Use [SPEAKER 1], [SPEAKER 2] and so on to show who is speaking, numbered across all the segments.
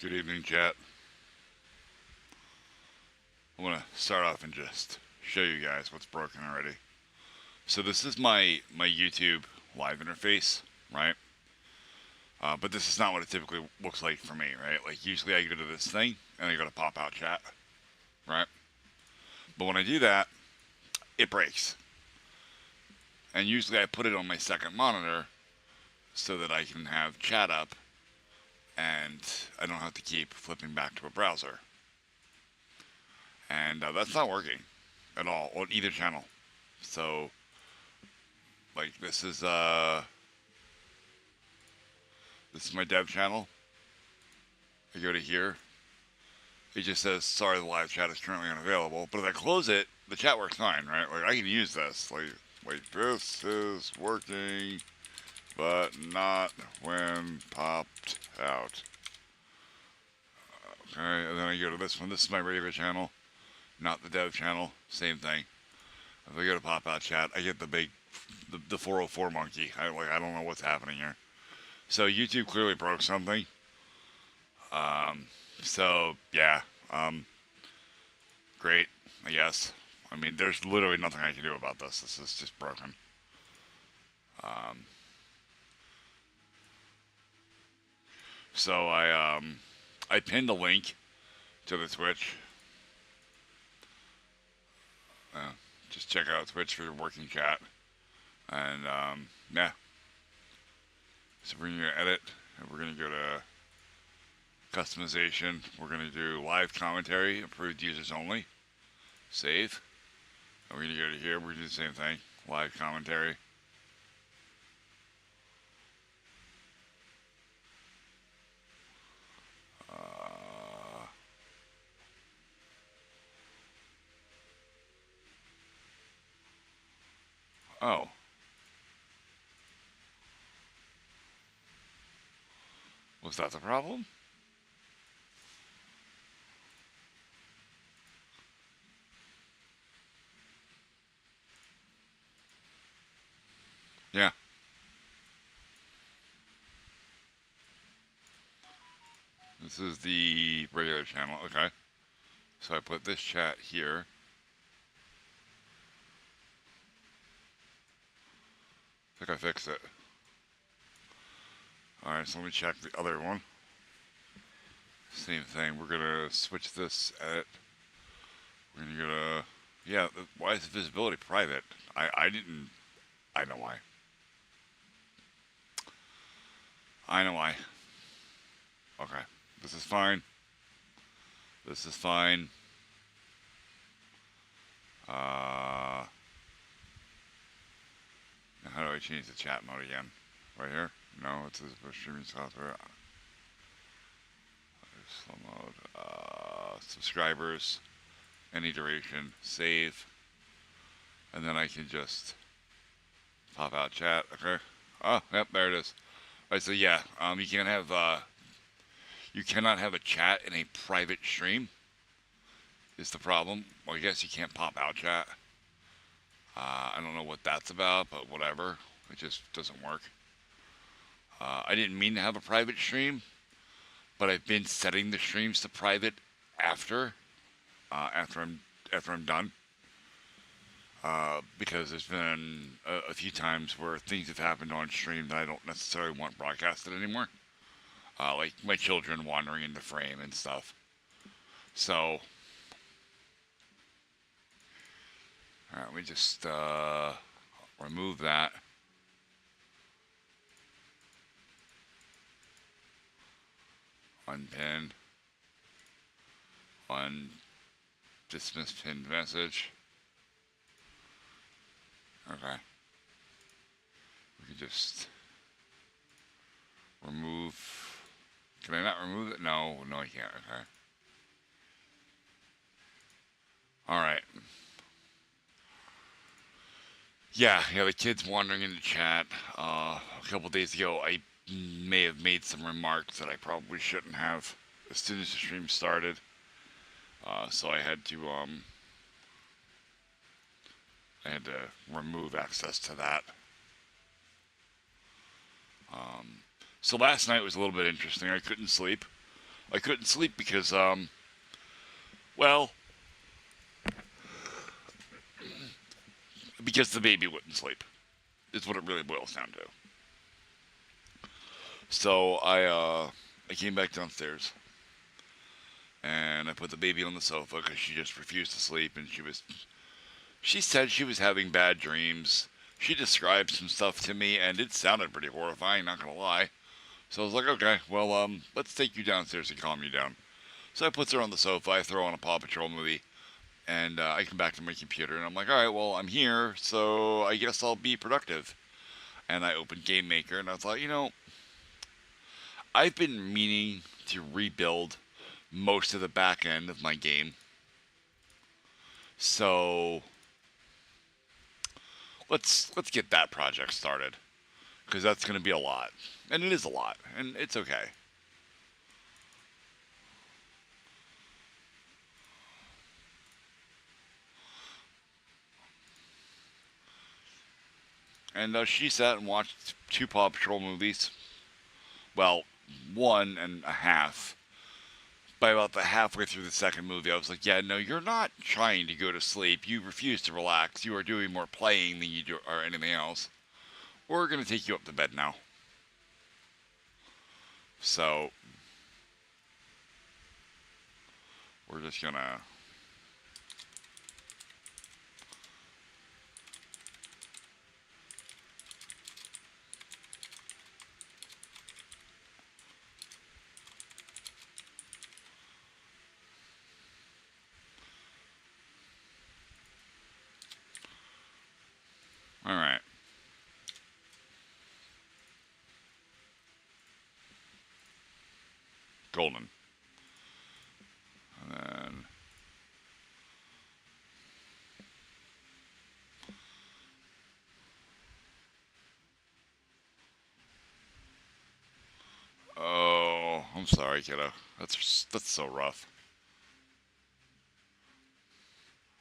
[SPEAKER 1] Good evening, chat. I want to start off and just show you guys what's broken already. So this is my YouTube live interface, right? But this is not what it typically looks like for me, right? Like usually I go to this thing and I go to pop out chat, right? But when I do that, it breaks. And usually I put it on my second monitor so that I can have chat up and I don't have to keep flipping back to a browser. And that's not working at all on either channel. So, like, this is my dev channel. I go to here. It just says, sorry, the live chat is currently unavailable. But if I close it, the chat works fine, right? Like, I can use this. Like this is working, but not when popped out. Okay, and then I go to this one. This is my regular channel, not the dev channel. Same thing. If I go to pop out chat, I get the 404 monkey. I don't know what's happening here. So YouTube clearly broke something. So yeah, great, I guess. I mean, there's literally nothing I can do about this. This is just broken. So I pinned a link to the Twitch. Just check out Twitch for your working chat. And yeah. So we're gonna edit, and we're gonna go to customization. We're gonna do live commentary, approved users only. Save. And we're gonna go to here. We're gonna do the same thing. Live commentary. Oh. Was that the problem? Yeah. This is the regular channel. Okay. So I put this chat here. I think I fixed it. Alright, so let me check the other one. Same thing. We're gonna switch this edit. We're gonna go to... Yeah, why is the visibility private? I didn't... I know why. I know why. Okay. This is fine. This is fine. Now how do I change the chat mode again? Right here? No, it says streaming software. Slow mode. Subscribers. Any duration. Save. And then I can just pop out chat. Okay. Oh, yep, there it is. Alright, so yeah, you cannot have a chat in a private stream. Is the problem? Well, I guess you can't pop out chat. I don't know what that's about, but whatever. It just doesn't work. I didn't mean to have a private stream, but I've been setting the streams to private after I'm done. Because there's been a few times where things have happened on stream that I don't necessarily want broadcasted anymore. Like my children wandering into frame and stuff. So, alright, let me just remove that. Unpin. Dismiss pinned message. Okay. We can just remove. Can I not remove it? No, I can't. Okay. Alright. Yeah, the kids wandering into chat. A couple days ago, I may have made some remarks that I probably shouldn't have as soon as the stream started. So I had to remove access to that. So last night was a little bit interesting. I couldn't sleep. I couldn't sleep because, well, because the baby wouldn't sleep. Is what it really boils down to. So I came back downstairs and I put the baby on the sofa because she just refused to sleep, and she said she was having bad dreams. She described some stuff to me, and it sounded pretty horrifying. Not gonna lie. So I was like, okay, well, let's take you downstairs and calm you down. So I put her on the sofa. I throw on a Paw Patrol movie, and I come back to my computer, and I'm like, all right, well, I'm here, so I guess I'll be productive. And I opened Game Maker, and I thought, I've been meaning to rebuild most of the back end of my game. So let's get that project started because that's going to be a lot, and it is a lot, and it's okay. And she sat and watched two Paw Patrol movies. Well, one and a half. By about the halfway through the second movie, I was like, "Yeah, no, you're not trying to go to sleep. You refuse to relax. You are doing more playing than you do or anything else. We're gonna take you up to bed now." So we're just gonna. All right. Golden. And then oh, I'm sorry, kiddo. That's so rough.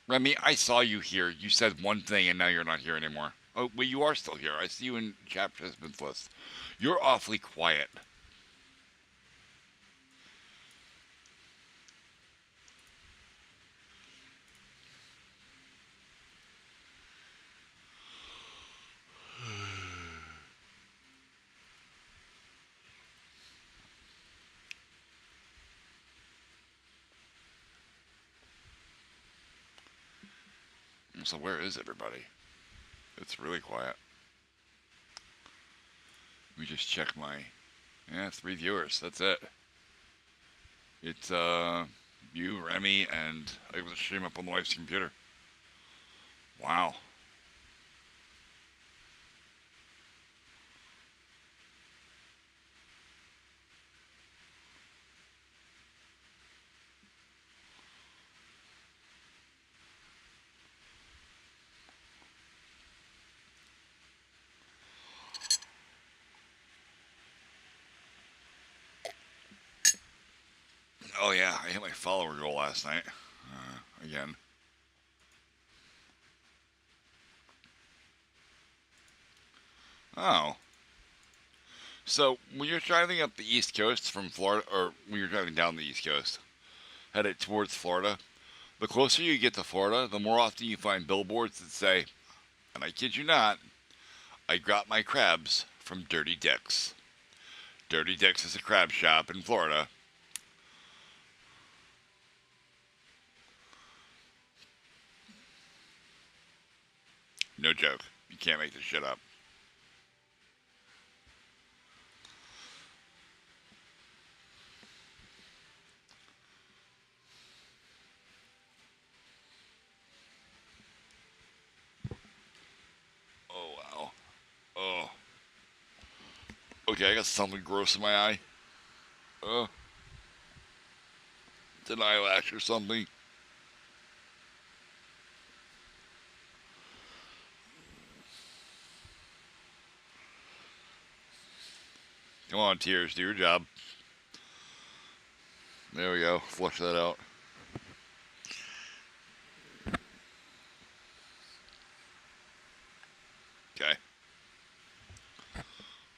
[SPEAKER 1] Remy, I saw you here. You said one thing, and now you're not here anymore. Oh, well, you are still here. I see you in chat participants list. You're awfully quiet. So where is everybody? It's really quiet. Let me just check my. Yeah, 3 viewers. That's it. It's you, Remy, and I was stream up on the wife's computer. Wow. Oh yeah, I hit my follower goal last night. Again. Oh. So when you're driving up the East Coast from Florida, or when you're driving down the East Coast, headed towards Florida, the closer you get to Florida, the more often you find billboards that say, and I kid you not, I got my crabs from Dirty Dick's. Dirty Dick's is a crab shop in Florida. No joke. You can't make this shit up. Oh wow. Oh. Okay, I got something gross in my eye. Oh. It's an eyelash or something. Come on, tears, do your job. There we go. Flush that out. Okay.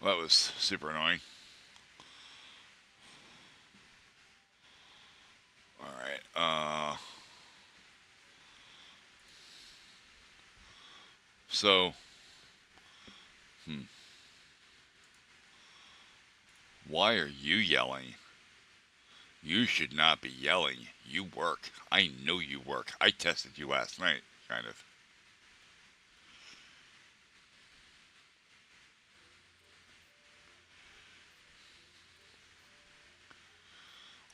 [SPEAKER 1] Well, that was super annoying. So, why are you yelling? You should not be yelling. You work. I know you work. I tested you last night, kind of.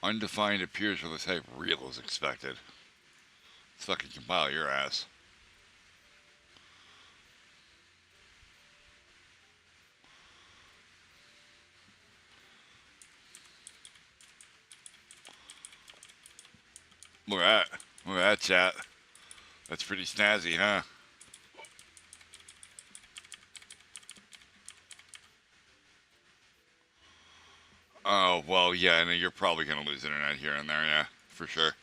[SPEAKER 1] Undefined appears for the type real as expected. Let's fucking compile your ass. Look at that. Look at that, chat. That's pretty snazzy, huh? Oh, well, yeah, I know you're probably going to lose internet here and there, yeah, for sure.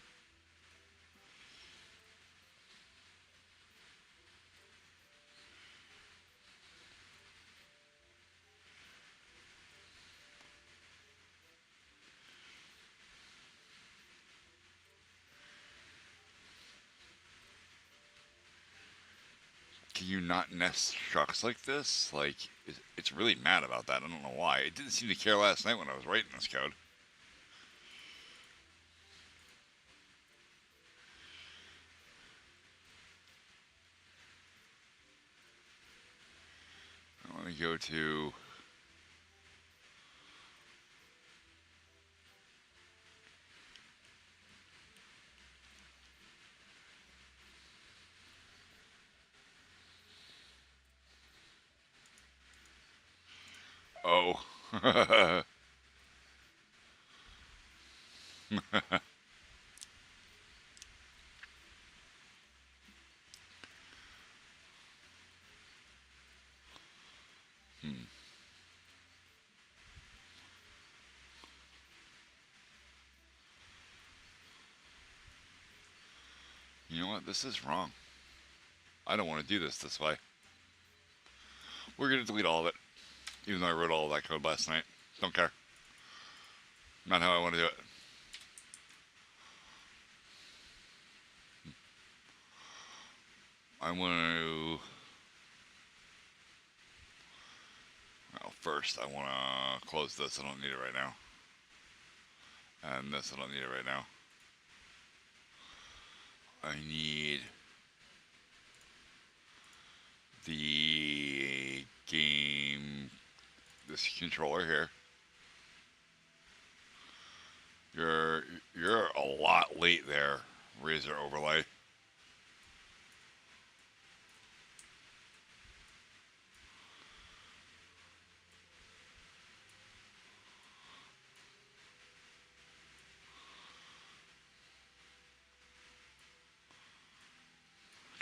[SPEAKER 1] Can you not nest trucks like this? Like, it's really mad about that. I don't know why. It didn't seem to care last night when I was writing this code. I want to go to... Oh. Hmm. You know what? This is wrong. I don't want to do this way. We're going to delete all of it, even though I wrote all of that code last night. Don't care. Not how I want to do it. I want to... Well, first, I want to close this. I don't need it right now. And this, I don't need it right now. I need the game, this controller here. You're a lot late there, Razor Overlay.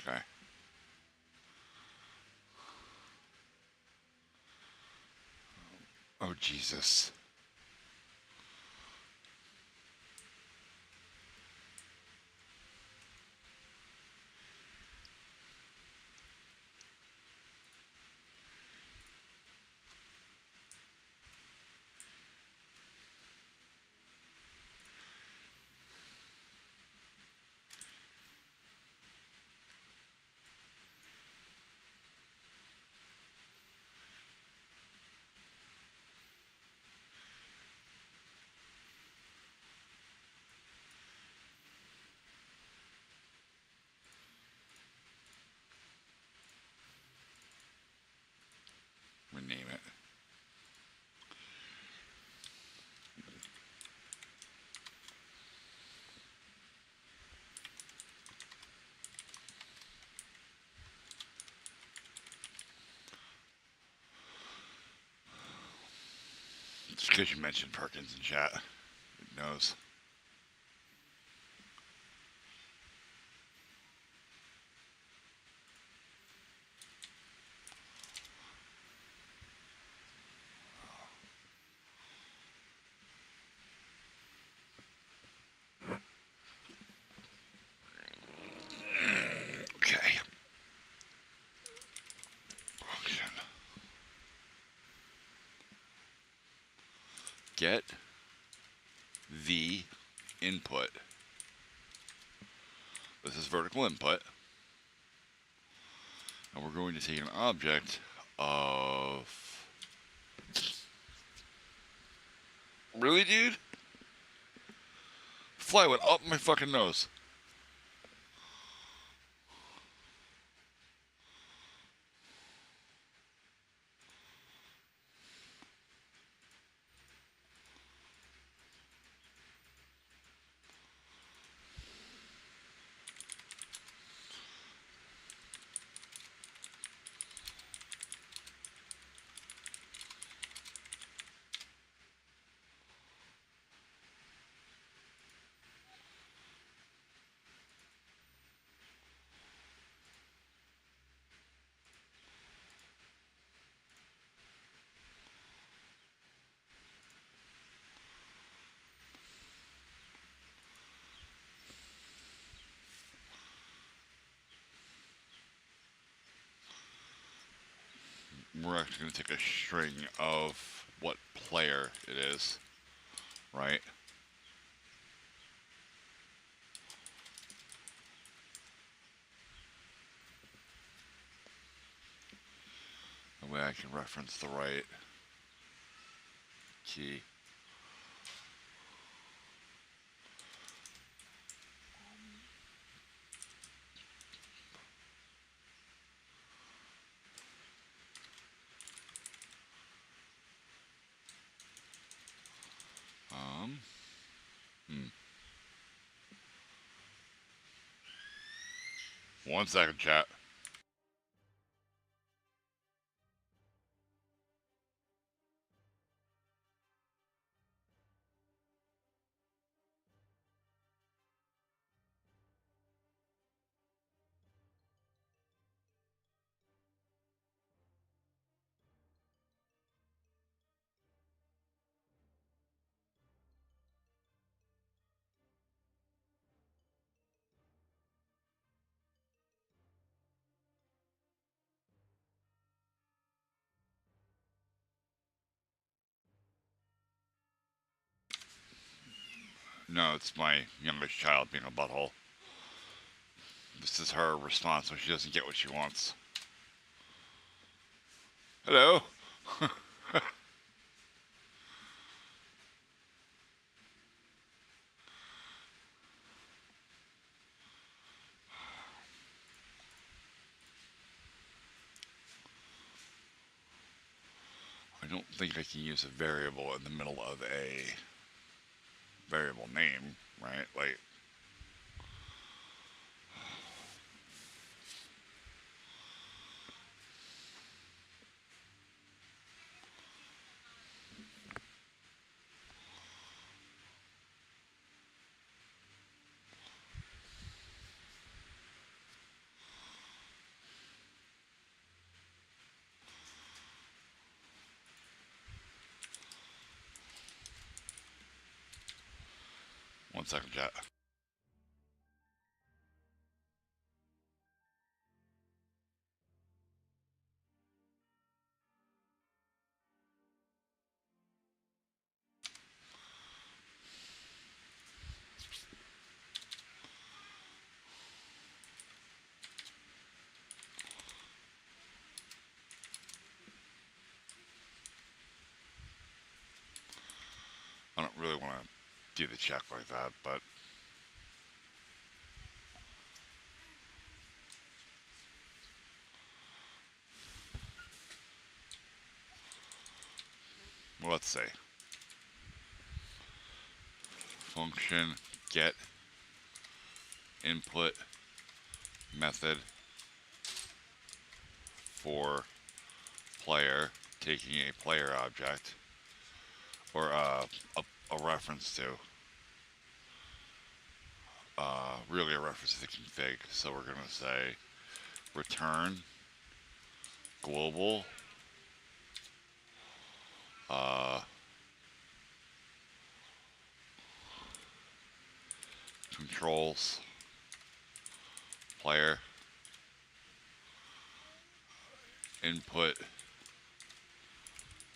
[SPEAKER 1] Okay. Oh, Jesus. Rename it. It's because you mentioned Perkins in chat. It knows. Okay. Function. Get the input. This is vertical input. And we're going to take an object of... Really, dude? Fly went up my fucking nose. We're actually going to take a string of what player it is, right? That way I can reference the right key. Hmm. 1 second, chat. No, it's my youngest child being a butthole. This is her response when she doesn't get what she wants. Hello? I don't think I can use a variable in the middle of a variable name, right? Like, 1 second, chat. I don't really want to do the check like that, but well, let's say function get input method for player, taking a player object or a reference to, really a reference to the config. So we're going to say return global controls player input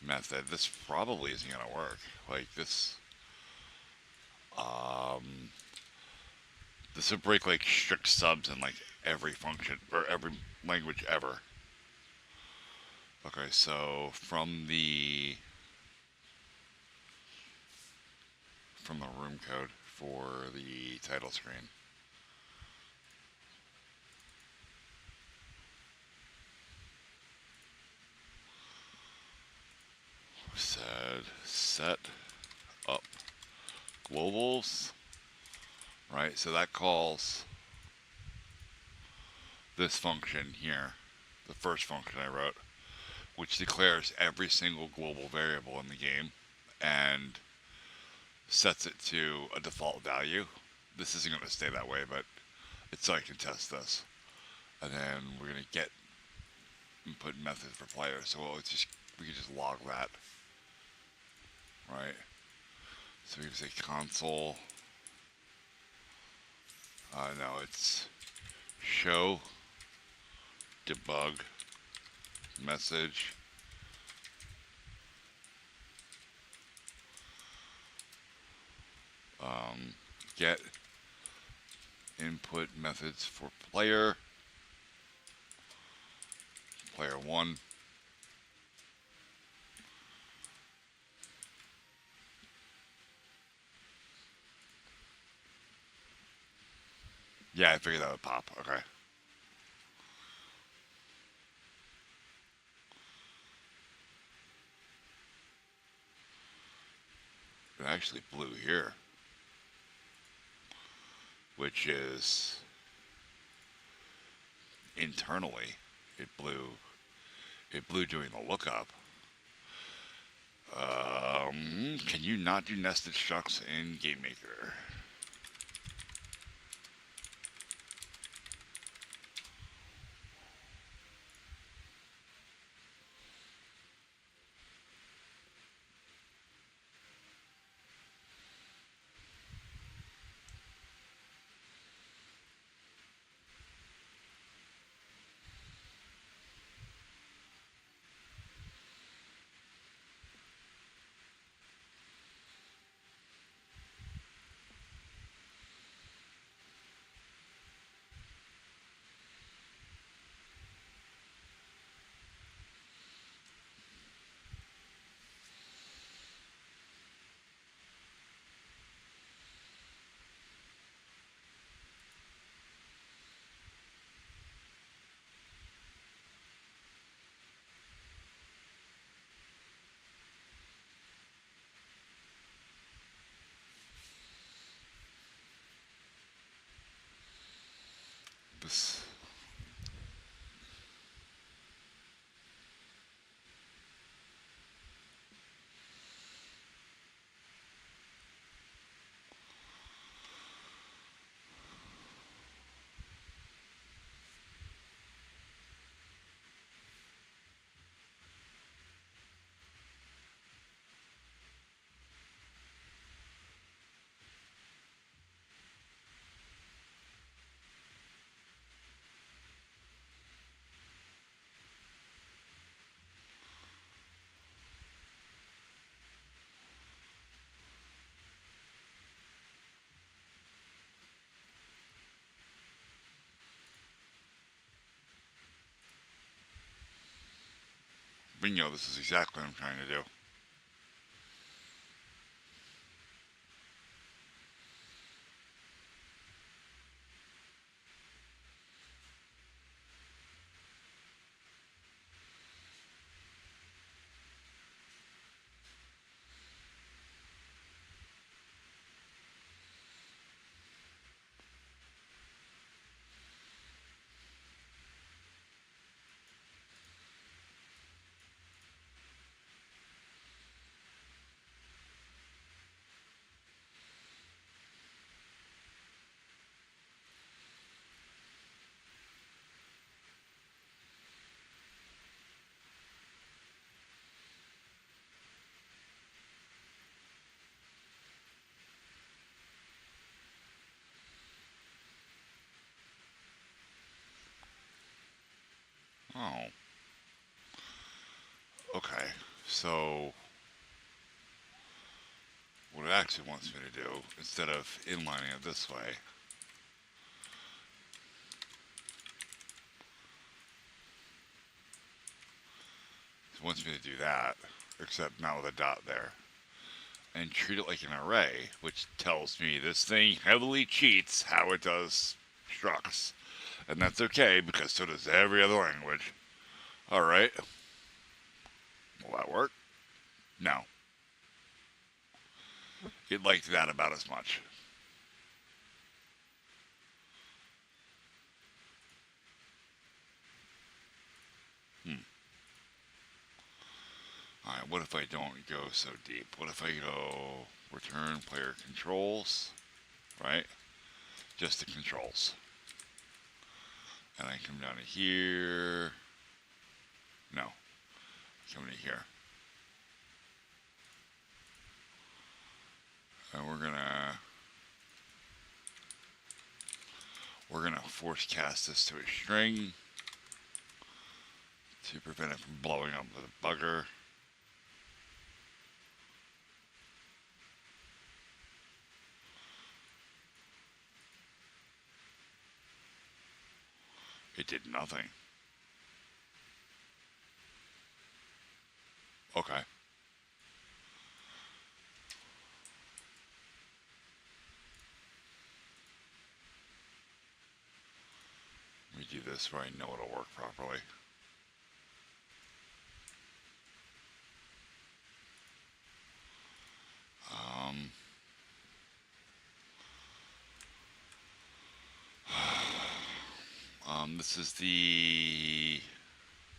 [SPEAKER 1] method. This probably isn't going to work. Like this, this would break like strict subs in like every function or every language ever. Okay, so from the room code for the title screen. Said set up globals, right? So that calls this function here, the first function I wrote, which declares every single global variable in the game and sets it to a default value. This isn't going to stay that way, but it's so I can test this. And then we're going to get input method for player. So we can just log that, right? So we can say console. No, it's show debug message get input methods for player 1. Yeah, I figured that would pop. Okay. It actually blew here, which is internally it blew doing the lookup. Can you not do nested structs in GameMaker? This. Bingo, this is exactly what I'm trying to do. Oh. Okay. So what it actually wants me to do, instead of inlining it this way, It wants me to do that, except not with a dot there. And treat it like an array, which tells me this thing heavily cheats how it does structs. And that's okay, because so does every other language. Alright. Will that work? No. It liked that about as much. Alright, what if I don't go so deep? What if I go return player controls, right? Just the controls. And I come down to here. No. Come to here. And we're gonna force cast this to a string to prevent it from blowing up with a bugger. It did nothing. Okay. Let me do this where I know it'll work properly. This is the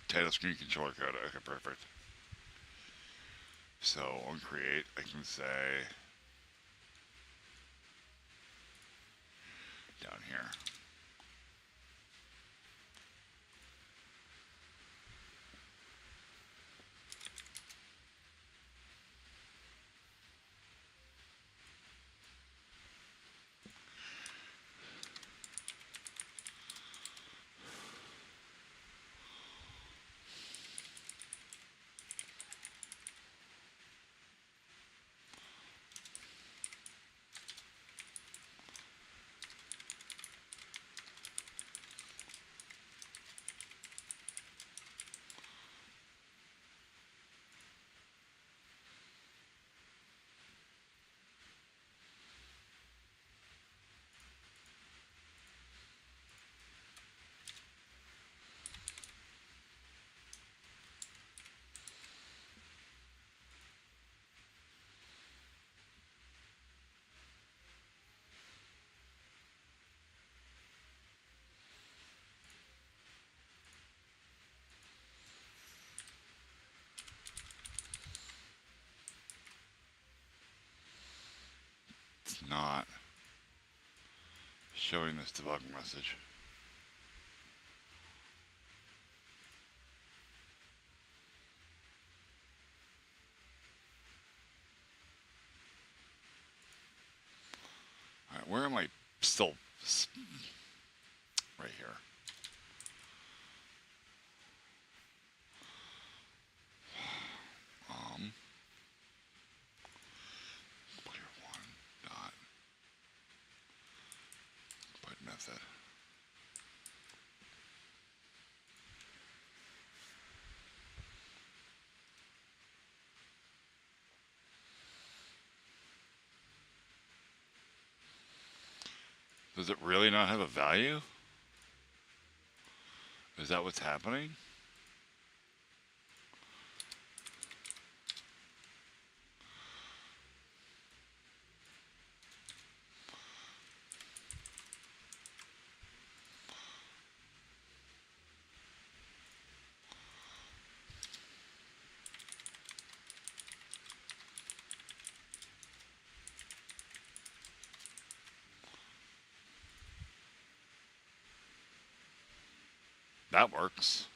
[SPEAKER 1] title screen controller code. Okay, perfect. So on create, I can say down here. It's not showing this debug message. Alright, where am I still? Right here. Player one dot put method. Does it really not have a value? Is that what's happening? That works.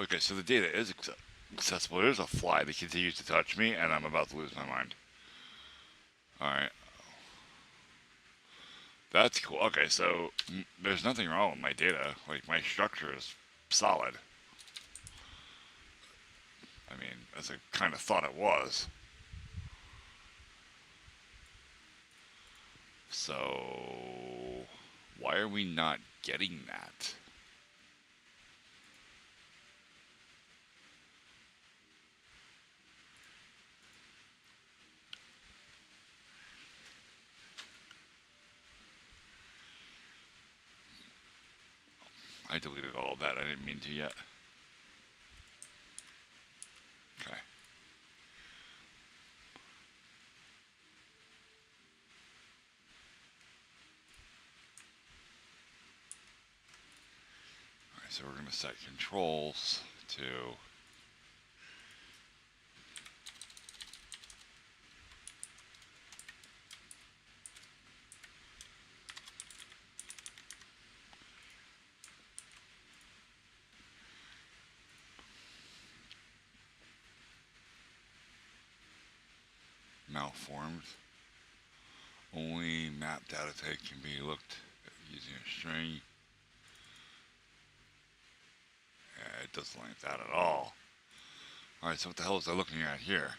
[SPEAKER 1] Okay, so the data is accessible. There's a fly that continues to touch me, and I'm about to lose my mind. Alright. That's cool. Okay, so there's nothing wrong with my data. Like, my structure is solid. I mean, as I kind of thought it was. So, why are we not getting that? I deleted all of that. I didn't mean to yet. Okay. Alright, so we're going to set controls to malformed. Only map data type can be looked at using a string. Yeah, it doesn't like that at all. Alright, so what the hell is I looking at here?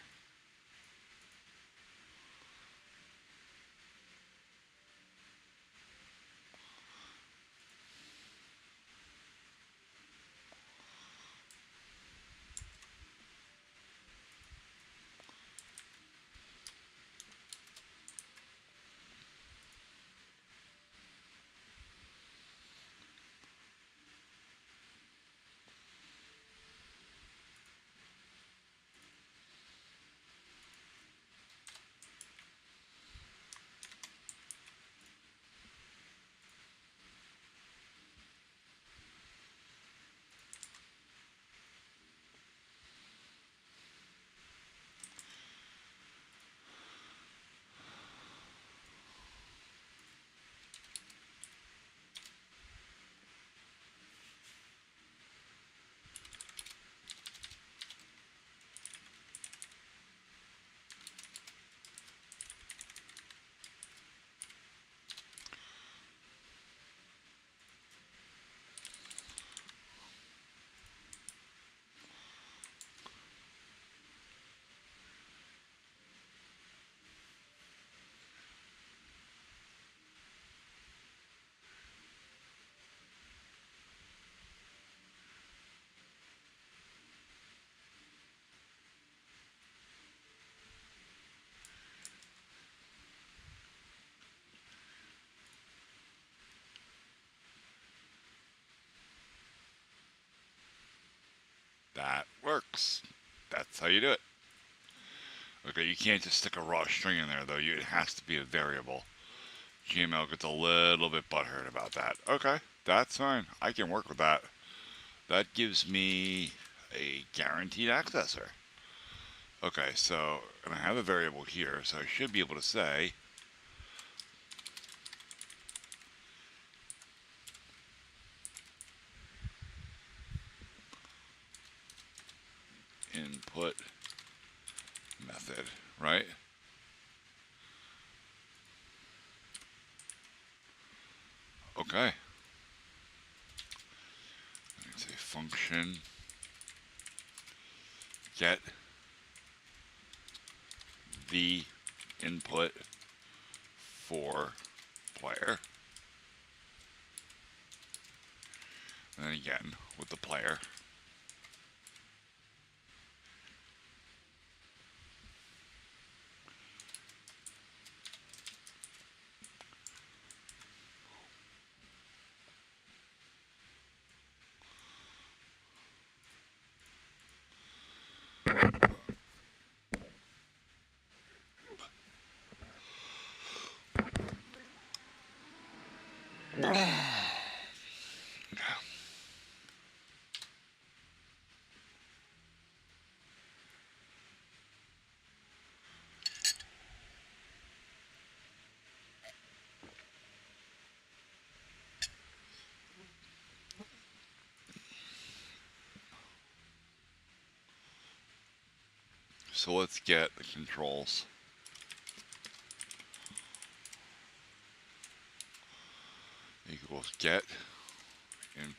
[SPEAKER 1] That works. That's how you do it. Okay, you can't just stick a raw string in there though. It has to be a variable. GML gets a little bit butthurt about that. Okay, that's fine. I can work with that. That gives me a guaranteed accessor. Okay, so, and I have a variable here, so I should be able to say input method, right? Okay. Let's say function get the input for player. And then again with the player. So let's get the controls. Equals get in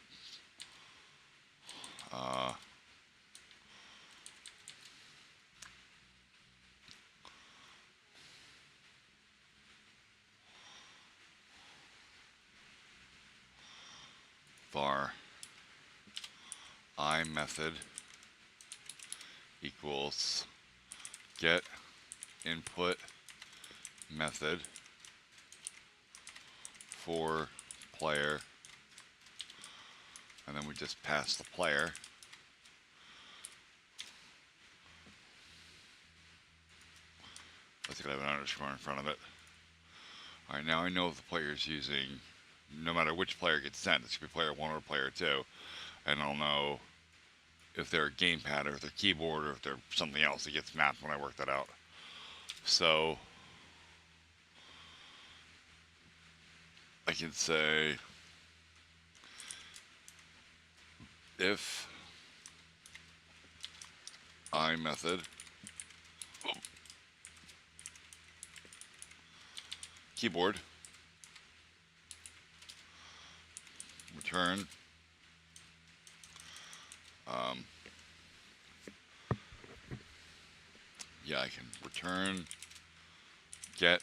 [SPEAKER 1] var I method equals get input method for player And then we just pass the player. Let's have an underscore in front of it. Alright, now I know if the player is using, no matter which player gets sent, this could be player 1 or player 2, and I'll know if they're a gamepad or if they're keyboard or if they're something else that gets mapped when I work that out. So I can say if I method keyboard return yeah, I can return get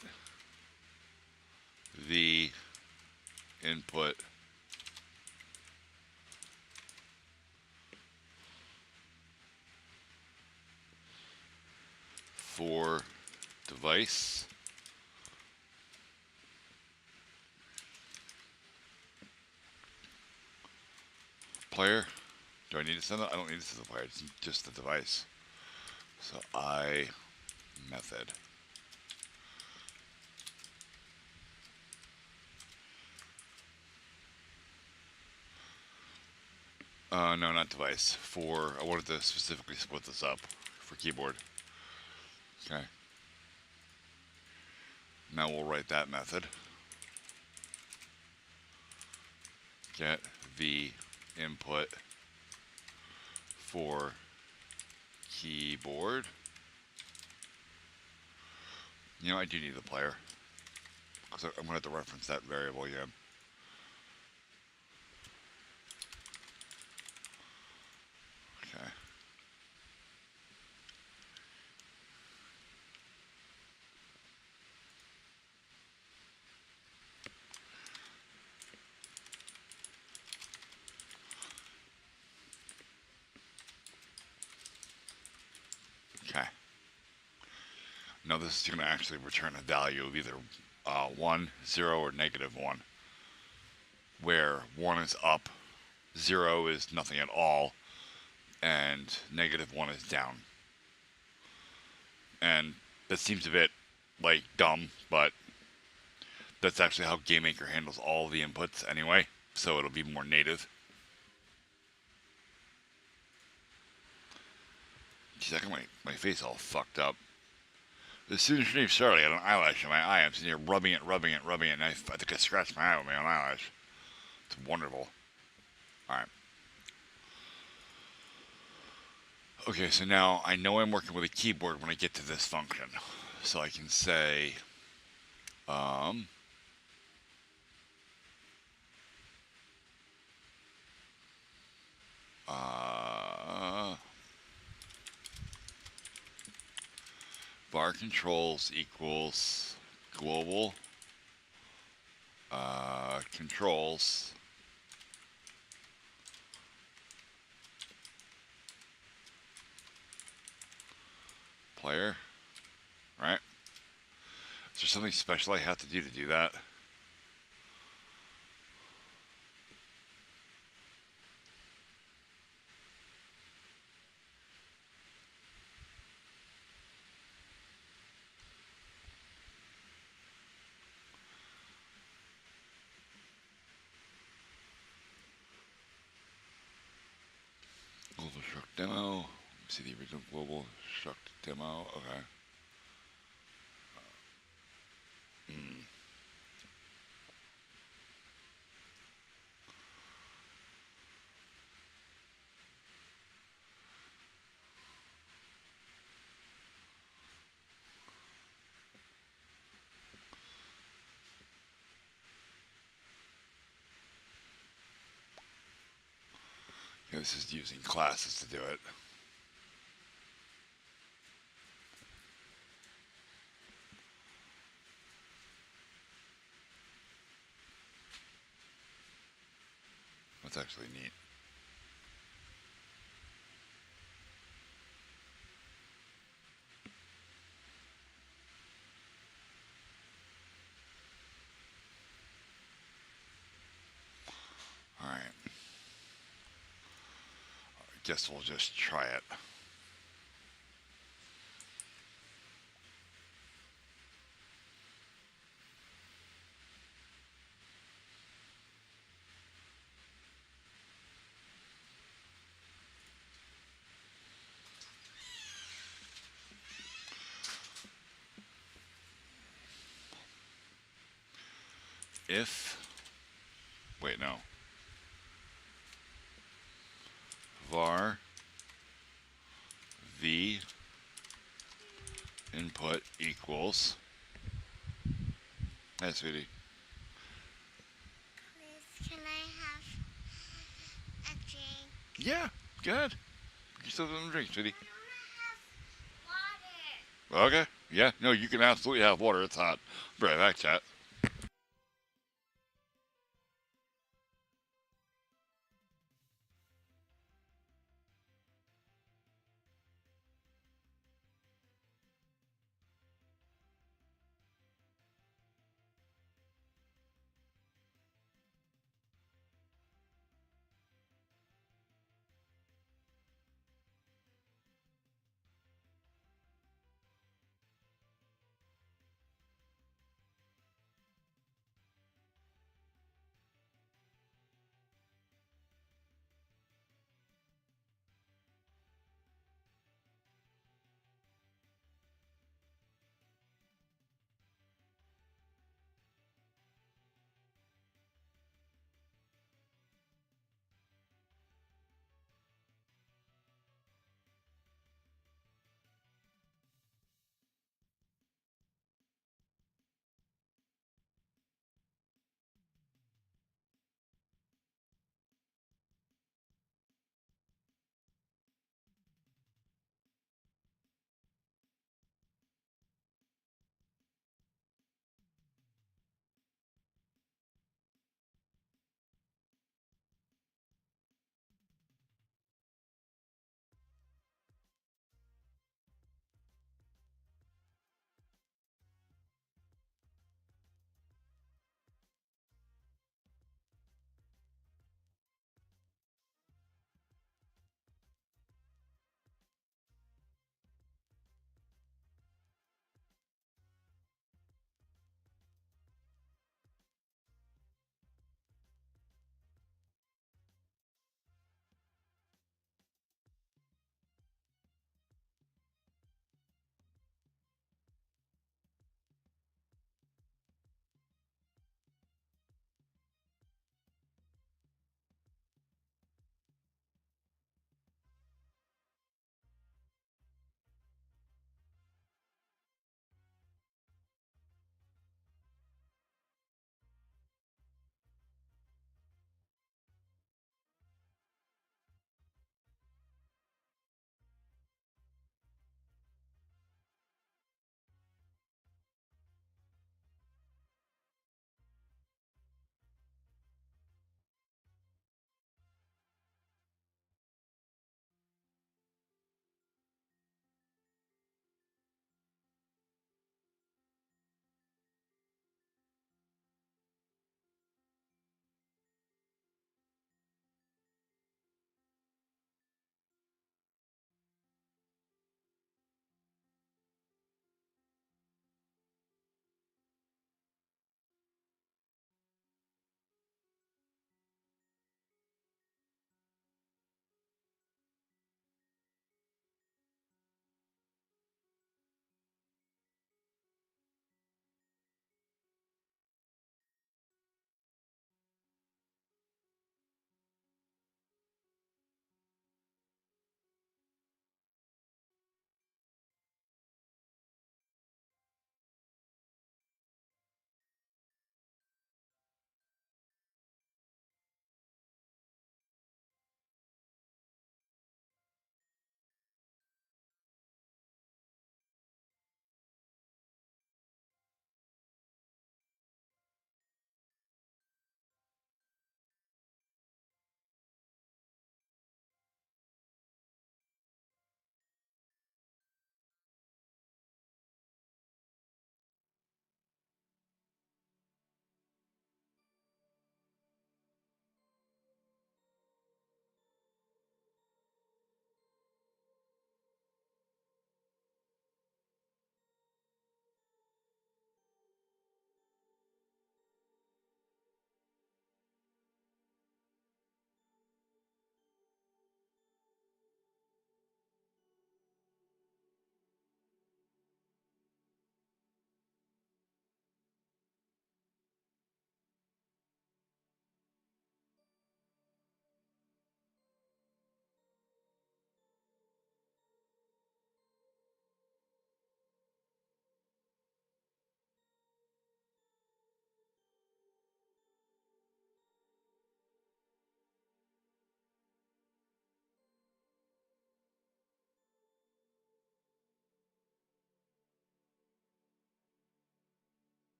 [SPEAKER 1] the input for device player. Do I need to send it? I don't need to send the player, it's just the device. So I method no, not device. For I wanted to specifically split this up for keyboard. Okay. Now we'll write that method. Get the input for keyboard. You know, I do need the player because I'm going to have to reference that variable again. Okay. Okay. Now this is going to actually return a value of either 1, 0, or -1, where 1 is up, 0 is nothing at all, and -1 is down. And that seems a bit, like, dumb, but that's actually how GameMaker handles all the inputs anyway, so it'll be more native. Geez, I got my face all fucked up. As soon as you started, I got an eyelash in my eye. I'm sitting here rubbing it, and I think I scratched my eye with my own eyelash. It's wonderful. Alright. Okay, so now I know I'm working with a keyboard when I get to this function. So I can say, bar controls equals global controls player, right? Is there something special I have to do that? Global struct demo. See the original global struct demo. Okay. Yeah, this is using classes to do it. That's actually neat. Alright. Guess we'll just try it. If, wait, no. Var v input equals. Hey, sweetie.
[SPEAKER 2] Please, can I have a drink?
[SPEAKER 1] Yeah, good. You still have a drink, sweetie.
[SPEAKER 2] I don't have water.
[SPEAKER 1] Okay. Yeah, no, you can absolutely have water. It's hot. Be right back, chat.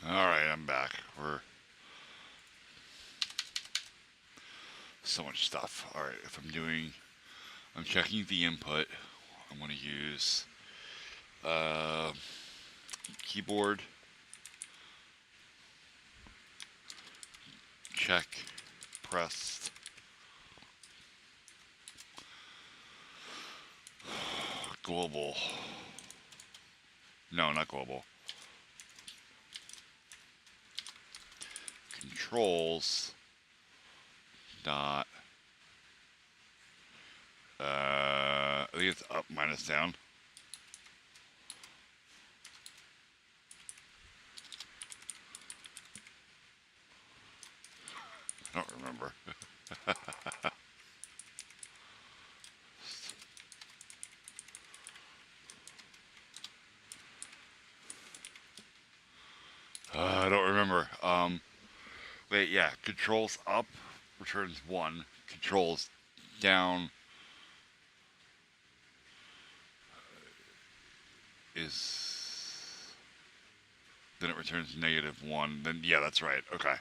[SPEAKER 1] Alright, I'm back. We're so much stuff. Alright, if I'm checking the input, I'm going to use uh, keyboard, check, pressed, global. No, not global. Controls dot I think it's up minus down. I don't remember. I don't remember. Wait, yeah. Controls up returns 1. Controls down is... Then it returns -1. Then, yeah, that's right. Okay.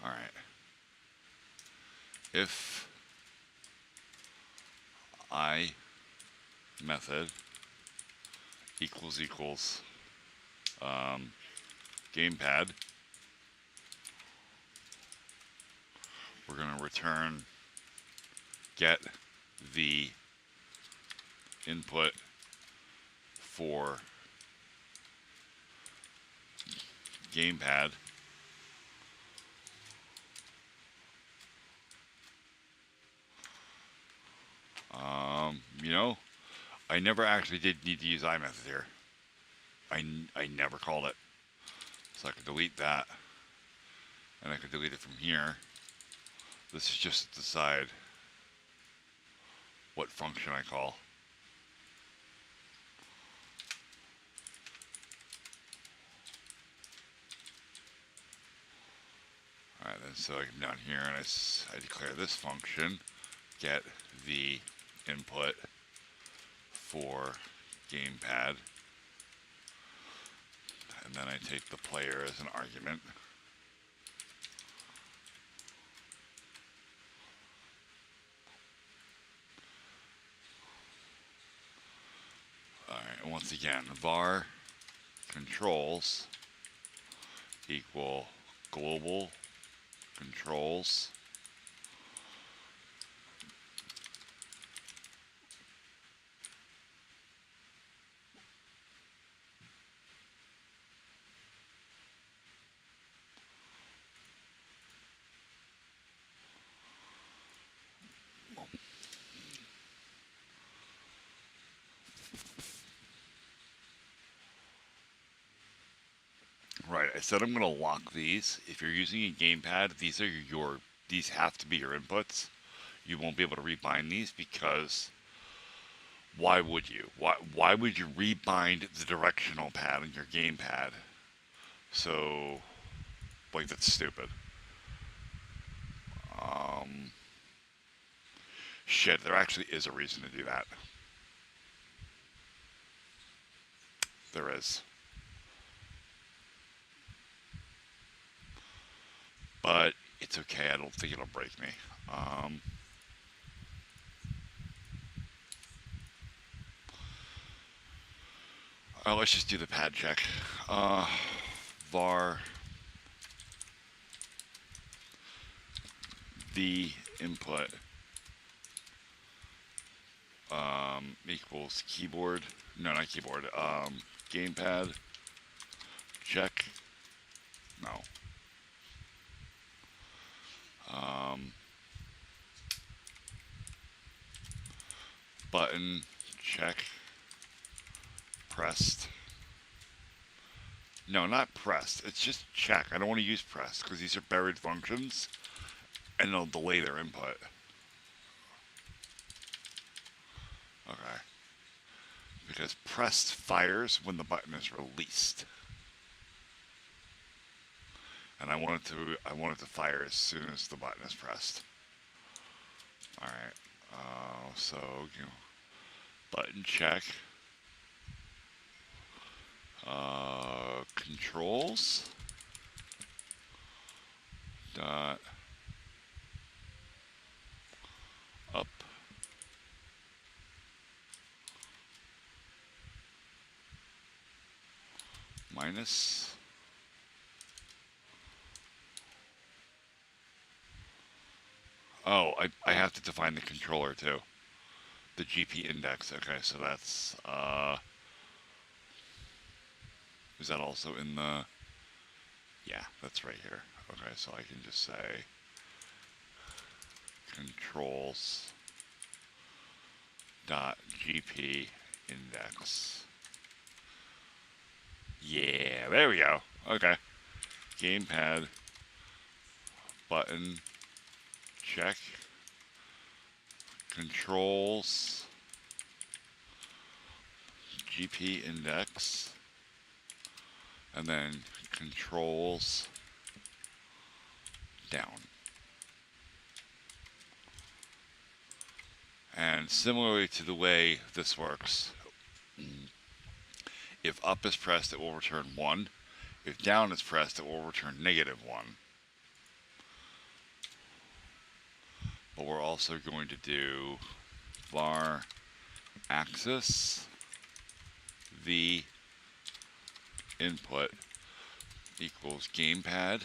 [SPEAKER 1] Alright. If I method equals gamepad, we're going to return get the input for gamepad. You know, I never actually did need to use iMethod here. I never called it. So I could delete that. And I could delete it from here. This is just to decide what function I call. Alright, then so I come down here and I declare this function, get the input for gamepad, and then I take the player as an argument. Alright, and once again, var controls equal global controls Right, I said I'm going to lock these. If you're using a gamepad, these have to be your inputs. You won't be able to rebind these because why would you? Why would you rebind the directional pad on your gamepad? So, like, that's stupid. Shit, there actually is a reason to do that. There is. But it's okay, I don't think it'll break me. Let's just do the pad check. Var the input equals keyboard. No, not keyboard. Gamepad. Check. No. Button. Check. Pressed. No, not pressed. It's just check. I don't want to use pressed because these are buried functions and they'll delay their input. Okay. Because pressed fires when the button is released. and I want it to fire as soon as the button is pressed. All right. So button check. Controls. Dot up. Minus. Oh, I have to define the controller too. The GP index. Okay, so that's is that also in the? Yeah, that's right here. Okay, so I can just say controls dot GP index. Yeah, there we go. Okay, gamepad button check controls GP index, and then controls down. And similarly to the way this works, if up is pressed, it will return 1. If down is pressed, it will return -1. But we're also going to do var axis v input equals gamepad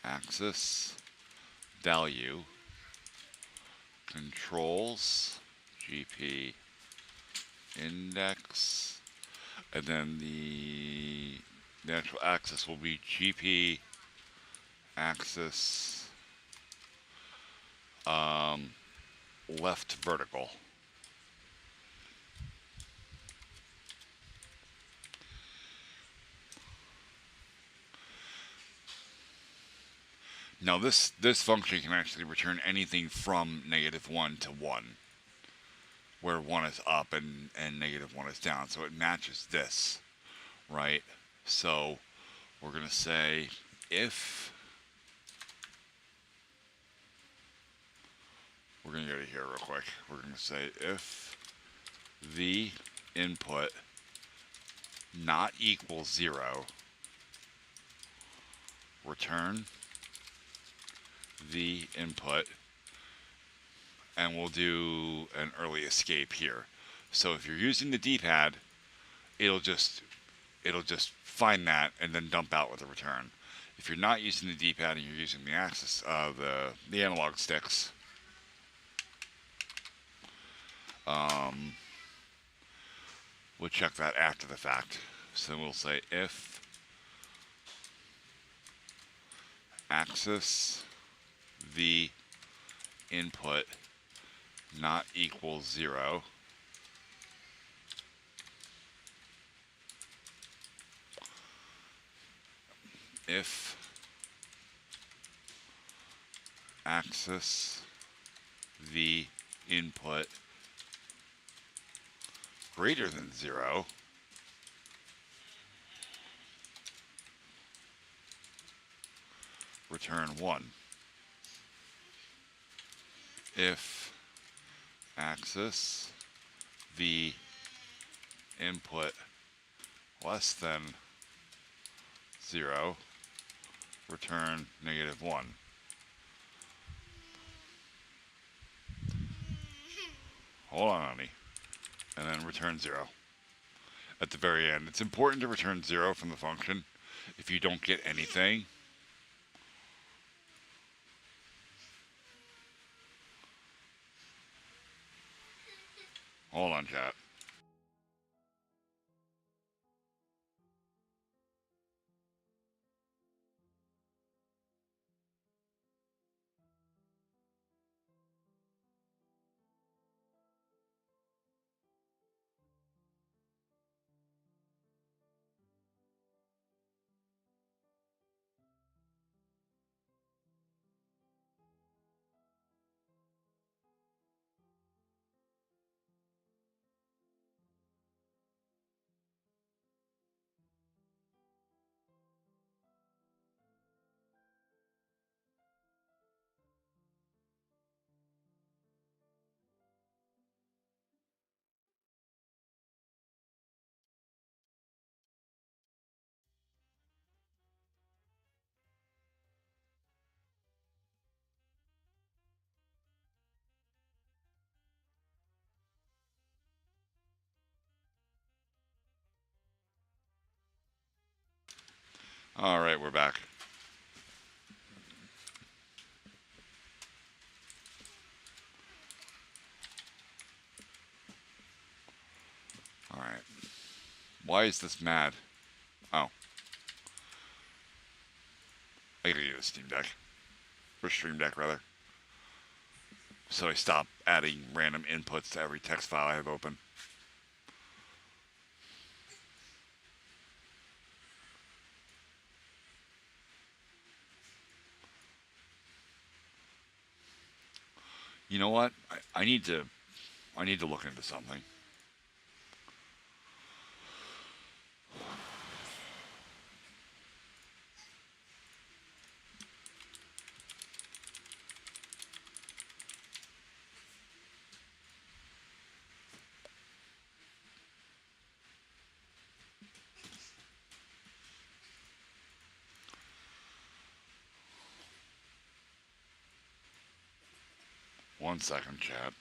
[SPEAKER 1] axis value controls GP index, and then the actual axis will be GP axis left vertical. Now this function can actually return anything from -1 to 1, where 1 is up and -1 is down. So it matches this, right? So we're going to say if, we're going to go to here real quick. We're going to say if the input not equals 0, return the input, and we'll do an early escape here. So if you're using the D-pad, it'll just find that and then dump out with a return. If you're not using the D-pad and you're using the axis, the analog sticks, we'll check that after the fact. So we'll say if axis v input not equals 0, if axis v input greater than 0, return 1. If axis v input less than 0, return -1. Hold on, honey. And then return 0 at the very end. It's important to return 0 from the function. If you don't get anything, hold on, chat. All right, we're back. All right. Why is this mad? Oh, I gotta get a Steam Deck. Or Stream Deck, rather. So I stop adding random inputs to every text file I have open. You know what? I need to look into something. One second, chat.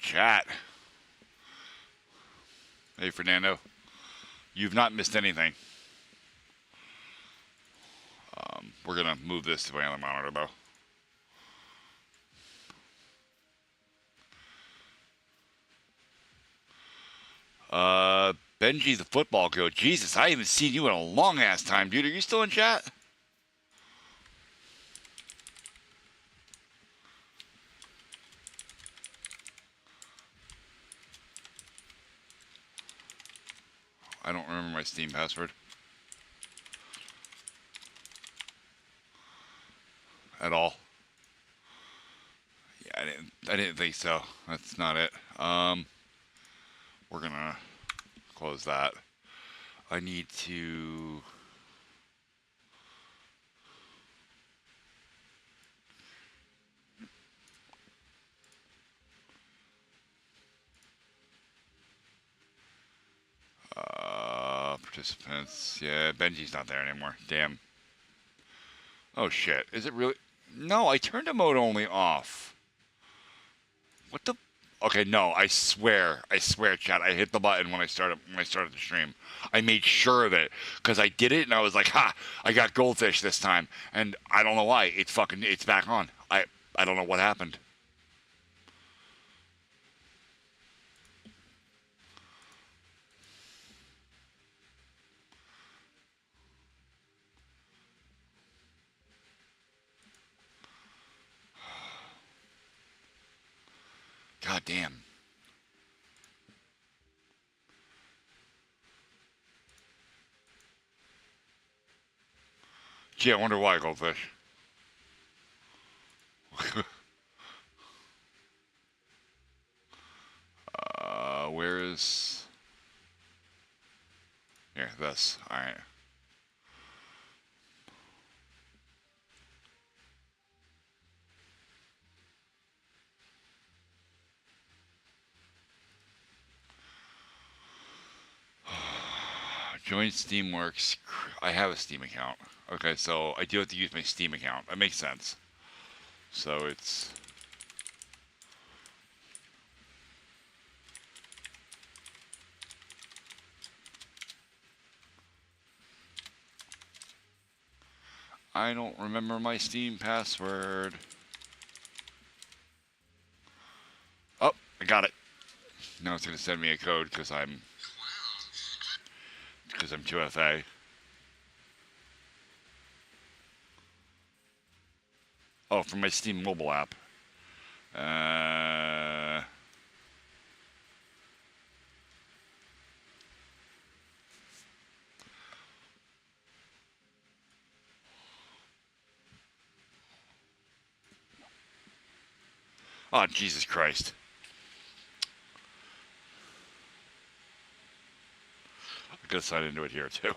[SPEAKER 1] Chat. Hey, Fernando. You've not missed anything. We're going to move this to my other monitor, though. Benji the football coach. Jesus, I haven't seen you in a long ass time, dude. Are you still in chat? I don't remember my Steam password at all. Yeah, I didn't think so. That's not it. We're gonna close that. I need to. Participants. Yeah, Benji's not there anymore. Damn. Oh shit. Is it really? No, I turned the mode only off. What the? Okay, no. I swear, chat. I hit the button when I started the stream. I made sure of it because I did it and I was like, ha! I got goldfish this time, and I don't know why. It's back on. I don't know what happened. God damn. Gee, I wonder why, goldfish. Where is... Here, this. Alright. Join Steamworks. I have a Steam account. Okay, so I do have to use my Steam account. That makes sense. So it's... I don't remember my Steam password. Oh, I got it. Now it's going to send me a code because I'm 2FA. Oh, from my Steam mobile app. Oh, Jesus Christ. I gotta sign into it here, too.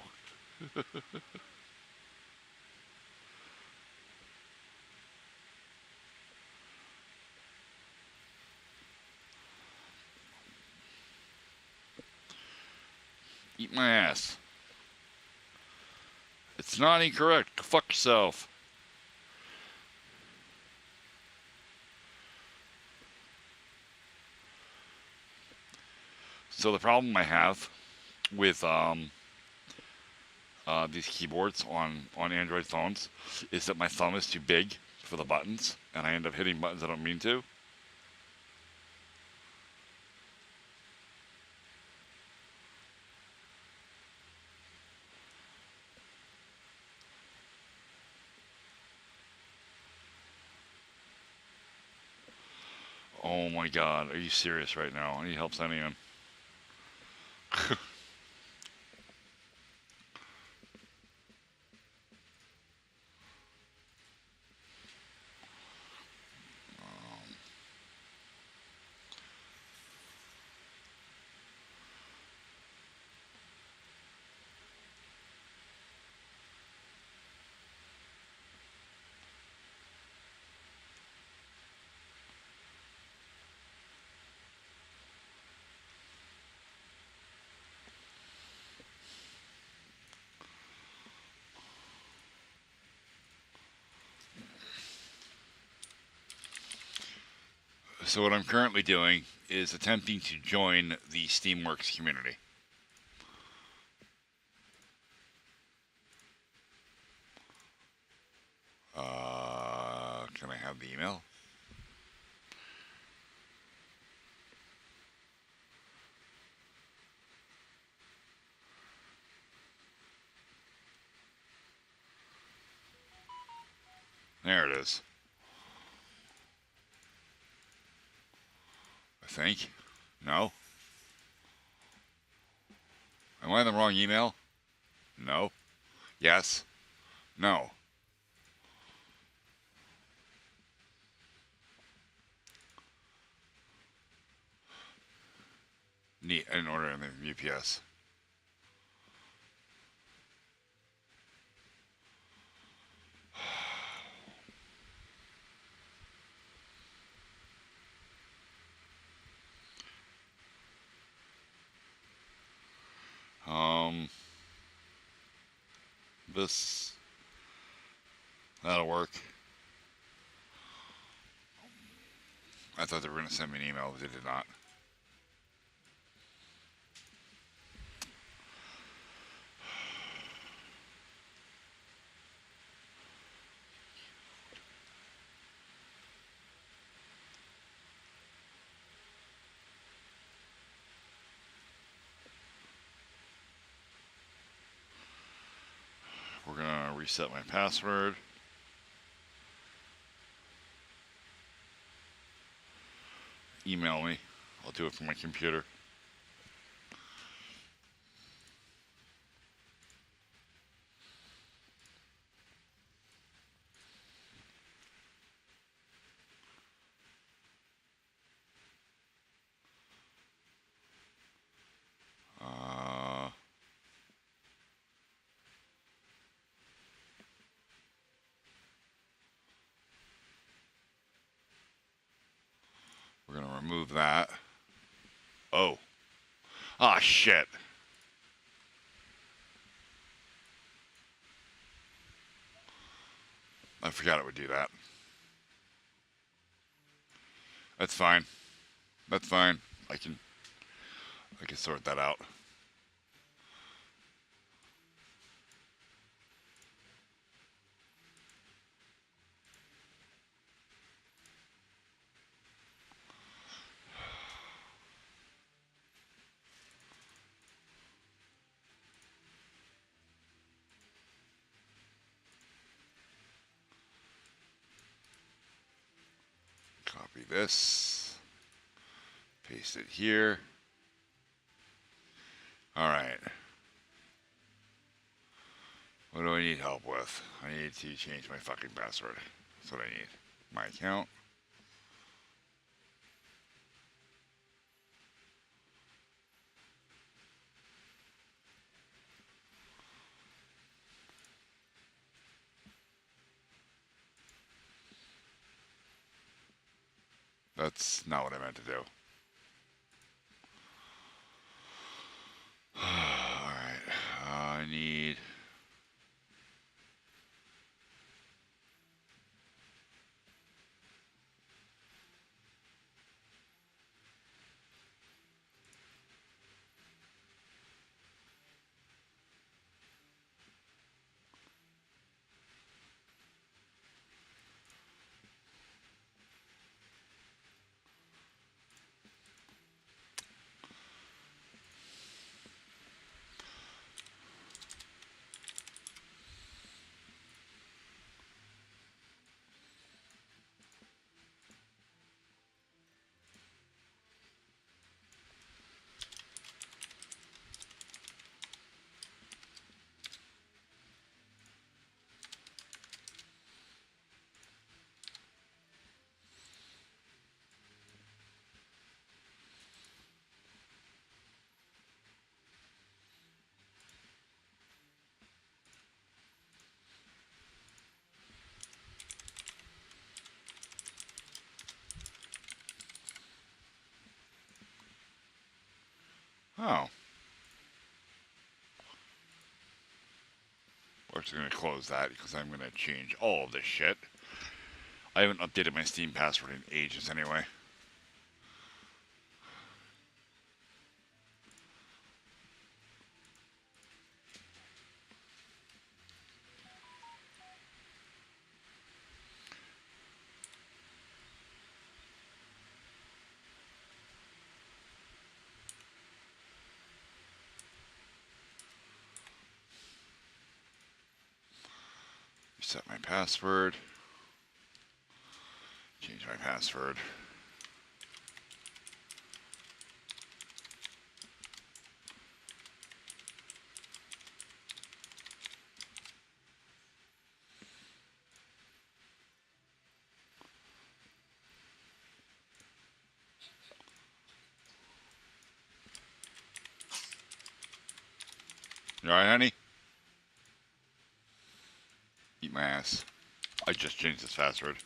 [SPEAKER 1] Eat my ass. It's not incorrect. Go fuck yourself. So the problem I have with these keyboards on Android phones is that my thumb is too big for the buttons, and I end up hitting buttons I don't mean to. Oh my god, are you serious right now? I need help sending him. So what I'm currently doing is attempting to join the Steamworks community. Can I have the email? There it is. I think. No? Am I in the wrong email? No. Yes. No. Neat. I didn't order anything from UPS. This. That'll work. I thought they were going to send me an email, but they did not. We're going to reset my password. Email me. I'll do it from my computer. We're going to remove that. Oh. Ah, shit. I forgot it would do that. That's fine. That's fine. I can sort that out. Copy this. Paste it here. Alright. What do I need help with? I need to change my fucking password. That's what I need. My account. That's not what I meant to do. Alright. I need... Oh. We're actually going to close that because I'm going to change all of this shit. I haven't updated my Steam password in ages anyway. Reset my password. Change my password. You alright, honey? Eat my ass. I just changed this password.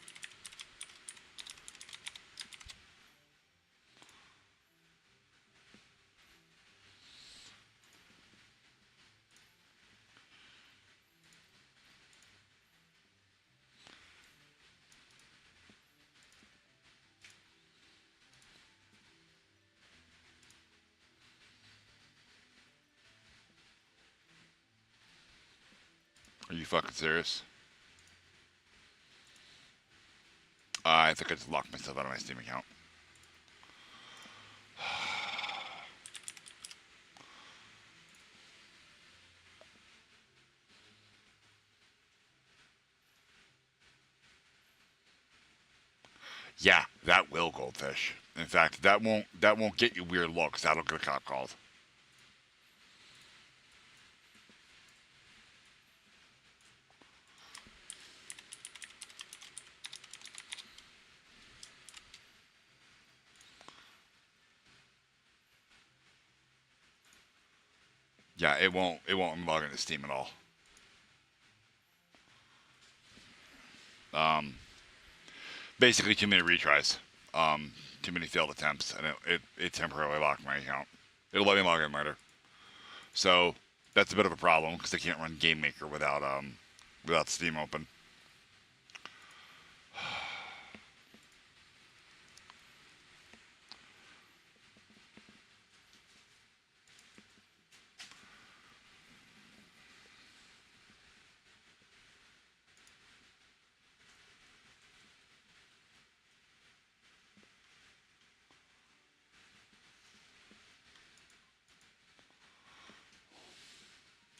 [SPEAKER 1] Are you fucking serious? I think I just locked myself out of my Steam account. Yeah, that will, Goldfish. In fact, that won't get you weird looks. That'll get a cop called. Yeah, it won't log into Steam at all. Basically too many retries. Too many failed attempts, and it temporarily locked my account. It'll let me log in later. So that's a bit of a problem because I can't run Game Maker without Steam open.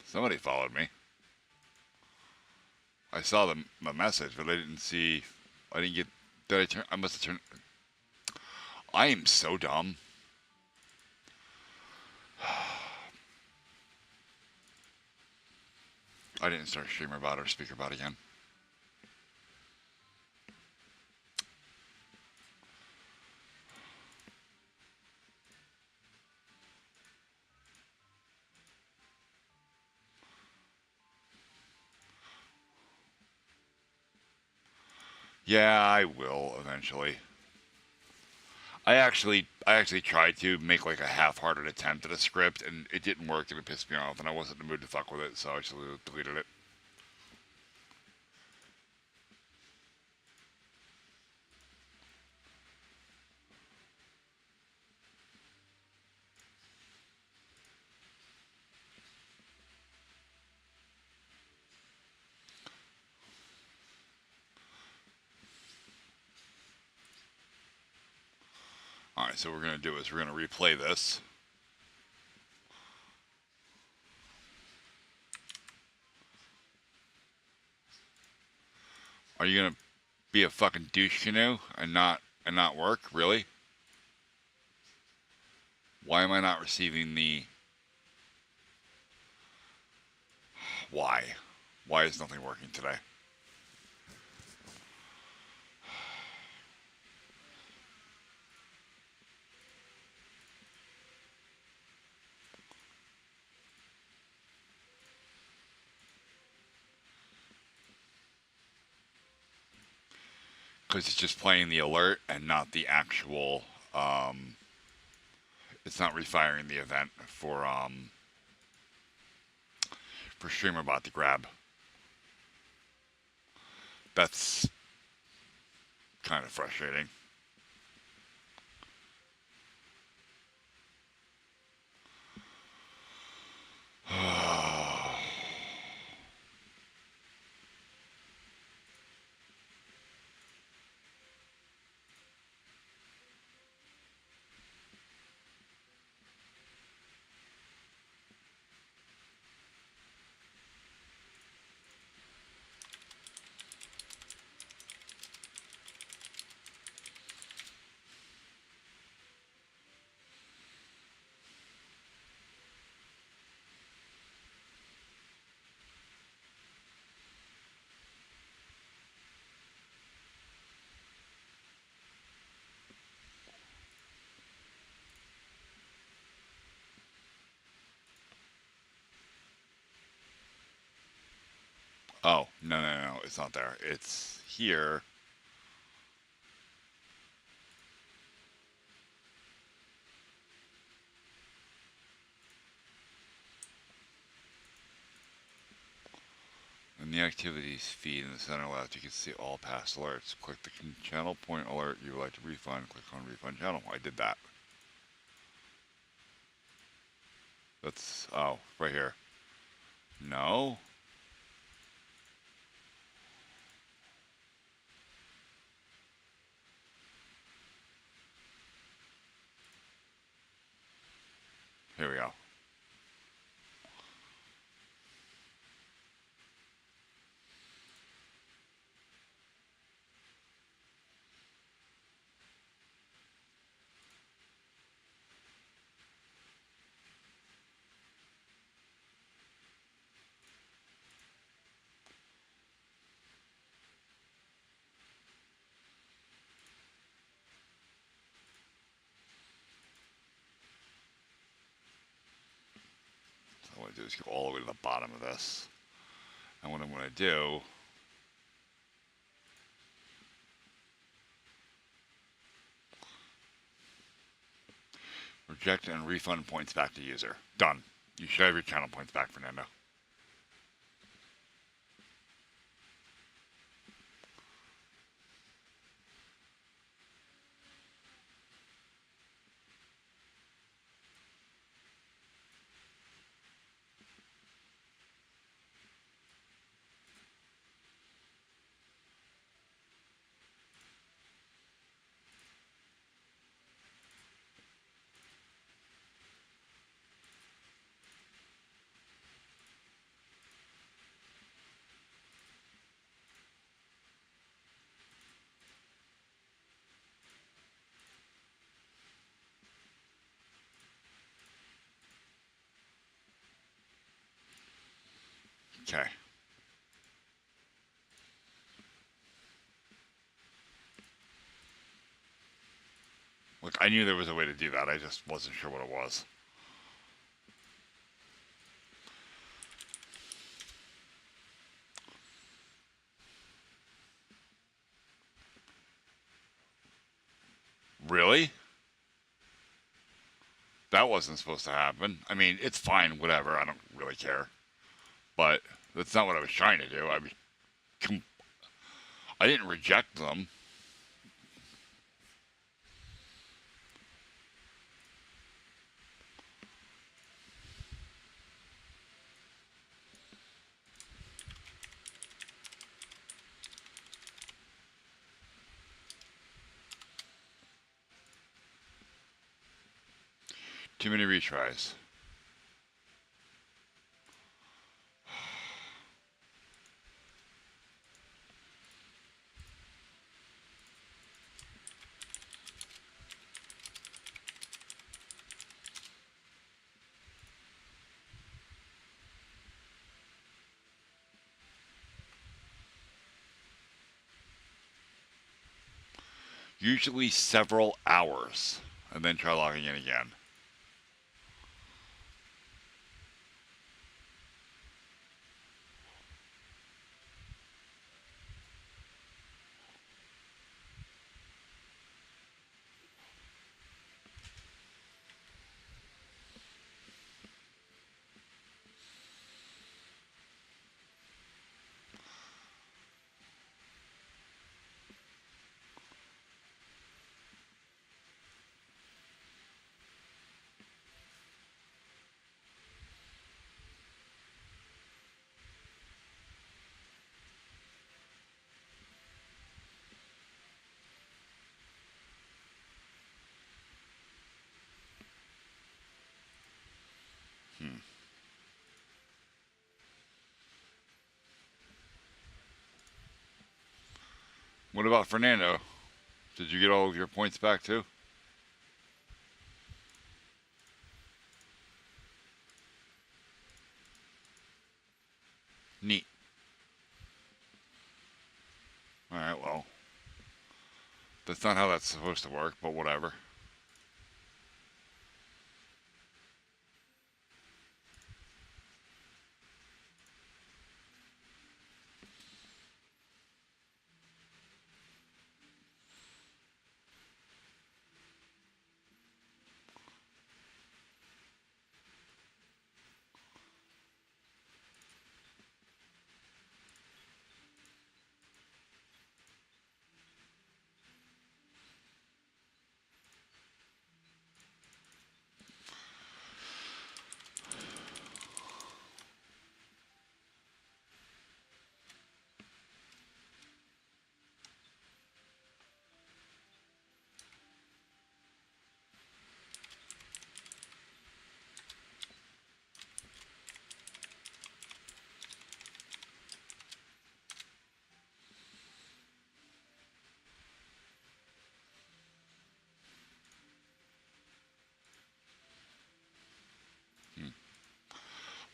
[SPEAKER 1] Somebody followed me. I saw the message, but I didn't see. I didn't get. Did I turn? I must have turned. I am so dumb. I didn't start streamer bot or speaker bot again. Yeah, I will eventually. I actually tried to make like a half-hearted attempt at a script, and it didn't work, and it pissed me off, and I wasn't in the mood to fuck with it, so I just deleted it. All right, so what we're gonna do is we're gonna replay this. Are you gonna be a fucking douche canoe and not work? Really? Why am I not receiving the? Why? Why is nothing working today? Because it's just playing the alert and not the actual. It's not refiring the event for StreamerBot to grab. That's kind of frustrating. Oh, no, no, no, it's not there. It's here. In the activities feed in the center left, you can see all past alerts. Click the channel point alert you would like to refund. Click on refund channel. I did that. That's, oh, right here. No. Here we go. So what I'm going to do is go all the way to the bottom of this. And what I'm going to do, reject and refund points back to user. Done. You should have your channel points back, Fernando. Okay. Look, I knew there was a way to do that. I just wasn't sure what it was. Really? That wasn't supposed to happen. I mean, it's fine, whatever. I don't really care. But that's not what I was trying to do. I didn't reject them. Too many retries. Usually several hours. And then try logging in again. What about Fernando? Did you get all of your points back too? Neat. Alright, well. That's not how that's supposed to work, but whatever.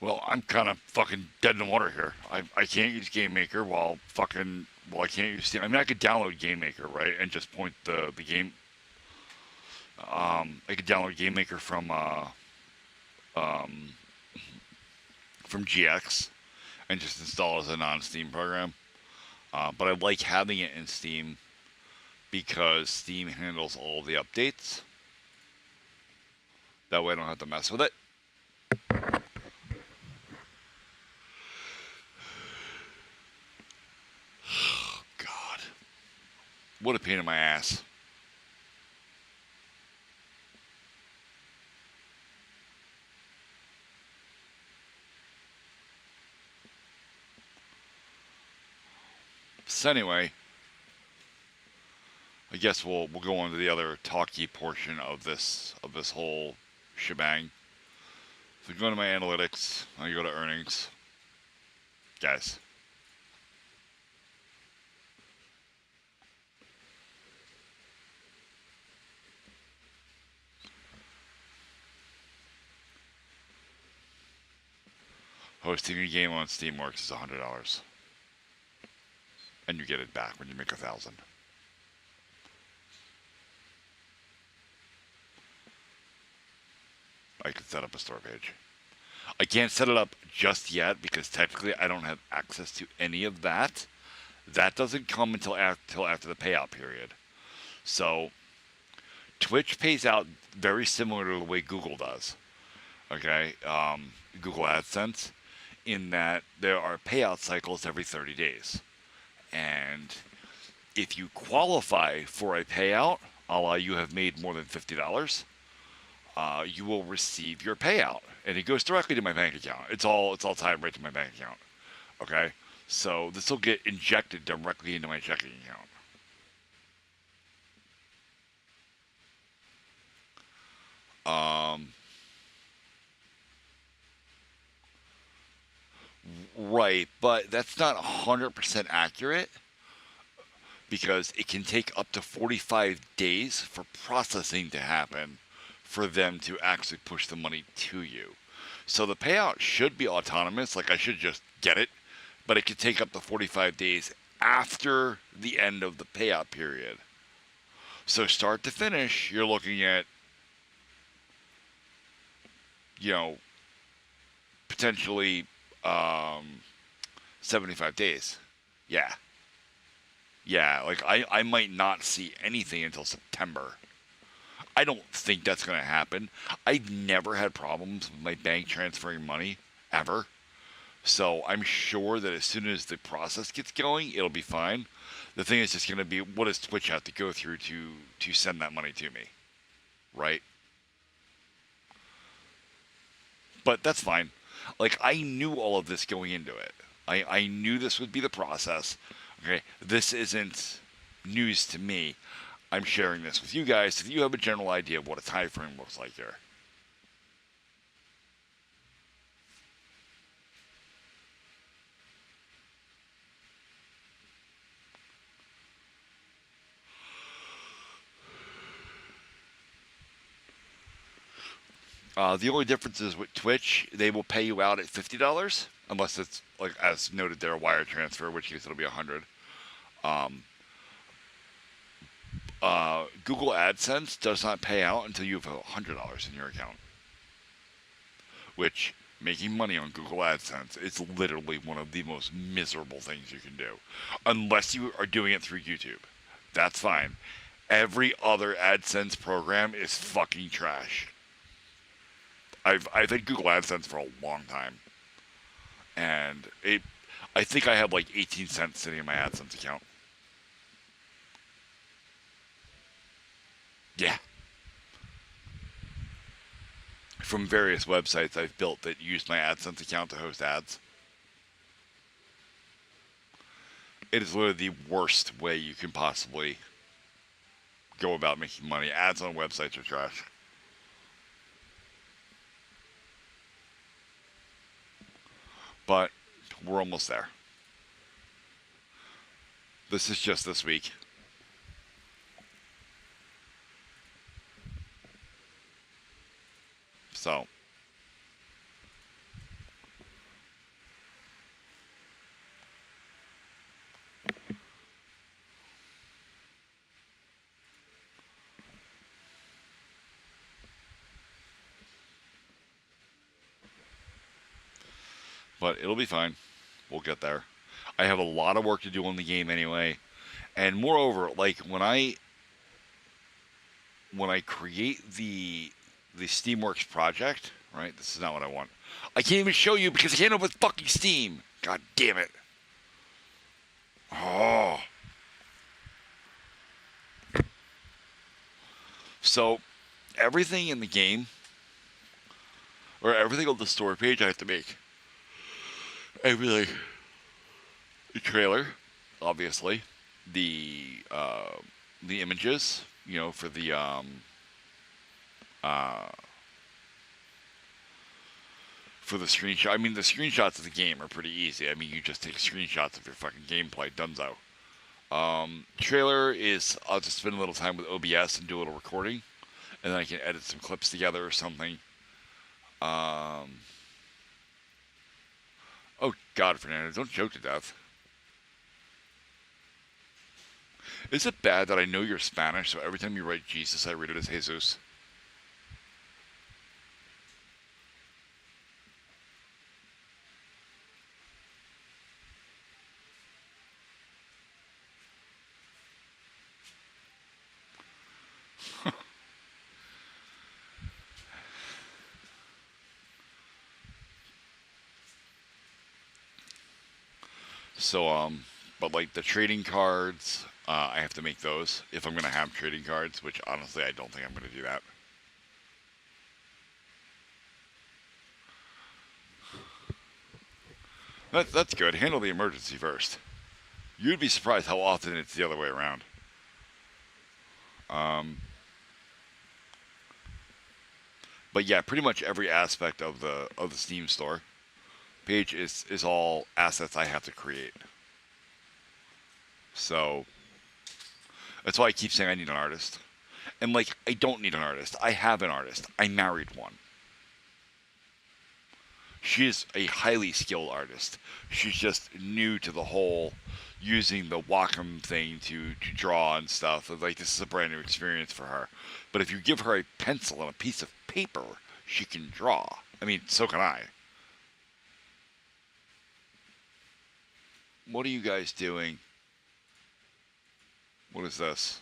[SPEAKER 1] Well, I'm kind of fucking dead in the water here. I can't use Game Maker I can't use Steam. I mean, I could download Game Maker, right, and just point the game. I could download Game Maker um, from GX and just install it as a non-Steam program. But I like having it in Steam because Steam handles all the updates. That way I don't have to mess with it. God. What a pain in my ass. So anyway, I guess we'll go on to the other talky portion of this whole shebang. So go to my analytics, I go to earnings. Guys. Hosting a game on Steamworks is $100. And you get it back when you make 1,000. I can set up a store page. I can't set it up just yet because technically I don't have access to any of that. That doesn't come until after the payout period. So Twitch pays out very similar to the way Google does. Okay, Google AdSense, in that there are payout cycles every 30 days. And if you qualify for a payout, a la you have made more than $50, you will receive your payout, and it goes directly to my bank account. It's all tied right to my bank account. Okay, so this will get injected directly into my checking account. Right, but that's not 100% accurate because it can take up to 45 days for processing to happen for them to actually push the money to you. So the payout should be autonomous, like I should just get it, but it could take up to 45 days after the end of the payout period. So start to finish, you're looking at, potentially 75 days. Yeah. Yeah, like I might not see anything until September. I don't think that's going to happen. I've never had problems with my bank transferring money, ever. So I'm sure that as soon as the process gets going, it'll be fine. The thing is just going to be, what does Twitch have to go through to send that money to me? Right? But that's fine. Like, I knew all of this going into it. I knew this would be the process. Okay, this isn't news to me. I'm sharing this with you guys so that you have a general idea of what a time frame looks like here. The only difference is with Twitch, they will pay you out at $50, unless it's, like as noted there, a wire transfer, in which case it'll be $100. Um, Google AdSense does not pay out until you have $100 in your account, which making money on Google AdSense is literally one of the most miserable things you can do, unless you are doing it through YouTube. That's fine. Every other AdSense program is fucking trash. I've had Google AdSense for a long time, and I think I have like 18 cents sitting in my AdSense account. Yeah. From various websites I've built that use my AdSense account to host ads. It is literally the worst way you can possibly go about making money. Ads on websites are trash. But we're almost there. This is just this week. So but it'll be fine. We'll get there. I have a lot of work to do on the game anyway, and moreover, like when I create the Steamworks project, right? This is not what I want. I can't even show you because I can't open fucking Steam. God damn it. Oh. So, everything in the game, or everything on the store page, I have to make. Everything. The trailer, obviously. The images, for uh, for the screenshot. I mean, the screenshots of the game are pretty easy. I mean, you just take screenshots of your fucking gameplay. Dunzo. Trailer is I'll just spend a little time with OBS and do a little recording, and then I can edit some clips together or something. Oh God, Fernando, don't joke to death. Is it bad that I know you're Spanish, so every time you write Jesus, I read it as Jesus? So, but like the trading cards, I have to make those if I'm gonna have trading cards, which honestly I don't think I'm gonna do that. That's good. Handle the emergency first. You'd be surprised how often it's the other way around. Um, but yeah, pretty much every aspect of the Steam store page is all assets I have to create. So that's why I keep saying I need an artist. And like, I don't need an artist. I have an artist. I married one. She is a highly skilled artist. She's just new to the whole using the Wacom thing to draw and stuff. Like, this is a brand new experience for her. But if you give her a pencil and a piece of paper, she can draw. I mean, so can I. What are you guys doing? What is this?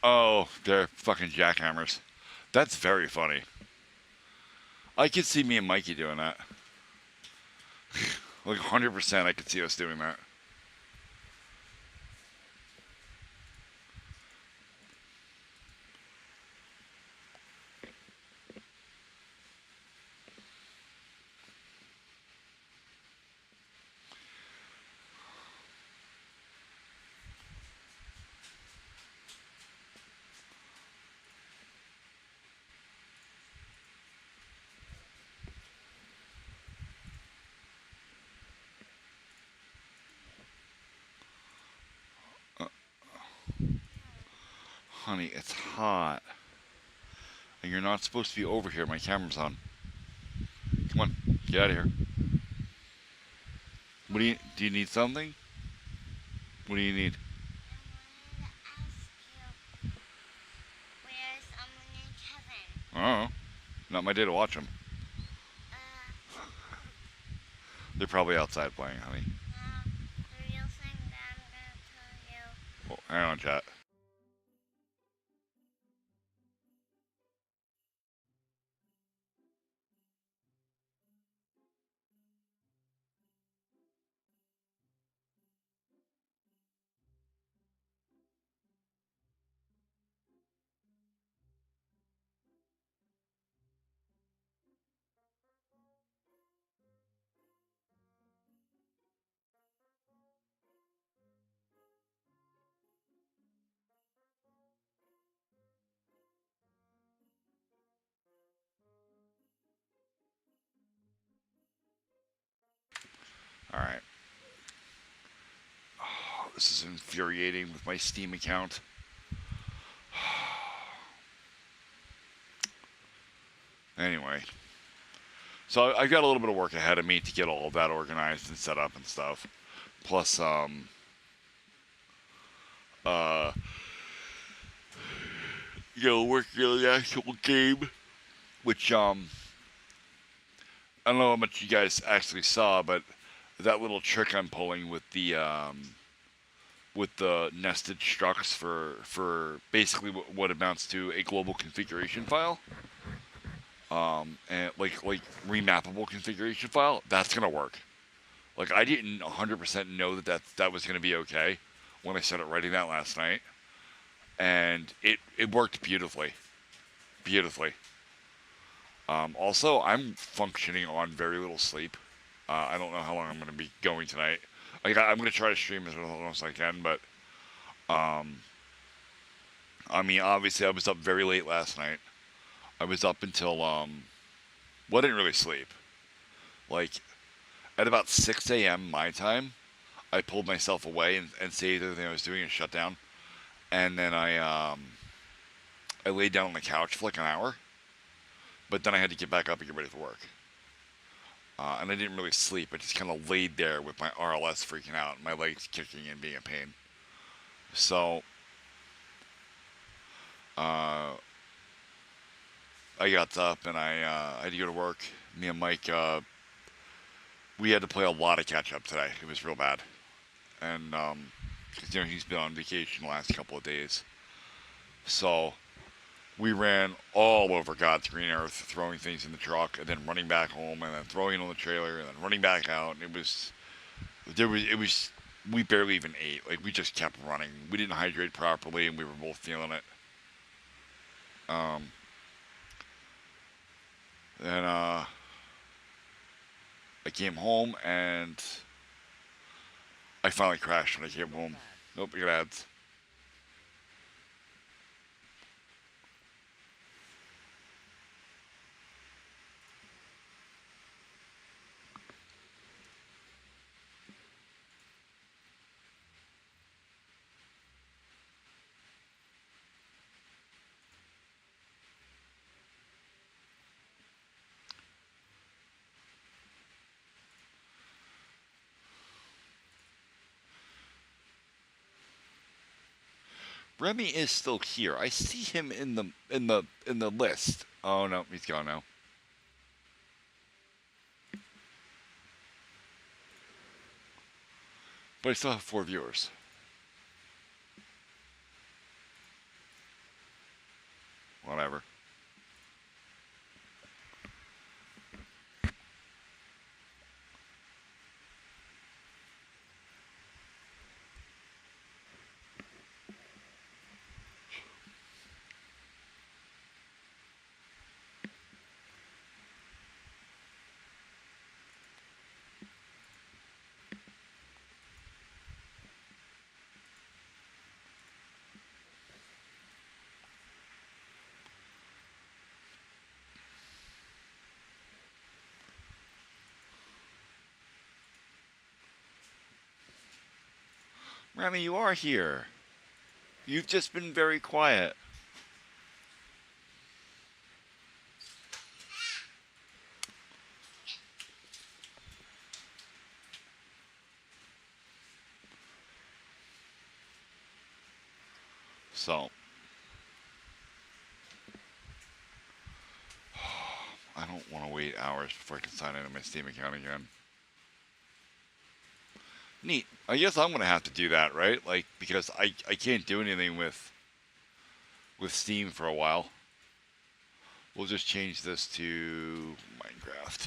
[SPEAKER 1] Oh, they're fucking jackhammers. That's very funny. I could see me and Mikey doing that. Like 100% I could see us doing that. Honey, it's hot. And you're not supposed to be over here. My camera's on. Come on, get out of here. What do you need something? What do you need?
[SPEAKER 2] Where's someone in Kevin?
[SPEAKER 1] Oh, not my day to watch them. They're probably outside playing, honey.
[SPEAKER 2] The real thing that I'm gonna tell you.
[SPEAKER 1] Well, hang on, chat. All right. Oh, this is infuriating with my Steam account. Anyway, so I've got a little bit of work ahead of me to get all of that organized and set up and stuff. plus uh working on the actual game, which I don't know how much you guys actually saw, but that little trick I'm pulling with the nested structs for basically what amounts to a global configuration file, and like remappable configuration file, that's gonna work. Like I didn't 100% know that was gonna be okay when I started writing that last night, and it worked beautifully, beautifully. Also, I'm functioning on very little sleep. I don't know how long I'm gonna be going tonight. I'm gonna try to stream as long as I can, but um, I mean, obviously, I was up very late last night. I was up until well, I didn't really sleep. Like at about 6 a.m. my time, I pulled myself away and saved everything I was doing and shut down. And then I laid down on the couch for like an hour, but then I had to get back up and get ready for work. And I didn't really sleep. I just kind of laid there with my RLS freaking out, and my legs kicking and being a pain. So uh, I got up and I had to go to work. Me and Mike, we had to play a lot of catch up today. It was real bad, and 'cause, he's been on vacation the last couple of days, so we ran all over God's green earth, throwing things in the truck, and then running back home, and then throwing it on the trailer, and then running back out. And it was we barely even ate. Like we just kept running. We didn't hydrate properly, and we were both feeling it. Um, then I came home and I finally crashed when I came home. Nope, I got ads. Remy is still here. I see him in the list. Oh no, he's gone now. But I still have 4 viewers. Whatever. Remy, you are here. You've just been very quiet. So, I don't want to wait hours before I can sign into my Steam account again. Neat. I guess I'm gonna have to do that, right? Like because I can't do anything with Steam for a while. We'll just change this to Minecraft.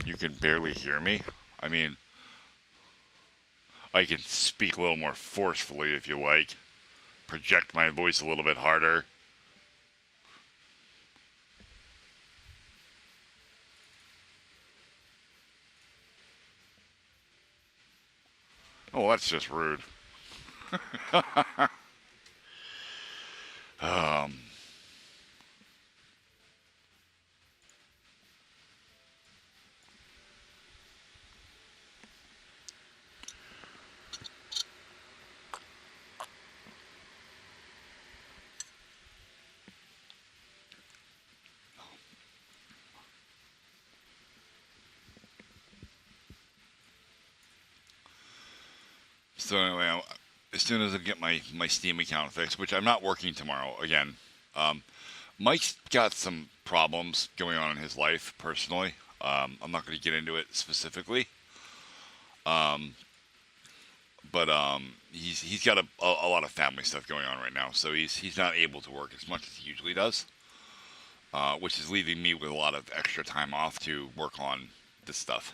[SPEAKER 1] You can barely hear me. I mean, I can speak a little more forcefully if you like. Project my voice a little bit harder. Oh, that's just rude. um, So anyway, as soon as I get my Steam account fixed, which I'm not working tomorrow again. Um, Mike's got some problems going on in his life personally. I'm not going to get into it specifically, but he's got a lot of family stuff going on right now, so he's not able to work as much as he usually does, which is leaving me with a lot of extra time off to work on this stuff.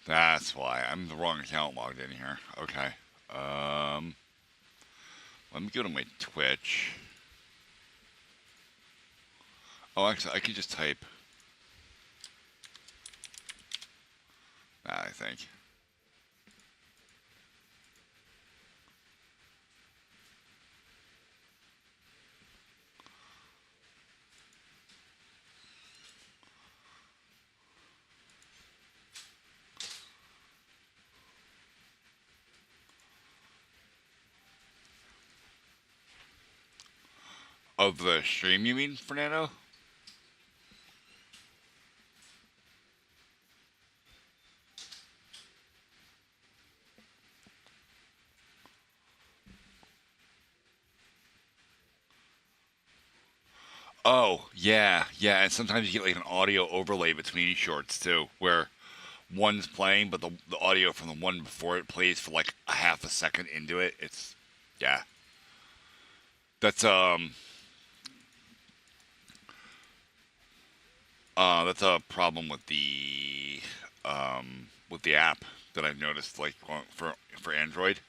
[SPEAKER 1] That's why I'm the wrong account logged in here. Okay. Um, Let me go to my Twitch. Oh, actually, I can just type. I think. Of the stream, you mean, Fernando? Oh, yeah, yeah, and sometimes you get like an audio overlay between shorts too, where one's playing, but the audio from the one before it plays for like a half a second into it. It's yeah, that's that's a problem with the app that I've noticed, like for Android.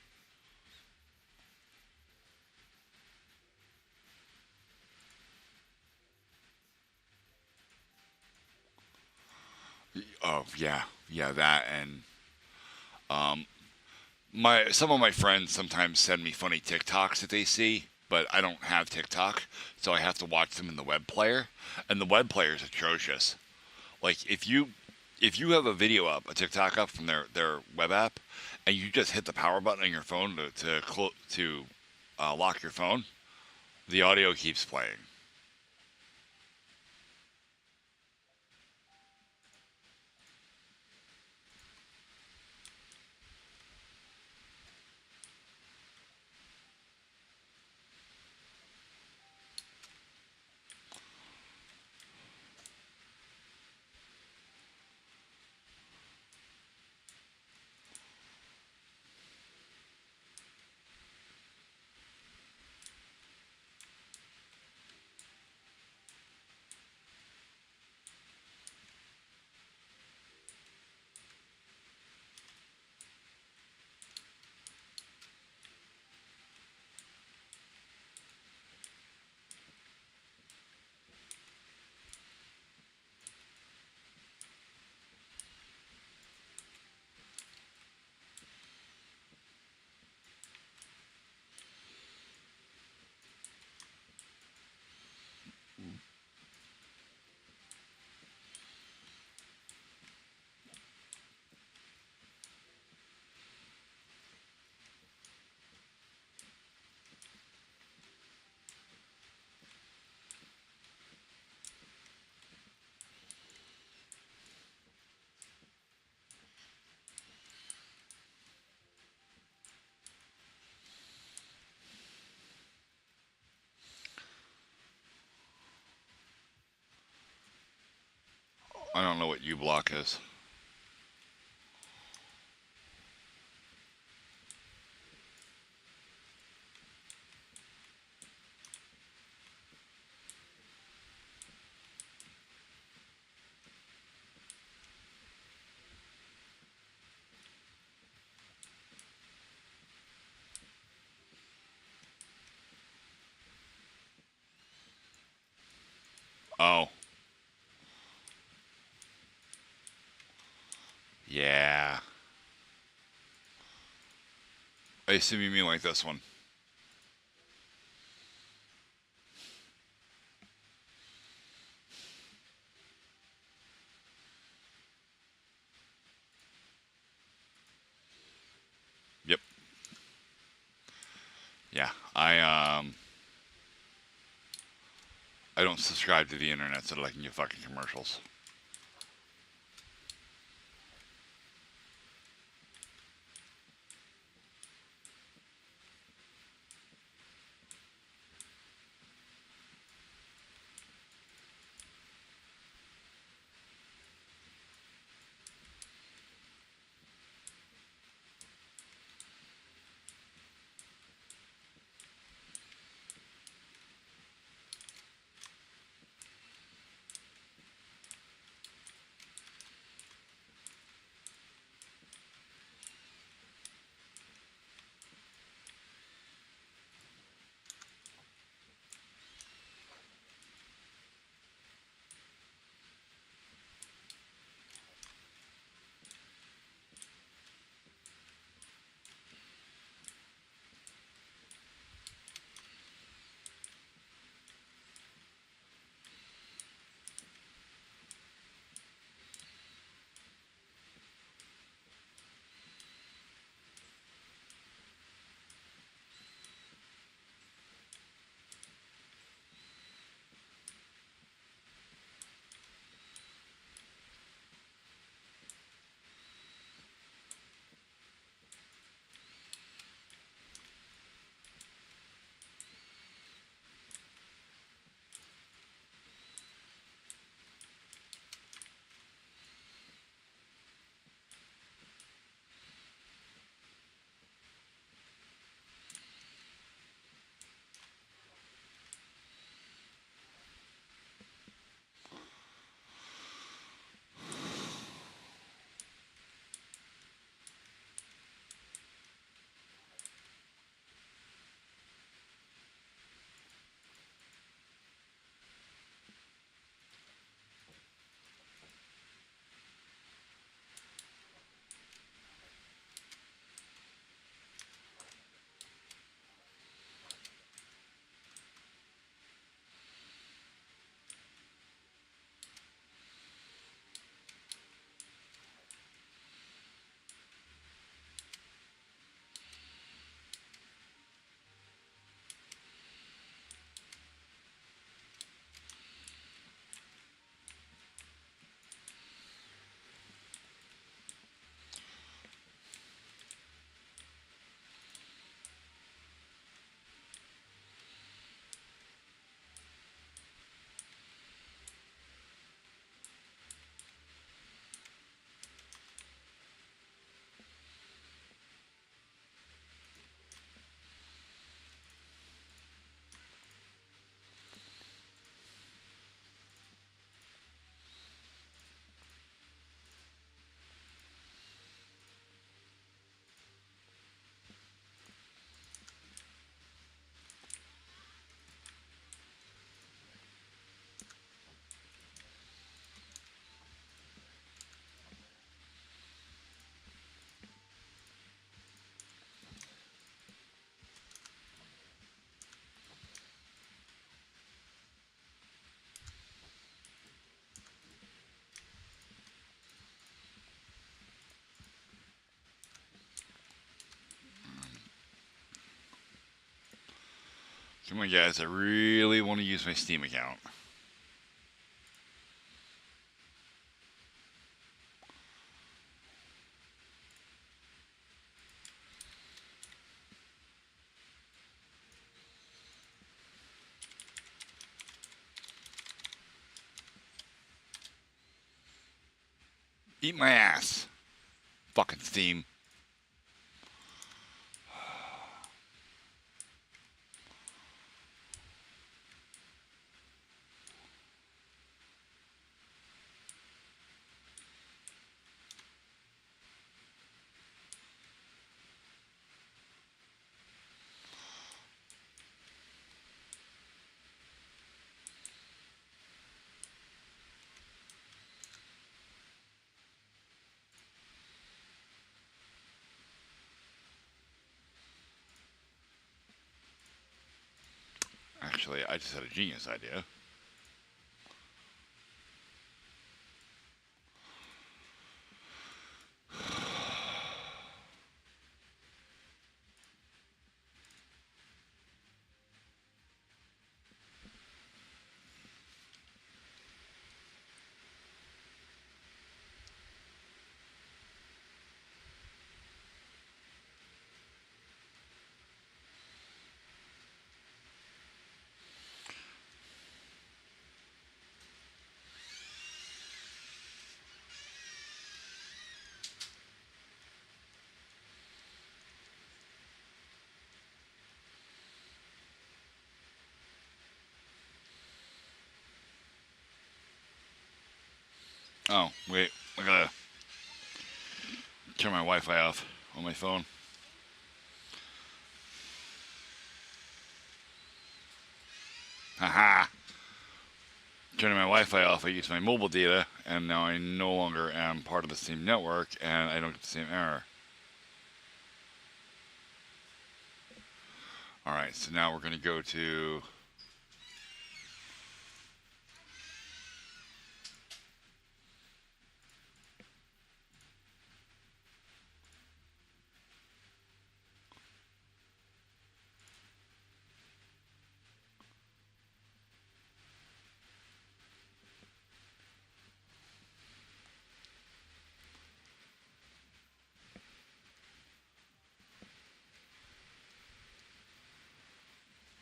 [SPEAKER 1] Oh yeah, yeah, that and my some of my friends sometimes send me funny TikToks that they see, but I don't have TikTok, so I have to watch them in the web player, and the web player is atrocious. Like if you have a video up, a TikTok up from their web app, and you just hit the power button on your phone to lock your phone, the audio keeps playing. I don't know what uBlock is. Oh, yeah. I assume you mean like this one. Yep. Yeah. I don't subscribe to the internet so that I can get fucking commercials. Come on, guys. I really want to use my Steam account. Eat my ass. Fucking Steam. Actually, I just had a genius idea. Oh, wait. I gotta turn my Wi-Fi off on my phone. Haha. Turning my Wi-Fi off, I use my mobile data, and now I no longer am part of the same network, and I don't get the same error. Alright, so now we're going to go to...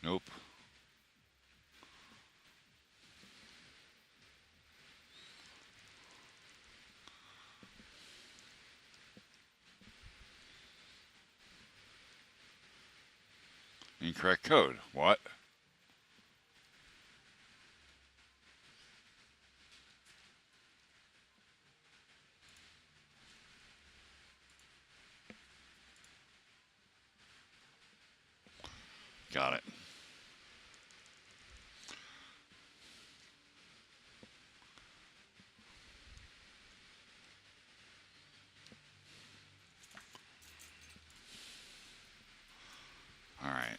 [SPEAKER 1] Nope. Incorrect code. What? Got it. Alright.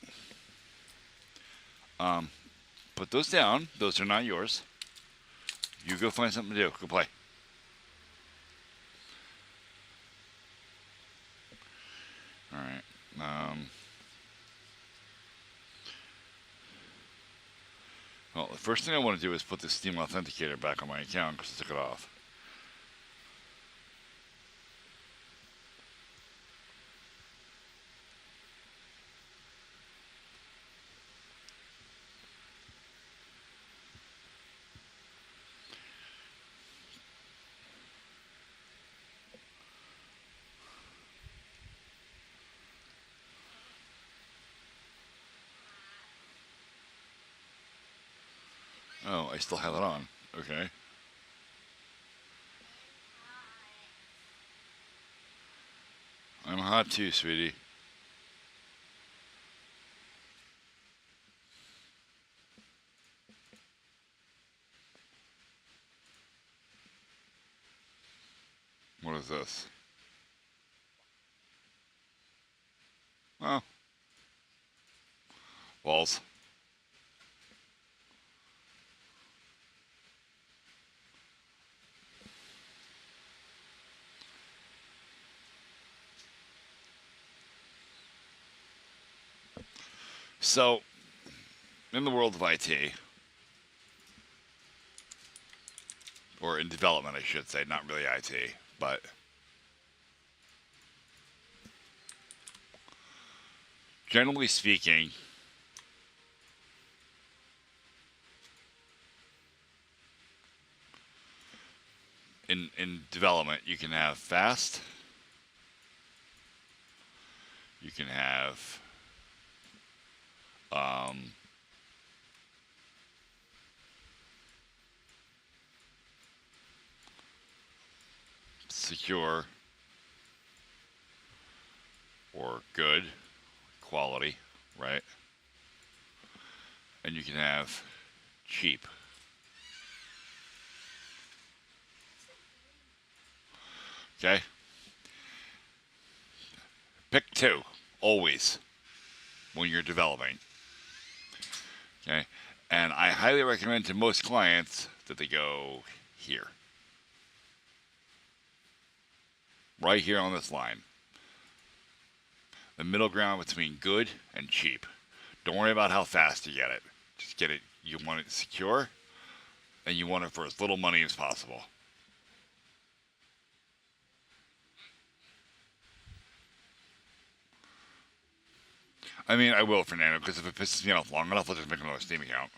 [SPEAKER 1] Put those down. Those are not yours. You go find something to do. Go play. Alright. Well, the first thing I want to do is put the Steam Authenticator back on my account because I took it off. Oh, I still have it on. Okay. I'm hot too, sweetie. What is this? Oh. Balls. So, in the world of IT, or in development, I should say, not really IT, but generally speaking, in development, you can have fast, you can have secure, or good, quality, right? And you can have cheap. Okay? Pick two, always, when you're developing. Okay, and I highly recommend to most clients that they go here, right here on this line, the middle ground between good and cheap. Don't worry about how fast you get it. Just get it. You want it secure, and you want it for as little money as possible. I mean, I will, Fernando, because if it pisses me off long enough, I'll just make another Steam account.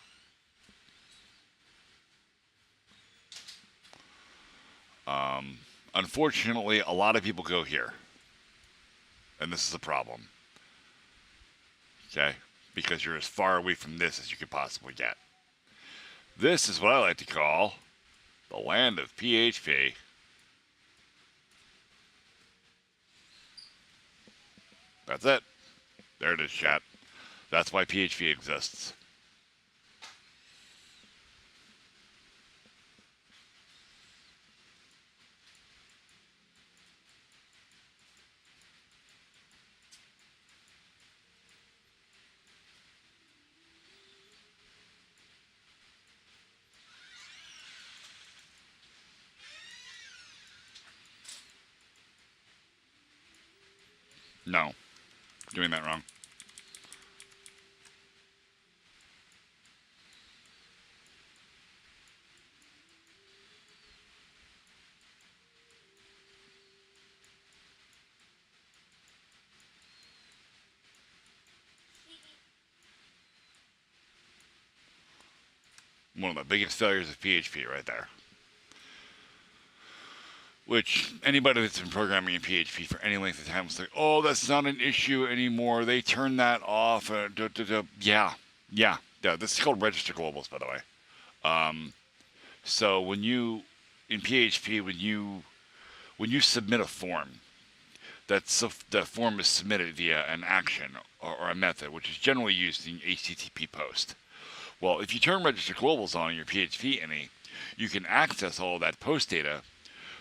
[SPEAKER 1] Unfortunately, a lot of people go here, and this is a problem. Okay? Because you're as far away from this as you could possibly get. This is what I like to call the land of PHP. That's it. There it is, chat. That's why PHP exists. No, doing that wrong. One of the biggest failures of PHP right there. Which anybody that's been programming in PHP for any length of time was like, oh, that's not an issue anymore. They turned that off. Yeah. This is called register globals, by the way. So when you in PHP, when you submit a form, that form is submitted via an action or a method, which is generally used in HTTP post. Well, if you turn register globals on in your PHP INI, you can access all of that post data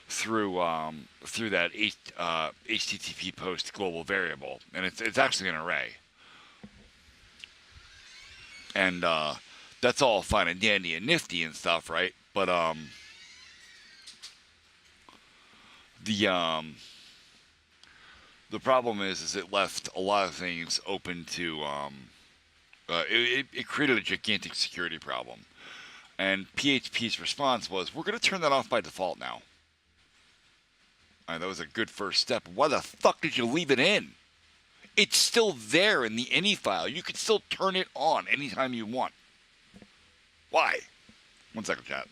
[SPEAKER 1] through that HTTP post global variable, and it's actually an array, and that's all fine and dandy and nifty and stuff, right? But the um, the problem is it left a lot of things open to it created a gigantic security problem, and PHP's response was, we're going to turn that off by default now. That was a good first step. Why the fuck did you leave it in? It's still there in the ini file. You can still turn it on anytime you want. Why? One second, chat.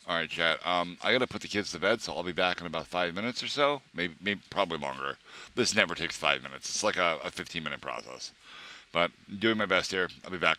[SPEAKER 1] All right, chat. I gotta put the kids to bed, so I'll be back in about 5 minutes or so. Maybe probably longer. This never takes 5 minutes. It's like a 15-minute process. But doing my best here. I'll be back.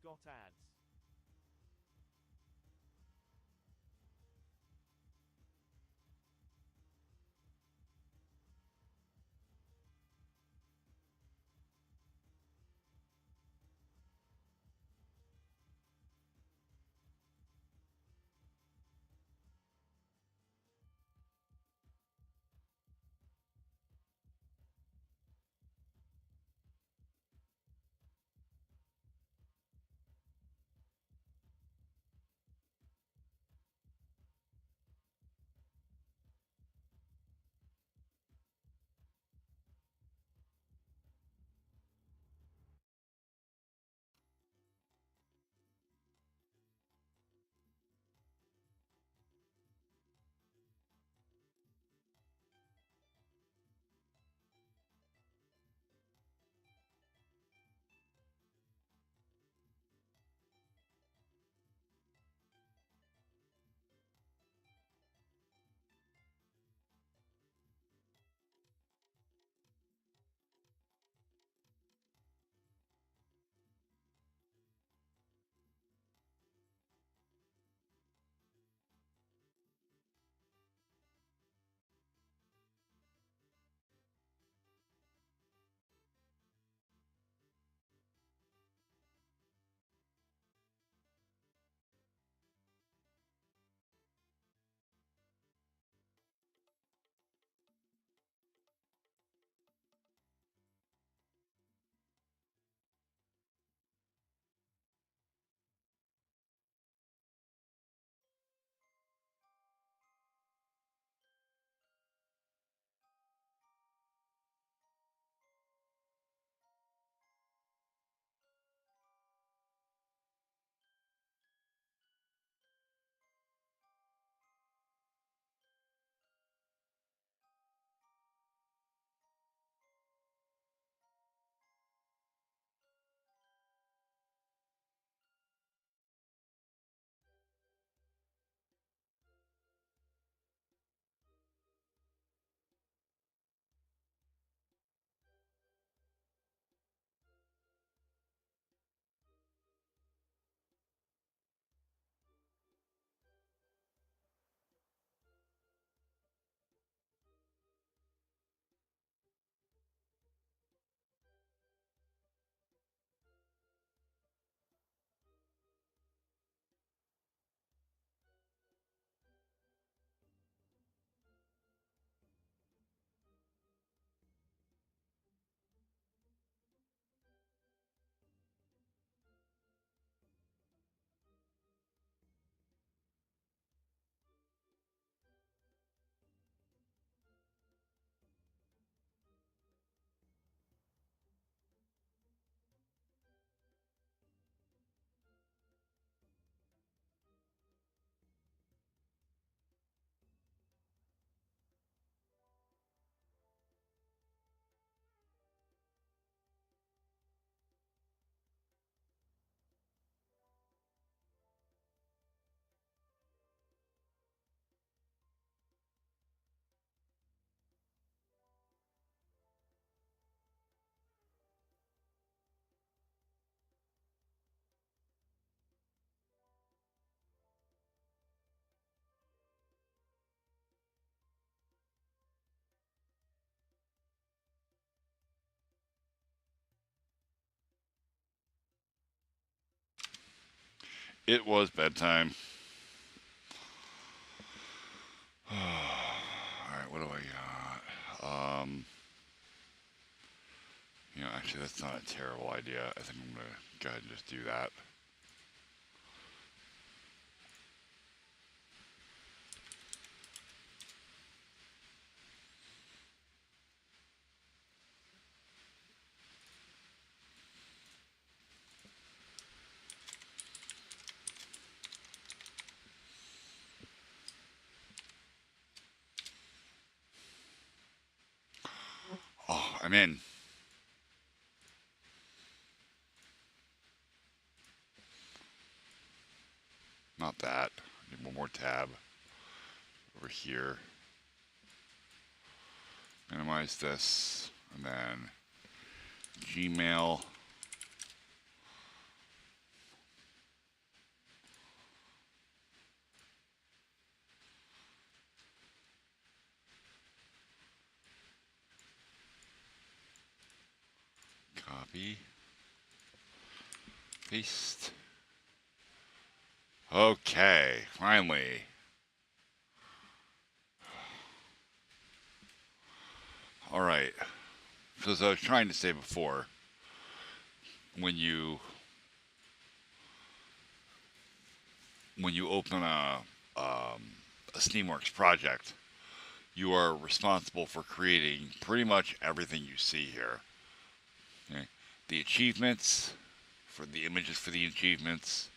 [SPEAKER 3] got ads.
[SPEAKER 1] It was bedtime. Alright, what do I got? Actually, that's not a terrible idea. I think I'm going to go ahead and just do that. Oh, I'm in. Not that. I need one more tab. Over here. Minimize this. And then Gmail. Paste. Okay, finally. Alright. So as I was trying to say before, when you open a Steamworks project, you are responsible for creating pretty much everything you see here. Okay? The achievements, for the images for the achievements,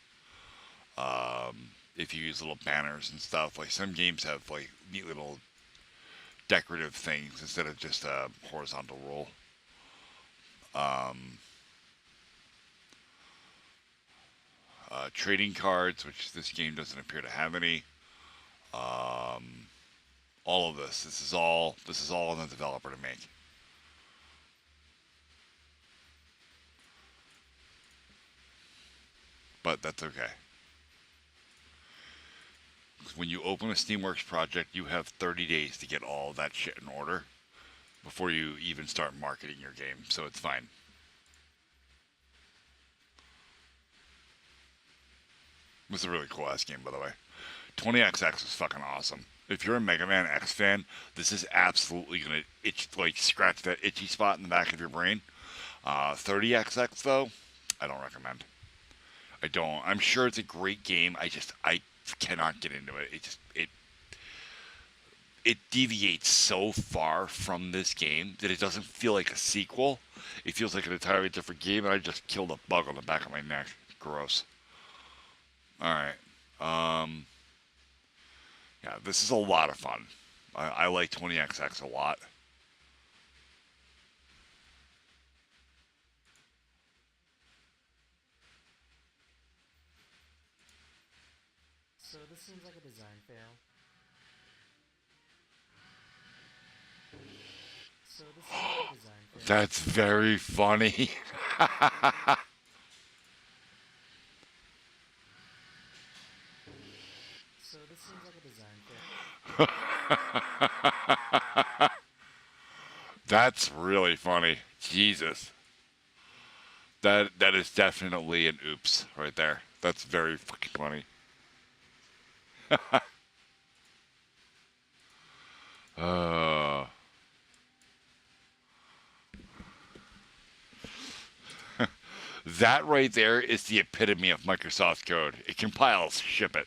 [SPEAKER 1] if you use little banners and stuff, like some games have like neat little decorative things instead of just a horizontal roll. Trading cards, which this game doesn't appear to have any. All of this. This is all on the developer to make. But that's okay. When you open a Steamworks project, you have 30 days to get all that shit in order before you even start marketing your game, so it's fine. It's a really cool ass game, by the way. 20XX is fucking awesome. If you're a Mega Man X fan, this is absolutely gonna scratch that itchy spot in the back of your brain. 30XX though, I don't recommend. I don't. I'm sure it's a great game. I cannot get into it. It deviates so far from this game that it doesn't feel like a sequel. It feels like an entirely different game, and I just killed a bug on the back of my neck. Gross. All right. Yeah, this is a lot of fun. I like 20XX a lot.
[SPEAKER 3] So this seems like a design fail. So this seems like a design fail.
[SPEAKER 1] That's very funny.
[SPEAKER 3] So this seems like a design fail.
[SPEAKER 1] That's really funny. Jesus. That is definitely an oops right there. That's very fucking funny. uh, that right there is the epitome of Microsoft code. It compiles, ship it.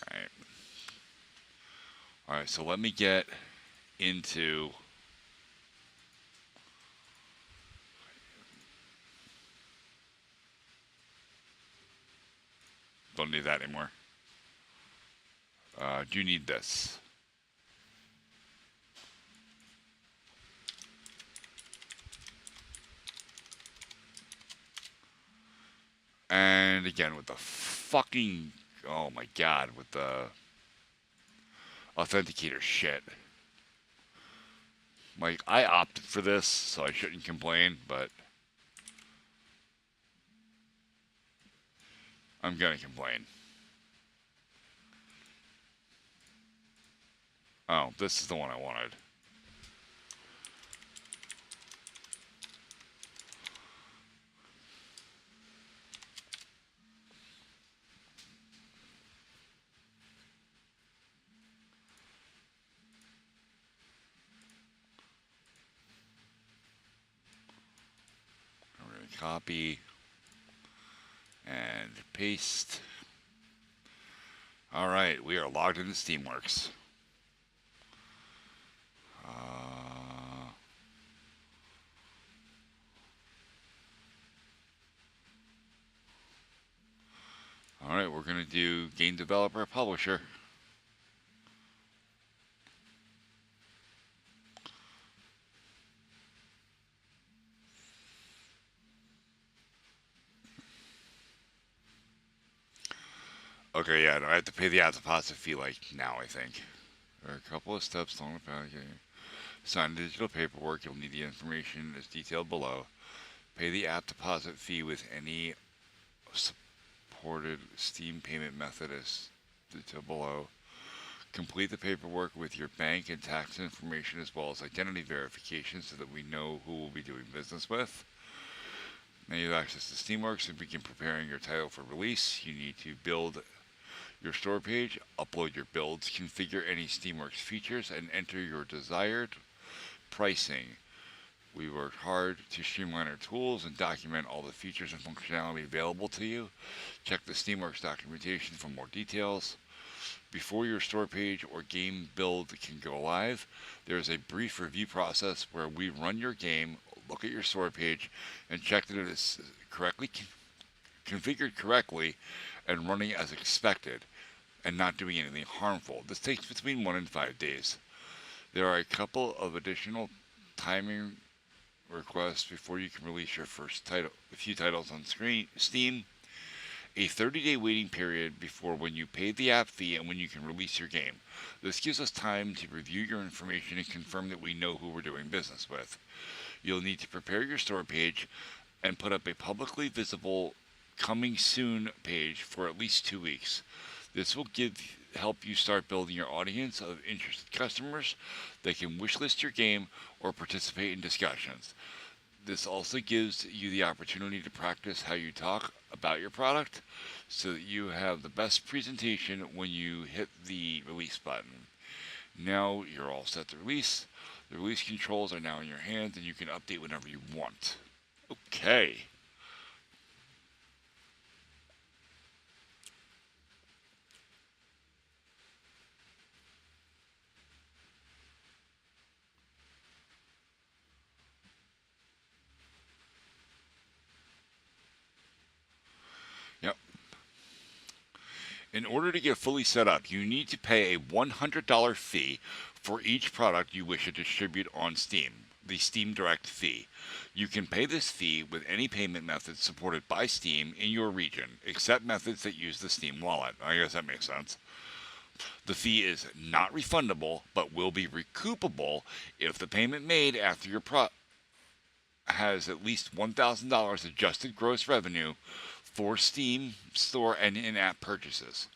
[SPEAKER 1] Alright. Alright, so let me get into don't need that anymore. Do you need this? And again with the fucking oh my god, with the authenticator shit. Like I opted for this, so I shouldn't complain, but I'm gonna complain. Oh, this is the one I wanted. We're gonna copy and paste. All right, we are logged into Steamworks. All right, we're gonna do game developer publisher. Okay, yeah, no, I have to pay the app deposit fee like now, I think. There are a couple of steps along the path. Sign digital paperwork. You'll need the information as detailed below. Pay the app deposit fee with any supported Steam payment method as detailed below. Complete the paperwork with your bank and tax information as well as identity verification so that we know who we'll be doing business with. Now you have access to Steamworks and begin preparing your title for release. You need to build your store page, upload your builds, configure any Steamworks features, and enter your desired pricing. We worked hard to streamline our tools and document all the features and functionality available to you. Check the Steamworks documentation for more details. Before your store page or game build can go live, there is a brief review process where we run your game, look at your store page, and check that it is correctly configured correctly and running as expected and not doing anything harmful. This takes between 1 and 5 days. There are a couple of additional timing requests before you can release your first title, a few titles on Steam. A 30-day waiting period before when you pay the app fee and when you can release your game. This gives us time to review your information and confirm that we know who we're doing business with. You'll need to prepare your store page and put up a publicly visible coming soon page for at least 2 weeks. This will help you start building your audience of interested customers that can wishlist your game or participate in discussions. This also gives you the opportunity to practice how you talk about your product so that you have the best presentation when you hit the release button. Now you're all set to release. The release controls are now in your hands and you can update whenever you want. Okay. Yep. In order to get fully set up, you need to pay a $100 fee for each product you wish to distribute on Steam, the Steam Direct fee. You can pay this fee with any payment method supported by Steam in your region, except methods that use the Steam wallet. I guess that makes sense. The fee is not refundable, but will be recoupable if the payment made after your has at least $1,000 adjusted gross revenue for Steam store and in-app purchases.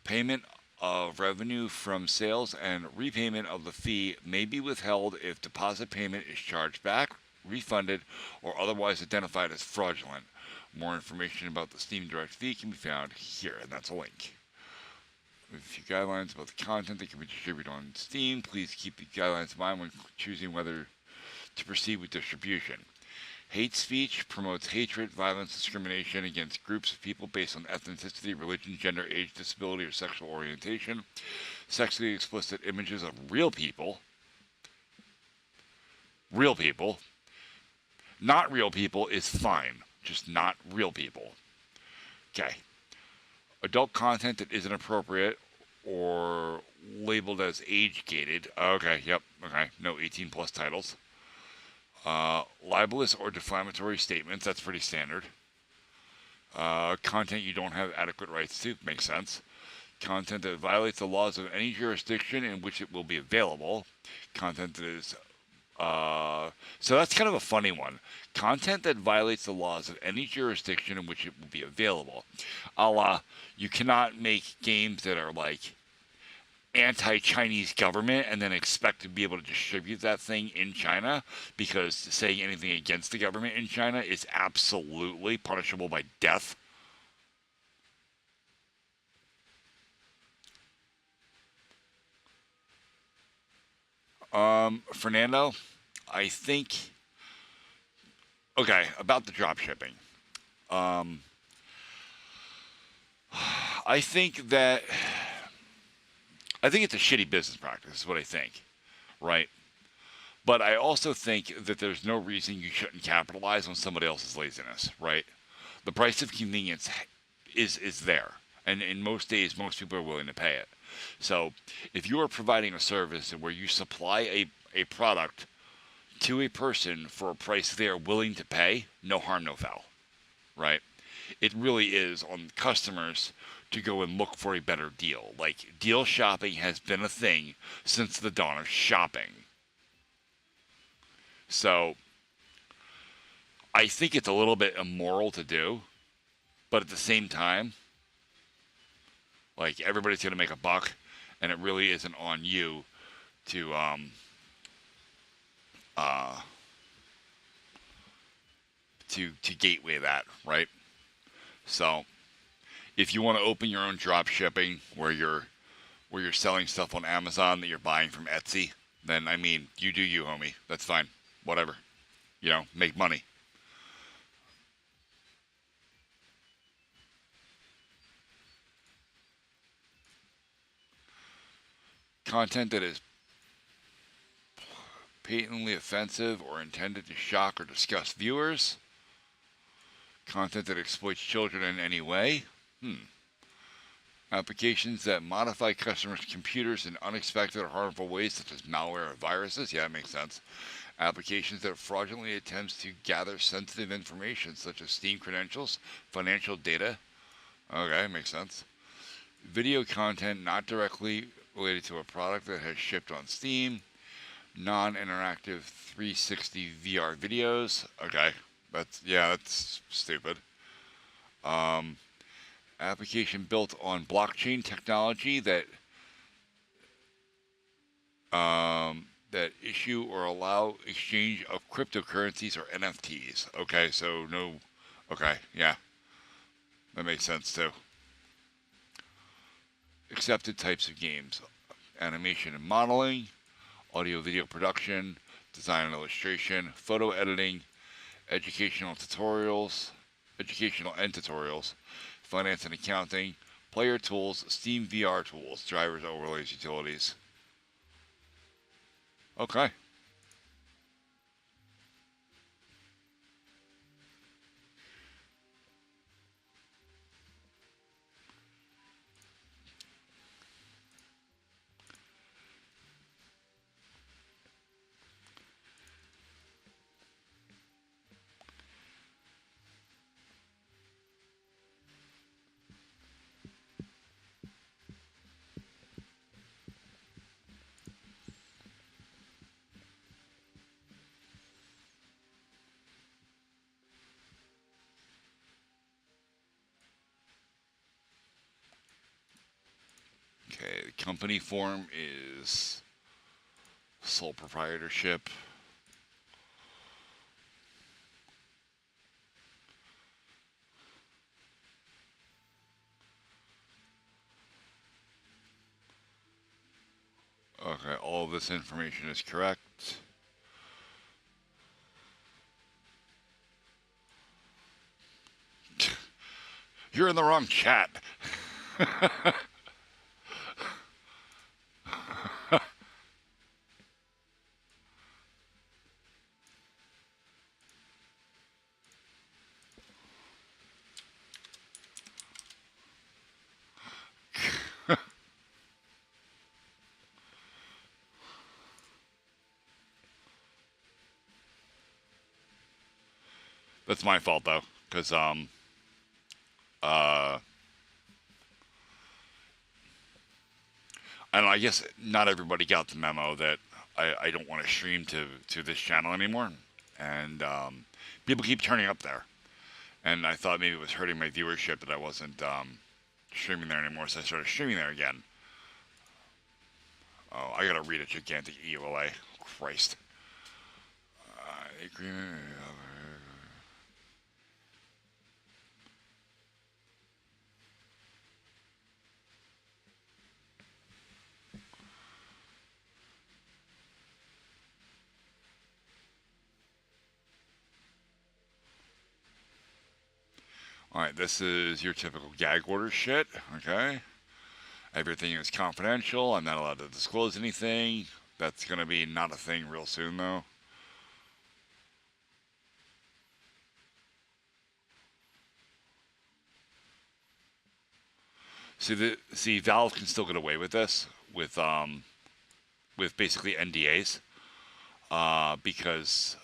[SPEAKER 1] Payment of revenue from sales and repayment of the fee may be withheld if deposit payment is charged back, refunded, or otherwise identified as fraudulent. More information about the Steam Direct fee can be found here, and that's a link. With a few guidelines about the content that can be distributed on Steam, please keep the guidelines in mind when choosing whether to proceed with distribution. Hate speech promotes hatred, violence, discrimination against groups of people based on ethnicity, religion, gender, age, disability, or sexual orientation. Sexually explicit images of real people, not real people is fine, just not real people. Okay. Adult content that isn't appropriate or labeled as age-gated. Okay, yep, okay, no 18 plus titles. Libelous or defamatory statements, that's pretty standard. Content you don't have adequate rights to, makes sense. Content that violates the laws of any jurisdiction in which it will be available. Content that is, so that's kind of a funny one. Content that violates the laws of any jurisdiction in which it will be available. A la, you cannot make games that are like anti-Chinese government and then expect to be able to distribute that thing in China, because saying anything against the government in China is absolutely punishable by death. Fernando, I think, okay, about the drop shipping. I think it's a shitty business practice, is what I think, right? But I also think that there's no reason you shouldn't capitalize on somebody else's laziness, right? The price of convenience is there, and in most days, most people are willing to pay it. So if you are providing a service where you supply a product to a person for a price they are willing to pay, no harm, no foul, right? It really is on customers to go and look for a better deal. Like, deal shopping has been a thing since the dawn of shopping. So, I think it's a little bit immoral to do, but at the same time, like, everybody's going to make a buck, and it really isn't on you to uh, to gateway that, right? So if you want to open your own drop shipping where you're selling stuff on Amazon that you're buying from Etsy, then I mean, you do you, homie. That's fine. Whatever. You know, make money. Content that is patently offensive or intended to shock or disgust viewers. Content that exploits children in any way. Applications that modify customers' computers in unexpected or harmful ways, such as malware or viruses. Yeah, that makes sense. Applications that fraudulently attempts to gather sensitive information, such as Steam credentials, financial data. Okay, makes sense. Video content not directly related to a product that has shipped on Steam. Non-interactive 360 VR videos. Okay, that's stupid. Application built on blockchain technology that issue or allow exchange of cryptocurrencies or NFTs. Okay, so no. Okay, yeah, that makes sense too. Accepted types of games: animation and modeling, audio video production, design and illustration, photo editing, educational and tutorials, finance and accounting, player tools, Steam VR tools, drivers, overlays, utilities. Okay. Okay, the company form is sole proprietorship. Okay, all of this information is correct. You're in the wrong chat. That's my fault though, because uh I don't know, I guess not everybody got the memo that I don't want to stream to this channel anymore, and people keep turning up there, and I thought maybe it was hurting my viewership that I wasn't streaming there anymore, so I started streaming there again. Oh, I gotta read a gigantic EULA. Christ. Agreement. Alright, this is your typical gag order shit, okay? Everything is confidential. I'm not allowed to disclose anything. That's gonna be not a thing real soon, though. See, Valve can still get away with this with basically NDAs, because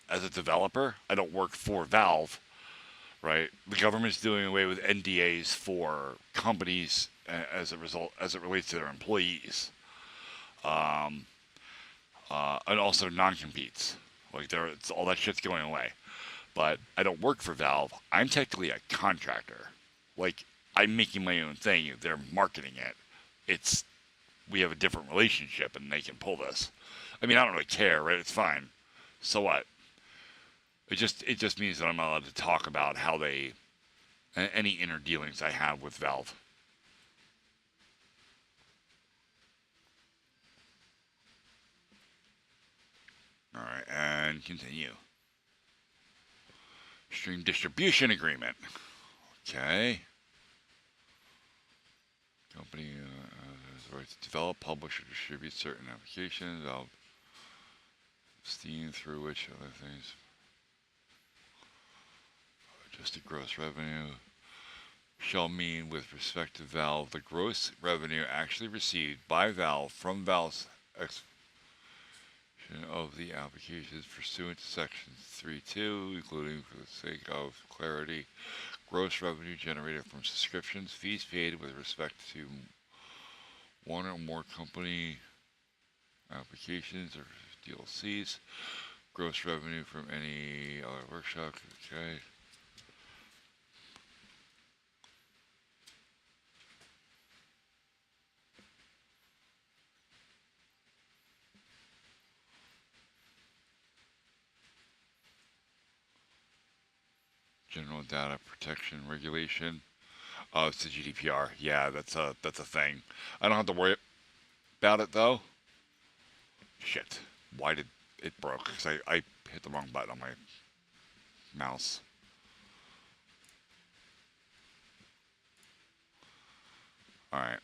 [SPEAKER 1] as a developer, I don't work for Valve, right? The government's doing away with NDAs for companies as a result, as it relates to their employees, and also non-competes. Like, all that shit's going away. But I don't work for Valve. I'm technically a contractor. Like, I'm making my own thing. They're marketing it. it's we have a different relationship and they can pull this. I mean, I don't really care, right? It's fine. So what? It just means that I'm not allowed to talk about how they any inner dealings I have with Valve. All right, and continue. Stream distribution agreement. Okay. Company has the right to develop, publish, or distribute certain applications. Valve Steam, through which other things. Adjusted gross revenue shall mean, with respect to Valve, the gross revenue actually received by Valve from Valve's execution of the applications pursuant to Section 3.2, including, for the sake of clarity, gross revenue generated from subscriptions, fees paid with respect to one or more company applications or DLCs, gross revenue from any other workshop. Okay. General Data Protection Regulation. Oh, it's the GDPR. Yeah, that's a thing. I don't have to worry about it though. Shit. Why did it broke? Because I hit the wrong button on my mouse. All right.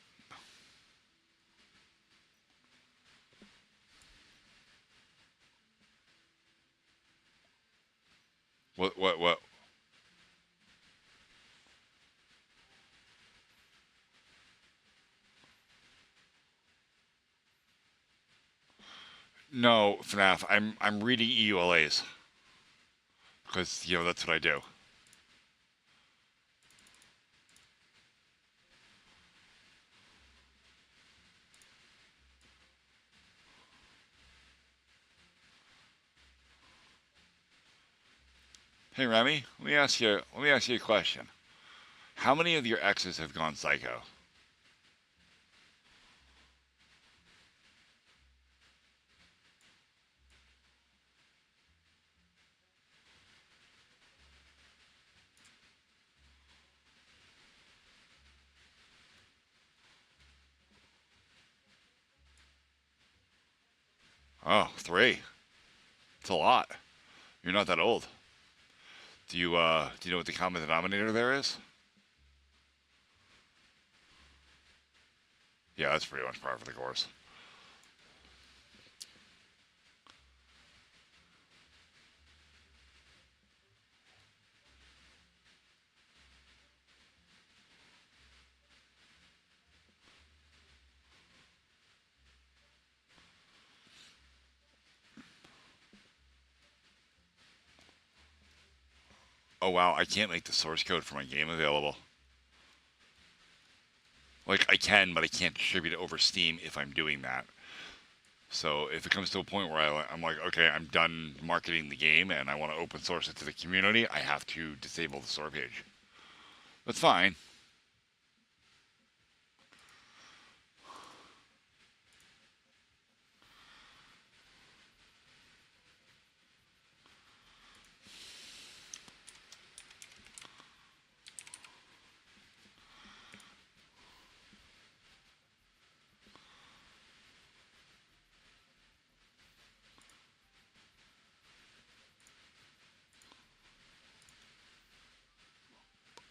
[SPEAKER 1] What? No, FNAF. I'm reading EULAs because that's what I do. Hey Remy, let me ask you a question. How many of your exes have gone psycho? Oh, 3. It's a lot. You're not that old. Do you know what the common denominator there is? Yeah, that's pretty much par for the course. Oh wow, I can't make the source code for my game available. Like I can, but I can't distribute it over Steam if I'm doing that. So if it comes to a point where I'm like, okay, I'm done marketing the game and I want to open source it to the community, I have to disable the store page. That's fine.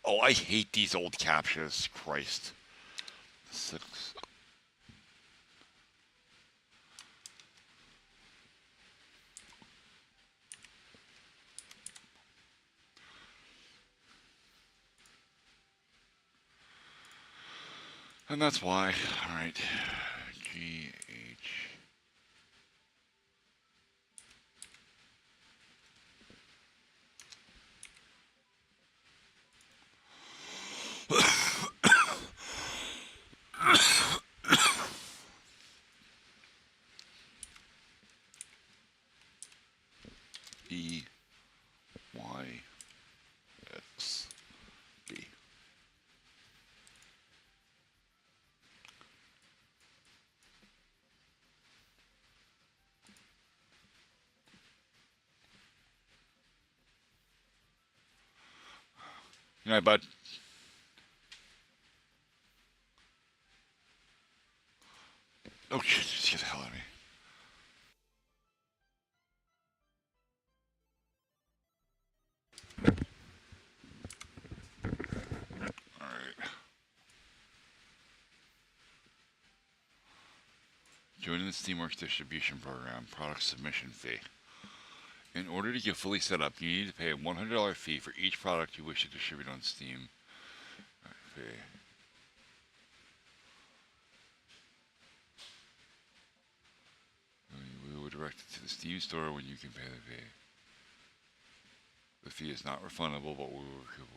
[SPEAKER 1] Oh, I hate these old captchas. Christ. 6. And that's why. All right. GH. E Y X B. Good night, bud. Oh, shit, just get the hell out of me. Alright. Joining the Steamworks distribution program, product submission fee. In order to get fully set up, you need to pay a $100 fee for each product you wish to distribute on Steam. Fee. We will direct it to the Steam store when you can pay the fee. The fee is not refundable, but we will recoup.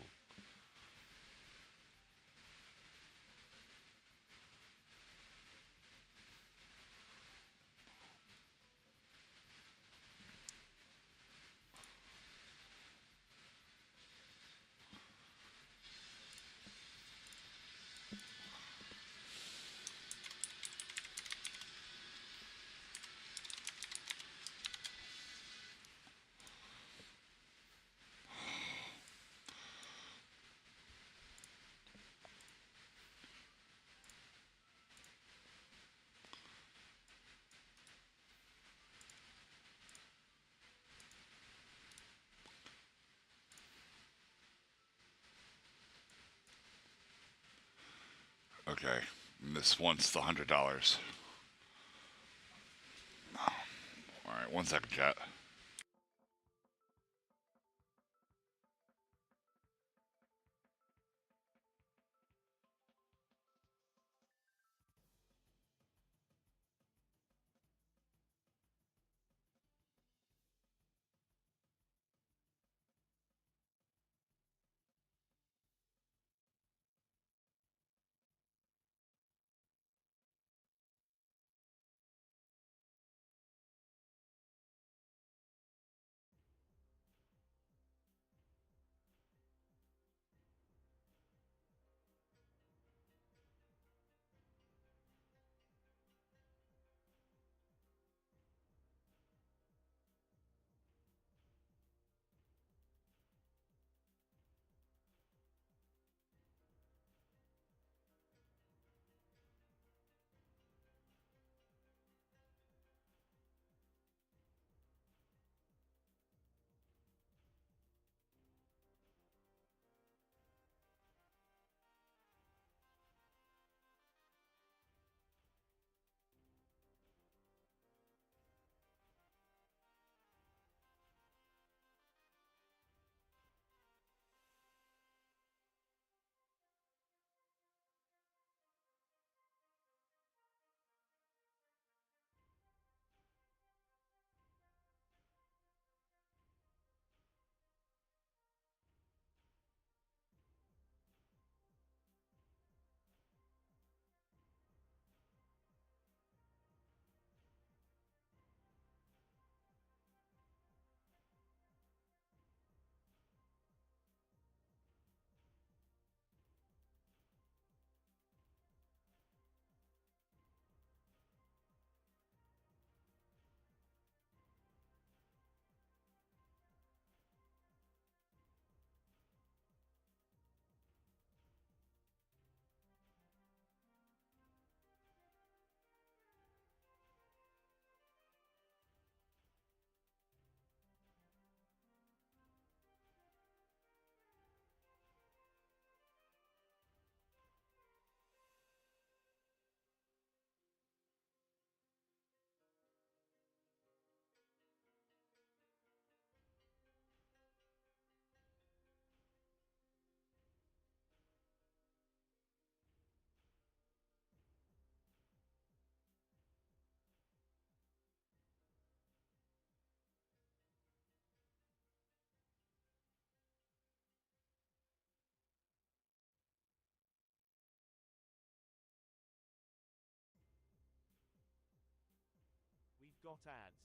[SPEAKER 1] Okay, and this wants the $100. Alright, 1 second, chat.
[SPEAKER 4] We've got ads.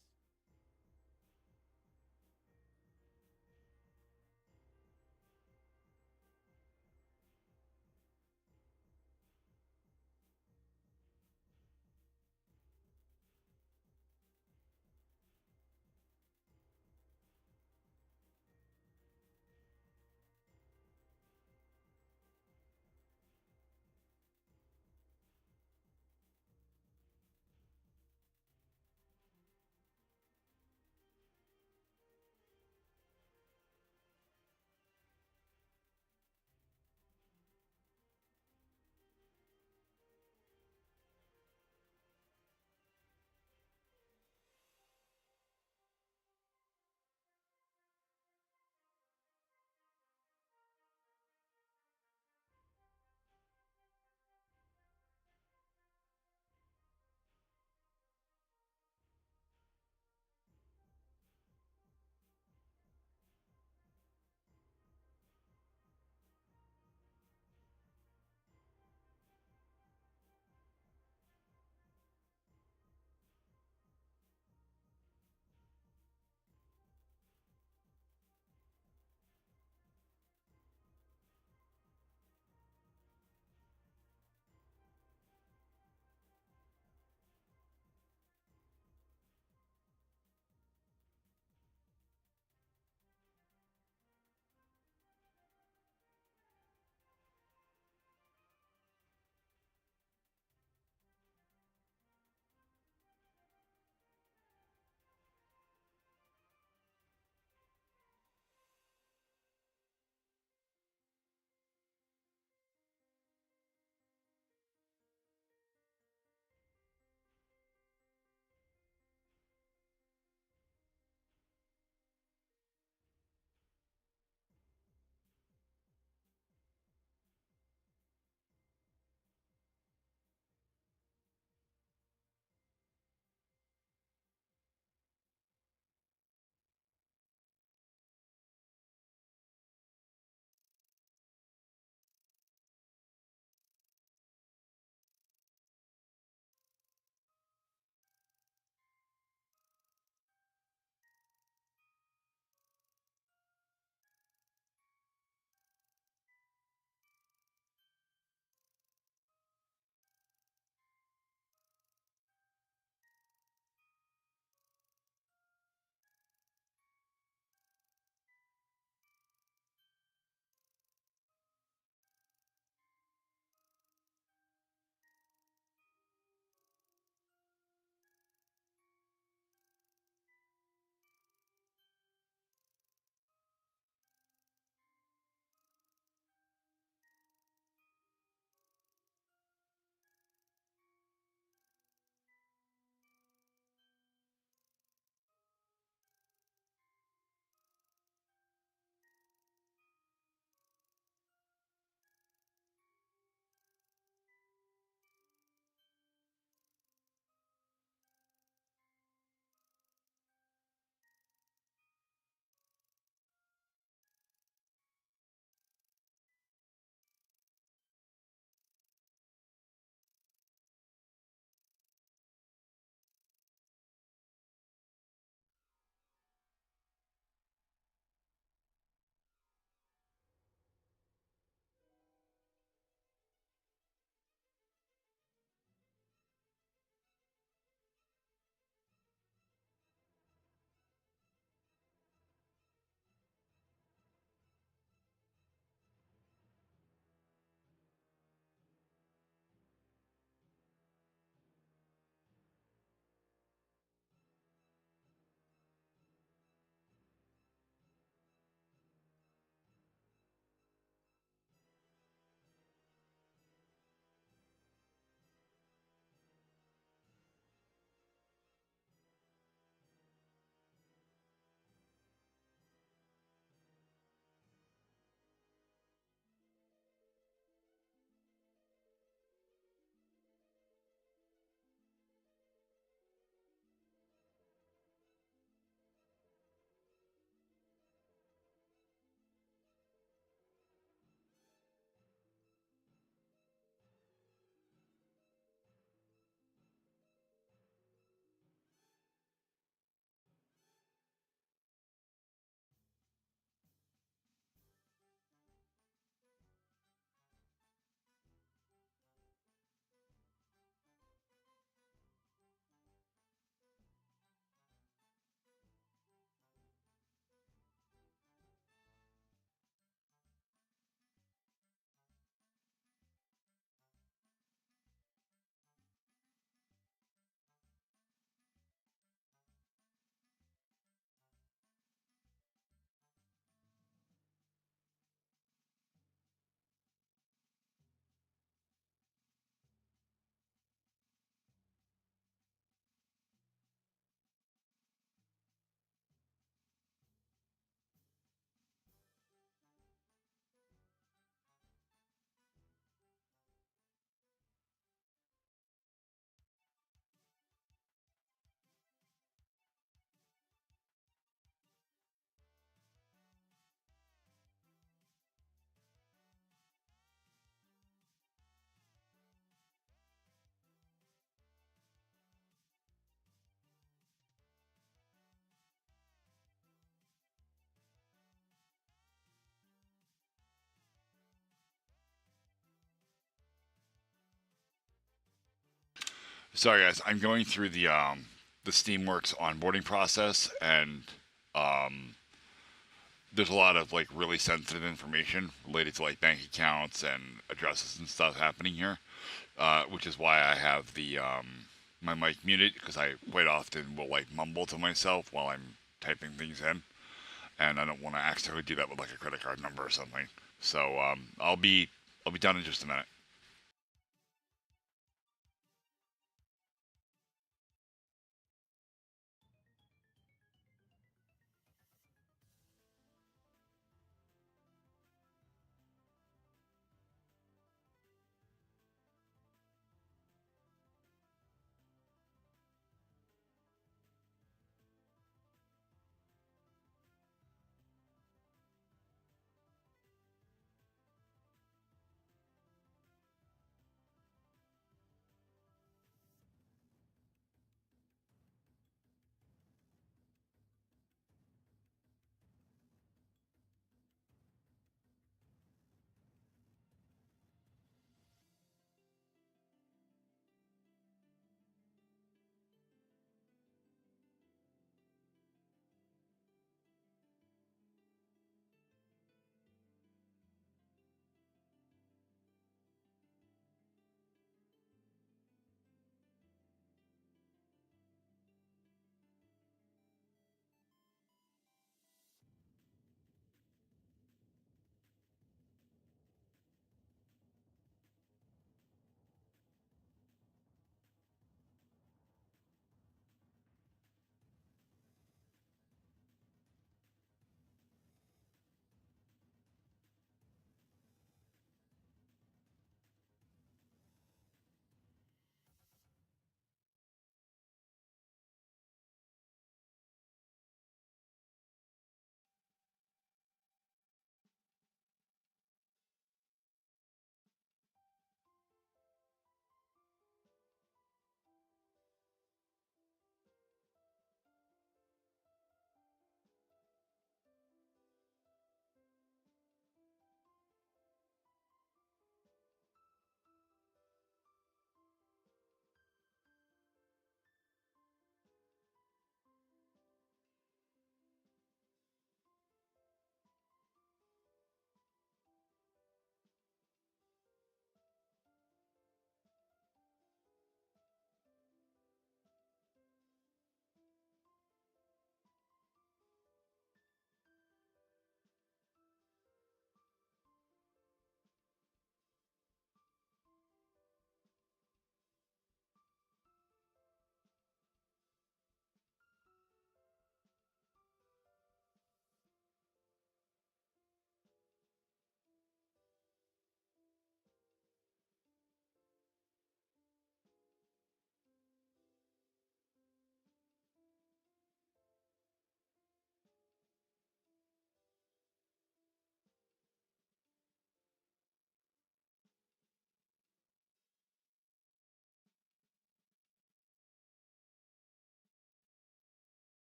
[SPEAKER 1] Sorry guys, I'm going through the Steamworks onboarding process, and um, there's a lot of like really sensitive information related to like bank accounts and addresses and stuff happening here, which is why I have the my mic muted, because I quite often will like mumble to myself while I'm typing things in, and I don't want to accidentally do that with like a credit card number or something. So I'll be done in just a minute.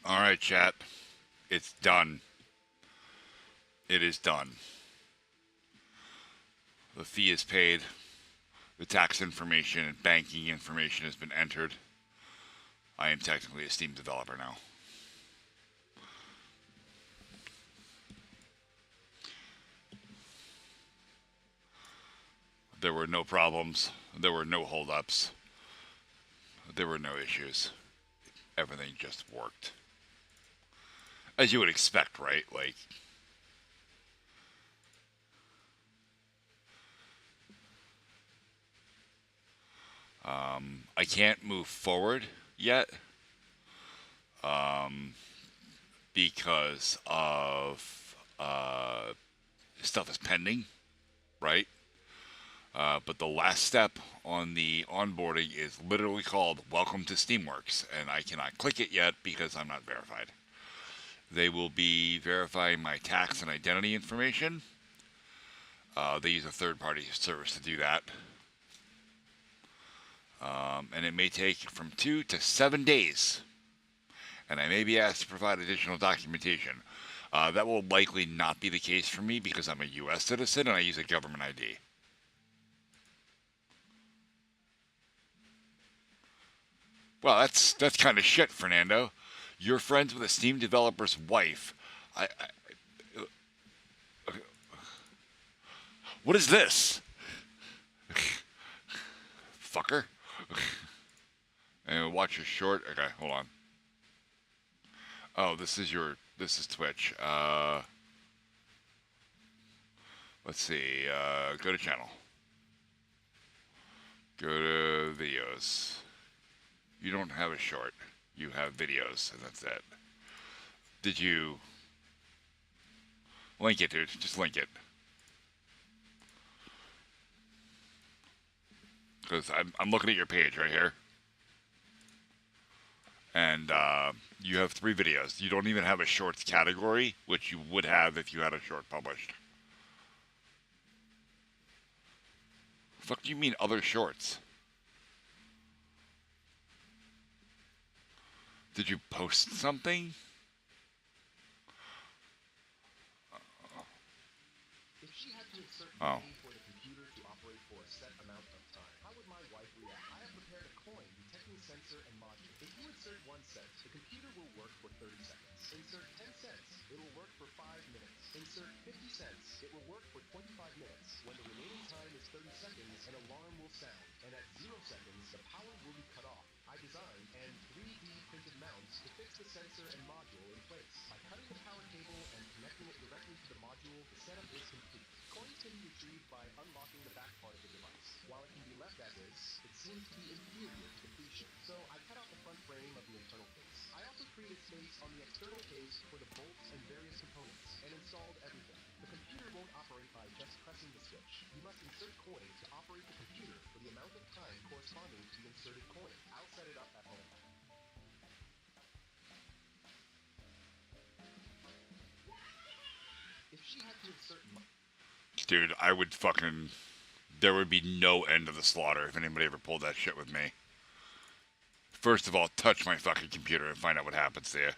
[SPEAKER 1] All right, chat. It's done. It is done. The fee is paid. The tax information and banking information has been entered. I am technically a Steam developer now. There were no problems. There were no holdups. There were no issues. Everything just worked. As you would expect, right? Like, I can't move forward yet because of stuff is pending, right? But the last step on the onboarding is literally called Welcome to Steamworks, and I cannot click it yet because I'm not verified. They will be verifying my tax and identity information. They use a third-party service to do that. And it may take from 2 to 7 days. And I may be asked to provide additional documentation. That will likely not be the case for me because I'm a U.S. citizen and I use a government ID. Well, that's kind of shit, Fernando. You're friends with a Steam developer's wife. What is this? Fucker. And watch your short. Okay, hold on. Oh, this is Twitch. Let's see. Go to channel. Go to videos. You don't have a short. You have videos, and that's it. Did you link it, dude? Just link it. Because I'm looking at your page right here. And you have 3 videos. You don't even have a shorts category, which you would have if you had a short published. Fuck do you mean other shorts? Did you post something?
[SPEAKER 5] If she had to insert
[SPEAKER 1] Oh.
[SPEAKER 5] money for the computer to operate for a set amount of time, how would my wife react? I have prepared a coin detecting sensor and module. If you insert 1 cent, the computer will work for 30 seconds. Insert 10 cents, it will work for 5 minutes. Insert 50 cents, it will work for 25 minutes. When the remaining time is 30 seconds, an alarm will sound. And at 0 seconds, the power will be cut off. I designed and 3D printed mounts to fix the sensor and module in place. By cutting the power cable and connecting it directly to the module, the setup is complete. Coins can be retrieved by unlocking the back part of the device. While it can be left as is, it seems to be inferior to completion. So I cut out the front frame of the internal case. I also created space on the external case for the bolts and various components, and installed everything. The computer won't operate by just pressing the switch. You must insert coins to operate the computer for the amount of time corresponding to the inserted coin. I'll set it up at home. If she had to insert
[SPEAKER 1] Dude, I would fucking... There would be no end to the slaughter if anybody ever pulled that shit with me. First of all, touch my fucking computer and find out what happens to you.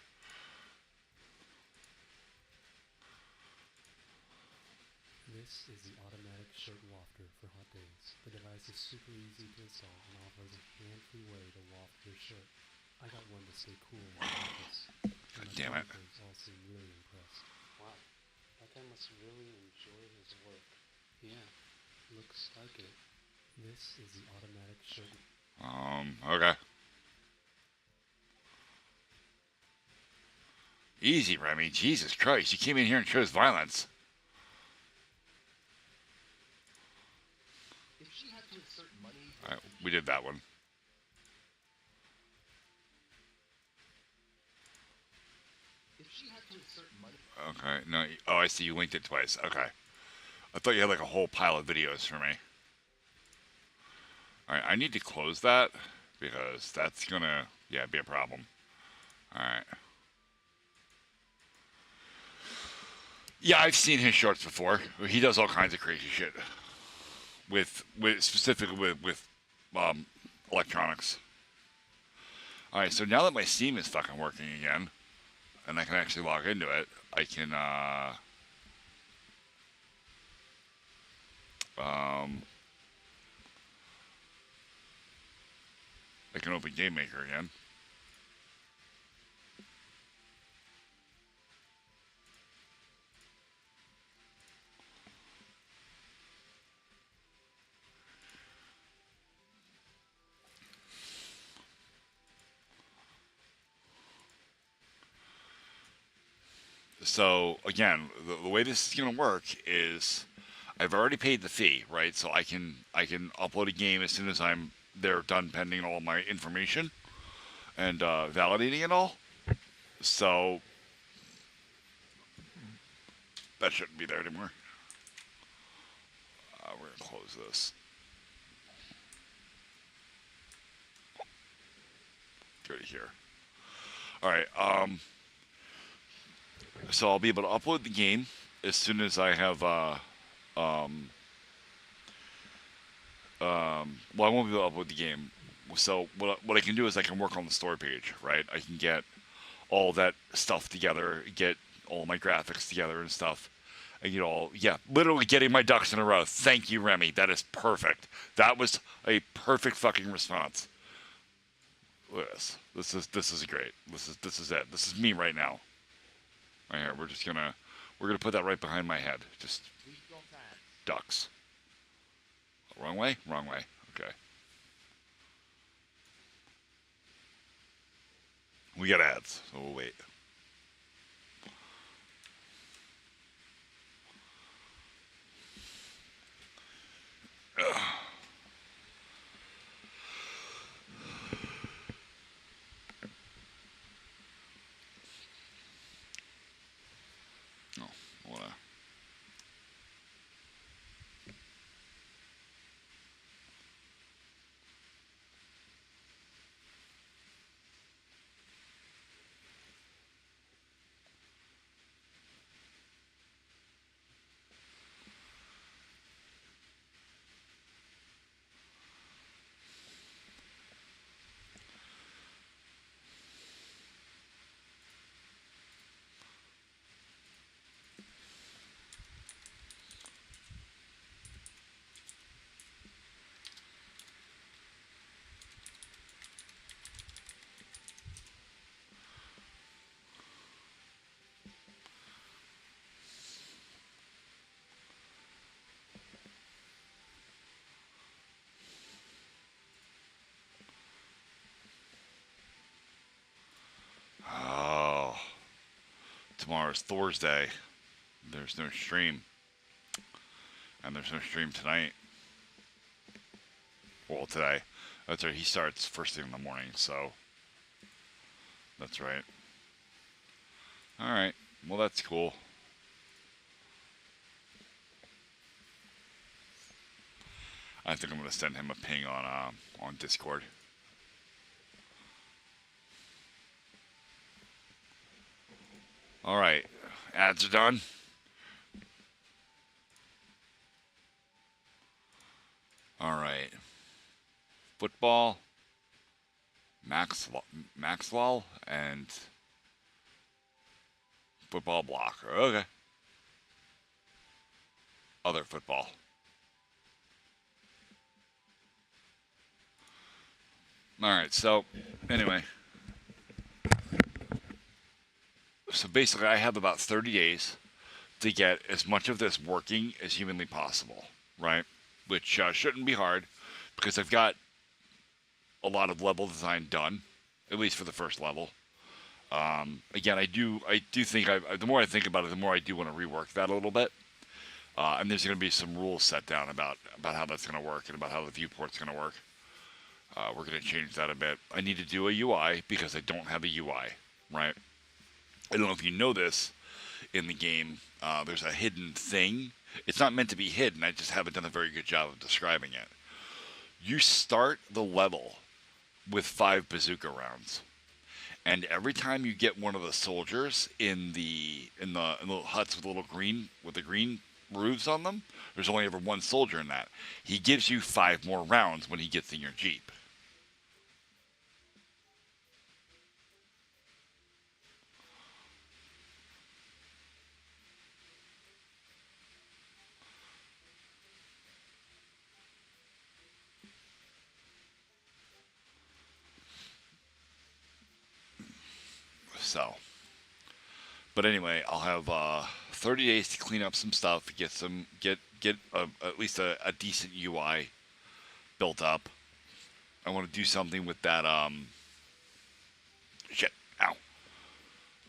[SPEAKER 3] This is the automatic shirt wafter for hot days. The device is super easy to install and offers a hand-free way to waft your shirt. I got one to stay cool in the office. And my
[SPEAKER 1] Damn it.
[SPEAKER 3] coworkers all seem really impressed. Wow, that guy must really enjoy his work. Yeah, looks like it. This is the automatic shirt.
[SPEAKER 1] Okay. Easy, Remy. Jesus Christ, you came in here and chose violence.
[SPEAKER 5] If she had to insert money for
[SPEAKER 1] Alright, we did that one.
[SPEAKER 5] if she had to insert money
[SPEAKER 1] Okay, no, oh, I see, you linked it twice. Okay. I thought you had like a whole pile of videos for me. Alright, I need to close that because that's gonna, yeah, be a problem. Alright. Yeah, I've seen his shorts before. He does all kinds of crazy shit. With specifically with electronics. Alright, so now that my Steam is fucking working again, and I can actually log into it, I can I can open Game Maker again. So again, the way this is gonna work is I've already paid the fee, right? So I can upload a game as soon as they're done pending all my information and validating it all. So that shouldn't be there anymore. We're gonna close this. Go to here. All right. So I'll be able to upload the game as soon as I have. Well, I won't be able to upload the game. So what I can do is I can work on the story page, right? I can get all that stuff together, get all my graphics together and stuff. And literally getting my ducks in a row. Thank you, Remy. That is perfect. That was a perfect fucking response. Look at this. This is great. This is it. This is me right now. Right here. We're gonna put that right behind my head. Just
[SPEAKER 4] We've got ads.
[SPEAKER 1] ducks. Wrong way? Wrong way. Okay. We got ads, so we'll wait. Oh, hold on. Oh, tomorrow's Thursday. There's no stream. And there's no stream tonight. Well, today. That's right. He starts first thing in the morning, so. That's right. Alright. Well, that's cool. I think I'm going to send him a ping on Discord. Alright. Ads are done. Alright. Football. Maxwell and football blocker. Okay. Other football. Alright, so anyway. So basically I have about 30 days to get as much of this working as humanly possible, right? Which shouldn't be hard because I've got a lot of level design done, at least for the first level. Again, I do think the more I think about it, the more I do want to rework that a little bit. And there's going to be some rules set down about how that's going to work and about how the viewport's going to work. We're going to change that a bit. I need to do a UI because I don't have a UI, right? I don't know if you know this in the game. There's a hidden thing. It's not meant to be hidden. I just haven't done a very good job of describing it. You start the level with 5 bazooka rounds. And every time you get one of the soldiers in the little huts with the green roofs on them, there's only ever one soldier in that. He gives you 5 more rounds when he gets in your Jeep. So, but anyway, I'll have 30 days to clean up some stuff, get at least a decent UI built up. I want to do something with that shit.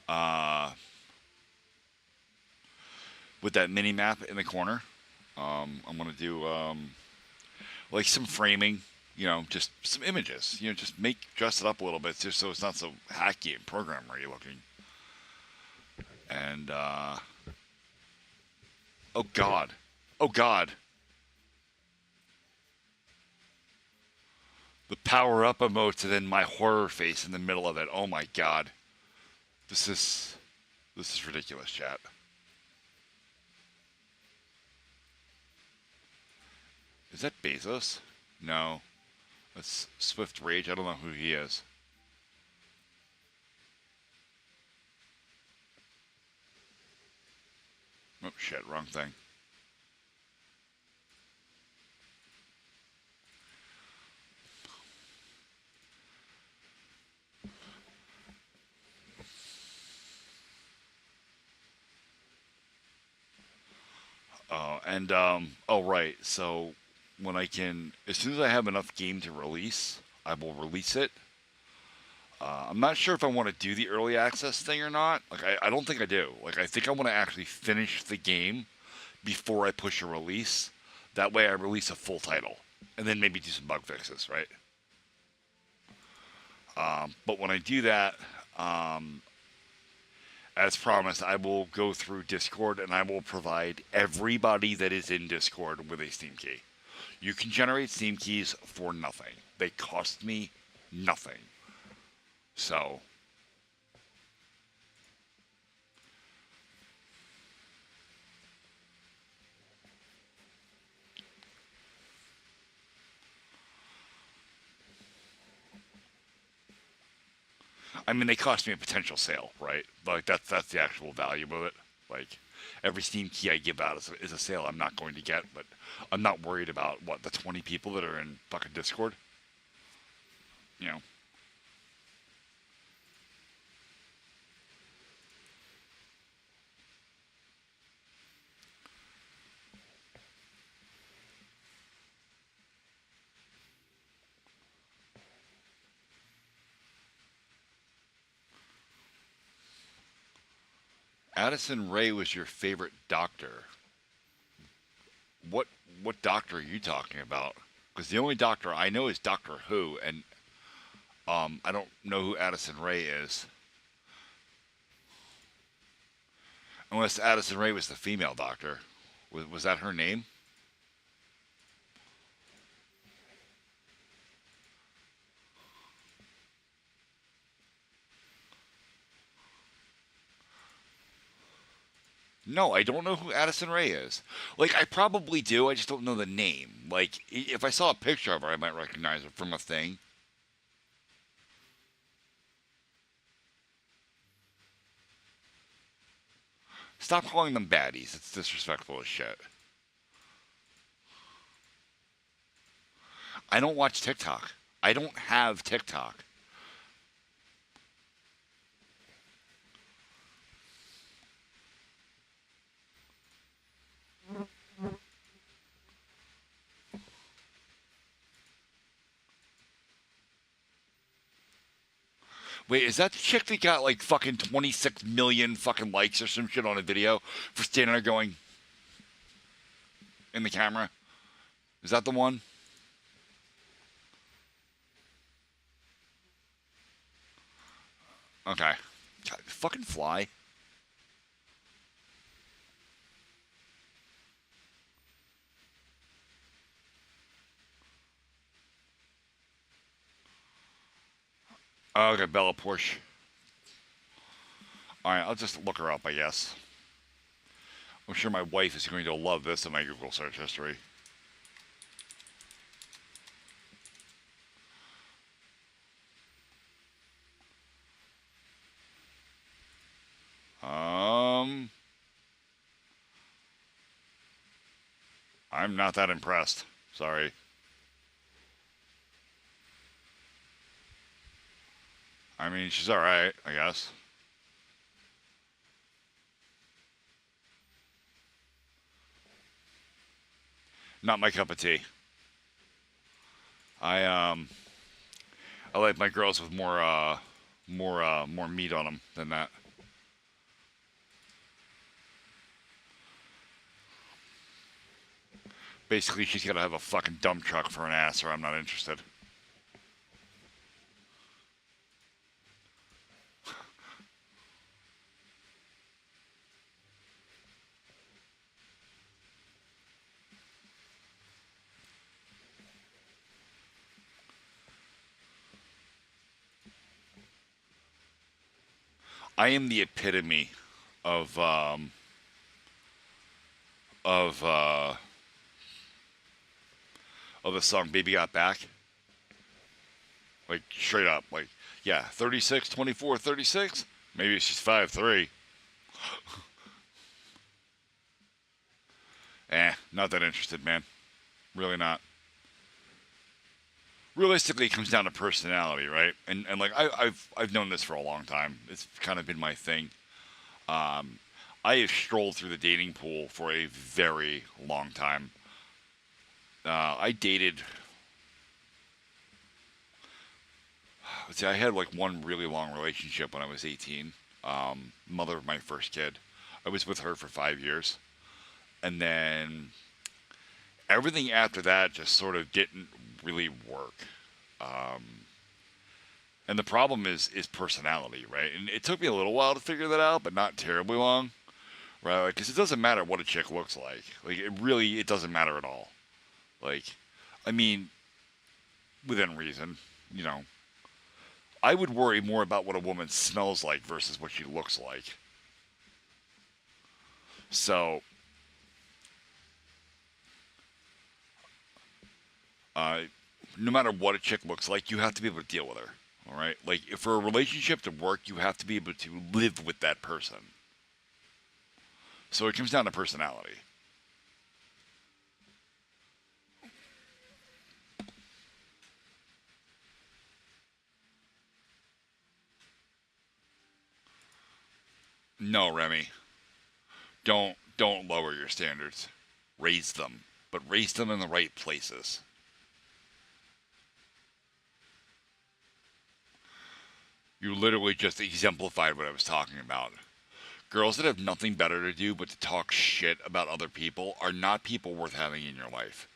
[SPEAKER 1] Ow. With that mini map in the corner. I'm gonna do like some framing, just some images, just dress it up a little bit, just so it's not so hacky and programmery looking. And oh god, the power up emotes and then my horror face in the middle of it. Oh my god, this is ridiculous, chat. Is that Bezos? No. That's Swift Rage. I don't know who he is. Oh, shit. Wrong thing. Oh, right. So, when I can, as soon as I have enough game to release, I will release it. I'm not sure if I want to do the early access thing or not. Like, I don't think I do. Like, I think I want to actually finish the game before I push a release. That way I release a full title. And then maybe do some bug fixes, right? But when I do that, as promised, I will go through Discord and I will provide everybody that is in Discord with a Steam key. You can generate Steam keys for nothing. They cost me nothing. So, I mean, they cost me a potential sale, right? Like that's the actual value of it. Like every Steam key I give out is a sale I'm not going to get, but I'm not worried about the 20 people that are in fucking Discord. You know. Addison Rae was your favorite doctor. What doctor are you talking about? Because the only doctor I know is Doctor Who, and I don't know who Addison Rae is. Unless Addison Rae was the female doctor. Was that her name? No, I don't know who Addison Rae is. Like, I probably do, I just don't know the name. Like, if I saw a picture of her, I might recognize her from a thing. Stop calling them baddies. It's disrespectful as shit. I don't watch TikTok. I don't have TikTok. Wait, is that the chick that got like fucking 26 million fucking likes or some shit on a video for standing there going in the camera? Is that the one? Okay. God, fucking fly. Oh, okay, Bella Porsche. Alright, I'll just look her up, I guess. I'm sure my wife is going to love this in my Google search history. I'm not that impressed. Sorry. I mean, she's alright, I guess. Not my cup of tea. I like my girls with more meat on them than that. Basically, she's gotta have a fucking dump truck for an ass, or I'm not interested. I am the epitome of of uh, of the song "Baby Got Back." Like straight up, like yeah, 36, 24, 36. Maybe she's 5'3". Not that interested, man. Really not. Realistically, it comes down to personality, right? And like I've known this for a long time. It's kind of been my thing. I have strolled through the dating pool for a very long time. I dated. Let's see, I had like one really long relationship when I was 18. Mother of my first kid. I was with her for 5 years, and then everything after that just sort of didn't really work. And the problem is personality, right? And it took me a little while to figure that out, but not terribly long, right? Because it doesn't matter what a chick looks like. Like it doesn't matter at all. Like, I mean, within reason, you know. I would worry more about what a woman smells like versus what she looks like. So, no matter what a chick looks like, you have to be able to deal with her. All right? Like, if for a relationship to work, you have to be able to live with that person. So it comes down to personality. No, Remy. Don't lower your standards. Raise them, but raise them in the right places. You literally just exemplified what I was talking about. Girls that have nothing better to do but to talk shit about other people are not people worth having in your life.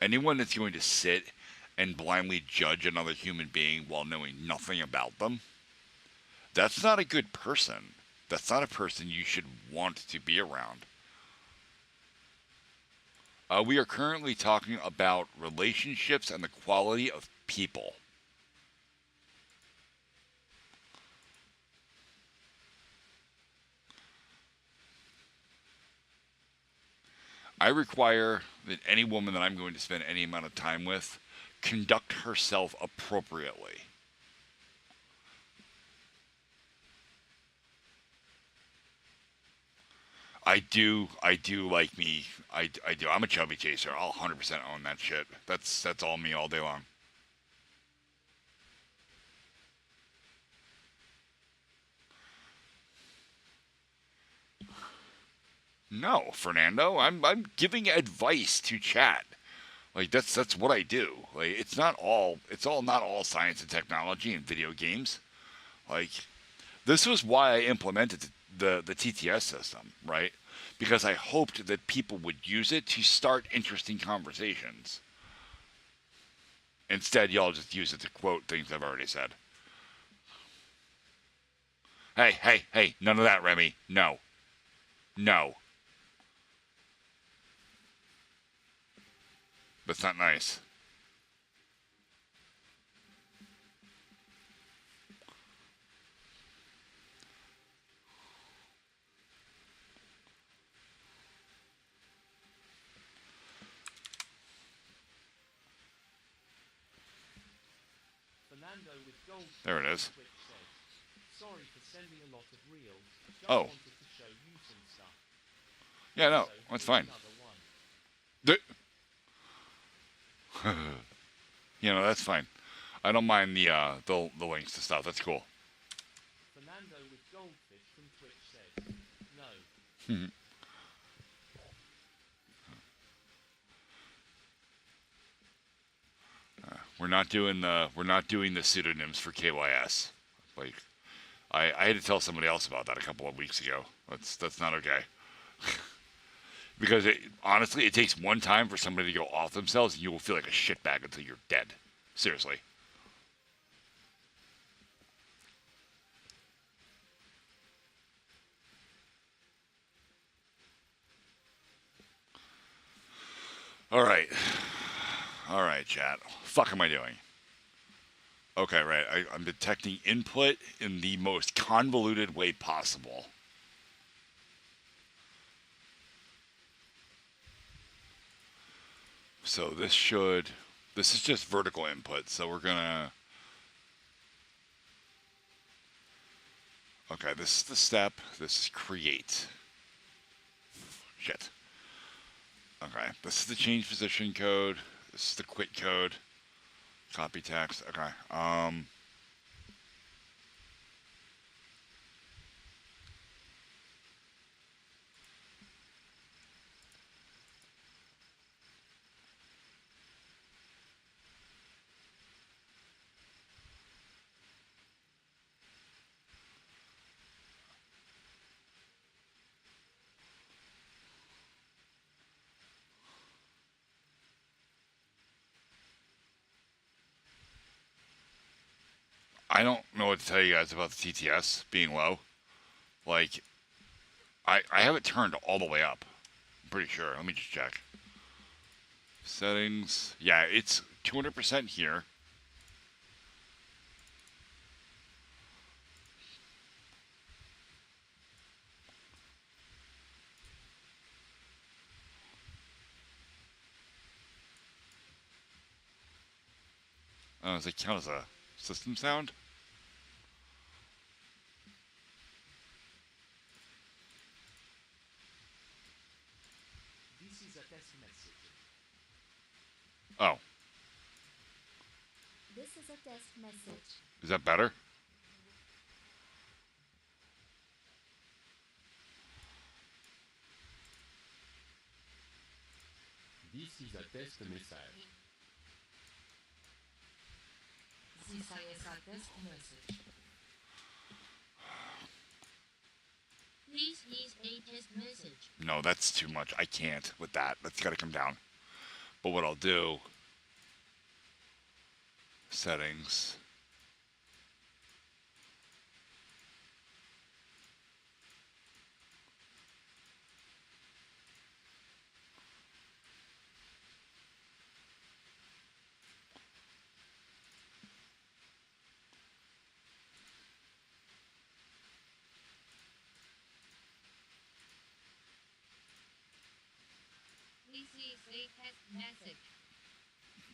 [SPEAKER 1] Anyone that's going to sit and blindly judge another human being while knowing nothing about them, that's not a good person. That's not a person you should want to be around. We are currently talking about relationships and the quality of people. I require that any woman that I'm going to spend any amount of time with conduct herself appropriately. I do like me. I do. I'm a chubby chaser. I'll 100% own that shit. That's all me all day long. No, Fernando. I'm giving advice to chat. Like that's what I do. Like it's all not all science and technology and video games. Like this was why I implemented the TTS system, right? Because I hoped that people would use it to start interesting conversations. Instead, y'all just use it to quote things I've already said. Hey, none of that, Remy. No. No. That's not nice.
[SPEAKER 4] Fernando with gold.
[SPEAKER 1] There it is.
[SPEAKER 4] Twitch says, sorry for sending a lot of reels. Just
[SPEAKER 1] Oh.
[SPEAKER 4] wanted to show you some stuff.
[SPEAKER 1] Yeah, no,
[SPEAKER 4] So,
[SPEAKER 1] that's
[SPEAKER 4] here's
[SPEAKER 1] fine.
[SPEAKER 4] another one.
[SPEAKER 1] You know, that's fine. I don't mind the links to stuff. That's cool.
[SPEAKER 4] Fernando with goldfish from Twitch says, no.
[SPEAKER 1] we're not doing the pseudonyms for KYS. Like I had to tell somebody else about that a couple of weeks ago. That's not okay. Because honestly, it takes one time for somebody to go off themselves, and you will feel like a shitbag until you're dead. Seriously. All right. All right, chat. Fuck am I doing? Okay, right. I'm detecting input in the most convoluted way possible. So this is just vertical input. So we're gonna, okay, this is the step. This is create. Shit. Okay, this is the change position code. This is the quit code. Copy text. Okay. I don't know what to tell you guys about the TTS being low. Like, I have it turned all the way up. I'm pretty sure. Let me just check. Settings. Yeah, it's 200% here. Does it count as a system sound?
[SPEAKER 4] This is a test message.
[SPEAKER 1] Oh,
[SPEAKER 2] This is a test message.
[SPEAKER 1] is that better?
[SPEAKER 5] This is a test message.
[SPEAKER 6] This is a test message. This is a test message.
[SPEAKER 1] No, that's too much. I can't with that. That's got to come down. But what I'll do, settings.
[SPEAKER 6] This is a test message.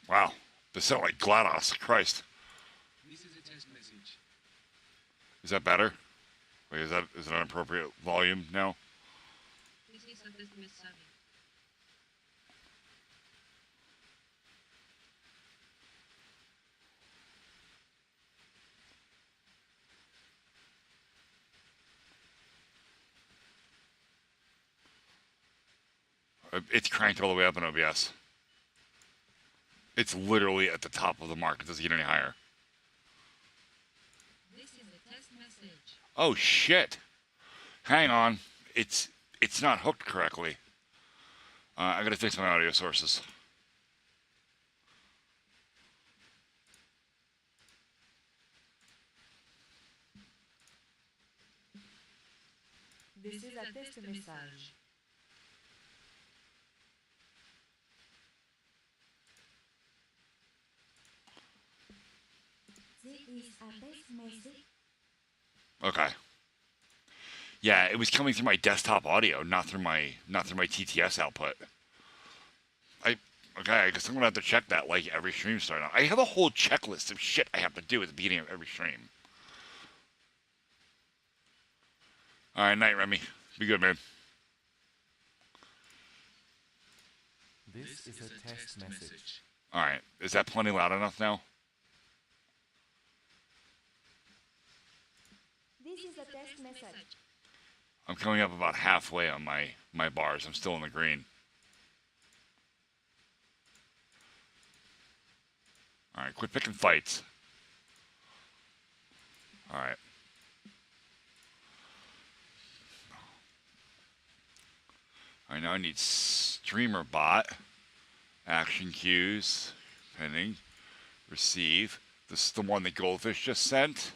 [SPEAKER 1] Wow, they sound like GLaDOS. Christ,
[SPEAKER 7] This is a test message.
[SPEAKER 1] is that better? Wait, is it an appropriate volume now?
[SPEAKER 6] This is a test message.
[SPEAKER 1] It's cranked all the way up in OBS. It's literally at the top of the mark. It doesn't get any higher.
[SPEAKER 6] This is a test message.
[SPEAKER 1] Oh shit! Hang on, it's not hooked correctly. I gotta fix my audio sources.
[SPEAKER 6] This is a test message.
[SPEAKER 2] This is a test message.
[SPEAKER 1] Okay. Yeah, it was coming through my desktop audio, not through my TTS output. I guess I'm gonna have to check that like every stream start. I have a whole checklist of shit I have to do at the beginning of every stream. All right, night, Remy. Be good, man.
[SPEAKER 5] This is a test message.
[SPEAKER 1] All right, is that plenty loud enough now?
[SPEAKER 2] This is a test message.
[SPEAKER 1] I'm coming up about halfway on my bars. I'm still in the green. Alright, quit picking fights. Alright. Alright, now I need streamer bot. Action cues. Pending. Receive. This is the one that Goldfish just sent.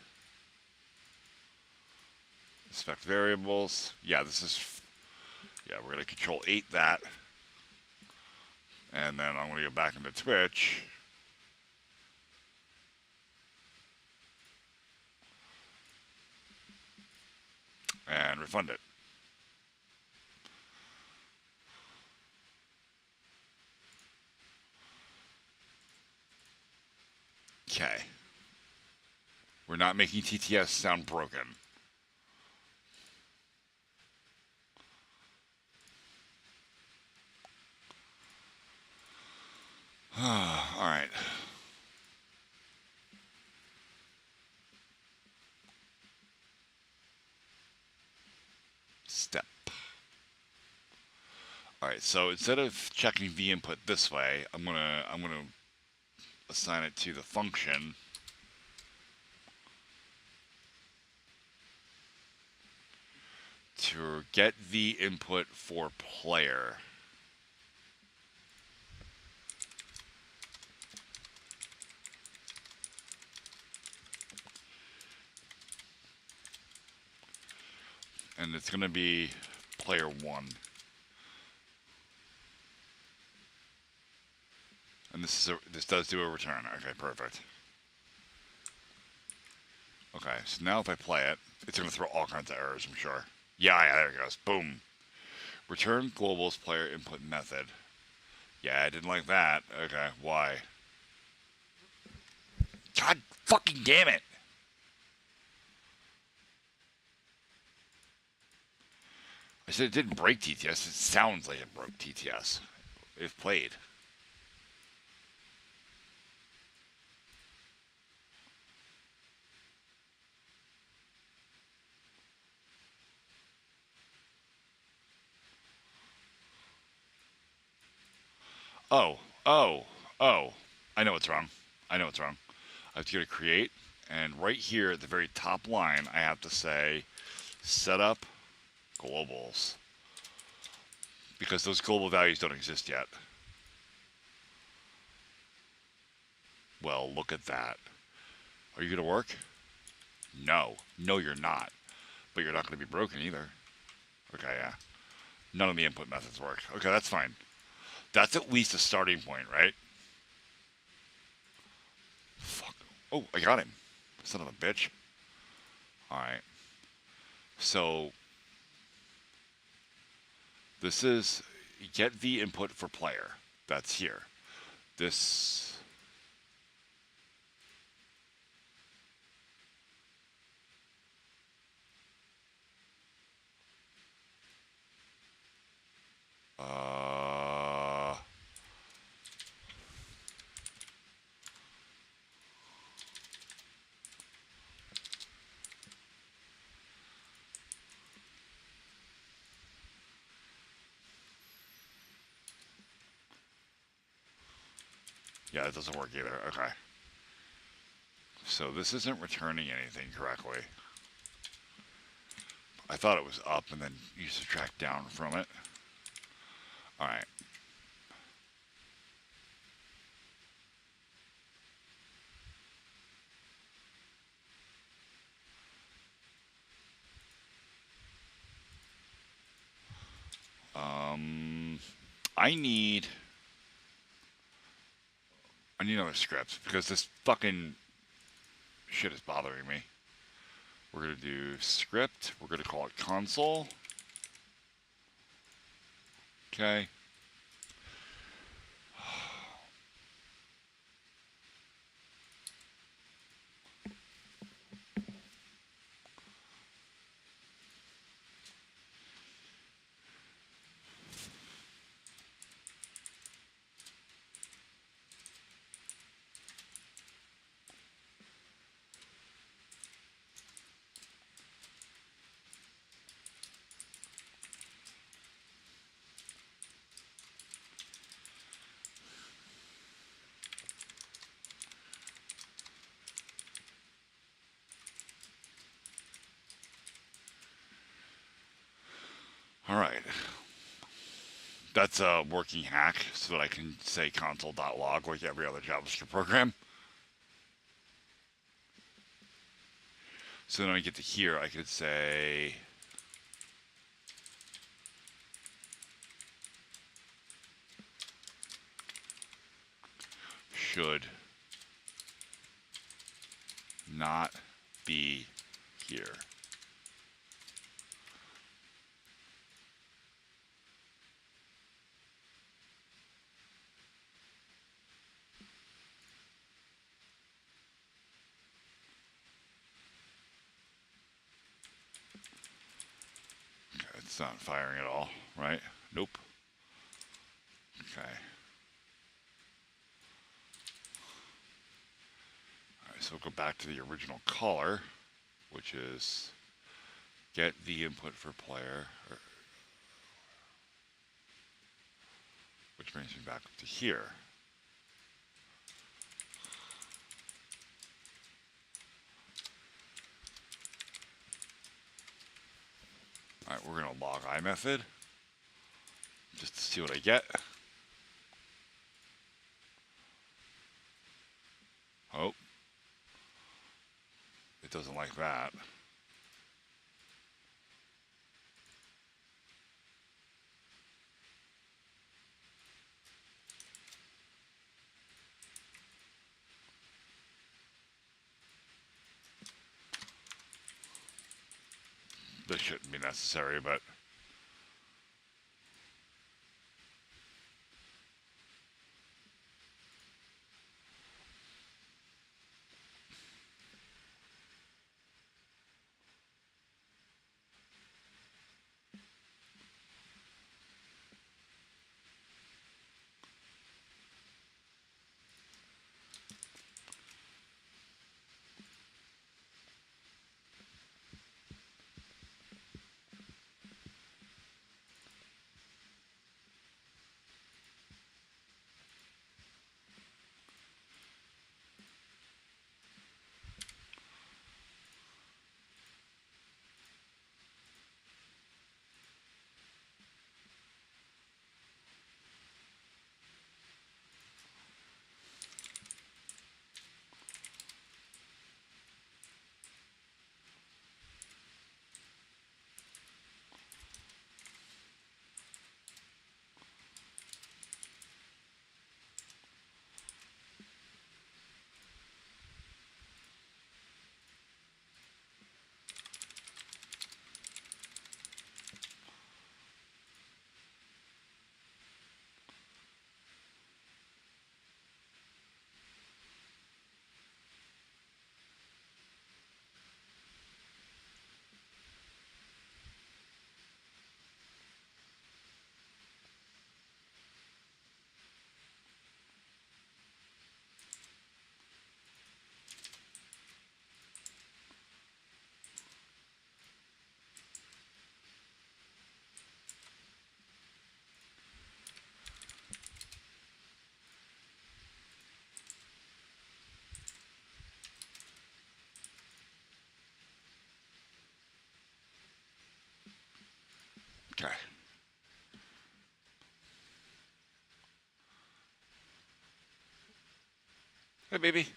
[SPEAKER 1] Inspect variables. Yeah, this is... Yeah, we're going to control 8 that. And then I'm going to go back into Twitch. And refund it. Okay. We're not making TTS sound broken. Alright. Step. Alright, so instead of checking the input this way, I'm gonna assign it to the function. To get the input for player. And it's going to be player 1. And this does do a return. Okay, perfect. Okay, so now if I play it, it's going to throw all kinds of errors, I'm sure. Yeah, there it goes. Boom. Return globals player input method. Yeah, I didn't like that. Okay, why? God fucking damn it! I said it didn't break TTS. It sounds like it broke TTS. If played. Oh. I know what's wrong. I have to go to create, and right here at the very top line, I have to say setup globals. Because those global values don't exist yet. Well, look at that. Are you going to work? No. No, you're not. But you're not going to be broken either. Okay, yeah. None of the input methods work. Okay, that's fine. That's at least a starting point, right? Fuck. Oh, I got him. Son of a bitch. Alright. So, this is get the input for player. That's here. This... Yeah, it doesn't work either. Okay. So this isn't returning anything correctly. I thought it was up and then you subtract down from it. Alright. I need another script because this fucking shit is bothering me. We're going to do script. We're going to call it console. Okay. Alright. That's a working hack so that I can say console.log like every other JavaScript program. So then when I get to here, I could say should not be here. Okay, it's not firing at all, right? Nope. Okay. Alright, so we'll go back to the original caller, which is get the input for player, which brings me back up to here. Alright, we're going to log I method just to see what I get. Oh. It doesn't like that. This shouldn't be necessary, but okay. Hey, baby.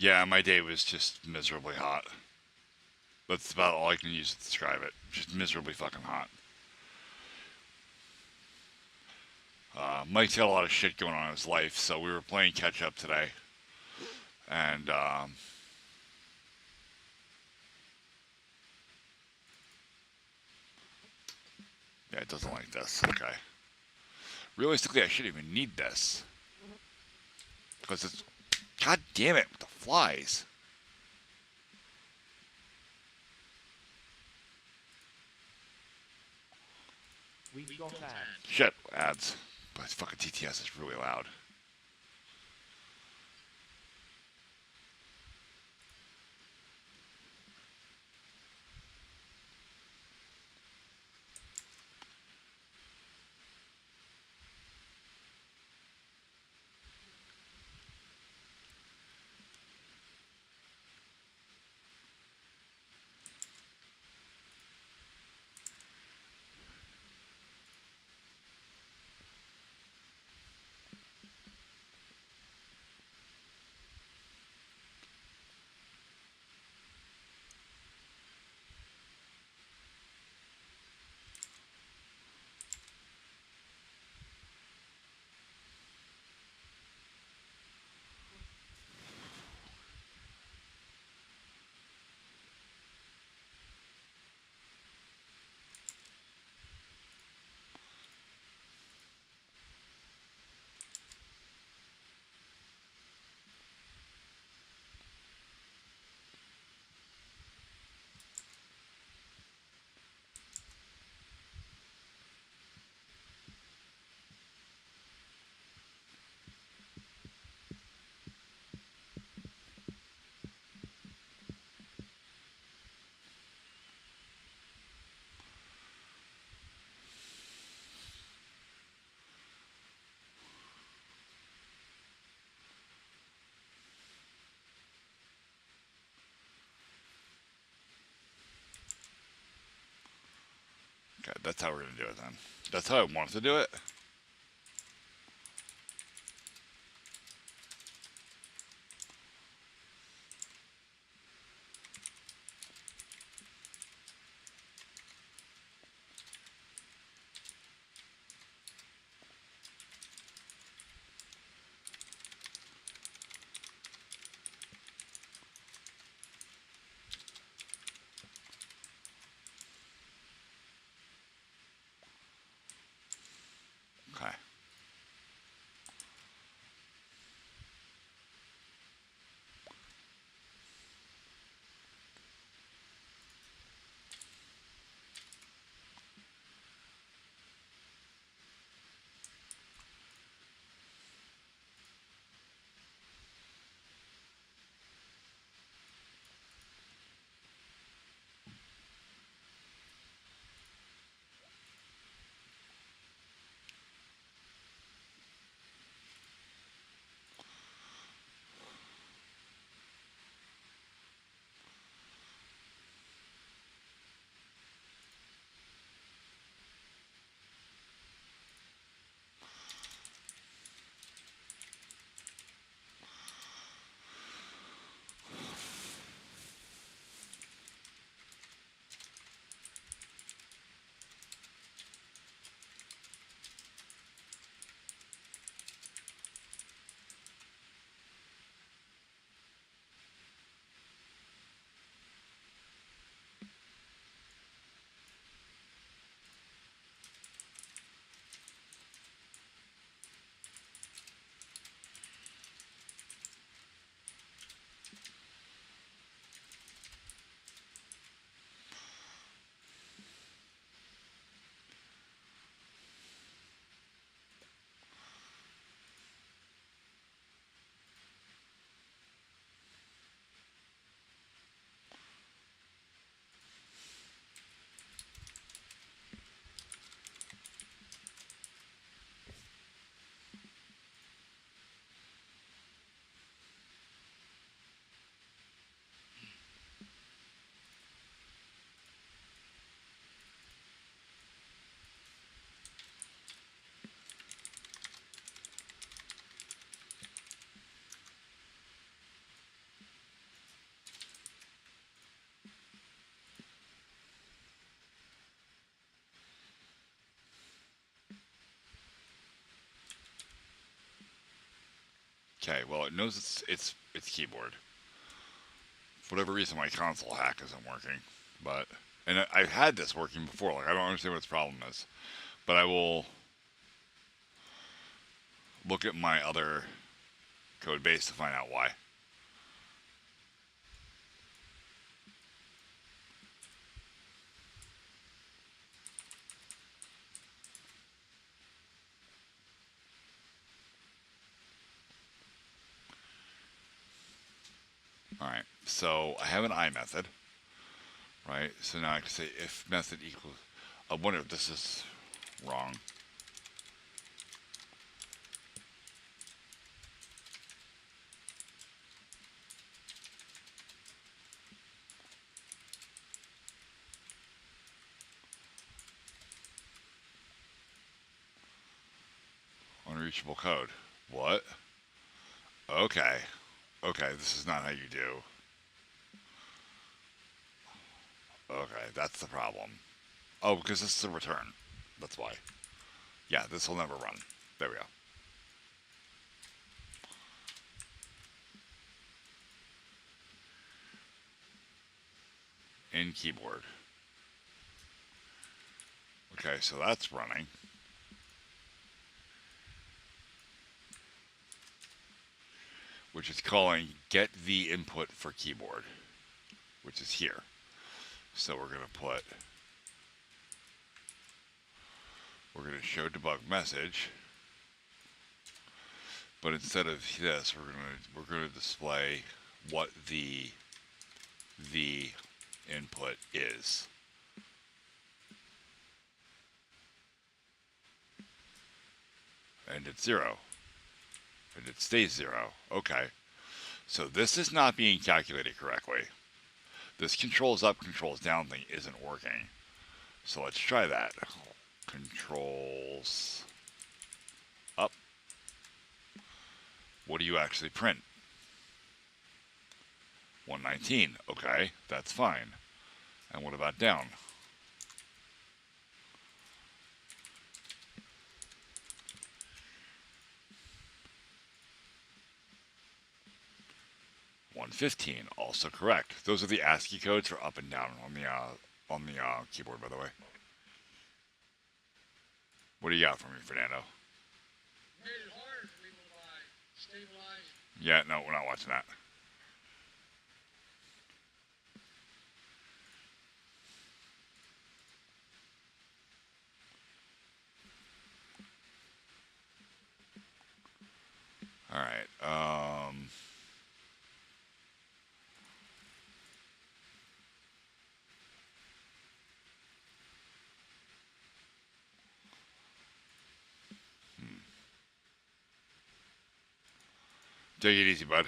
[SPEAKER 1] Yeah, my day was just miserably hot. That's about all I can use to describe it. Just miserably fucking hot. Mike's got a lot of shit going on in his life, so we were playing catch up today. And, yeah, it doesn't like this. Okay. Realistically, I shouldn't even need this. Because it's... God damn it, with the flies.
[SPEAKER 4] We've got ads.
[SPEAKER 1] Shit, ads. But this fucking TTS is really loud. Okay, that's how we're gonna do it then. That's how I wanted to do it. Okay, well it knows it's keyboard. For whatever reason, my console hack isn't working, but and I've had this working before. Like I don't understand what its problem is, but I will look at my other code base to find out why. Alright, so I have an I method, right? So now I can say if method equals, I wonder if this is wrong. Unreachable code. What? Okay. Okay, this is not how you do. Okay, that's the problem. Oh, because this is a return. That's why. Yeah, this will never run. There we go. In keyboard. Okay, so that's running. Which is calling get the input for keyboard, which is here. So we're going to show debug message, but instead of this, we're going to display what the input is. And it's 0. And it stays 0. Okay. So this is not being calculated correctly. This controls up, controls down thing isn't working. So let's try that. Controls up. What do you actually print? 119. Okay, that's fine. And what about down? $115, also correct. Those are the ASCII codes for up and down on the keyboard, by the way. What do you got for me, Fernando?
[SPEAKER 7] Made it hard for people to buy. Stabilized.
[SPEAKER 1] Yeah, no, we're not watching that. All right. Take it easy, bud.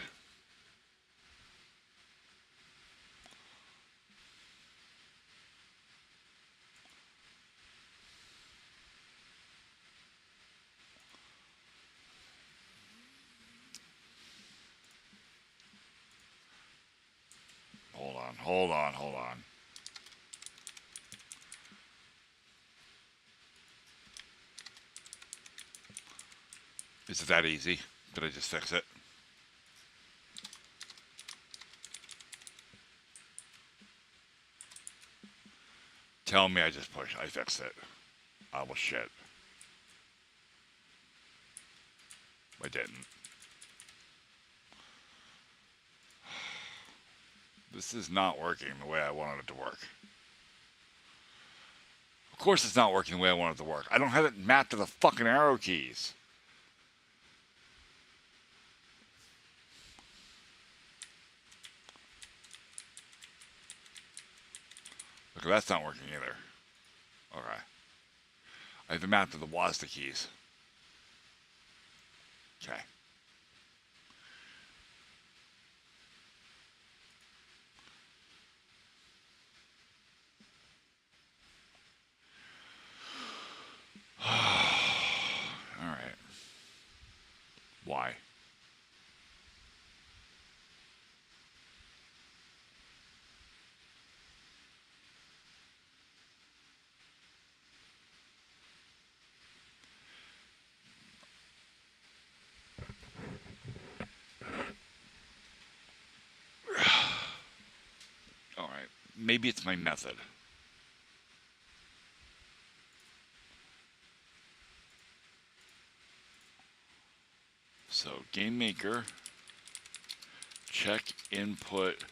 [SPEAKER 1] Hold on. Is it that easy? Did I just fix it? Tell me I just pushed. I fixed it. I was shit. I didn't. This is not working the way I wanted it to work. Of course it's not working the way I want it to work. I don't have it mapped to the fucking arrow keys. Look, that's not working either. Okay. I have it mapped to the WASD keys. Okay. All right. Why? maybe it's my method. So game maker, check input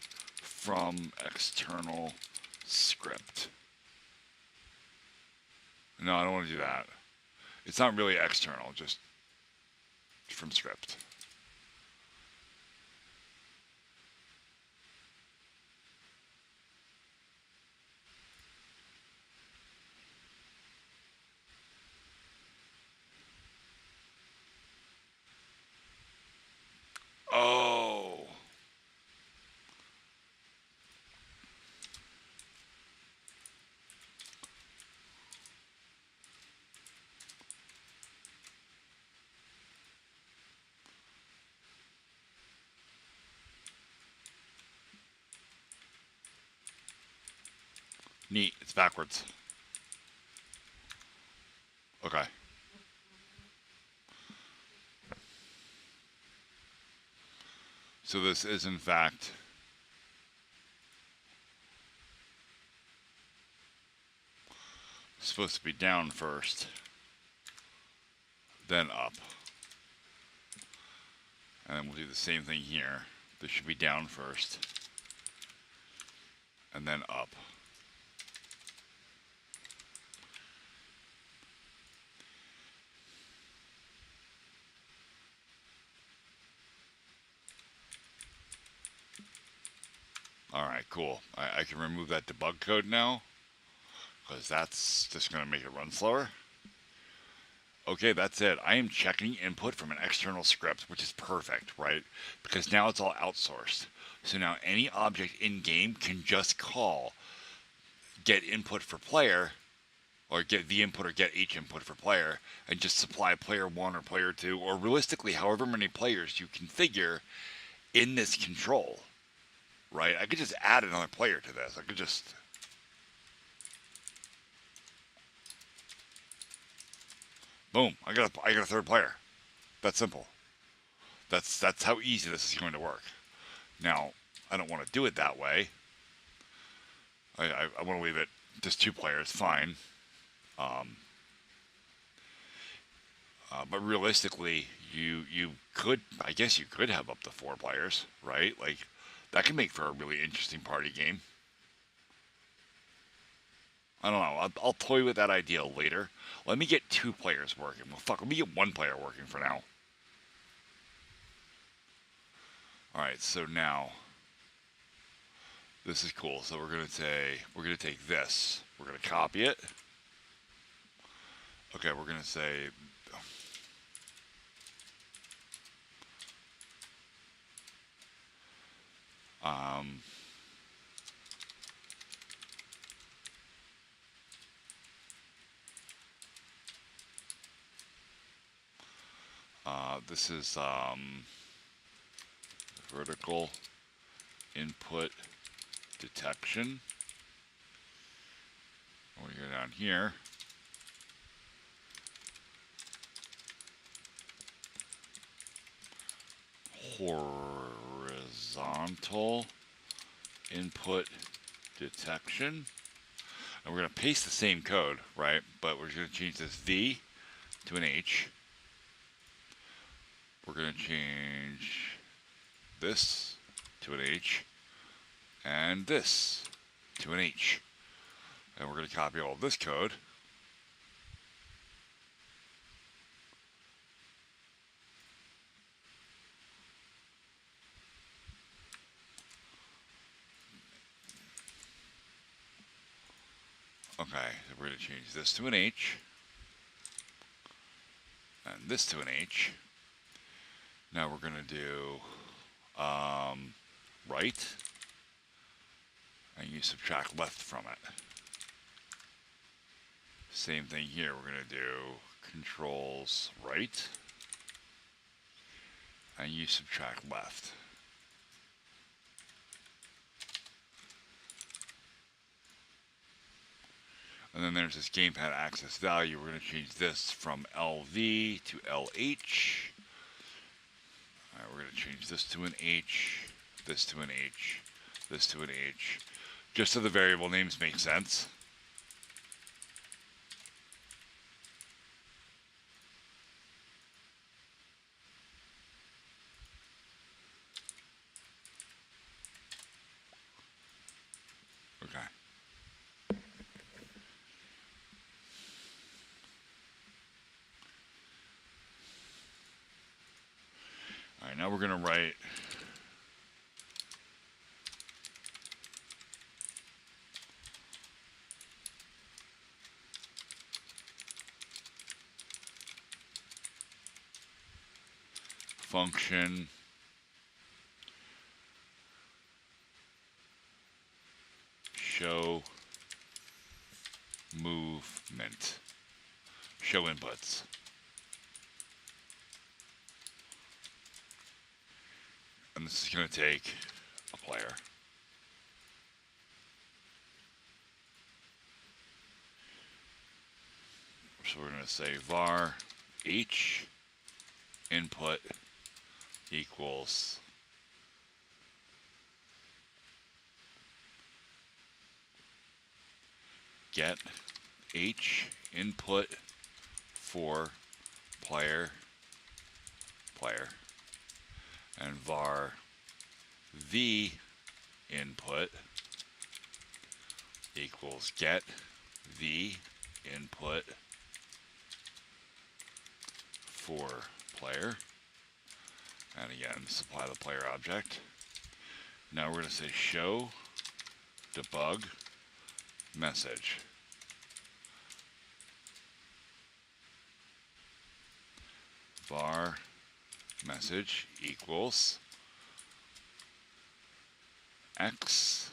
[SPEAKER 1] from external script. No, I don't want to do that. It's not really external, just from script. Oh. Neat. It's backwards. Okay. So this is in fact supposed to be down first, then up. And then we'll do the same thing here. This should be down first, and then up. Alright, cool. I can remove that debug code now, because that's just going to make it run slower. Okay, that's it. I am checking input from an external script, which is perfect, right? Because now it's all outsourced. So now any object in-game can just call get input for player, or get the input or get H input for player, and just supply player 1 or player 2, or realistically however many players you configure in this control. Right? I could just add another player to this. I could just... Boom. I got a third player. That's simple. That's how easy this is going to work. Now, I don't want to do it that way. I want to leave it just 2 players, fine. But realistically, you could, I guess you could have up to 4 players, right? Like, that can make for a really interesting party game. I don't know. I'll toy with that idea later. Let me get 2 players working. Well, fuck, let me get 1 player working for now. Alright, so now, this is cool. So we're going to take this. We're going to copy it. Okay, we're going to say... this is vertical input detection. When we go down here, horizontal input detection. And we're going to paste the same code, right? But we're going to change this V to an H. We're going to change this to an H and this to an H. And we're going to copy all of this code. Okay, so we're going to change this to an H and this to an H. Now we're going to do right, and you subtract left from it. Same thing here. We're going to do controls right, and you subtract left. And then there's this gamepad access value. We're going to change this from LV to LH. Alright, we're going to change this to an H, this to an H, this to an H. just so the variable names make sense. Okay. All right, now we're going to write function show movement, show inputs. And this is going to take a player. So we're going to say var h input equals get h input for player and var v input equals get v input for player, and again supply the player object. Now we're going to say show debug message. Var message equals x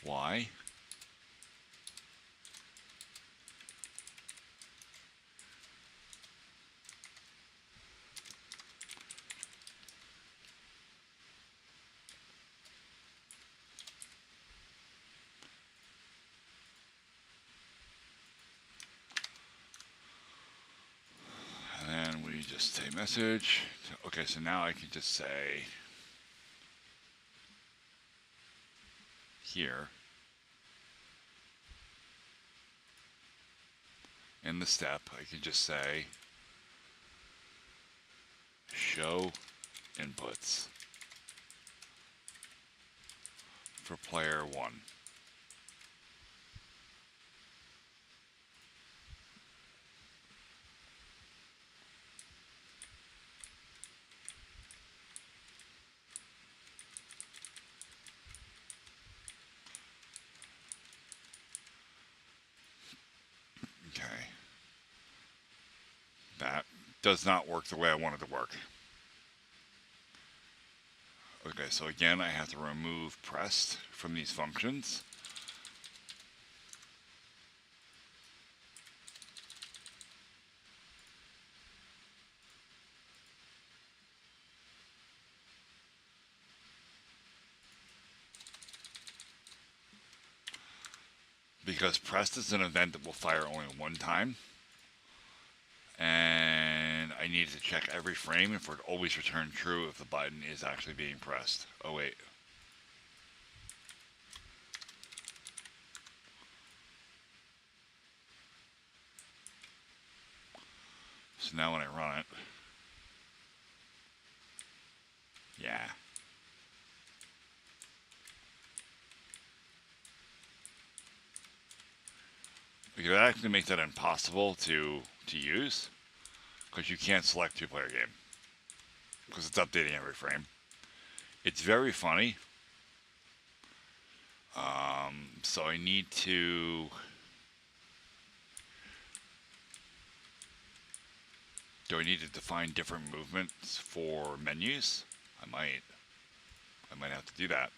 [SPEAKER 1] y and then we just say message. Okay, so now I can just say here in the step, I can just say show inputs for player 1. Okay. That does not work the way I want it to work. Okay, so again, I have to remove pressed from these functions. Because pressed is an event that will fire only one time. And I need to check every frame and for it to always return true if the button is actually being pressed. Oh wait. So now when I run it, yeah. We could actually make that impossible to use, because you can't select two-player game, because it's updating every frame. It's very funny. So I need to do I need to define different movements for menus? I might have to do that.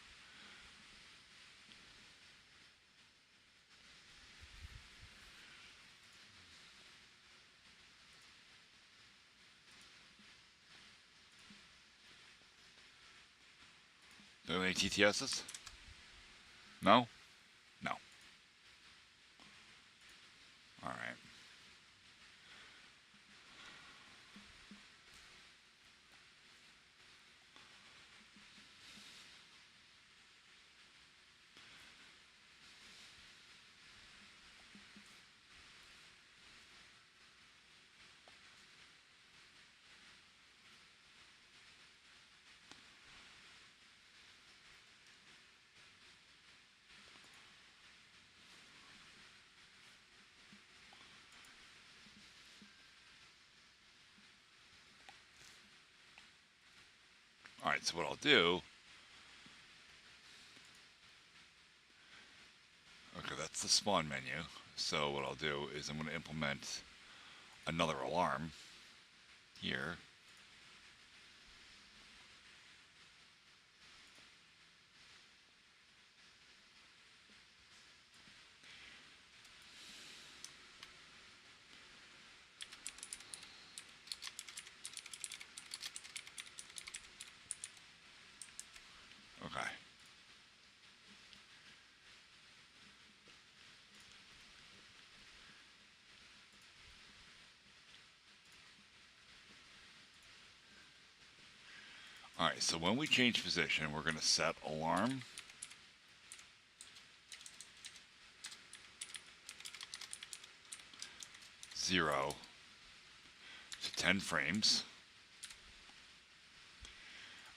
[SPEAKER 1] Do we have any TTSs? No? No. Alright, so what I'll do... Okay, that's the spawn menu. So what I'll do is I'm going to implement another alarm here. Okay. Alright, so when we change position, we're going to set alarm. Zero to 10 frames.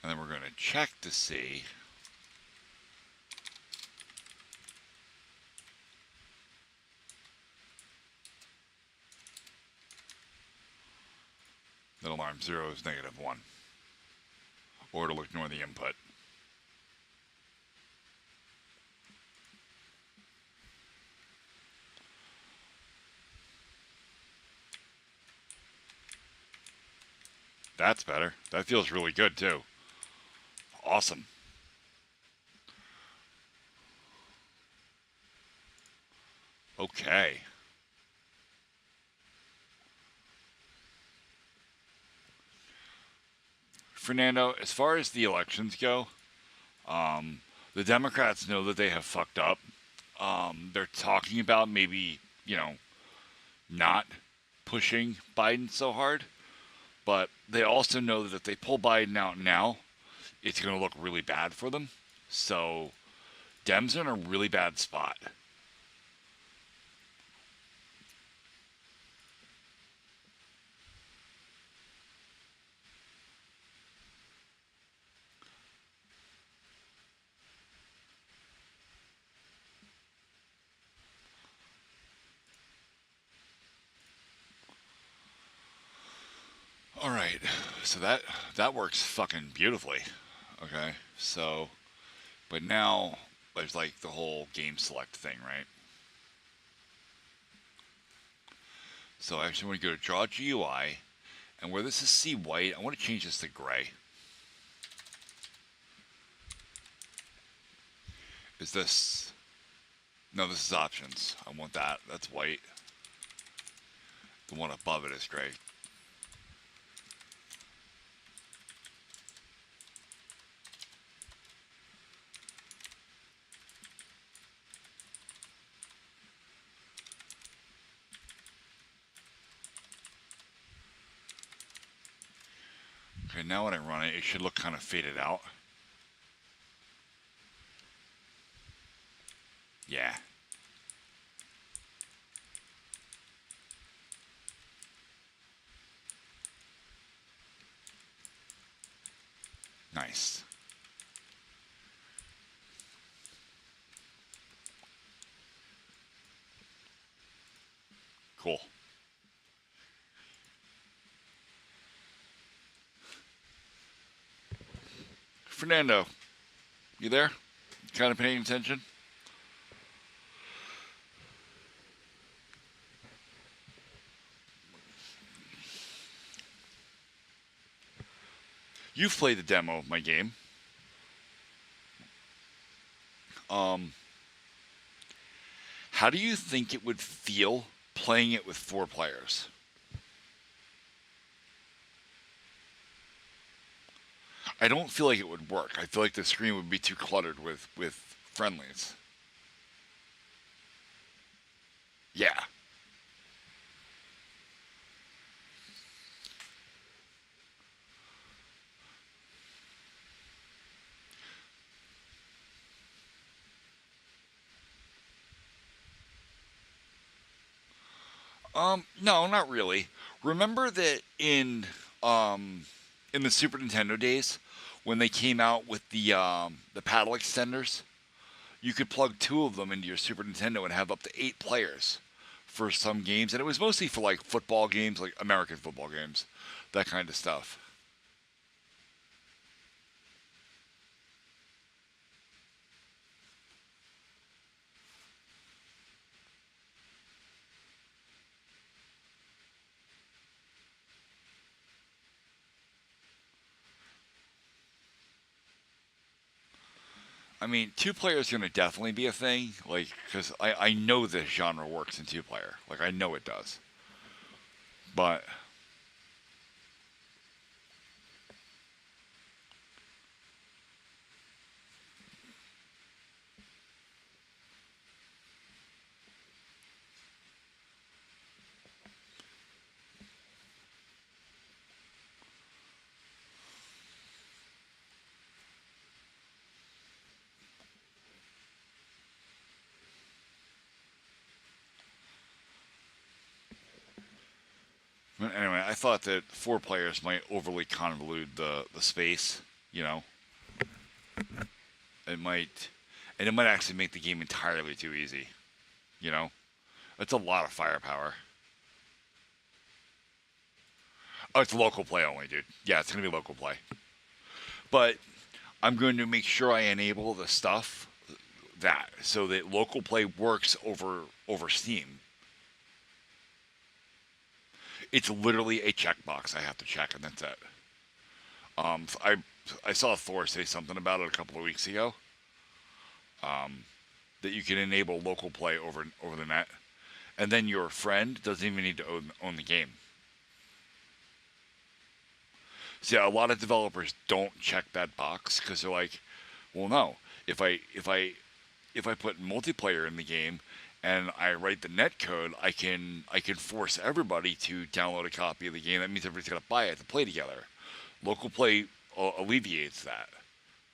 [SPEAKER 1] And then we're going to check to see that alarm 0 is -1. Or it'll ignore the input. That's better. That feels really good too. Awesome. Okay. Fernando, as far as the elections go, the Democrats know that they have fucked up. They're talking about maybe, not pushing Biden so hard, but they also know that if they pull Biden out now, it's going to look really bad for them. So, Dems are in a really bad spot. All right, so that works fucking beautifully. Okay, so, but now there's like the whole game select thing, right? So I actually want to go to draw GUI, and where this is see white, I want to change this to gray. Is this? No, this is options. I want that. That's white. The one above it is gray. Okay, now when I run it, it should look kind of faded out. Yeah. Nice. Cool. Fernando, you there? Kind of paying attention? You've played the demo of my game. How do you think it would feel playing it with 4 players? I don't feel like it would work. I feel like the screen would be too cluttered with friendlies. Yeah. No, not really. Remember that in the Super Nintendo days, when they came out with the paddle extenders, you could plug 2 of them into your Super Nintendo and have up to 8 players for some games, and it was mostly for like football games, like American football games, that kind of stuff. I mean, two player is going to definitely be a thing, like, because I know this genre works in two player. Like, I know it does. But, anyway, I thought that four players might overly convolute the space, you know? It might, and it might actually make the game entirely too easy, you know? It's a lot of firepower. Oh, it's local play only, dude. Yeah, it's going to be local play. But I'm going to make sure I enable the stuff that so that local play works over Steam. It's literally a checkbox I have to check, and that's it. I saw Thor say something about it a couple of weeks ago. That you can enable local play over the net, and then your friend doesn't even need to own the game. See, a lot of developers don't check that box because they're like, well, no. If I put multiplayer in the game and I write the net code, I can force everybody to download a copy of the game. That means everybody's got to buy it to play together. Local play alleviates that,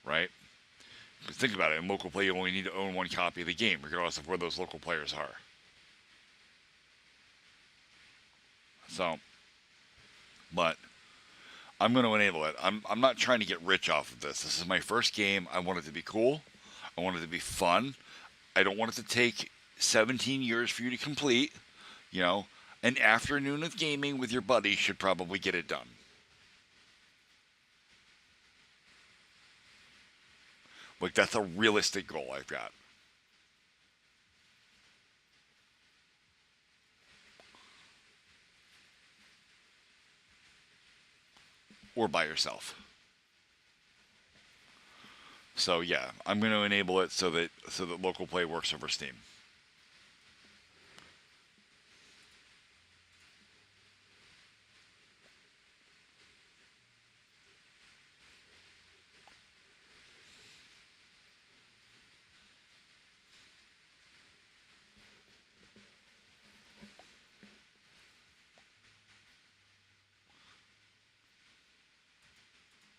[SPEAKER 1] right? Because think about it. In local play, you only need to own one copy of the game, regardless of where those local players are. So, but I'm going to enable it. I'm not trying to get rich off of this. This is my first game. I want it to be cool. I want it to be fun. I don't want it to take 17 years for you to complete. You know, an afternoon of gaming with your buddy should probably get it done. Like, that's a realistic goal I've got. Or by yourself. So yeah, I'm going to enable it so that local play works over Steam.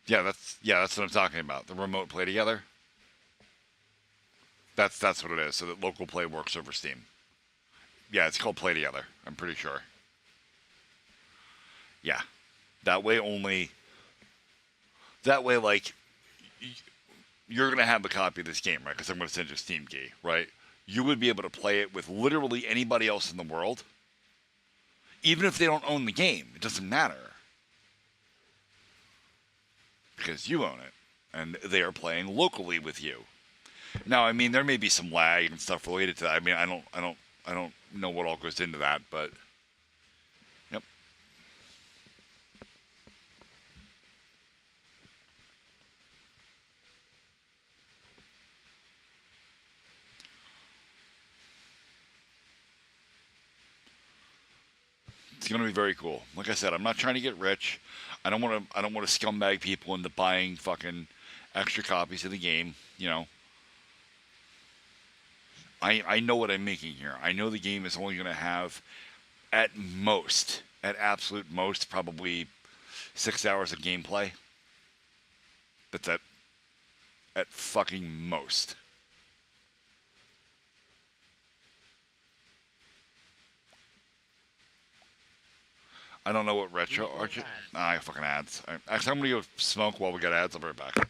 [SPEAKER 1] Yeah, that's what I'm talking about. The remote play together. That's what it is. So that local play works over Steam. Yeah, it's called Play Together. I'm pretty sure. Yeah, that way only. That way, like, you're gonna have a copy of this game, right? Because I'm gonna send you a Steam key, right? You would be able to play it with literally anybody else in the world, even if they don't own the game. It doesn't matter because you own it, and they are playing locally with you. Now, I mean, there may be some lag and stuff related to that. I mean, I don't know what all goes into that, but yep. It's going to be very cool. Like I said, I'm not trying to get rich. I don't want to scumbag people into buying fucking extra copies of the game. You know, I know what I'm making here. I know the game is only going to have, at absolute most, probably 6 hours of gameplay. That's at fucking most. I don't know what retro. I fucking ads. Actually, I'm gonna go smoke while we got ads. I'll be right back.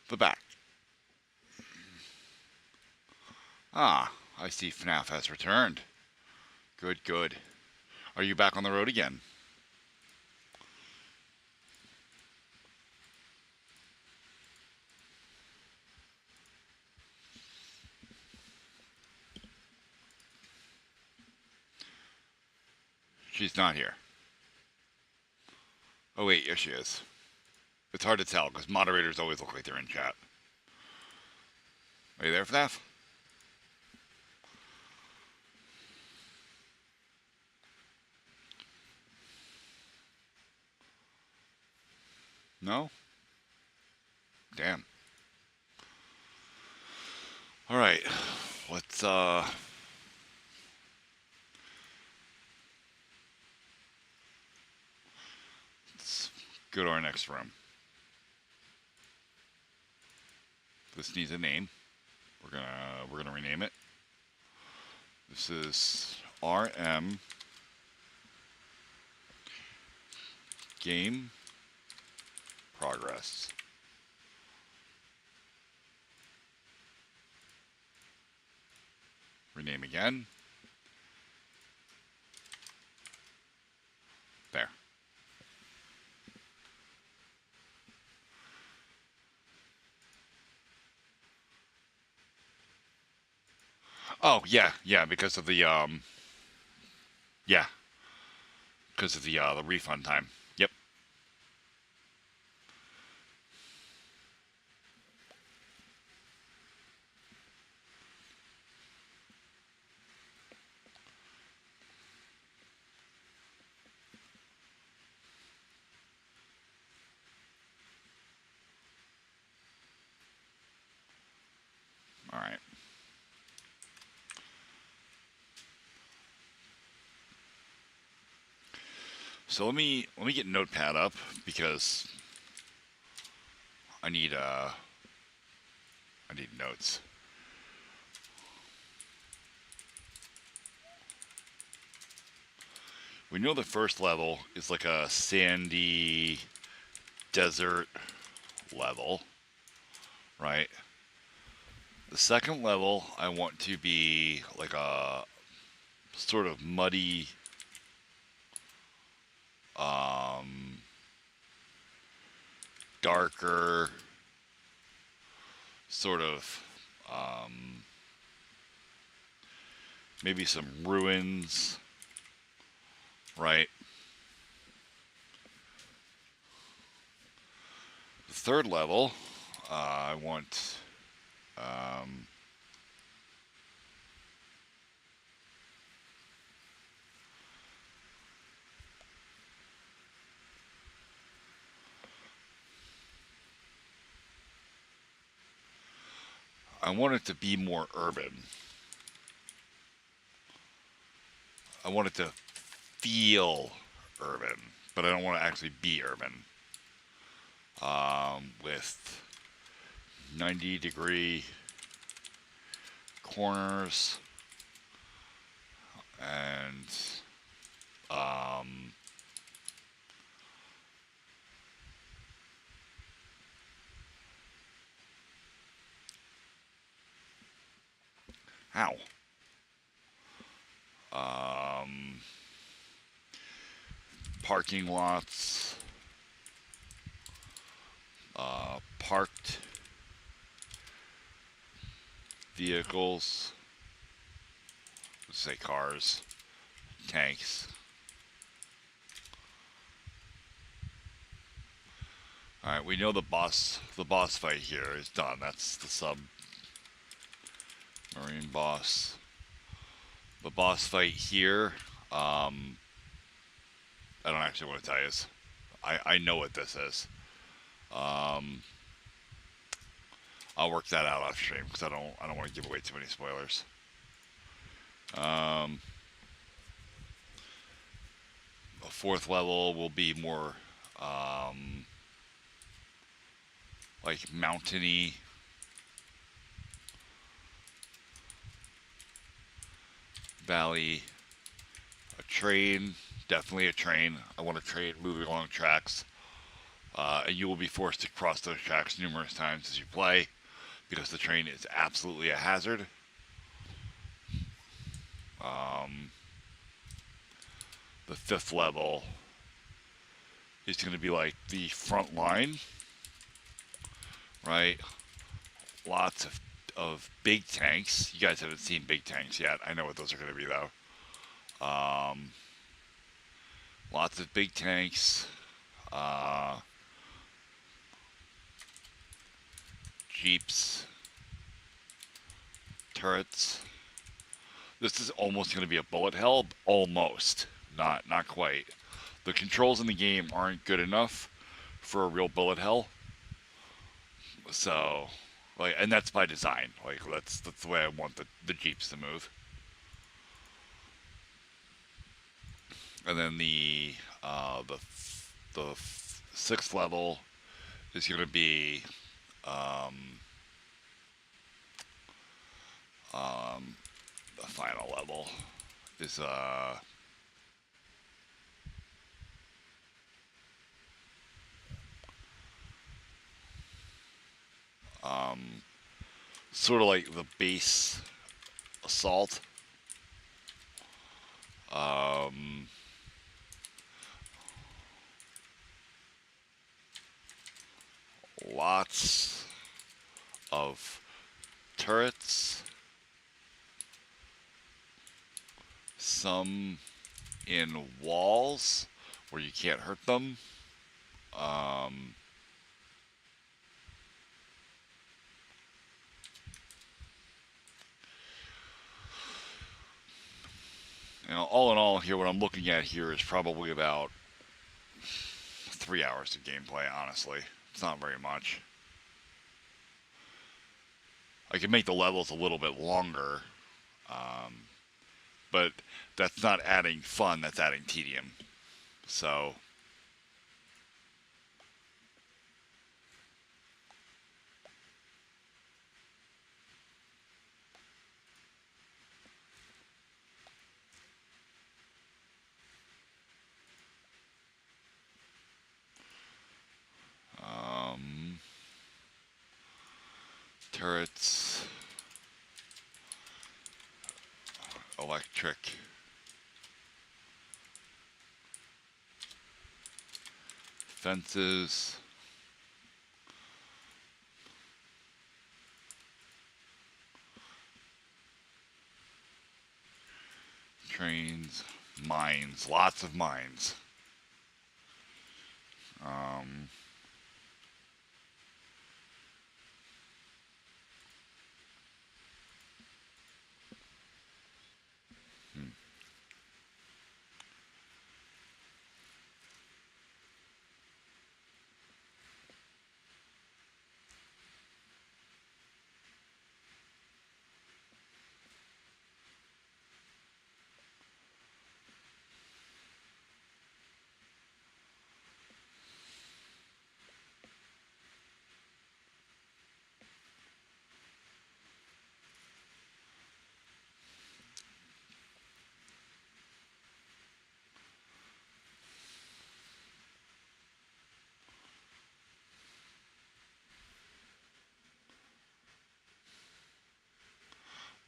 [SPEAKER 1] the back. Ah, I see FNAF has returned. Good, good. Are you back on the road again? She's not here. Oh wait, yes she is. It's hard to tell because moderators always look like they're in chat. Are you there, FNAF? No? Damn. Alright. Let's go to our next room. This needs a name. We're gonna rename it. This is RM Game Progress. Rename again. There. Oh, yeah, because of the yeah. Because of the refund time. Yep. All right. So let me get Notepad up because I need notes. We know the first level is like a sandy desert level, right? The second level I want to be like a sort of muddy darker sort of maybe some ruins, right? The third level I want it to be more urban. I want it to feel urban, but I don't want to actually be urban. With 90-degree corners and ow. Parking lots, parked vehicles, let's say cars, tanks. All right, we know the boss fight here is done. That's the submarine boss. The boss fight here, I don't actually want to tell you this. I know what this is. I'll work that out off stream because I don't want to give away too many spoilers. The fourth level will be more like mountainy. Valley. A train, definitely a train. I want a train moving along tracks. and you will be forced to cross those tracks numerous times as you play because the train is absolutely a hazard. Um, the fifth level is going to be like the front line, right? Lots of big tanks. You guys haven't seen big tanks yet. I know what those are going to be though. Lots of big tanks. Jeeps. Turrets. This is almost going to be a bullet hell. Almost. Not quite. The controls in the game aren't good enough for a real bullet hell. So, like, and that's by design. Like, that's the way I want the Jeeps to move. And then the sixth level is going to be the final level is sort of like the base assault. Lots of turrets. Some in walls where you can't hurt them. You know, all in all, here what I'm looking at here is probably about 3 hours of gameplay. Honestly, it's not very much. I can make the levels a little bit longer, but that's not adding fun. That's adding tedium. So. Turrets, electric, fences, trains, mines, lots of mines.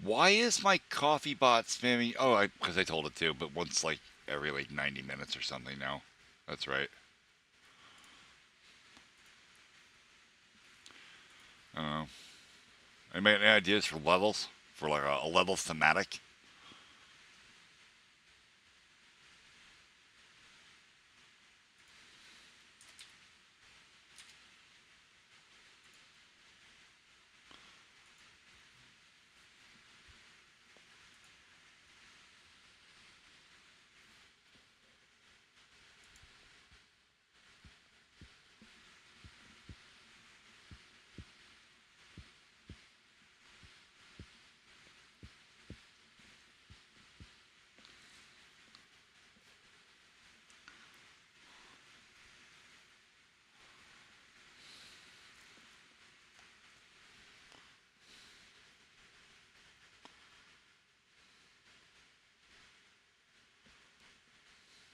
[SPEAKER 1] Why is my coffee bot spamming? Oh, because I told it to, but once like every like 90 minutes or something now. That's right. I don't know. Any ideas for levels? For like a level thematic?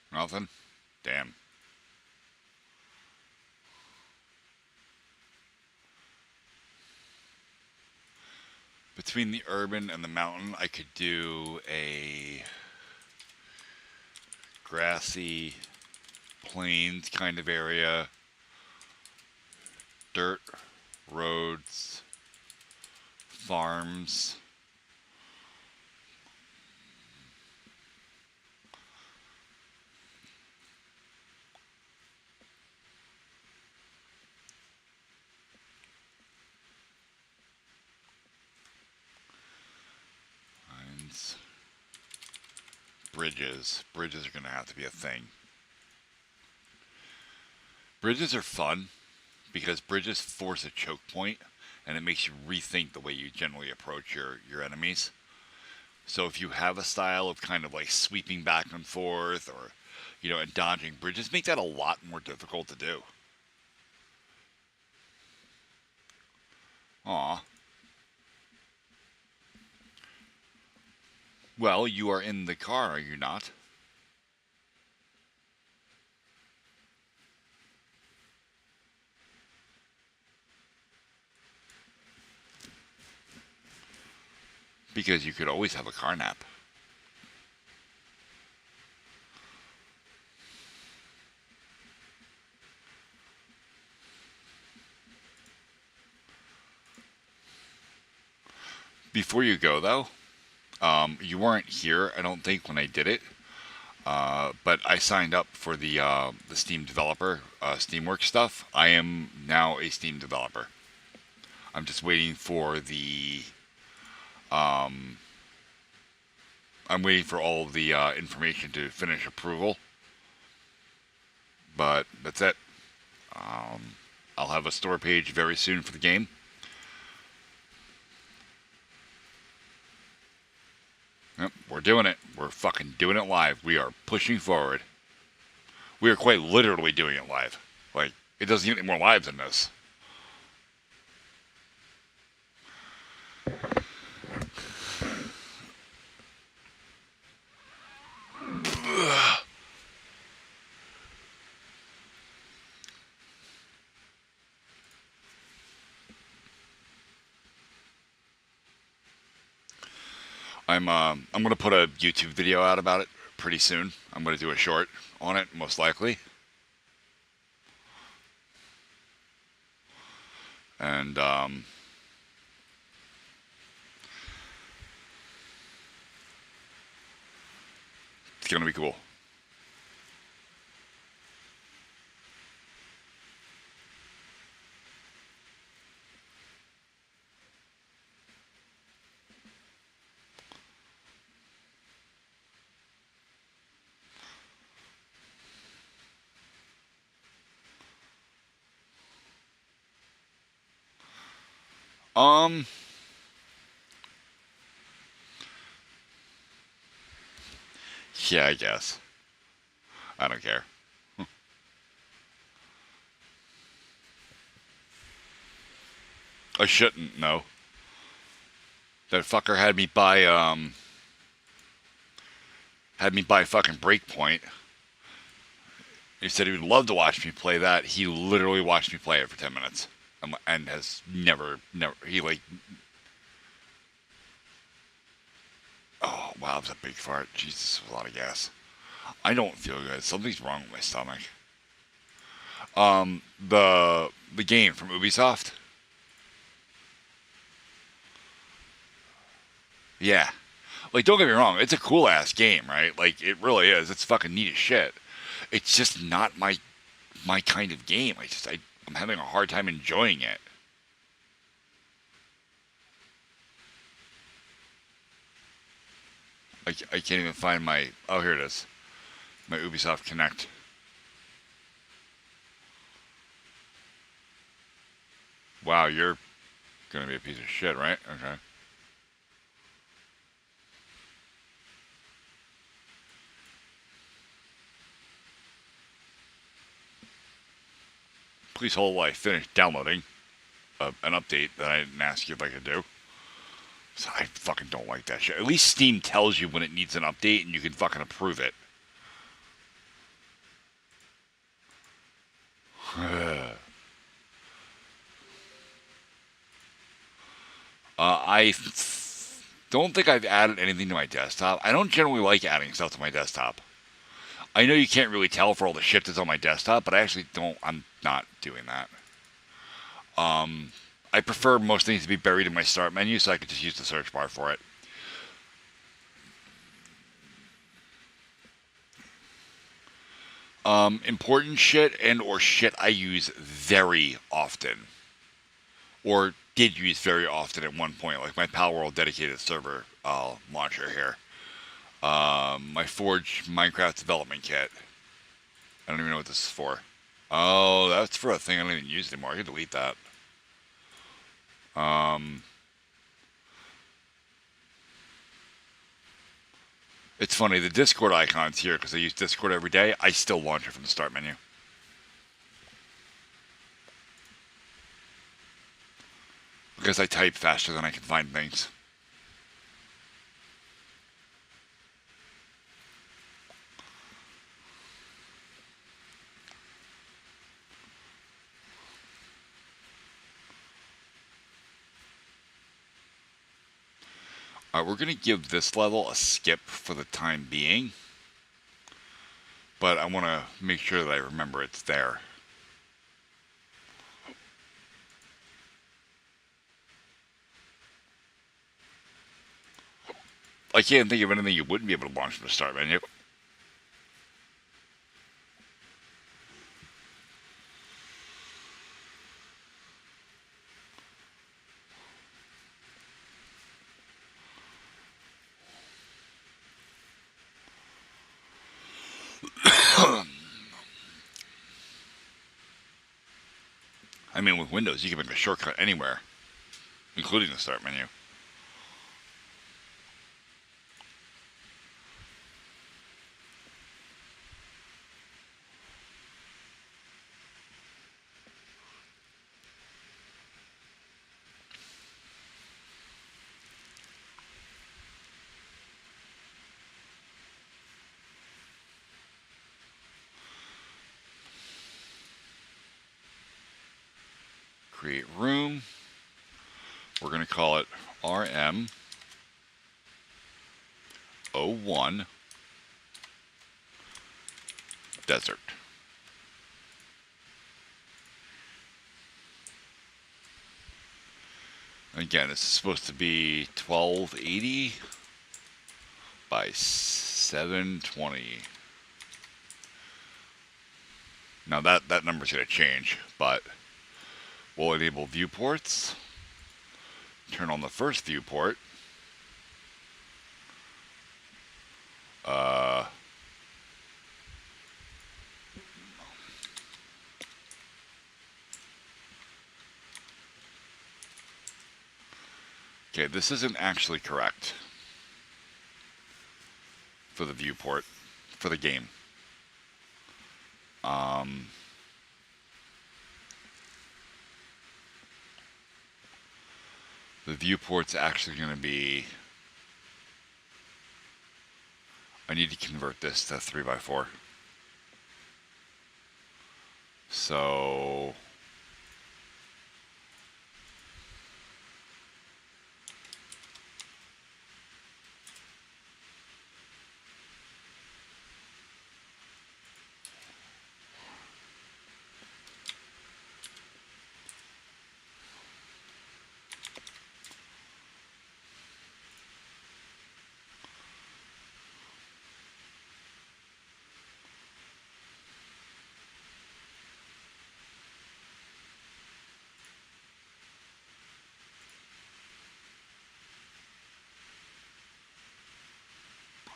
[SPEAKER 1] Nothing? Damn. between the urban and the mountain, I could do a grassy plains kind of area, dirt, roads, farms. Lines. Bridges. Bridges are going to have to be a thing. Bridges are fun because bridges force a choke point and it makes you rethink the way you generally approach your enemies. So if you have a style of kind of like sweeping back and forth or, you know, and dodging, bridges make that a lot more difficult to do. Aw. Well, you are in the car, are you not? Because you could always have a car nap. Before you go, though, you weren't here, I don't think, when I did it. But I signed up for the Steam developer, Steamworks stuff. I am now a Steam developer. I'm just waiting for the... I'm waiting for all of the information to finish approval. But that's it. I'll have a store page very soon for the game. Yep, we're doing it. We're fucking doing it live. We are pushing forward. We are quite literally doing it live. Like, it doesn't get any more live than this. I'm gonna put a YouTube video out about it pretty soon. I'm gonna do a short on it, most likely. And it's gonna be cool. Yeah, I guess. I don't care. I shouldn't, no. That fucker had me buy fucking Breakpoint. He said he would love to watch me play that. He literally watched me play it for 10 minutes. And has never, he like... Oh, wow, that was a big fart. Jesus, that was a lot of gas. I don't feel good. Something's wrong with my stomach. The game from Ubisoft. Yeah. Like, don't get me wrong, it's a cool-ass game, right? Like, it really is. It's fucking neat as shit. It's just not my kind of game. I'm having a hard time enjoying it. I can't even find my... Oh, here it is. My Ubisoft Connect. Wow, you're gonna be a piece of shit, right? Okay. Please hold while I finish downloading an update that I didn't ask you if I could do. So I fucking don't like that shit. At least Steam tells you when it needs an update and you can fucking approve it. I don't think I've added anything to my desktop. I don't generally like adding stuff to my desktop. I know you can't really tell for all the shit that's on my desktop, but I actually don't. I'm not doing that. I prefer most things to be buried in my start menu, so I could just use the search bar for it. Important shit and or shit I use very often, or did use very often at one point, like my Palworld dedicated server launcher here. My Forge Minecraft development kit. I don't even know what this is for. Oh, that's for a thing I don't even use anymore. I can delete that. It's funny, the Discord icon's here because I use Discord every day. I still launch it from the start menu. Because I type faster than I can find things. Alright, we're going to give this level a skip for the time being. But I want to make sure that I remember it's there. I can't think of anything you wouldn't be able to launch from the start menu. I mean, with Windows, you can make a shortcut anywhere, including the start menu. Create room. We're going to call it RM01 Desert. Again, this is supposed to be 1280 by 720. Now that number's going to change, but we'll enable viewports, turn on the first viewport, okay, this isn't actually correct for the viewport, for the game. The viewport's actually going to be, I need to convert this to 3x4. So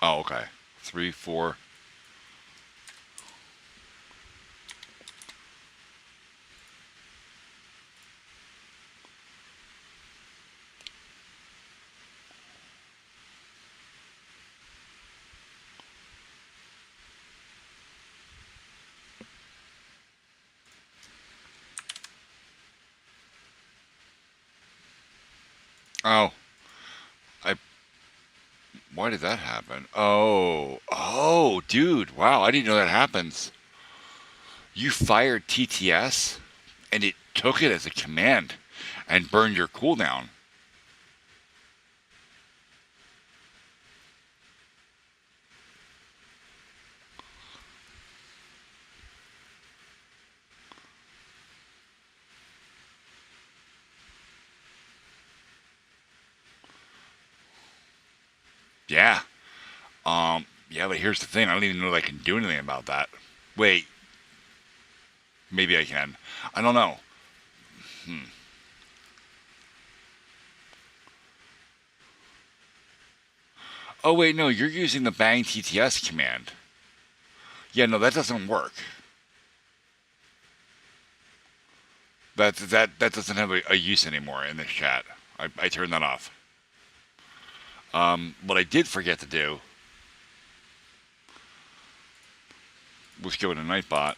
[SPEAKER 1] oh, okay. 3, 4. Oh. Why did that happen? Oh, dude. Wow, I didn't know that happens. You fired TTS, and it took it as a command and burned your cooldown. Yeah. Yeah, but here's the thing. I don't even know that I can do anything about that. Wait. Maybe I can. I don't know. Oh, wait, no. You're using the bang TTS command. Yeah, no, that doesn't work. That doesn't have a use anymore in this chat. I turned that off. What I did forget to do was go to Nightbot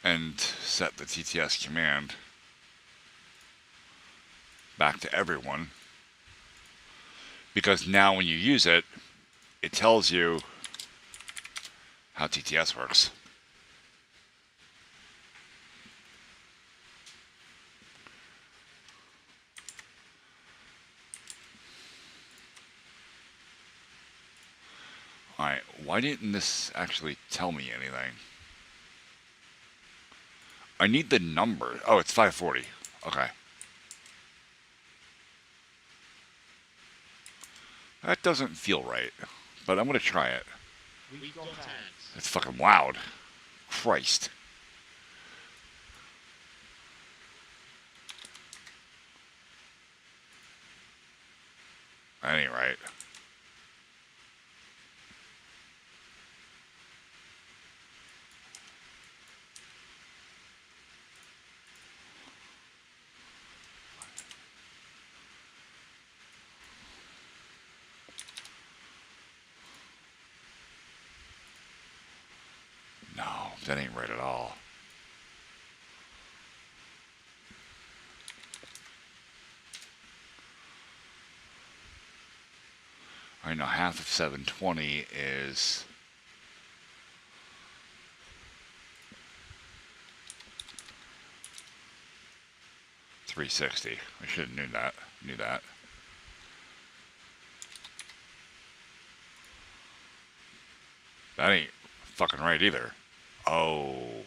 [SPEAKER 1] and set the TTS command back to everyone, because now when you use it, it tells you how TTS works. Alright, why didn't this actually tell me anything? I need the number. Oh, it's 540. Okay. That doesn't feel right, but I'm going to try it.
[SPEAKER 4] We got ads.
[SPEAKER 1] It's fucking loud. Christ. That ain't right. No, that ain't right at all. I know half of 720 is 360. I should have knew that. That ain't fucking right either. Oh.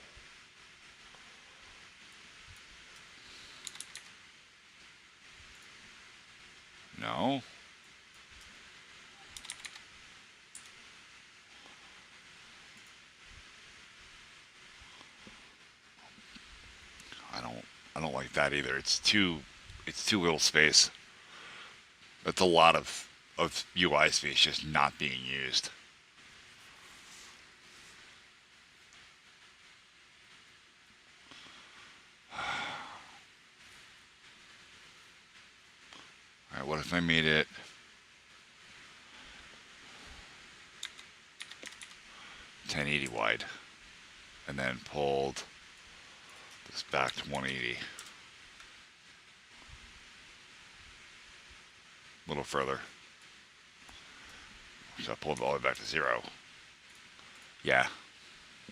[SPEAKER 1] No. I don't like that either. It's too little space. That's a lot of UI space just not being used. Alright, what if I made it 1080 wide and then pulled this back to 180? A little further. So I pulled it all the way back to 0. Yeah.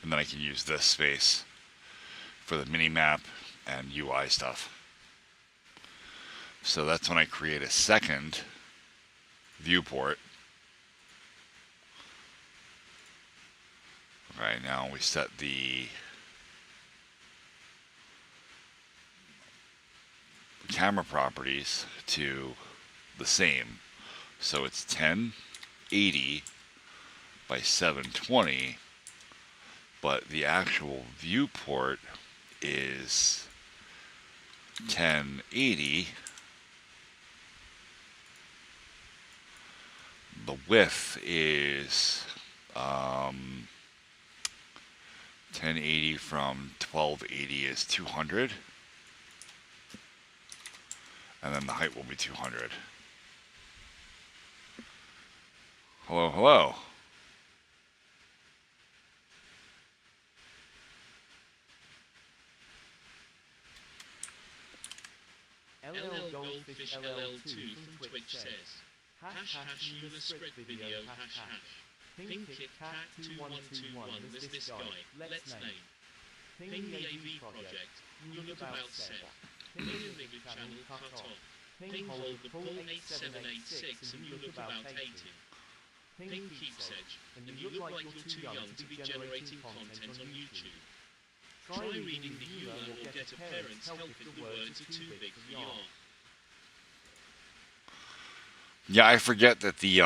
[SPEAKER 1] And then I can use this space for the mini map and UI stuff. So that's when I create a second viewport. Okay, now we set the camera properties to the same. So it's 1080 by 720, but the actual viewport is 1080. The width is 1080 from 1280 is 200. And then the height will be 200. Hello, hello.
[SPEAKER 4] LL Goldfish LL2 from Twitch says, hash hash you the script video hash hash. Ping Kit Cat 2121 was this guy, let's name. Ping the AV project, you're about Seba. Ping the big channel cut off. Ping hold the pull 8786 and you look about 80. Ping Keeps Edge, and you look like you're too young to be generating content on YouTube. Try reading the URL or get a parent's help if the words are too big for yarn.
[SPEAKER 1] Yeah, I forget that the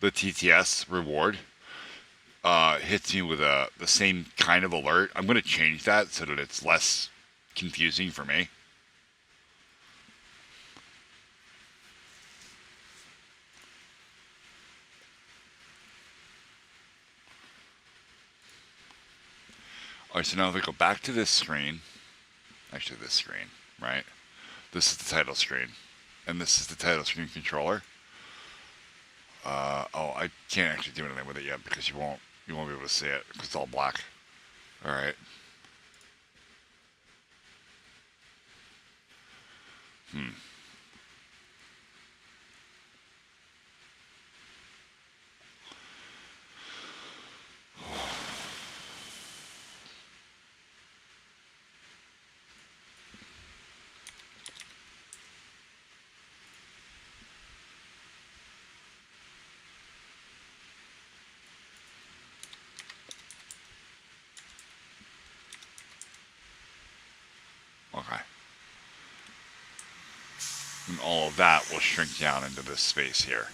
[SPEAKER 1] TTS reward hits me with the same kind of alert. I'm gonna change that so that it's less confusing for me. Alright, so now if we go back to this screen, actually this screen, right? This is the title screen, and this is the title screen controller. Oh, I can't actually do anything with it yet because you won't be able to see it because it's all black. All right. Okay. And all of that will shrink down into this space here.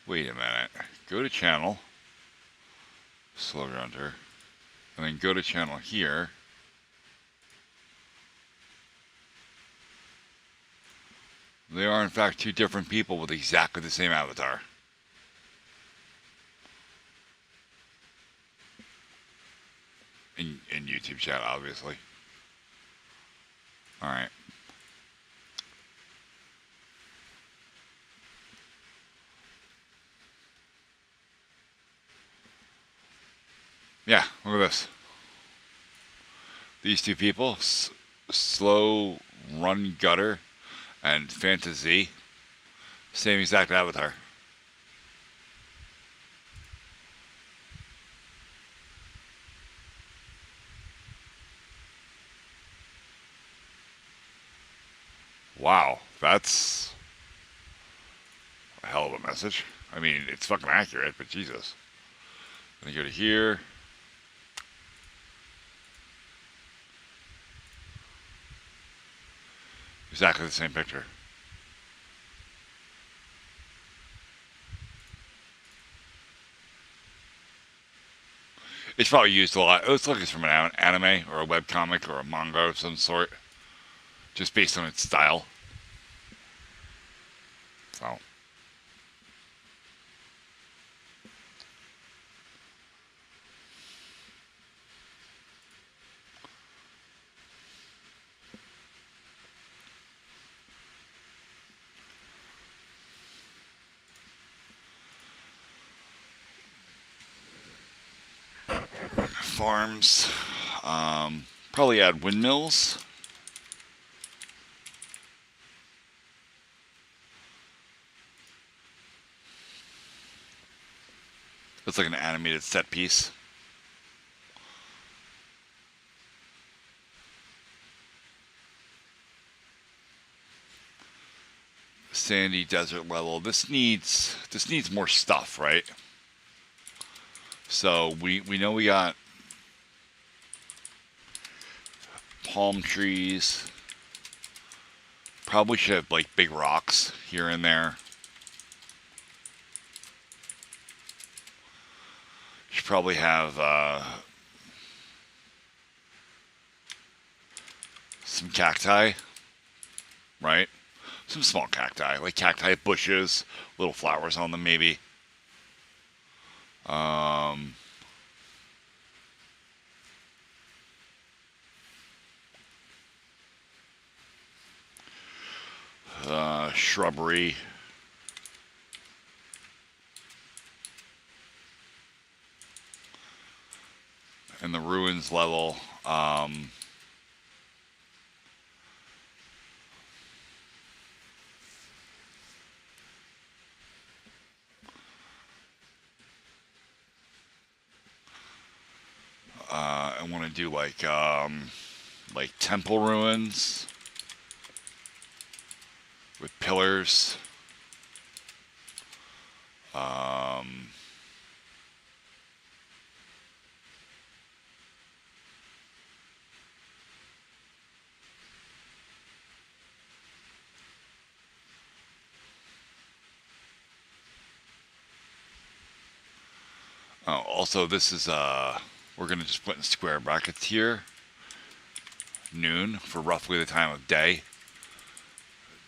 [SPEAKER 1] Wait a minute. Go to channel, slow render, and then go to channel here. They are in fact two different people with exactly the same avatar. In YouTube chat, obviously. Alright. Yeah, look at this. These two people, Slow Run Gutter and Fantasy, same exact avatar. Wow, that's a hell of a message. I mean, it's fucking accurate, but Jesus. Let me go to here. Exactly the same picture. It's probably used a lot. It looks like it's from an anime or a webcomic or a manga of some sort. Just based on its style. So. Farms. Probably add windmills. Looks like an animated set piece. Sandy desert level. This needs more stuff, right? So we know we got palm trees. Probably should have like big rocks here and there. Should probably have some cacti, right? Some small cacti, like cacti bushes, little flowers on them maybe. Shrubbery. In the ruins level, I want to do like temple ruins with pillars. Oh, also this is we're gonna just put in square brackets here. Noon for roughly the time of day.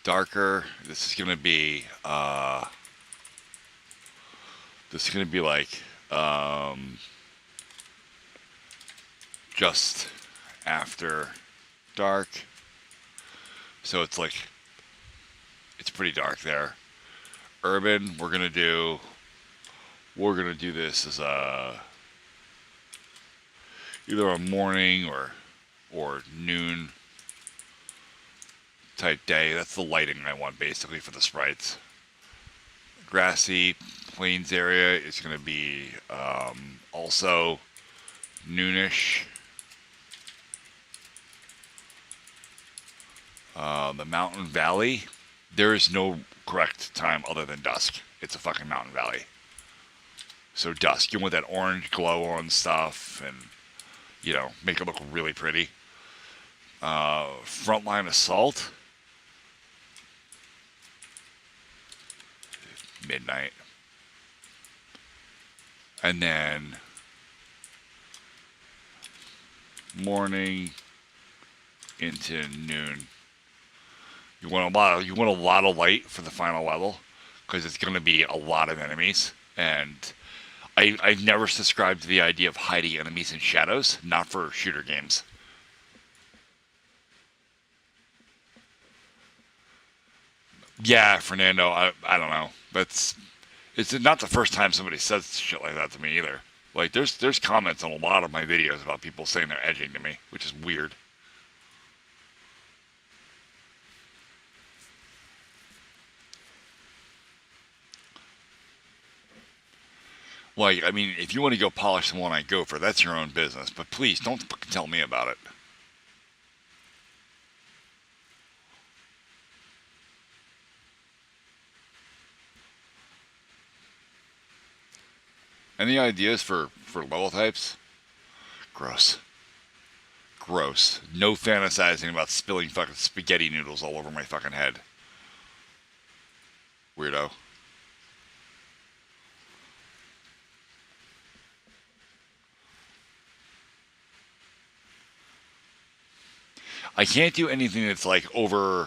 [SPEAKER 1] Darker. This is gonna be like just after dark. So it's like it's pretty dark there. Urban, we're gonna do this as either a morning or noon type day. That's the lighting I want basically for the sprites. Grassy plains area is going to be also noonish. The mountain valley, there is no correct time other than dusk. It's a fucking mountain valley. So dusk, you want that orange glow on stuff and, you know, make it look really pretty. Frontline assault. Midnight. And then morning into noon. You want a lot of light for the final level because it's going to be a lot of enemies, and I've never subscribed to the idea of hiding enemies in shadows, not for shooter games. Yeah, Fernando, I don't know. It's not the first time somebody says shit like that to me either. Like there's comments on a lot of my videos about people saying they're edging to me, which is weird. Like, I mean, if you want to go polish the one I go for, that's your own business. But please, don't fucking tell me about it. Any ideas for level types? Gross. Gross. No fantasizing about spilling fucking spaghetti noodles all over my fucking head. Weirdo. I can't do anything that's like overly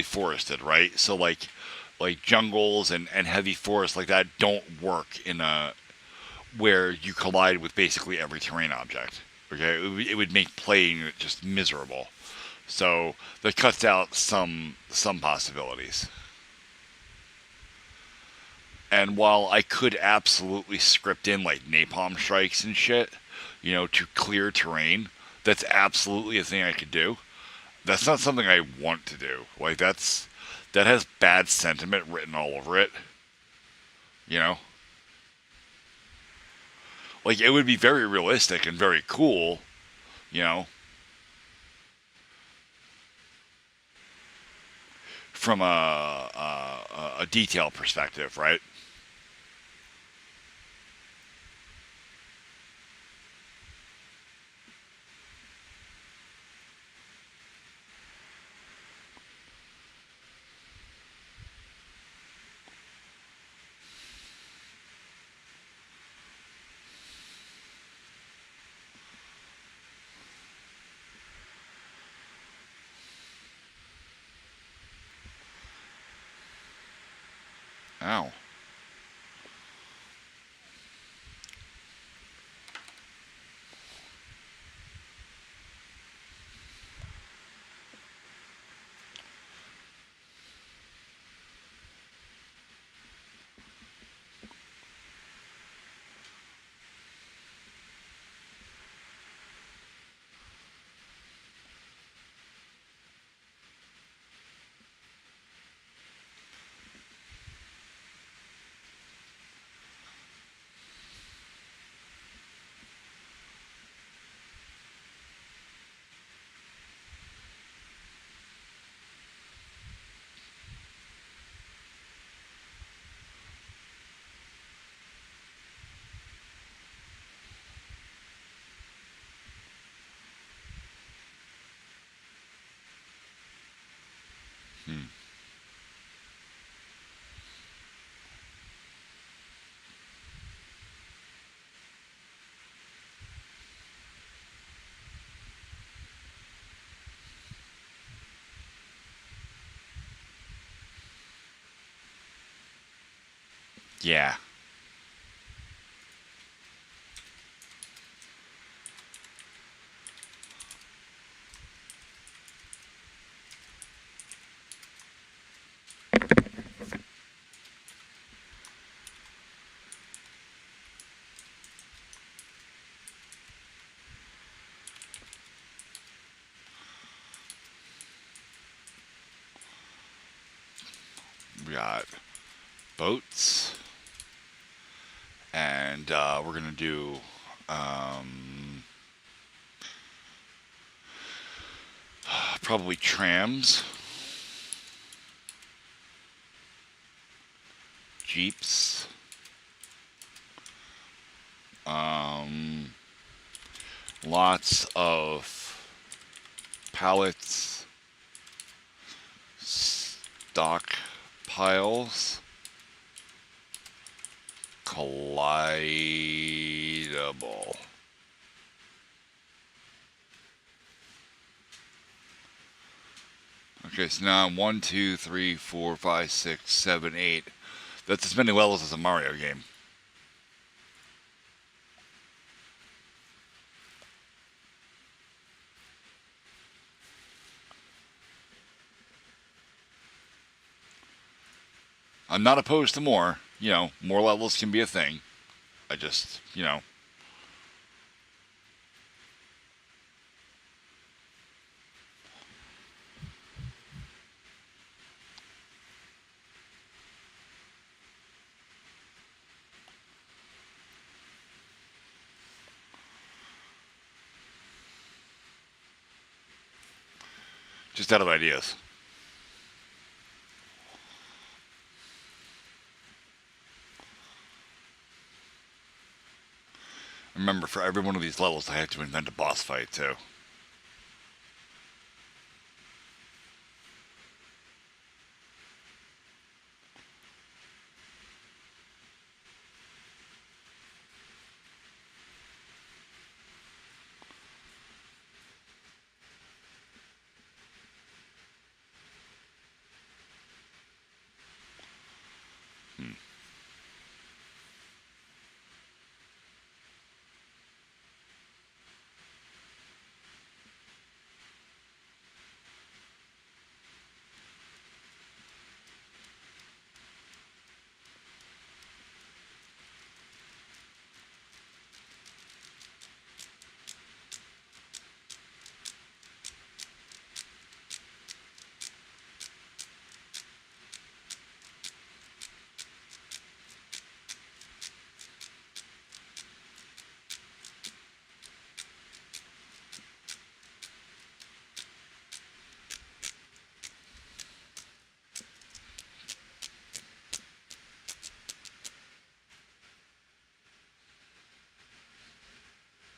[SPEAKER 1] forested, right? So like jungles and heavy forests like that don't work in a where you collide with basically every terrain object. Okay, it would make playing it just miserable. So that cuts out some possibilities. And while I could absolutely script in like napalm strikes and shit, you know, to clear terrain, that's absolutely a thing I could do. That's not something I want to do. Like that has bad sentiment written all over it. You know? Like it would be very realistic and very cool, you know, from a detail perspective, right? Ow. Yeah. We got boats, and we're gonna do probably trams, jeeps, lots of pallets, stock piles, collidable. Okay, so now I'm 1, 2, 3, 4, 5, 6, 7, 8. That's as many levels as a Mario game. I'm not opposed to more. More levels can be a thing. I just. Just out of ideas. Remember, for every one of these levels, I have to invent a boss fight, too.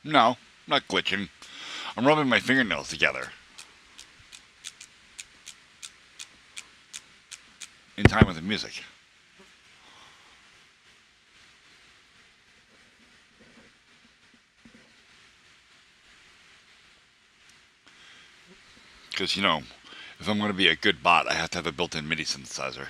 [SPEAKER 1] No, I'm not glitching. I'm rubbing my fingernails together. In time with the music. Because, if I'm going to be a good bot, I have to have a built-in MIDI synthesizer.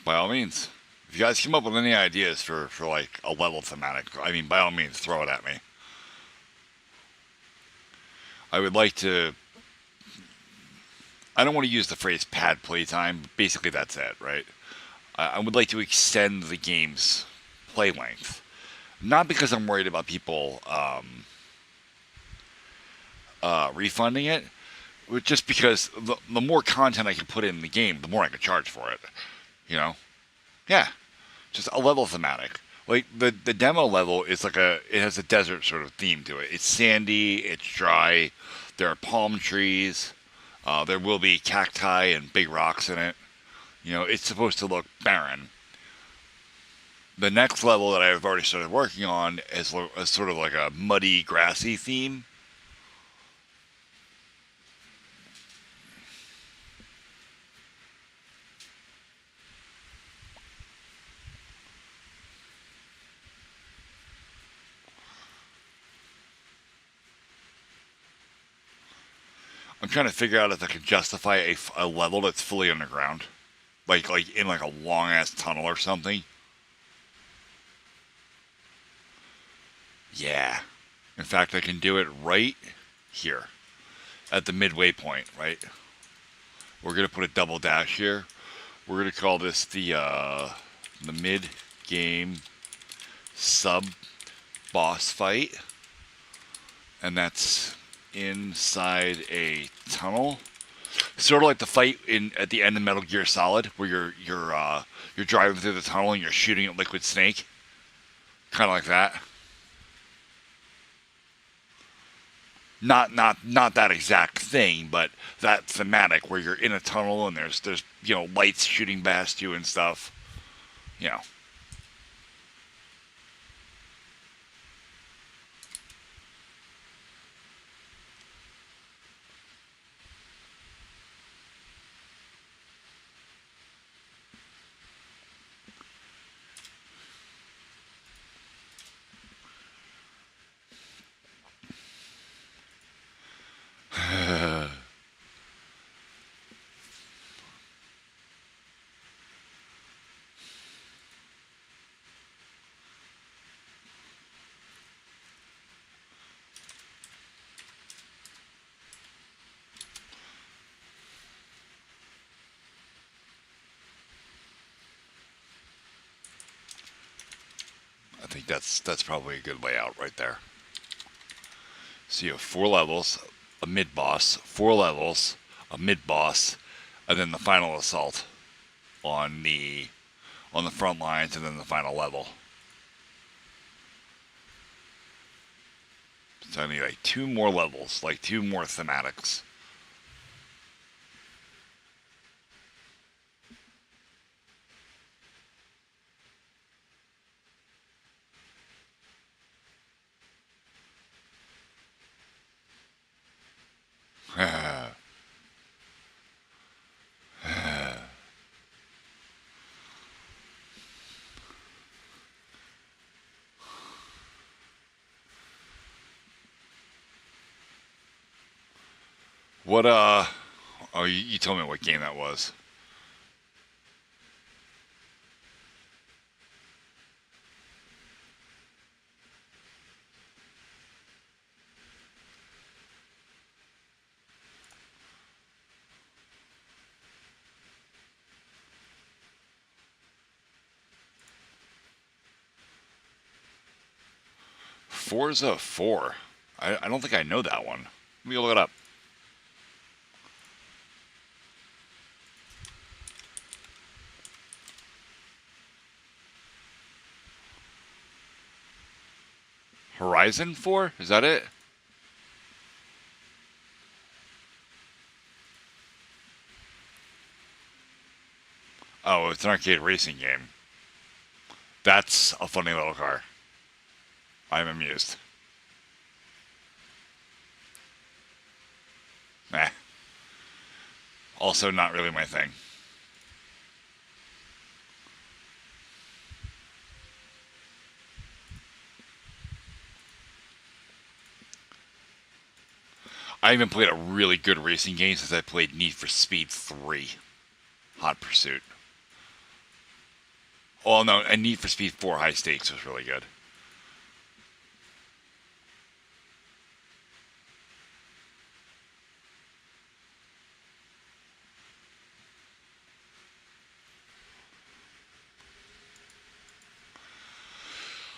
[SPEAKER 1] By all means. If you guys come up with any ideas for like a level thematic, by all means, throw it at me. I would like to. I don't want to use the phrase pad playtime. Basically, that's it, right? I would like to extend the game's play length. Not because I'm worried about people refunding it, but just because the more content I can put in the game, the more I can charge for it. Yeah. Just a level thematic. Like the demo level is like it has a desert sort of theme to it. It's sandy, it's dry. There are palm trees. There will be cacti and big rocks in it. You know, it's supposed to look barren. The next level that I've already started working on is sort of like a muddy, grassy theme. I'm trying to figure out if I can justify a level that's fully underground, like in like a long ass tunnel or something. Yeah. In fact, I can do it right here at the midway point. Right. We're gonna put a double dash here. We're gonna call this the mid game sub boss fight, and that's inside a tunnel, sort of like the fight in at the end of Metal Gear Solid, where you're driving through the tunnel and you're shooting at Liquid Snake, kind of like that. Not that exact thing, but that thematic where you're in a tunnel and there's lights shooting past you and stuff, you know. I think that's probably a good layout right there. So you have 4 levels, a mid-boss, 4 levels, a mid-boss, and then the final assault on the front lines, and then the final level. So I need like 2 more levels, like 2 more thematics. What oh, you told me what game that was. Forza 4. I don't think I know that one. Let me look it up. Horizon 4? Is that it? Oh, it's an arcade racing game. That's a funny little car. I'm amused. Eh. Also not really my thing. I haven't played a really good racing game since I played Need for Speed 3. Hot Pursuit. Oh no, and Need for Speed 4 High Stakes was really good.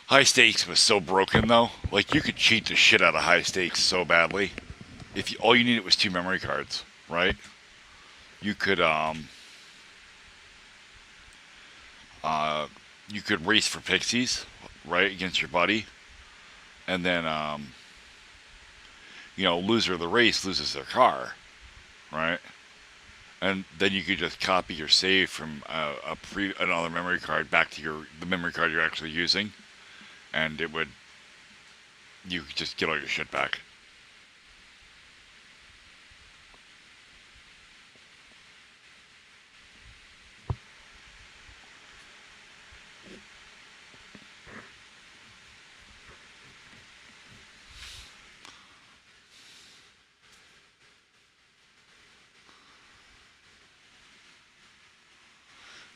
[SPEAKER 1] High Stakes was so broken though. Like you could cheat the shit out of High Stakes so badly. If all you needed was 2 memory cards, right? You could you could race for pixies, right, against your buddy, and then loser of the race loses their car, right? And then you could just copy your save from another memory card back to the memory card you're actually using, and you could just get all your shit back.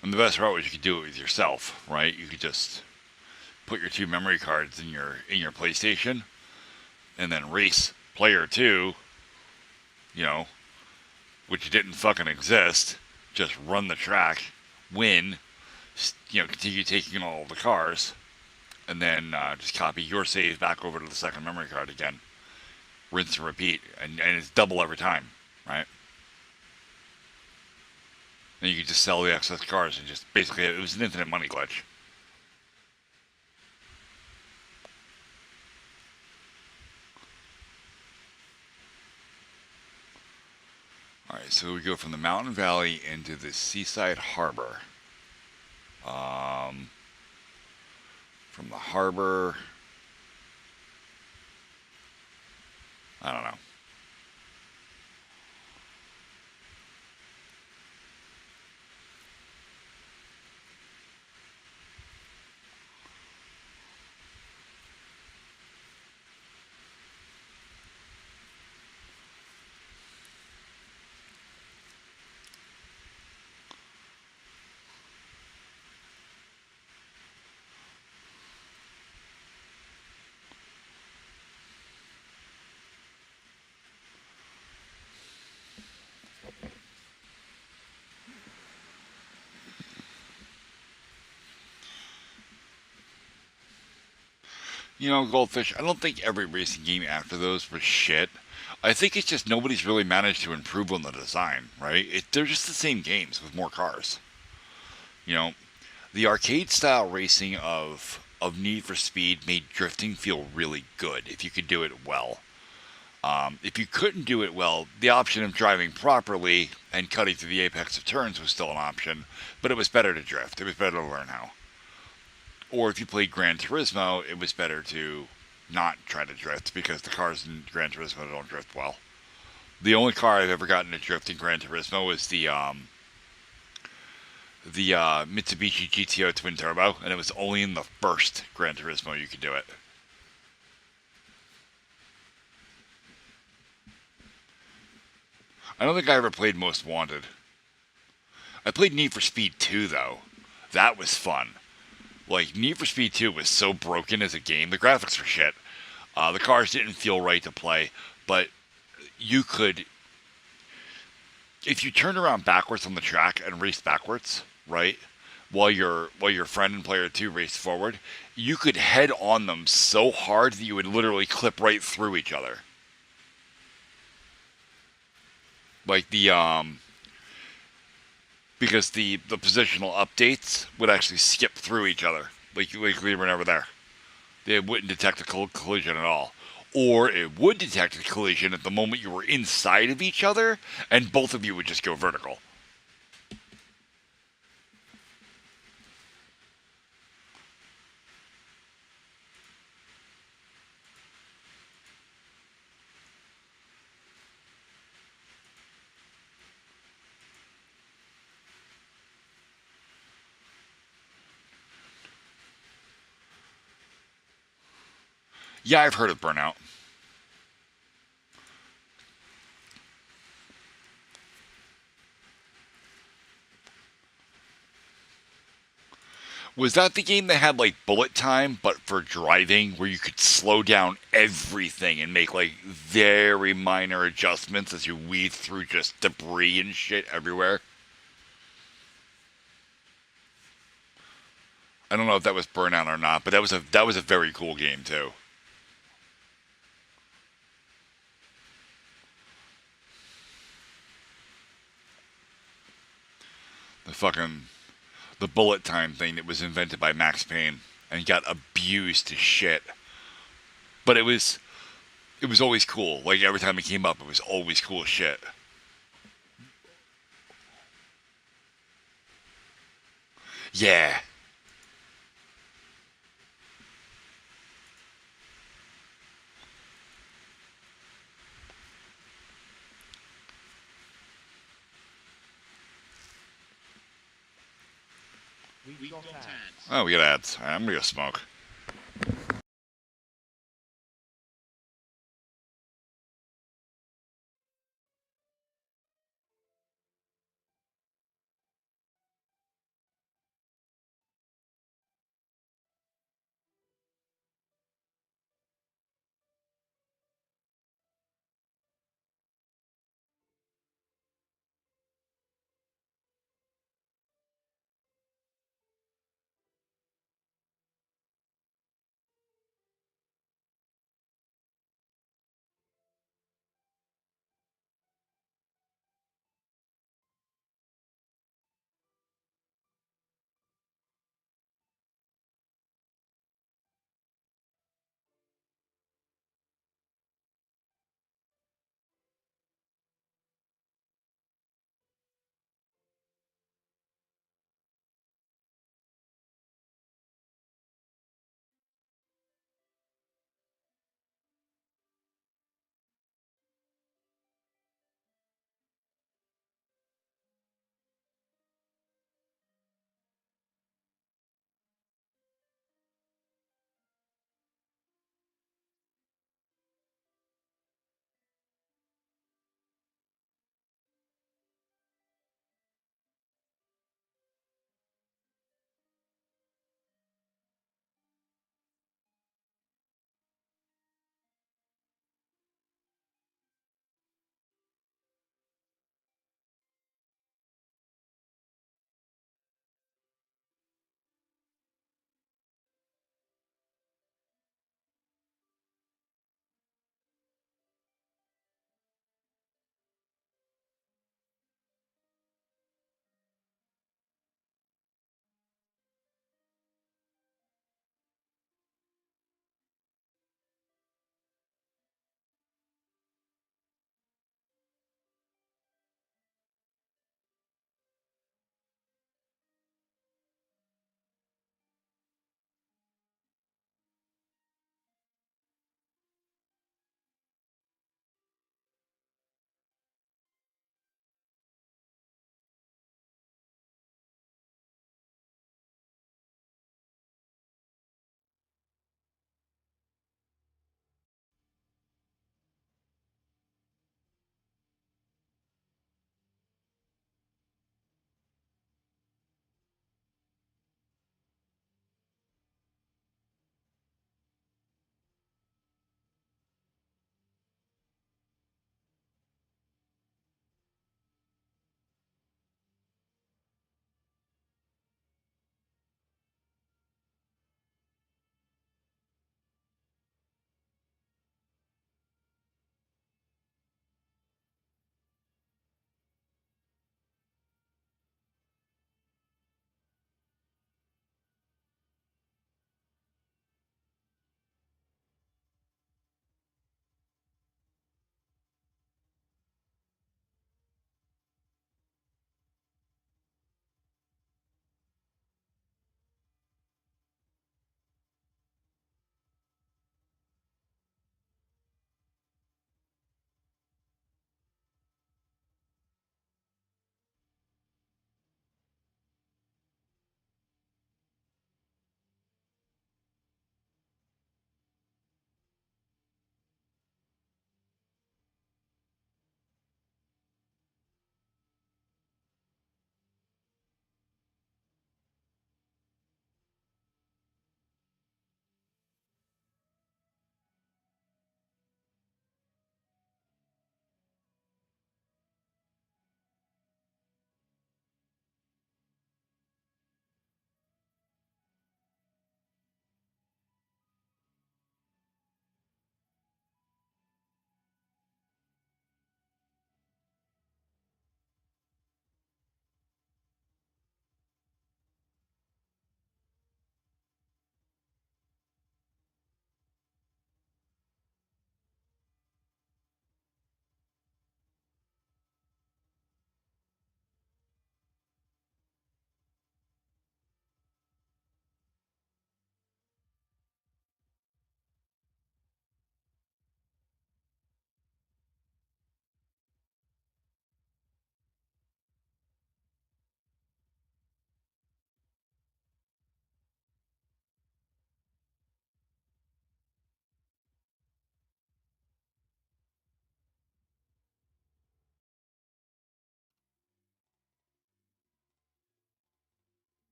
[SPEAKER 1] And the best part was you could do it with yourself, right? You could just put your two memory cards in your PlayStation, and then race player two, which didn't fucking exist. Just run the track, win, continue taking all the cars, and then just copy your save back over to the second memory card again. Rinse and repeat, and it's double every time, right? And you could just sell the excess cars and just basically, it was an infinite money glitch. Alright, so we go from the mountain valley into the seaside harbor. From the harbor, I don't know. Goldfish, I don't think every racing game after those was shit. I think it's just nobody's really managed to improve on the design, right? They're just the same games with more cars. The arcade style racing of Need for Speed made drifting feel really good if you could do it well. If you couldn't do it well, the option of driving properly and cutting through the apex of turns was still an option, but it was better to drift. It was better to learn how. Or if you played Gran Turismo, it was better to not try to drift because the cars in Gran Turismo don't drift well. The only car I've ever gotten to drift in Gran Turismo was the Mitsubishi GTO Twin Turbo, and it was only in the first Gran Turismo you could do it. I don't think I ever played Most Wanted. I played Need for Speed 2, though. That was fun. Like, Need for Speed 2 was so broken as a game. The graphics were shit. The cars didn't feel right to play, but you could... If you turned around backwards on the track and raced backwards, right, while your friend in player 2 raced forward, you could head on them so hard that you would literally clip right through each other. Like because the positional updates would actually skip through each other. Like we were never there. They wouldn't detect a collision at all. Or it would detect a collision at the moment you were inside of each other, and both of you would just go vertical. Yeah, I've heard of Burnout. Was that the game that had like bullet time, but for driving, where you could slow down everything and make like very minor adjustments as you weave through just debris and shit everywhere? I don't know if that was Burnout or not, but that was a very cool game too. The the bullet time thing that was invented by Max Payne and got abused to shit. But it was always cool. Like every time it came up, it was always cool shit. Yeah.
[SPEAKER 4] We've got ads.
[SPEAKER 1] Oh, we got ads. All right, I'm gonna go smoke.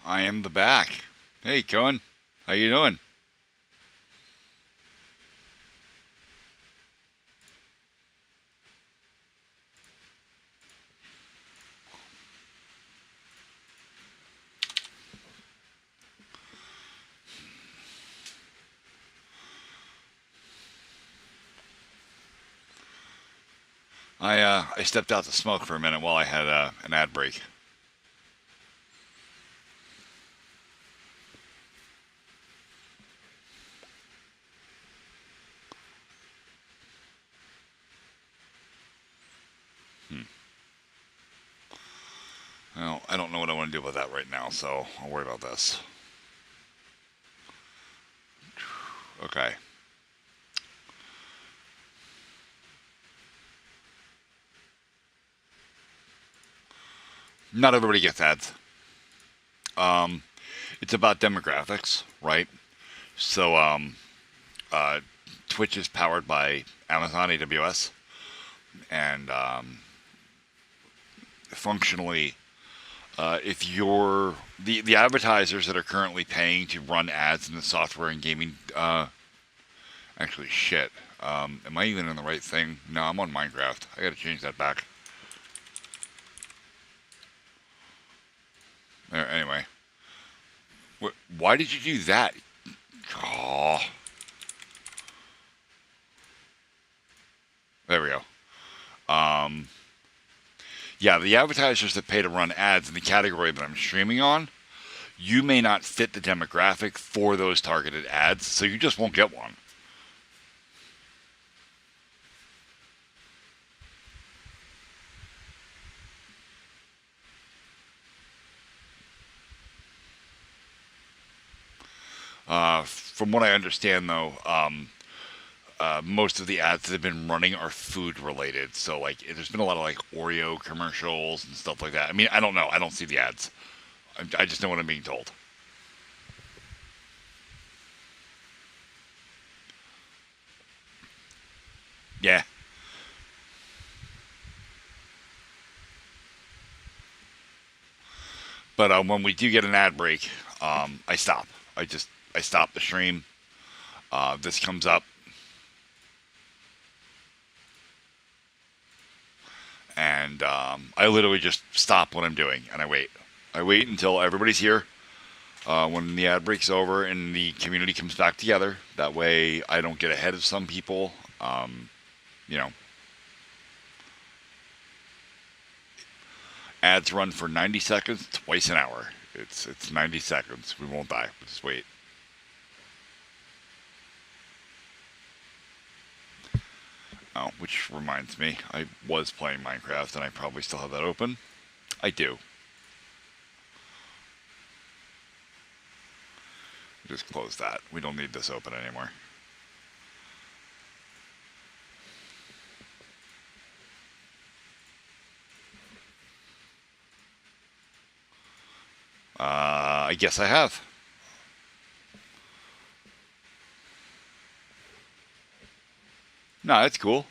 [SPEAKER 1] I am the back. Hey, Cohen. How you doing? I stepped out to smoke for a minute while I had an ad break. Well, I don't know what I want to do about that right now, so I'll worry about this. Okay. Not everybody gets ads. It's about demographics, right? So, uh, Twitch is powered by Amazon AWS, and functionally, if you're the advertisers that are currently paying to run ads in the software and gaming, actually, shit. Am I even in the right thing? No, I'm on Minecraft. I gotta change that back. Anyway, why did you do that? Oh, there we go. Yeah, the advertisers that pay to run ads in the category that I'm streaming on, you may not fit the demographic for those targeted ads, so you just won't get one. From what I understand, though, most of the ads that have been running are food related. So, like, there's been a lot of like Oreo commercials and stuff like that. I mean, I don't know. I don't see the ads. I just know what I'm being told. Yeah. But when we do get an ad break, I stop. I stop the stream. This comes up, and I literally just stop what I'm doing and I wait. I wait until everybody's here. When the ad break's over and the community comes back together, that way I don't get ahead of some people. You know, ads run for 90 seconds, twice an hour. It's 90 seconds. We won't die. We'll just wait. Oh, which reminds me, I was playing Minecraft and I probably still have that open. I do. Just close that. We don't need this open anymore. I guess I have. No, that's cool.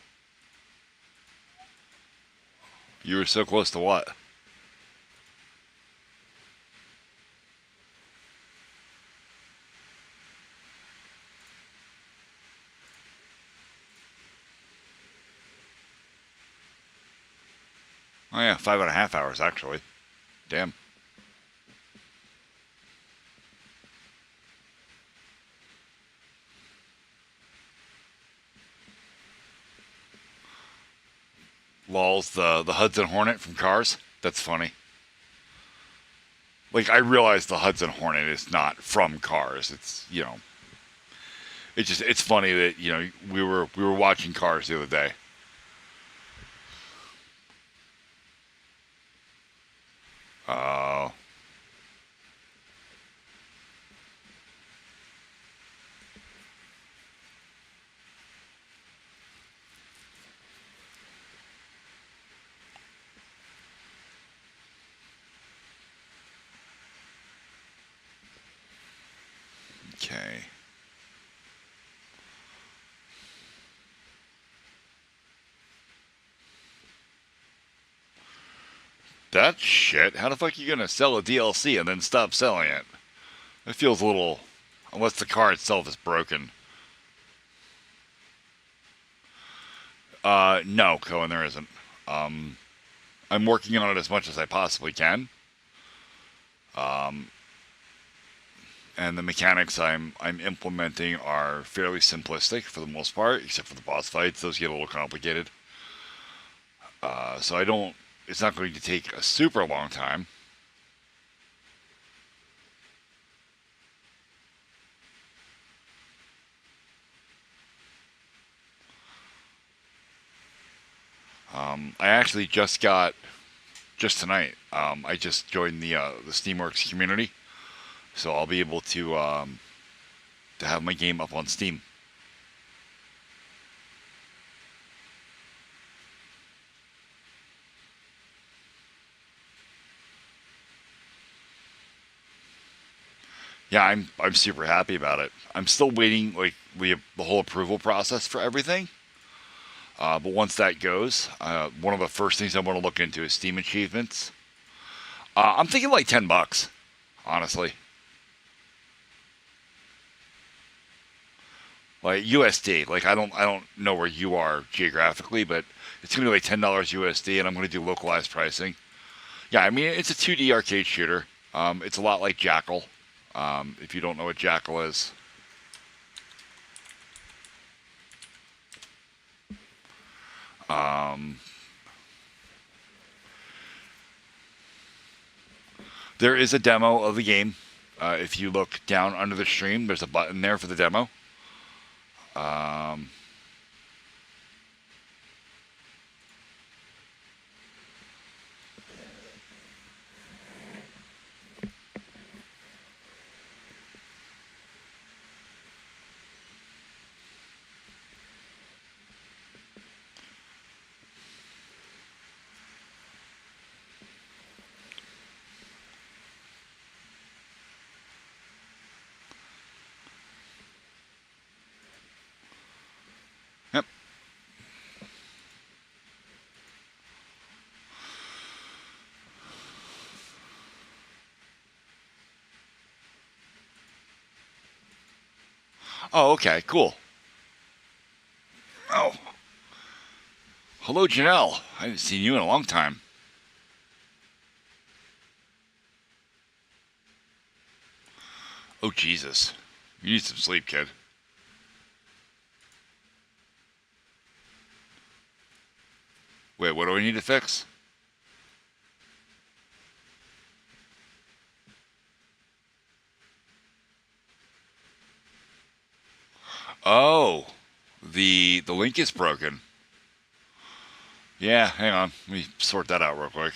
[SPEAKER 1] You were so close to what? Oh yeah, 5.5 hours actually. Damn. Lol's the Hudson Hornet from Cars. That's funny. Like, I realize the Hudson Hornet is not from Cars. It's, you know, it's funny that, you know, we were watching Cars the other day. Oh. Okay. That shit. How the fuck are you gonna sell a DLC and then stop selling it? It feels a little... Unless the car itself is broken. No, Cohen, there isn't. I'm working on it as much as I possibly can. And the mechanics I'm implementing are fairly simplistic for the most part, except for the boss fights. Those get a little complicated. So I don't... It's not going to take a super long time. I actually just tonight, I just joined the Steamworks community, so I'll be able to have my game up on Steam. Yeah, I'm super happy about it. I'm still waiting, like, the whole approval process for everything. But once that goes, one of the first things I want to look into is Steam achievements. I'm thinking like $10, honestly. Like USD. Like I don't know where you are geographically, but it's gonna be like $10 USD, and I'm gonna do localized pricing. Yeah, I mean it's a 2D arcade shooter. It's a lot like Jackal. If you don't know what Jackal is. There is a demo of the game. If you look down under the stream, there's a button there for the demo. Yep. Oh, okay, cool. Oh. Hello, Janelle. I haven't seen you in a long time. Oh, Jesus. You need some sleep, kid. Wait, what do I need to fix? Oh, the link is broken. Yeah, hang on. Let me sort that out real quick.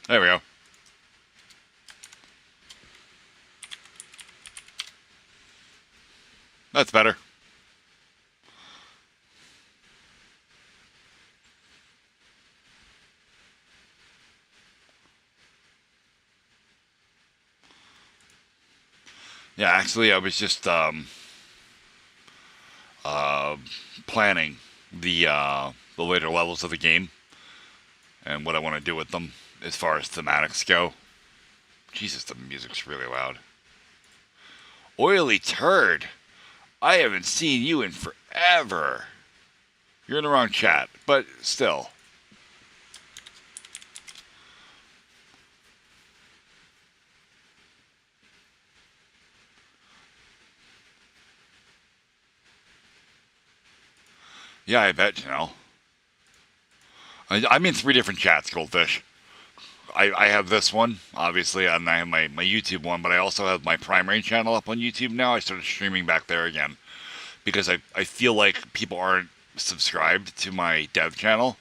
[SPEAKER 1] There we go. That's better. Yeah, actually, I was just planning the later levels of the game and what I want to do with them as far as thematics go. Jesus, the music's really loud. Oily turd. I haven't seen you in forever. You're in the wrong chat, but still. Yeah, I bet, Janelle. I'm in 3 different chats, Goldfish. I have this one, obviously, and I have my YouTube one, but I also have my primary channel up on YouTube now. I started streaming back there again because I feel like people aren't subscribed to my dev channel,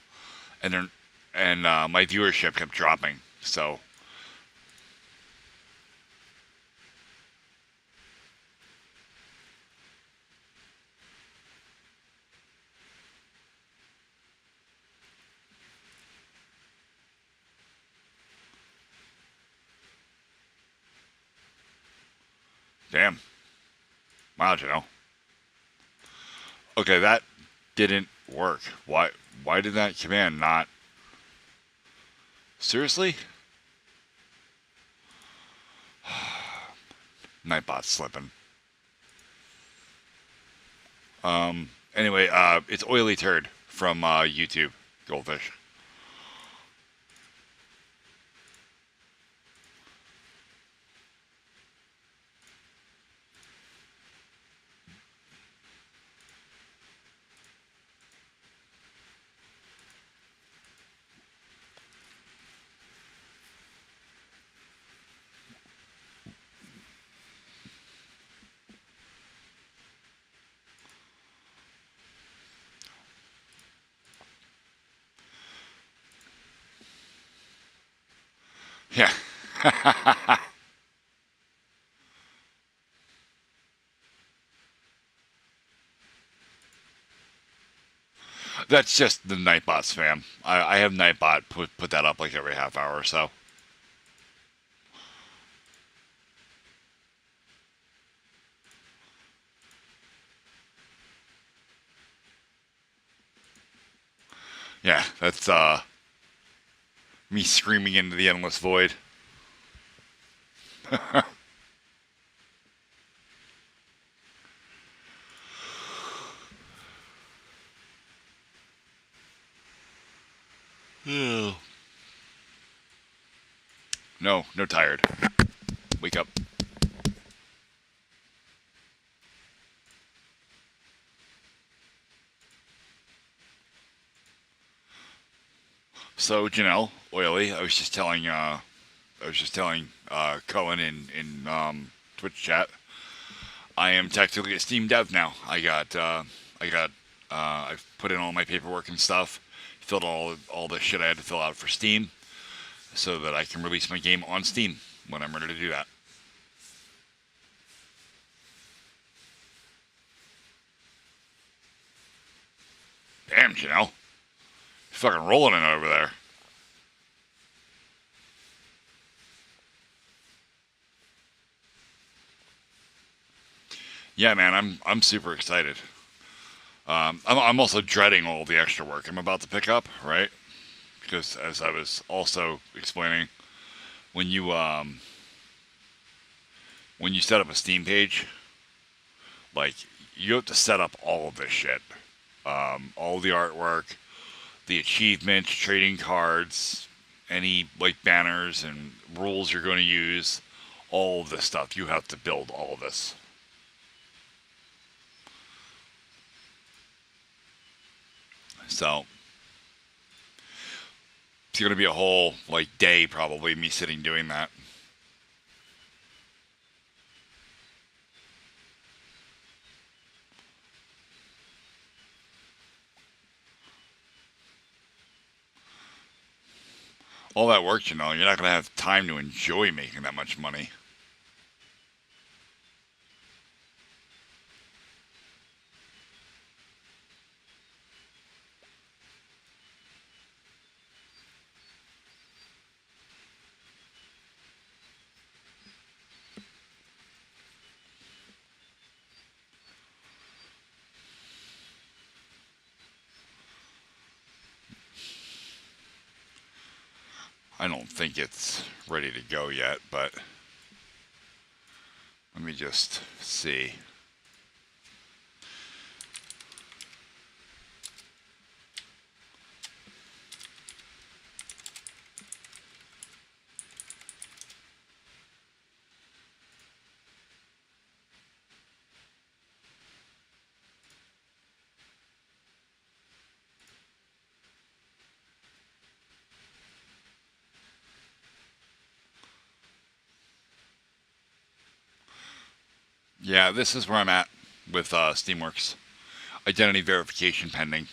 [SPEAKER 1] and my viewership kept dropping. So Damn. Wow, Janelle. Okay, that didn't work. Why did that command not... Seriously? Nightbot's slipping. Anyway, it's Oily Turd from YouTube, Goldfish. Yeah. That's just the Nightbot spam. I have Nightbot put that up like every half hour or so. Yeah, that's me screaming into the endless void. No, no tired. Wake up. So Janelle, Oily, I was just telling Cohen in Twitch chat. I am technically a Steam dev now. I've put in all my paperwork and stuff, filled all the shit I had to fill out for Steam, so that I can release my game on Steam when I'm ready to do that. Damn, Janelle, you're fucking rolling it over there. Yeah, man, I'm super excited. I'm also dreading all the extra work I'm about to pick up, right? Because as I was also explaining, when you set up a Steam page, like you have to set up all of this shit, all the artwork, the achievements, trading cards, any like banners and rules you're going to use, all of this stuff. You have to build all of this. So it's going to be a whole like day probably me sitting doing that. All that work, you're not going to have time to enjoy making that much money. I don't think it's ready to go yet, but let me just see. Yeah, this is where I'm at with Steamworks. Identity verification pending.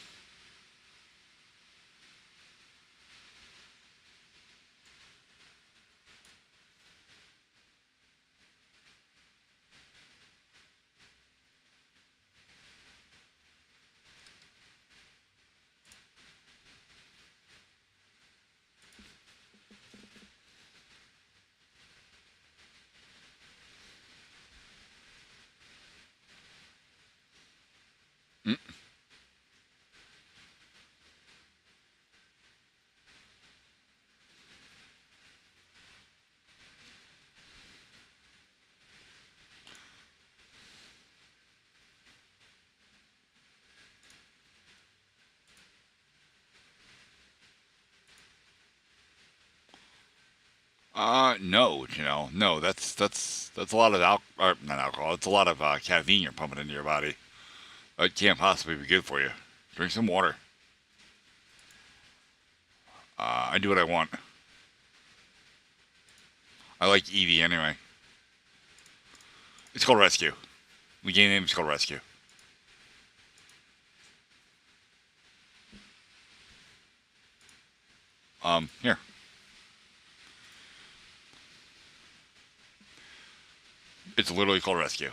[SPEAKER 1] No, no. That's a lot of or not alcohol. It's a lot of caffeine you're pumping into your body. It can't possibly be good for you. Drink some water. I do what I want. I like Eevee anyway. It's called Rescue. The game name is called Rescue. Here. It's literally called Rescue.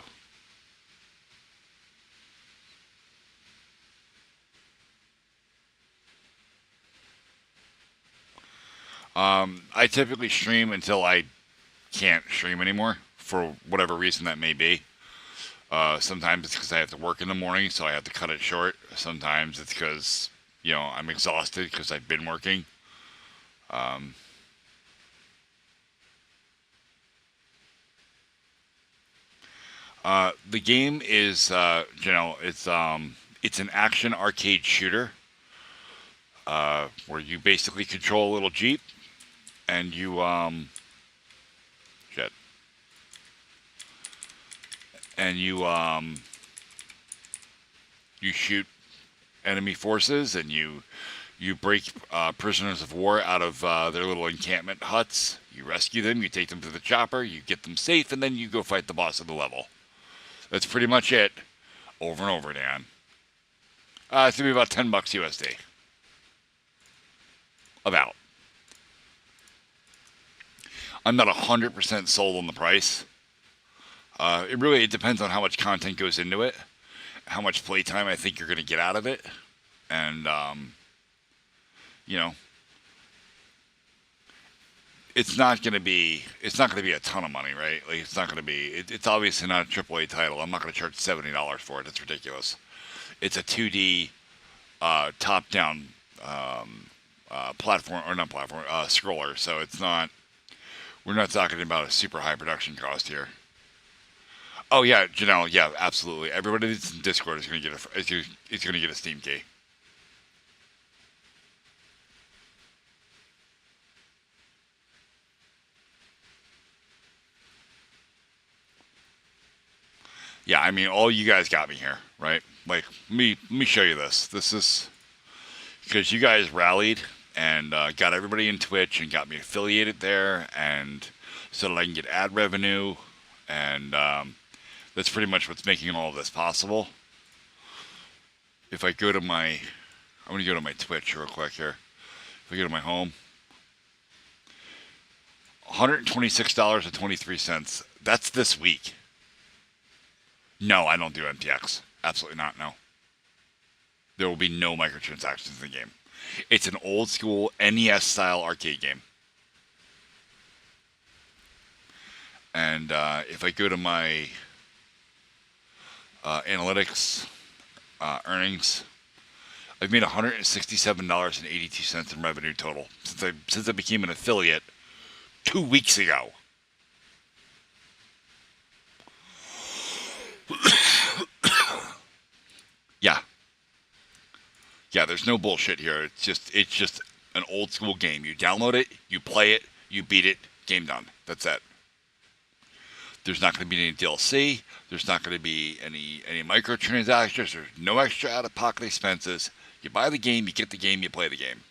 [SPEAKER 1] I typically stream until I can't stream anymore for whatever reason that may be. Sometimes it's because I have to work in the morning, so I have to cut it short. Sometimes it's because, I'm exhausted because I've been working. The game is, it's an action arcade shooter where you basically control a little Jeep and shit. And you shoot enemy forces and you break prisoners of war out of their little encampment huts. You rescue them, you take them to the chopper, you get them safe, and then you go fight the boss of the level. That's pretty much it. Over and over, Dan. It's going to be about $10 USD. About. I'm not 100% sold on the price. It depends on how much content goes into it, how much playtime I think you're going to get out of it, and it's not going to be a ton of money, right? Like it's not going to be. It's obviously not a AAA title. I'm not going to charge $70 for it. That's ridiculous. It's a 2D top-down platform or not platform scroller, so it's not. We're not talking about a super high production cost here. Oh yeah, Janelle. Yeah, absolutely. Everybody that's in Discord is going to get is going to get a Steam key. Yeah, I mean, all you guys got me here, right? Like, let me show you this. This is because you guys rallied and got everybody in Twitch and got me affiliated there, and so that I can get ad revenue, and that's pretty much what's making all of this possible. If I go to I'm going to go to my Twitch real quick here. If I go to my home, $126.23. That's this week. No, I don't do MTX. Absolutely not, no. There will be no microtransactions in the game. It's an old school NES-style arcade game. And if I go to my analytics, earnings, I've made $167.82 in revenue total since I became an affiliate 2 weeks ago. Yeah, there's no bullshit here. It's just an old school game. You download it, you play it, you beat it, game done. That's it. There's not going to be any DLC. There's not going to be any microtransactions. There's no extra out-of-pocket expenses. You buy the game, you get the game, you play the game.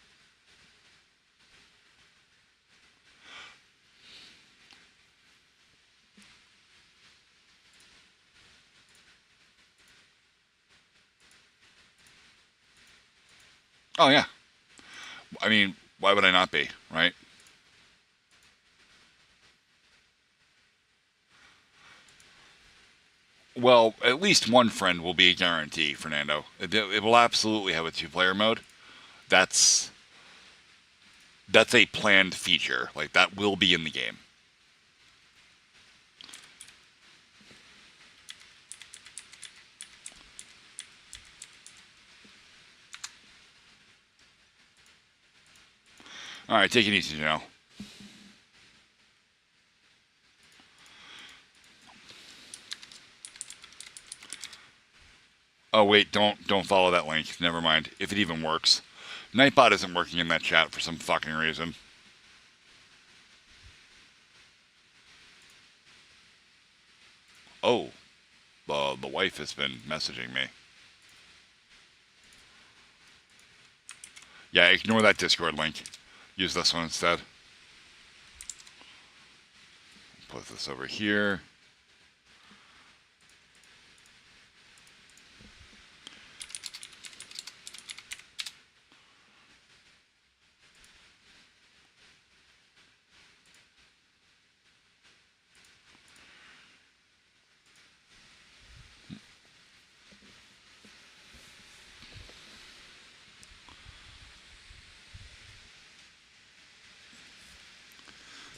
[SPEAKER 1] Oh, yeah. I mean, why would I not be, right? Well, at least one friend will be a guarantee, Fernando. It will absolutely have a two-player mode. That's a planned feature. Like, that will be in the game. All right, take it easy now. Oh wait, don't follow that link. Never mind. If it even works. Nightbot isn't working in that chat for some fucking reason. Oh, the wife has been messaging me. Yeah, ignore that Discord link. Use this one instead. Put this over here.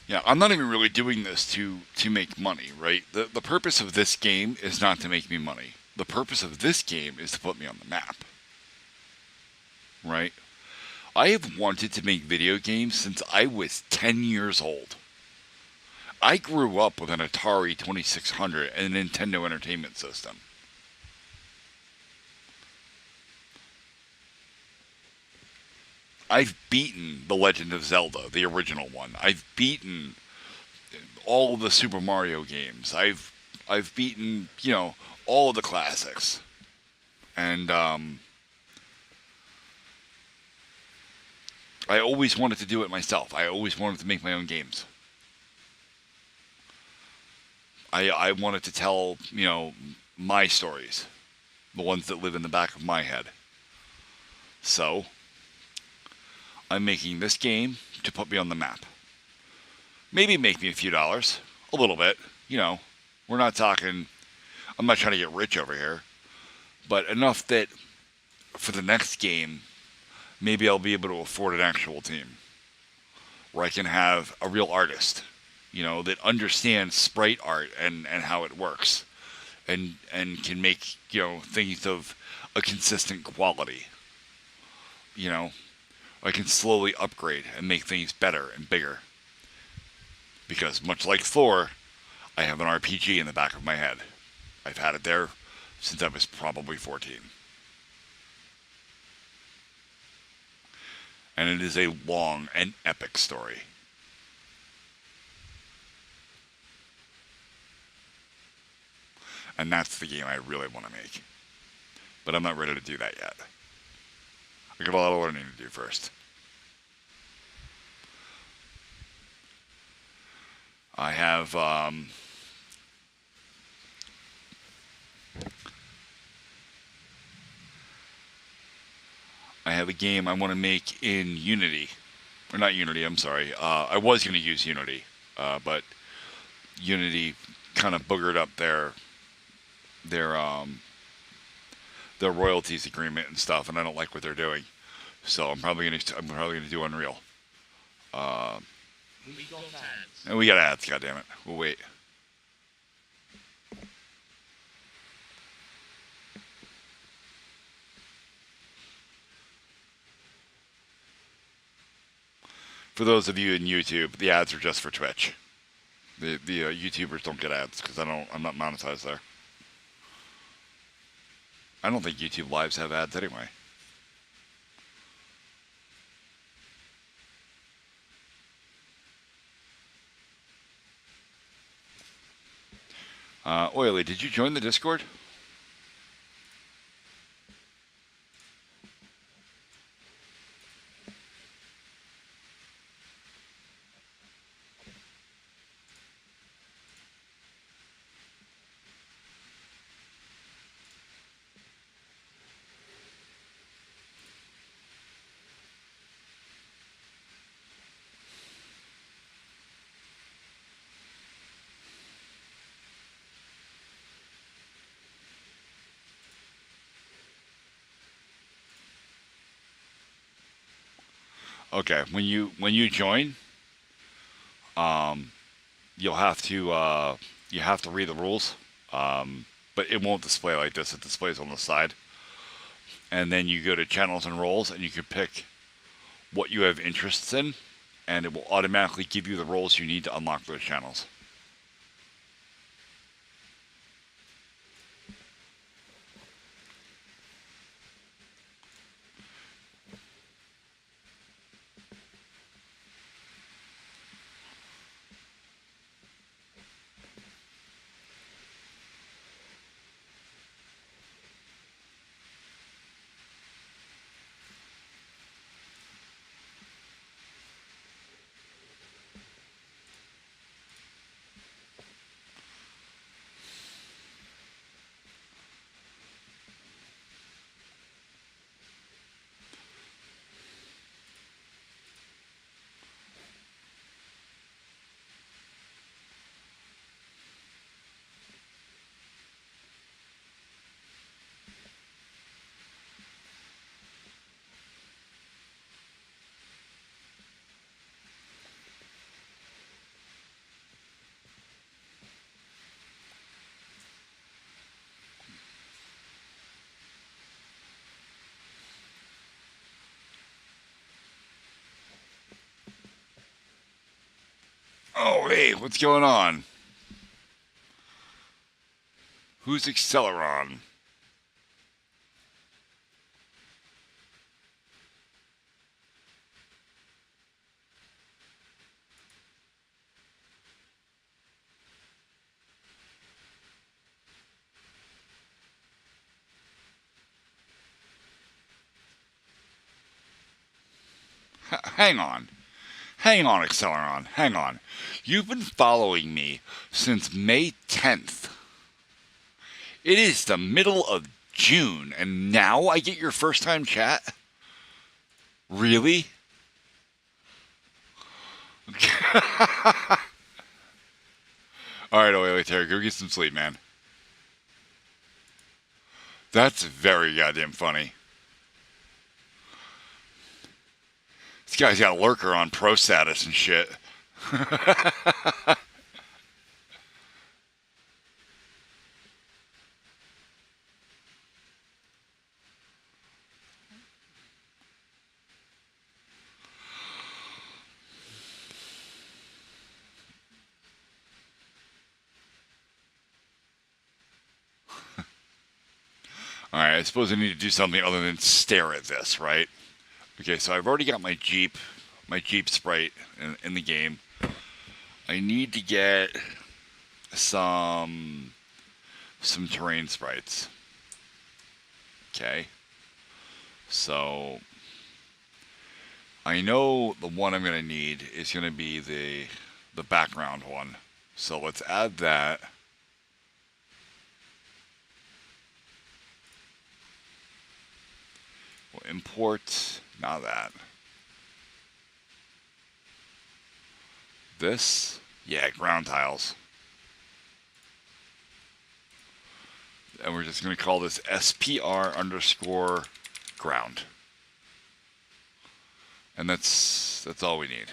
[SPEAKER 1] Yeah, I'm not even really doing this to make money, right? The purpose of this game is not to make me money. The purpose of this game is to put me on the map. Right? I have wanted to make video games since I was 10 years old. I grew up with an Atari 2600 and a Nintendo Entertainment System. I've beaten The Legend of Zelda, the original one. I've beaten all of the Super Mario games. I've beaten, all of the classics. And I always wanted to do it myself. I always wanted to make my own games. I wanted to tell, my stories. The ones that live in the back of my head. So, I'm making this game to put me on the map. Maybe make me a few dollars. A little bit. We're not talking... I'm not trying to get rich over here. But enough that for the next game, maybe I'll be able to afford an actual team. Where I can have a real artist, that understands sprite art and how it works. And can make, things of a consistent quality. I can slowly upgrade and make things better and bigger. Because much like Thor, I have an RPG in the back of my head. I've had it there since I was probably 14. And it is a long and epic story. And that's the game I really want to make. But I'm not ready to do that yet. I got a lot of learning to do first. I have a game I want to make in Unity. Or not Unity, I'm sorry. I was going to use Unity. But Unity kind of boogered up their royalties agreement and stuff, and I don't like what they're doing. So I'm probably gonna do Unreal.
[SPEAKER 4] We got ads.
[SPEAKER 1] And we got ads, goddammit. We'll wait. For those of you in YouTube, the ads are just for Twitch. The YouTubers don't get ads because I'm not monetized there. I don't think YouTube Lives have ads anyway. Oily, did you join the Discord? Okay, when you join, you'll have to read the rules, but it won't display like this. It displays on the side, and then you go to channels and roles, and you can pick what you have interests in, and it will automatically give you the roles you need to unlock those channels. Oh, hey, what's going on? Who's Acceleron? Hang on. Hang on, Acceleron. Hang on. You've been following me since May 10th. It is the middle of June, and now I get your first time chat? Really? Alright, wait, Terry, go get some sleep, man. That's very goddamn funny. This guy's got a lurker on pro status and shit. Alright, I suppose I need to do something other than stare at this, right? Okay, so I've already got my Jeep sprite in the game. I need to get some terrain sprites. Okay. So I know the one I'm going to need is going to be the background one. So let's add that. We'll import, not that. This, yeah, ground tiles. And we're just going to call this SPR_ground. And that's all we need.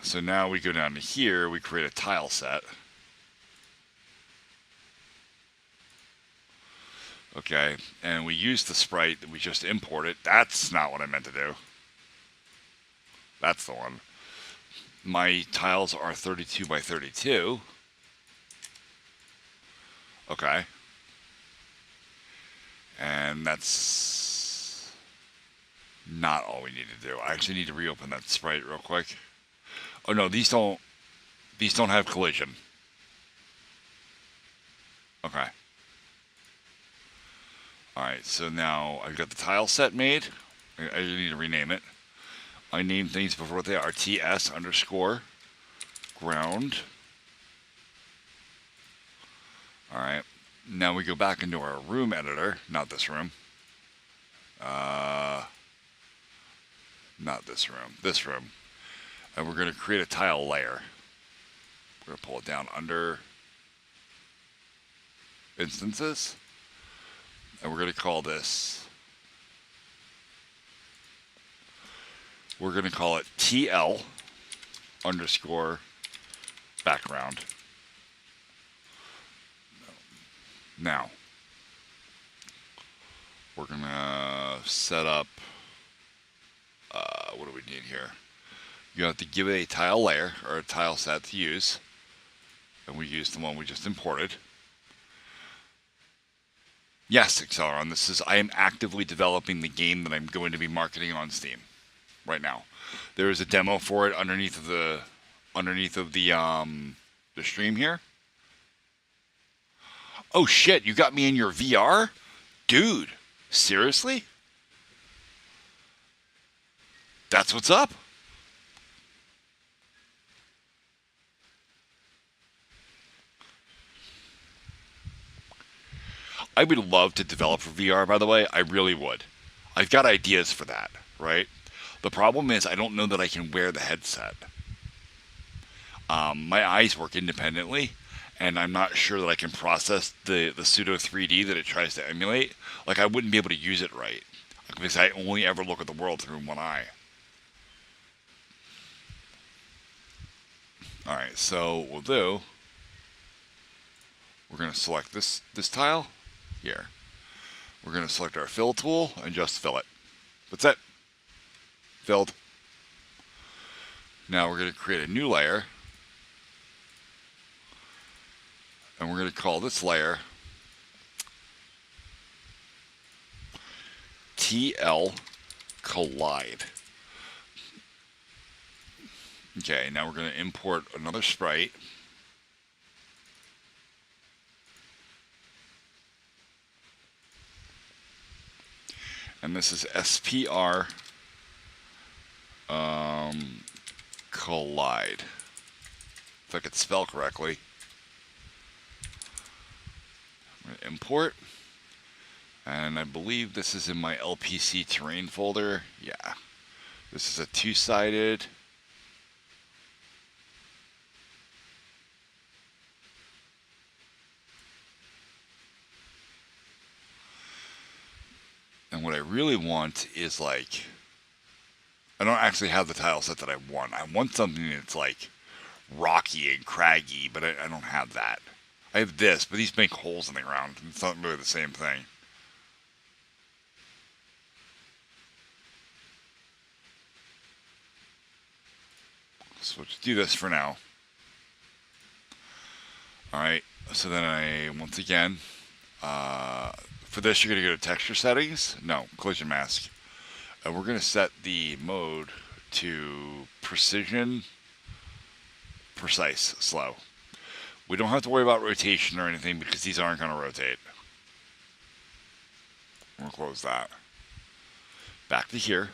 [SPEAKER 1] So now we go down to here, we create a tile set. Okay, and we use the sprite that we just imported. That's not what I meant to do. That's the one. My tiles are 32 by 32. Okay. And that's not all we need to do. I actually need to reopen that sprite real quick. Oh no, these don't have collision. Okay. Alright, so now I've got the tile set made. I need to rename it. I name things before what they are. TS_ground. Alright. Now we go back into our room editor. Not this room. Not this room. This room. And we're going to create a tile layer. We're going to pull it down under instances. And we're going to call this, we're going to call it TL_background. Now, we're going to set up, what do we need here? You have to give it a tile layer, or a tile set to use. And we use the one we just imported. Yes, Acceleron, I am actively developing the game that I'm going to be marketing on Steam right now. There is a demo for it underneath of the stream here. Oh shit, you got me in your VR? Dude, seriously? That's what's up? I would love to develop for VR, by the way. I really would. I've got ideas for that, right? The problem is I don't know that I can wear the headset. My eyes work independently, and I'm not sure that I can process the pseudo 3D that it tries to emulate. Like, I wouldn't be able to use it right, because I only ever look at the world through one eye. Alright, so what we'll do, we're going to select this tile here. We're going to select our fill tool and just fill it. That's it. Filled. Now we're going to create a new layer. And we're going to call this layer TL Collide. Okay, now we're going to import another sprite. And this is SPR Collide. If I could spell correctly. I'm going to import. And I believe this is in my LPC terrain folder. Yeah. This is a two-sided. And what I really want is like, I don't actually have the tile set that I want. I want something that's like rocky and craggy, but I don't have that. I have this, but these make holes in the ground. It's not really the same thing. So let's do this for now. Alright, so then once again, for this you're going to go to texture settings. No, collision mask. And we're going to set the mode to precision, precise, slow. We don't have to worry about rotation or anything because these aren't going to rotate. We'll close that. Back to here.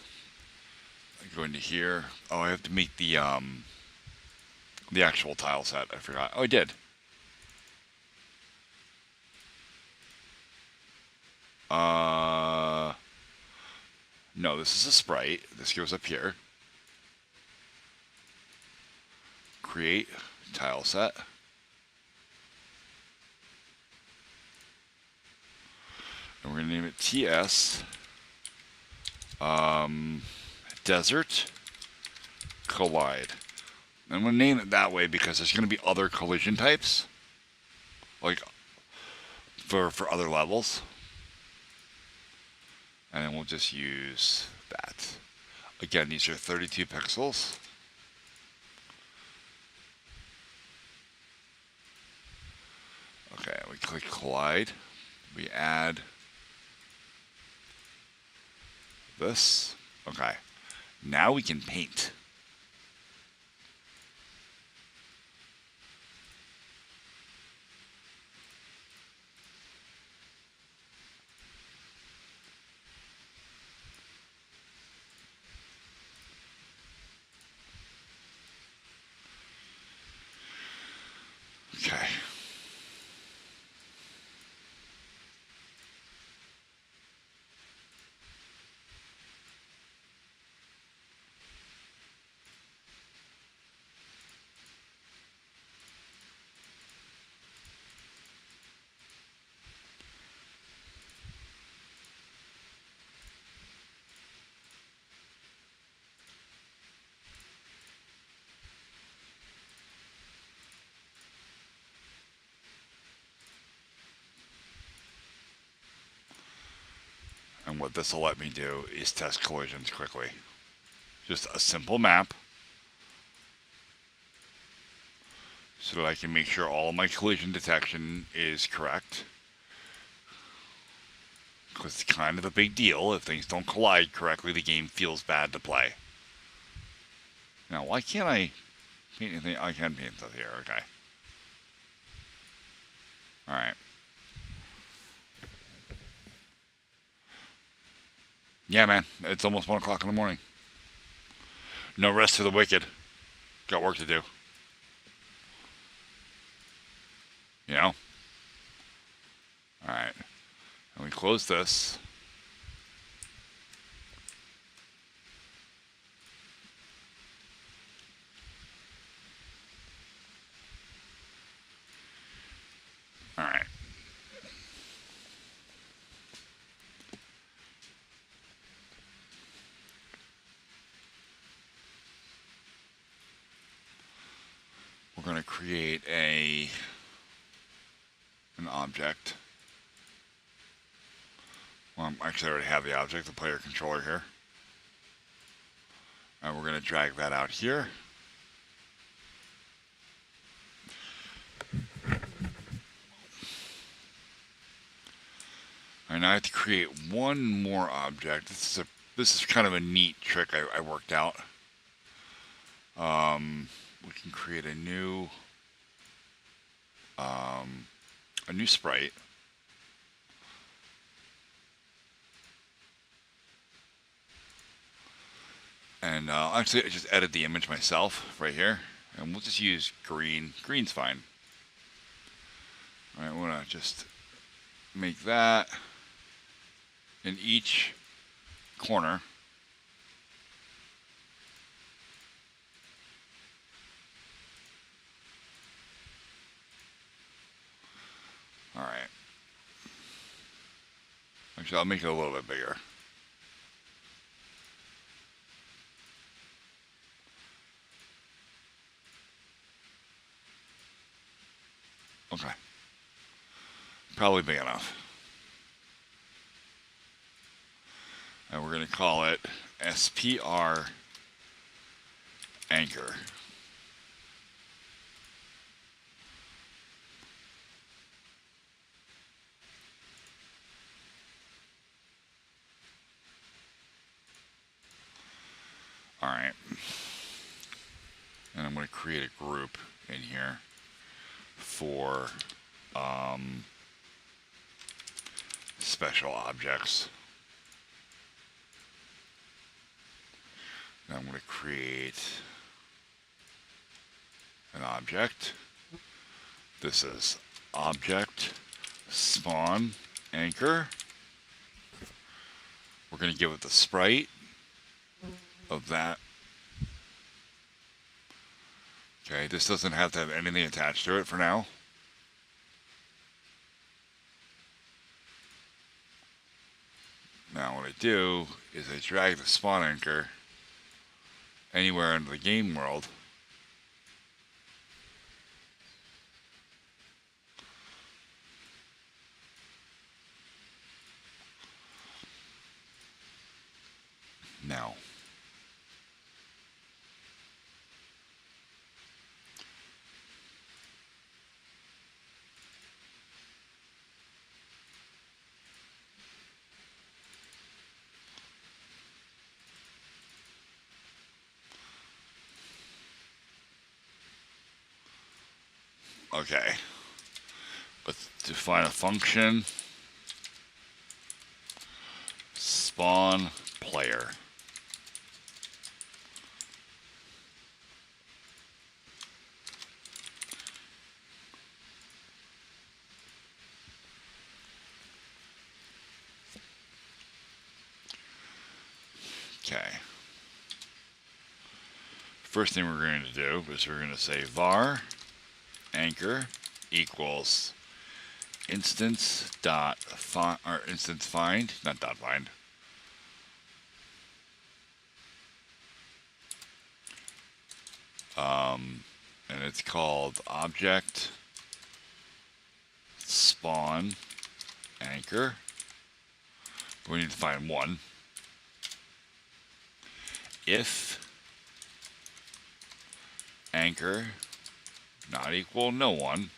[SPEAKER 1] Go into here. Oh, I have to make the actual tile set. I forgot. Oh, I did. No, this is a sprite. This goes up here. Create tile set. And we're going to name it TS Desert Collide. I'm going to name it that way because there's going to be other collision types, like for other levels. And then we'll just use that. Again, these are 32 pixels. Okay, we click collide. We add this. Okay. Now we can paint. Okay. And what this will let me do is test collisions quickly. Just a simple map. So that I can make sure all of my collision detection is correct. Because it's kind of a big deal. If things don't collide correctly, the game feels bad to play. Now, why can't I paint anything? I can paint stuff here, okay. Alright. Yeah, man, it's almost 1 o'clock in the morning. No rest for the wicked. Got work to do. You know? Alright. And we close this. Alright. We're going to create an object. Well, actually I already have the object, the player controller here. And we're going to drag that out here. And I have to create one more object. This is kind of a neat trick I worked out. We can create a new sprite. And actually, I just edit the image myself right here, and we'll just use green. Green's fine. All right, we're gonna just make that in each corner. All right. Actually, I'll make it a little bit bigger. Okay. Probably big enough. And we're going to call it SPR anchor. All right. And I'm going to create a group in here for special objects. Now I'm going to create an object. This is object spawn anchor. We're going to give it the sprite of that. Okay, this doesn't have to have anything attached to it for now. Now what I do is I drag the spawn anchor anywhere in the game world. Now. Okay. Let's define a function. Spawn player. Okay. First thing we're going to do is we're going to say var anchor equals instance dot find, or instance find, not dot find. And it's called object spawn anchor. We need to find one. If anchor not equal no one,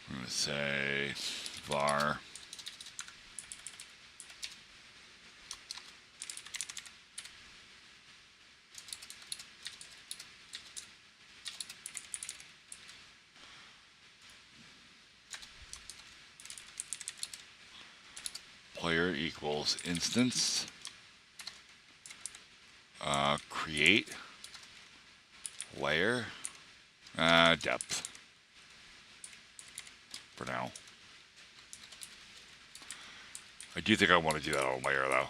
[SPEAKER 1] I'm going to say var player equals instance create layer depth for now. I do think I want to do that on layer though.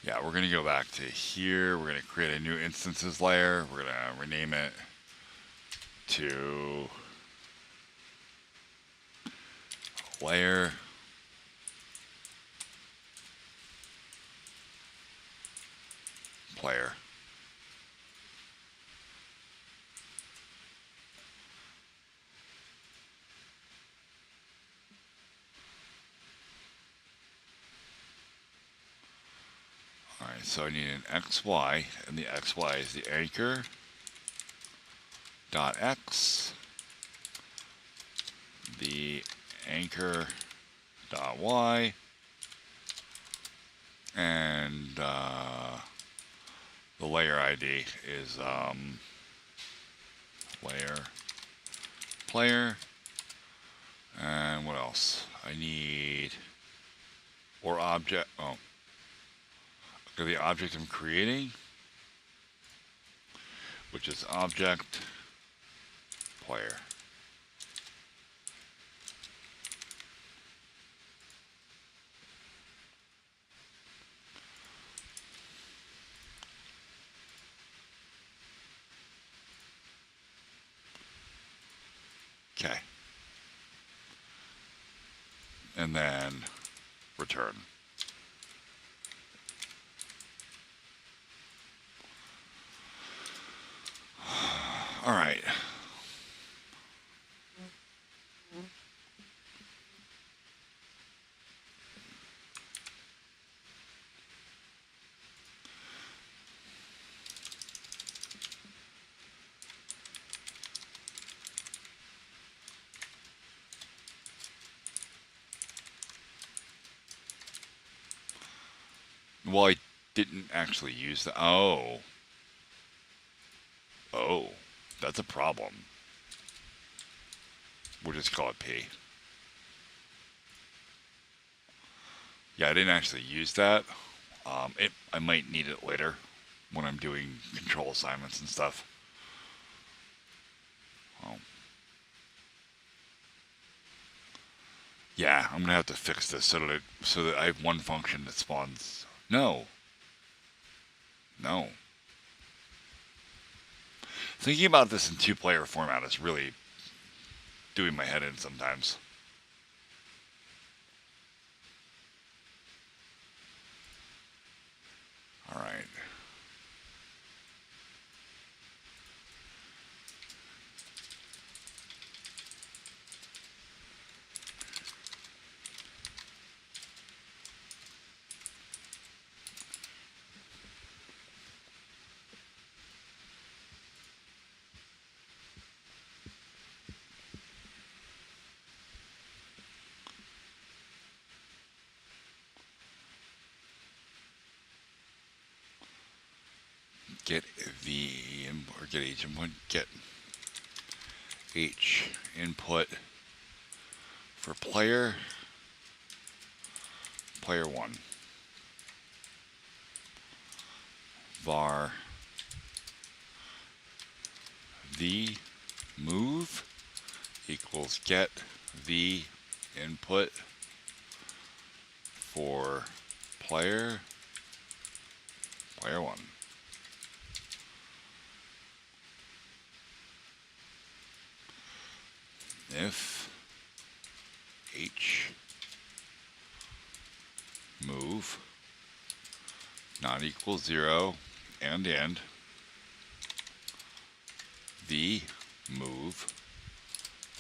[SPEAKER 1] Yeah, we're going to go back to here. We're going to create a new instances layer. We're going to rename it to layer player. So I need an XY, and the XY is the anchor dot X, the anchor dot Y, and the layer ID is layer player. And what else? I need, or object, oh, okay, the object I'm creating, which is object player. Okay. And then return. All right. Well, I didn't actually use the, oh. Oh, that's a problem. We'll just call it P. Yeah, I didn't actually use that. I might need it later when I'm doing control assignments and stuff. Oh. Yeah, I'm gonna have to fix this so that I have one function that spawns. No. No. Thinking about this in two-player format is really doing my head in sometimes. All right. Get V or get H input. Get H input for player 1. Var the move equals get the input for player 1. If H move not equal 0 and end the move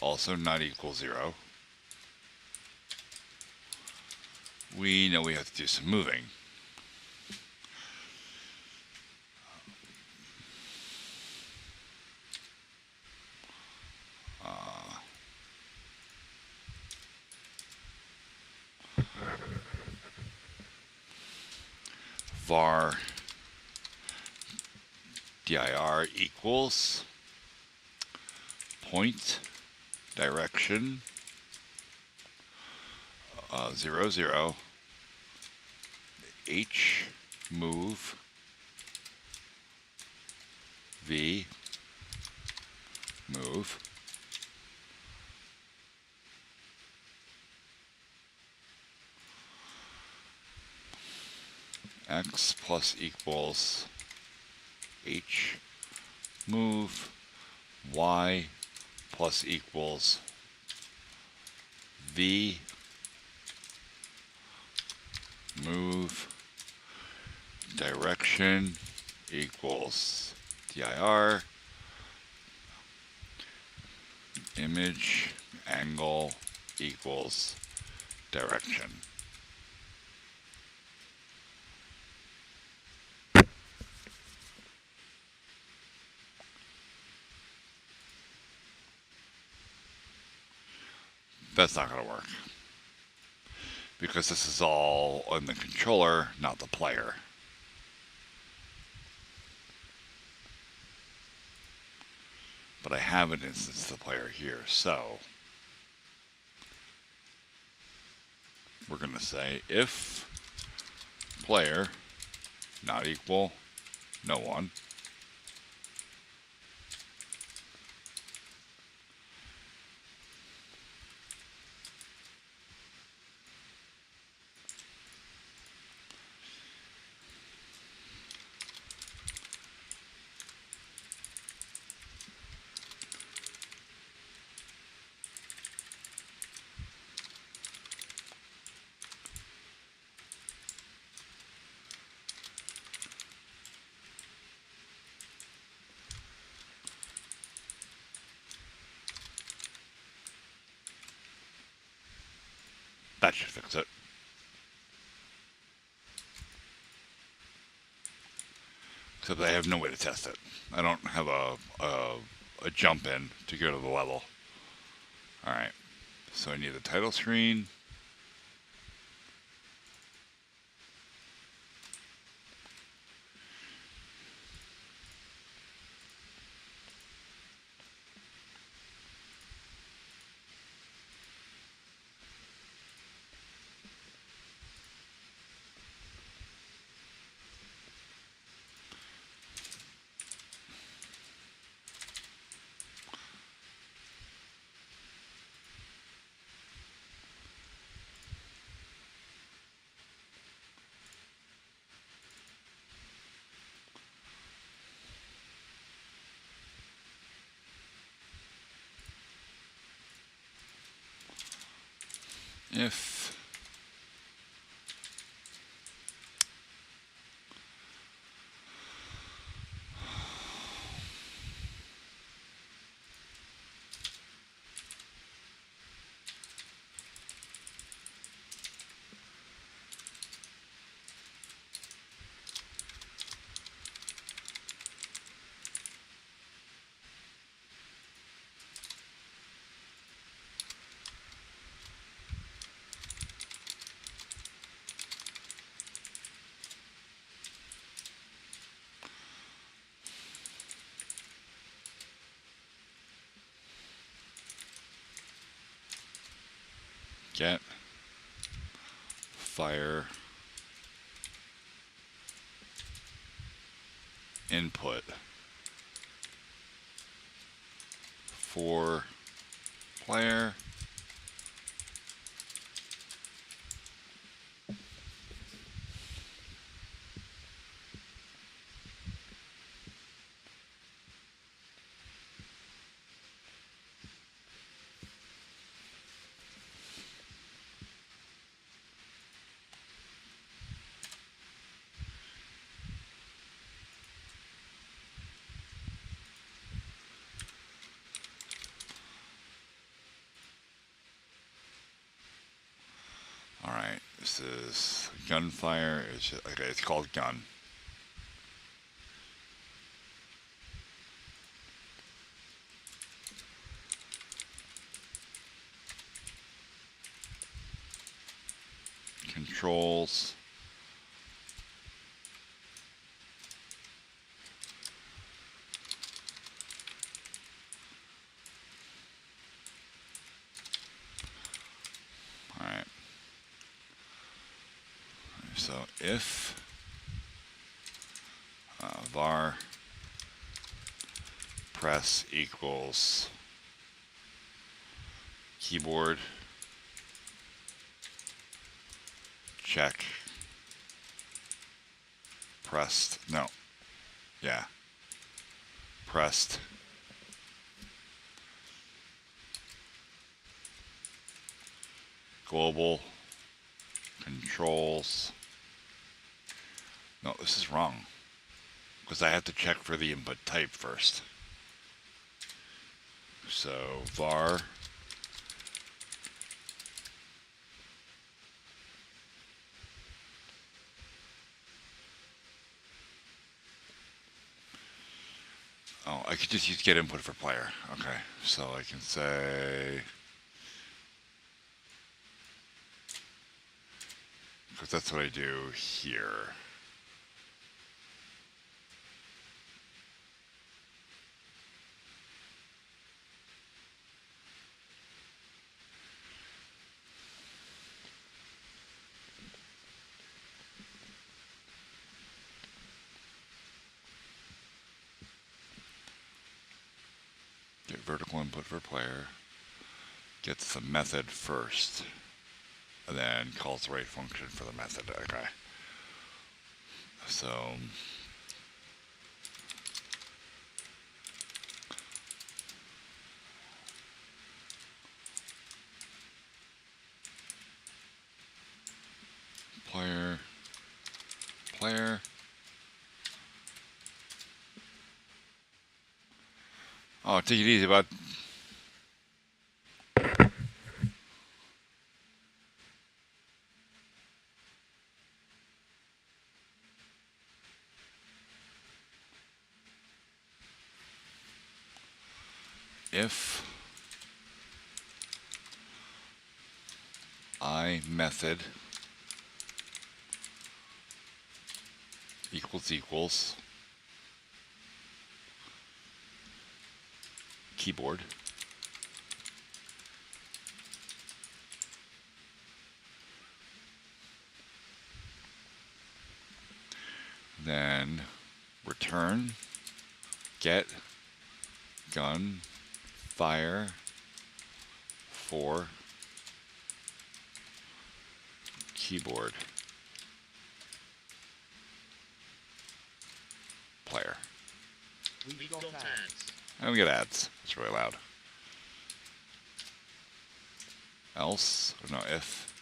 [SPEAKER 1] also not equal 0, we know we have to do some moving. Var dir equals point direction 0 0 H move V move X plus equals H move Y plus equals V move direction equals dir image angle equals direction. That's not going to work. Because this is all on the controller, not the player. But I haven't instanced the player here, so we're going to say if player not equal no one, that should fix it. Except I have no way to test it. I don't have a jump in to go to the level. Alright, so I need the title screen. If get fire input for player Alright, this is gunfire. It's just, okay, it's called gun. Controls. Alright. So if var press equals keyboard check pressed, no, yeah, pressed global controls. No, this is wrong because I have to check for the input type first. So var oh, I could just use get input for player. Okay, so I can say because that's what I do here. Get vertical input for player. Gets the method first. And then calls the right function for the method. Okay. So player. Oh, take it easy, bud. If I method equals keyboard, then return get gun fire for keyboard player.
[SPEAKER 4] We got ads.
[SPEAKER 1] And we get ads. It's really loud. Else, or no, if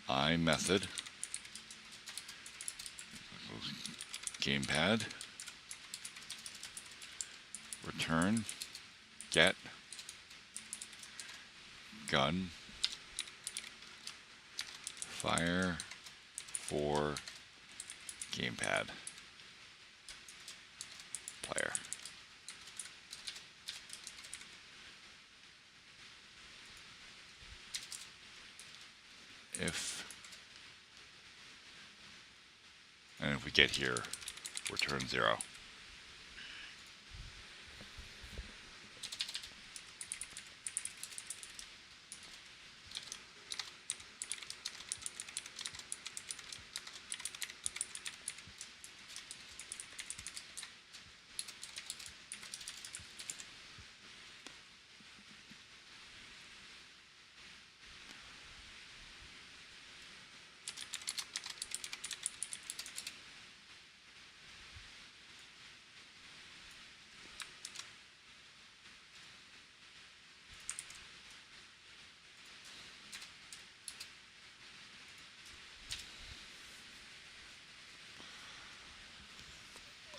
[SPEAKER 1] I method gamepad return get gun fire for gamepad player. If we get here, return 0.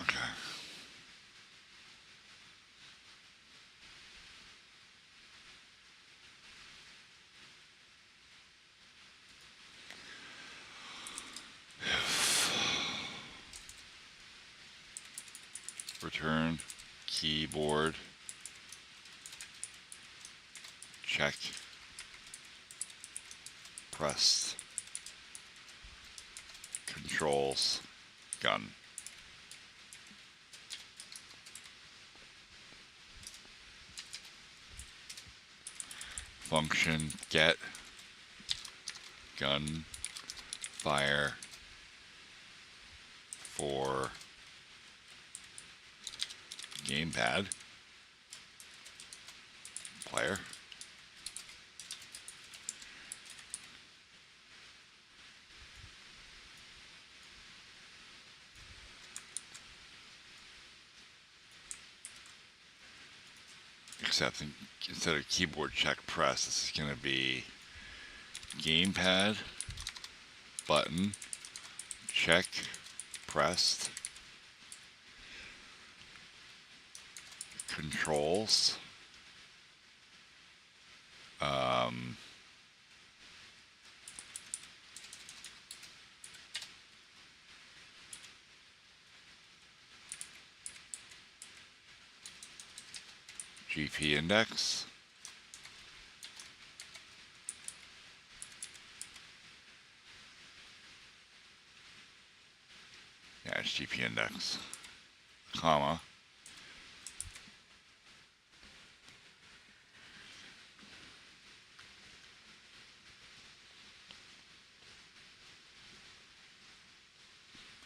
[SPEAKER 1] Okay. Return keyboard check pressed controls gun. Function get gun fire for gamepad player. Except instead of keyboard check press, this is going to be gamepad button check pressed controls GP index match TP index, comma,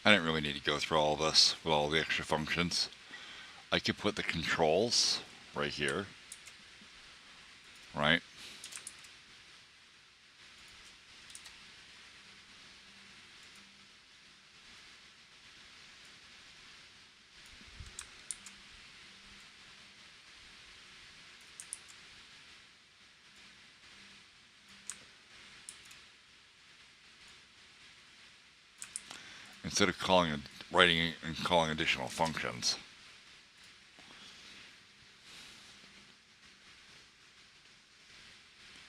[SPEAKER 1] I didn't really need to go through all this with all the extra functions. I could put the controls right here, right? Instead of writing and calling additional functions.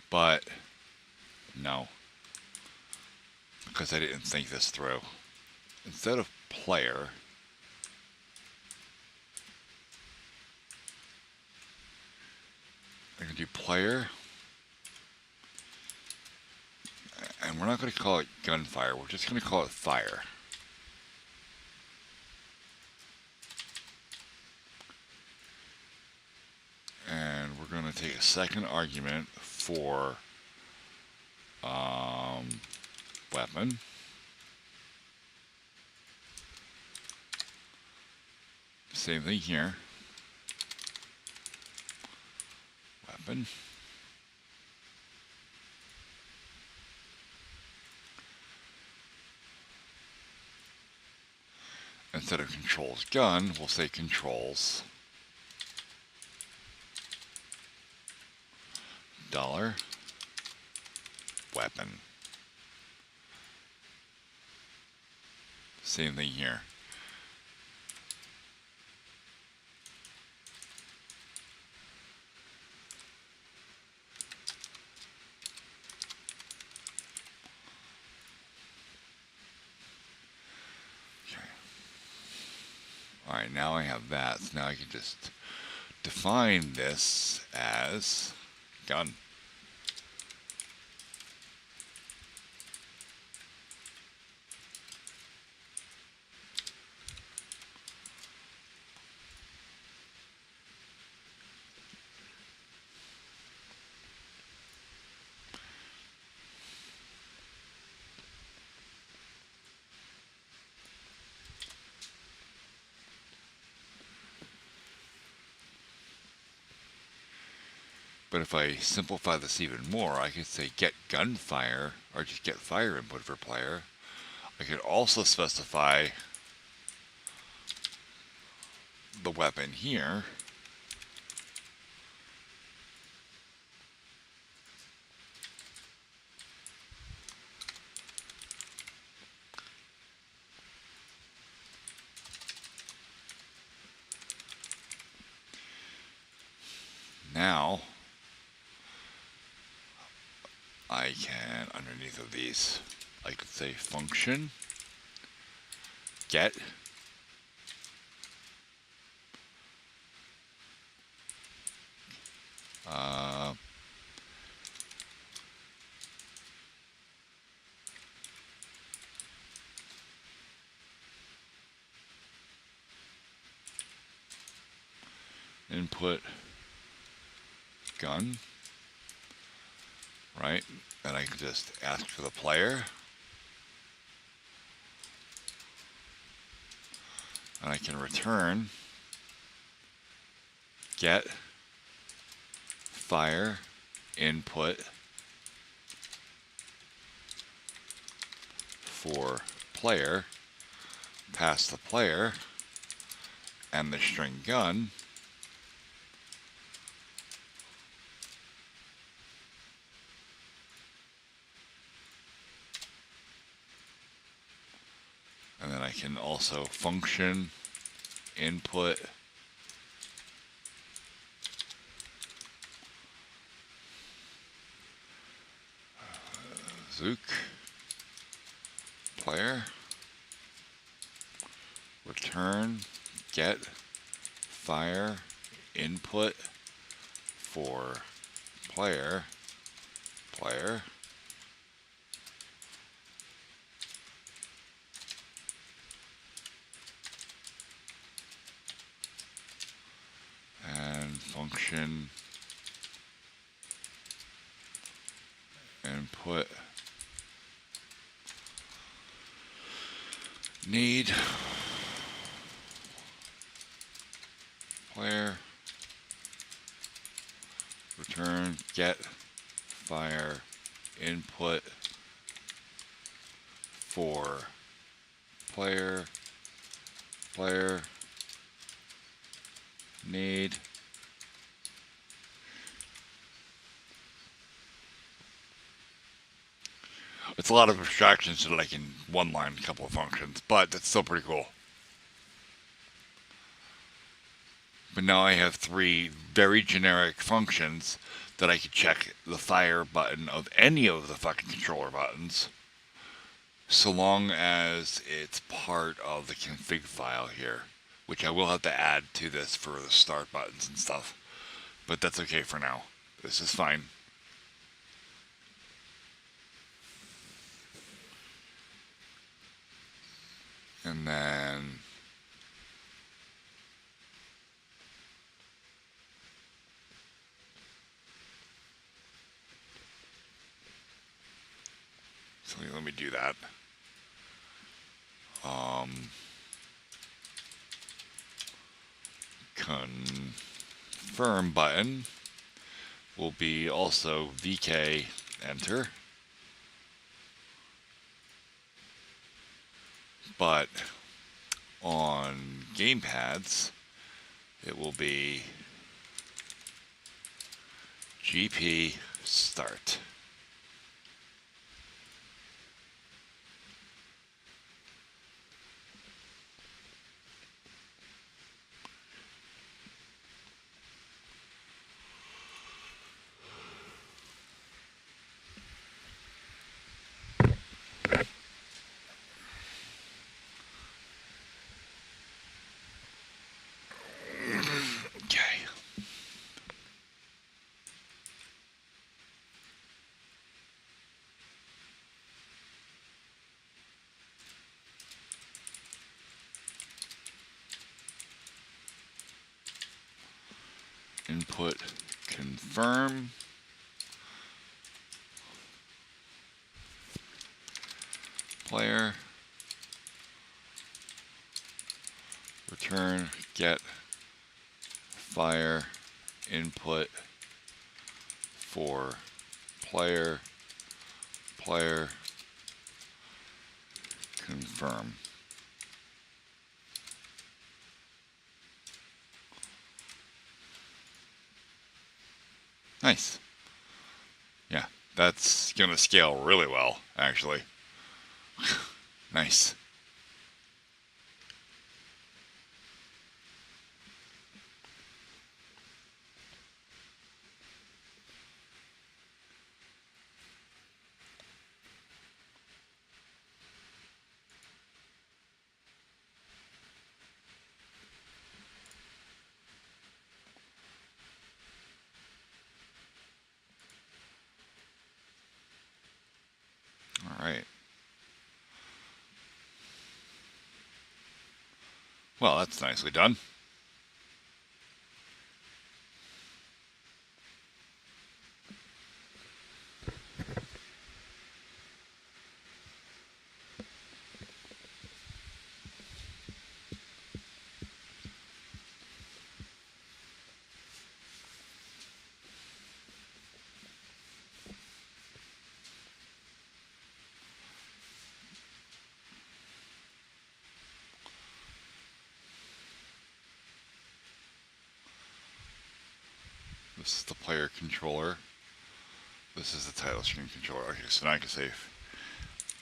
[SPEAKER 1] But no, because I didn't think this through. Instead of player, I can do player, and we're not going to call it gunfire, we're just going to call it fire. And we're going to take a second argument for weapon. Same thing here. Weapon. Instead of controls gun, we'll say controls dollar weapon. Same thing here. Okay. Alright, now I have that. So now I can just define this as gun. But if I simplify this even more, I could say get gunfire, or just get fire input for player. I could also specify the weapon here. Now, I can, underneath of these, I could say function get input gun, right? And I can just ask for the player. And I can return get fire input for player, pass the player, and the string gun. And then I can also function input Zook player, return get fire input for player, function input need player return get fire input for player need it's a lot of abstractions to like in one line, a couple of functions, but that's still pretty cool. But now I have three very generic functions that I could check the fire button of any of the fucking controller buttons, so long as it's part of the config file here, which I will have to add to this for the start buttons and stuff. But that's okay for now. This is fine. And then so let me do that. Confirm button will be also VK enter, but on gamepads it will be GP start. Okay. Input confirm. Player. Return get fire input for player confirm. Nice. Yeah, that's gonna scale really well, actually. Nice. All right. Well, that's nicely done. This is the player controller. This is the title screen controller. Okay, so now I can say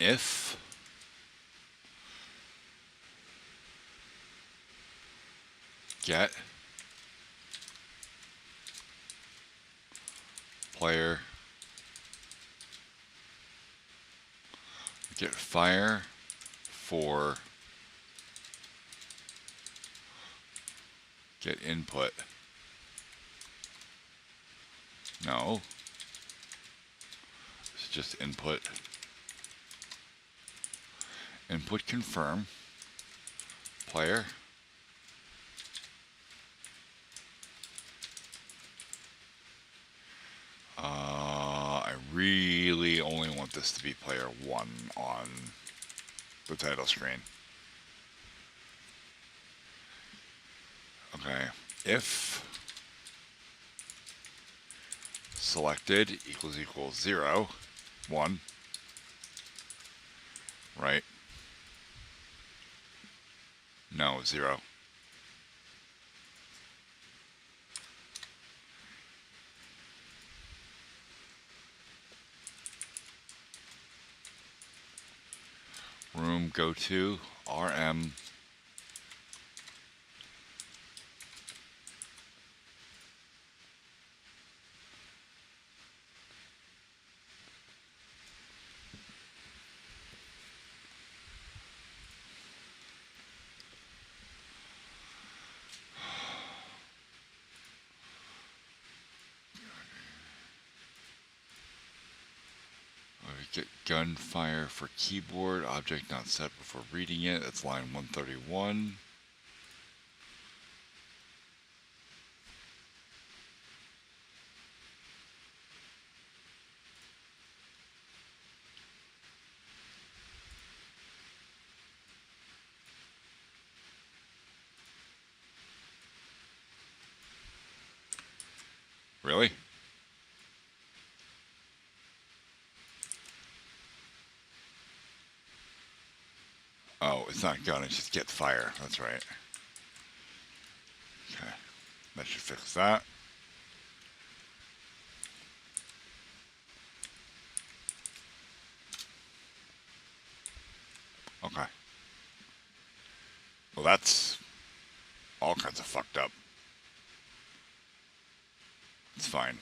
[SPEAKER 1] if get player get fire for get input. No. It's just input. Input confirm. Player. this to be player 1 on the title screen. Okay, if selected equals 0, 1, right? No, 0. Room, go to, RM. Get gunfire for keyboard, object not set before reading it. That's line 131. Really? Oh, it's not gun, it's just get fire. That's right. Okay. That should fix that. Okay. Well, that's all kinds of fucked up. It's fine.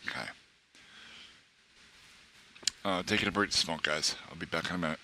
[SPEAKER 1] Okay. Taking a break to smoke, guys. I'll be back in a minute.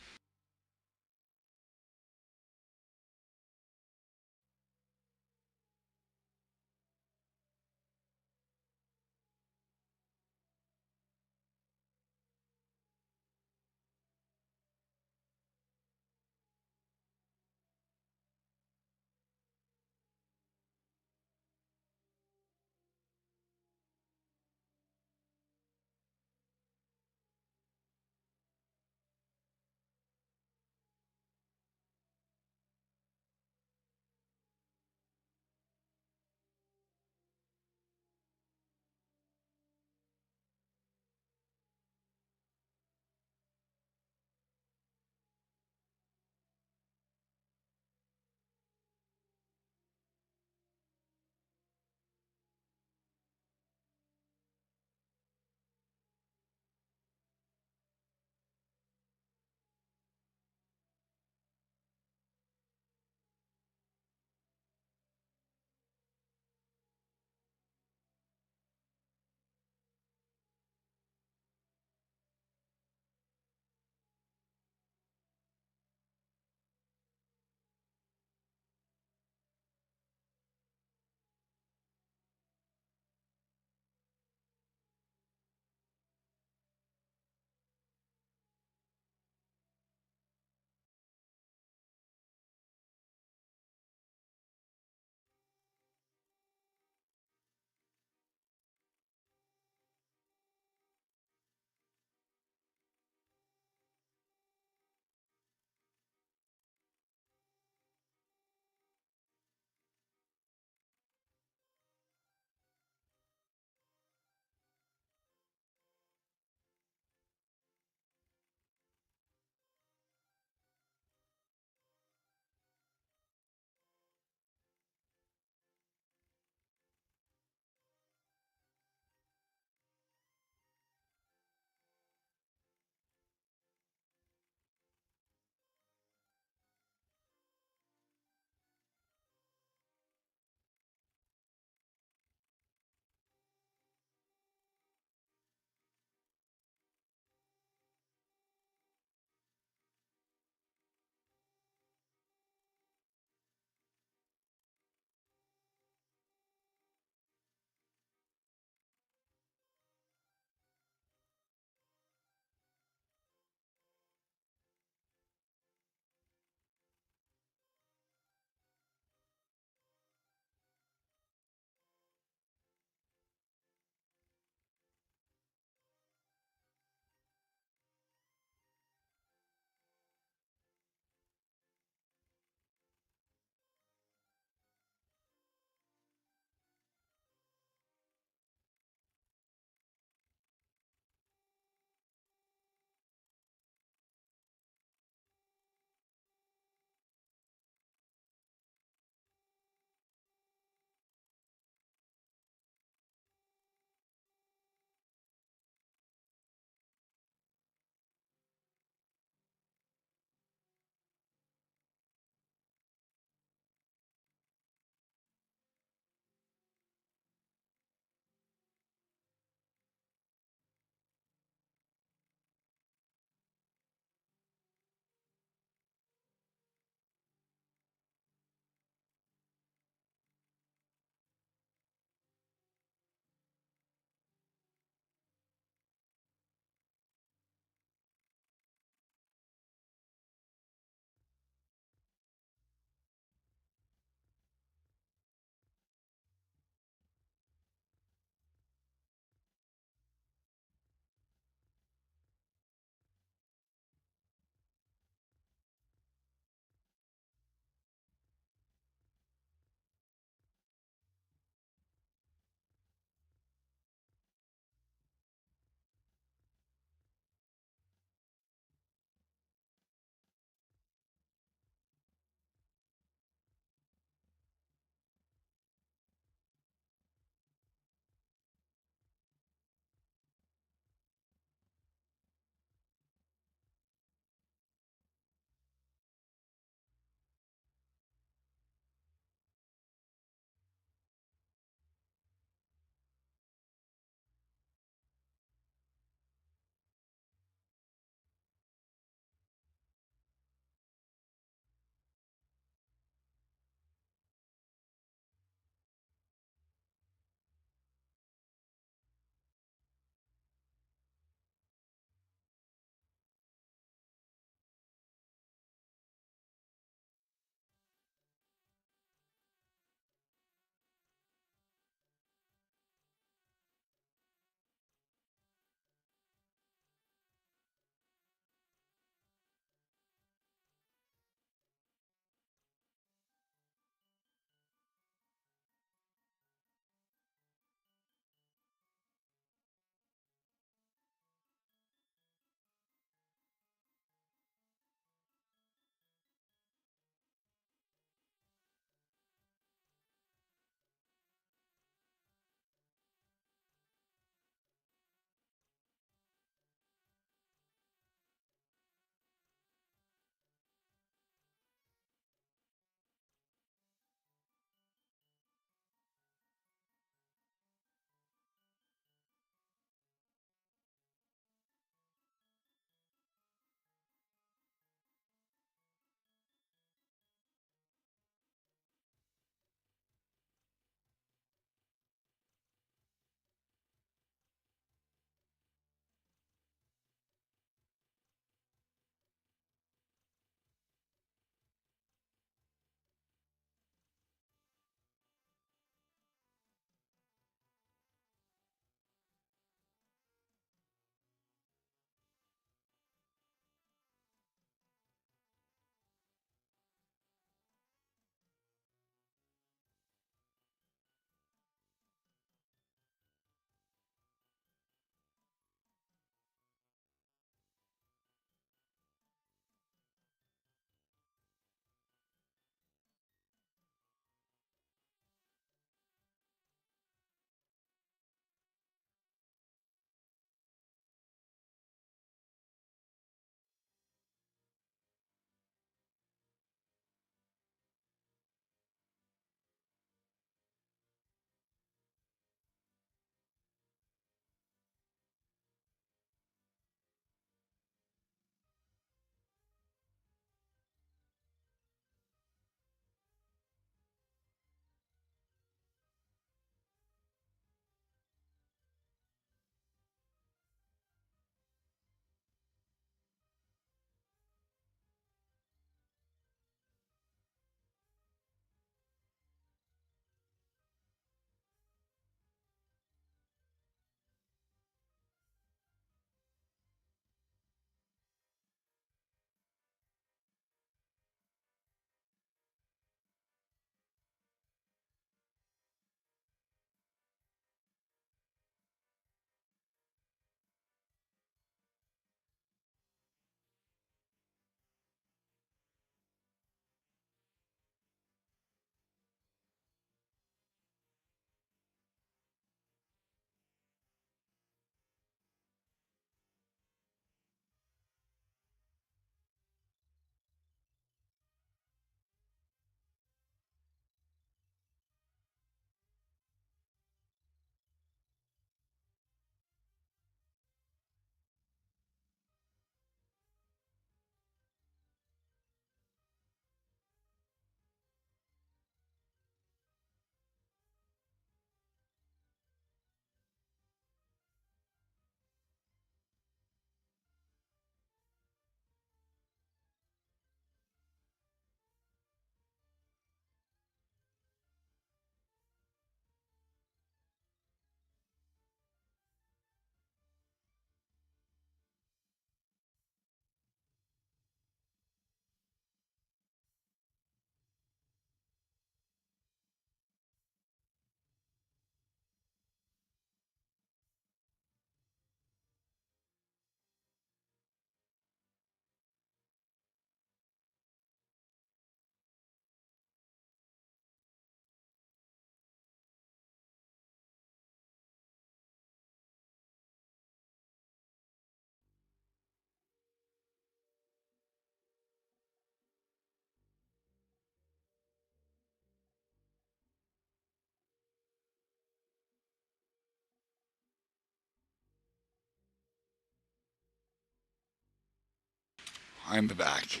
[SPEAKER 1] I'm back.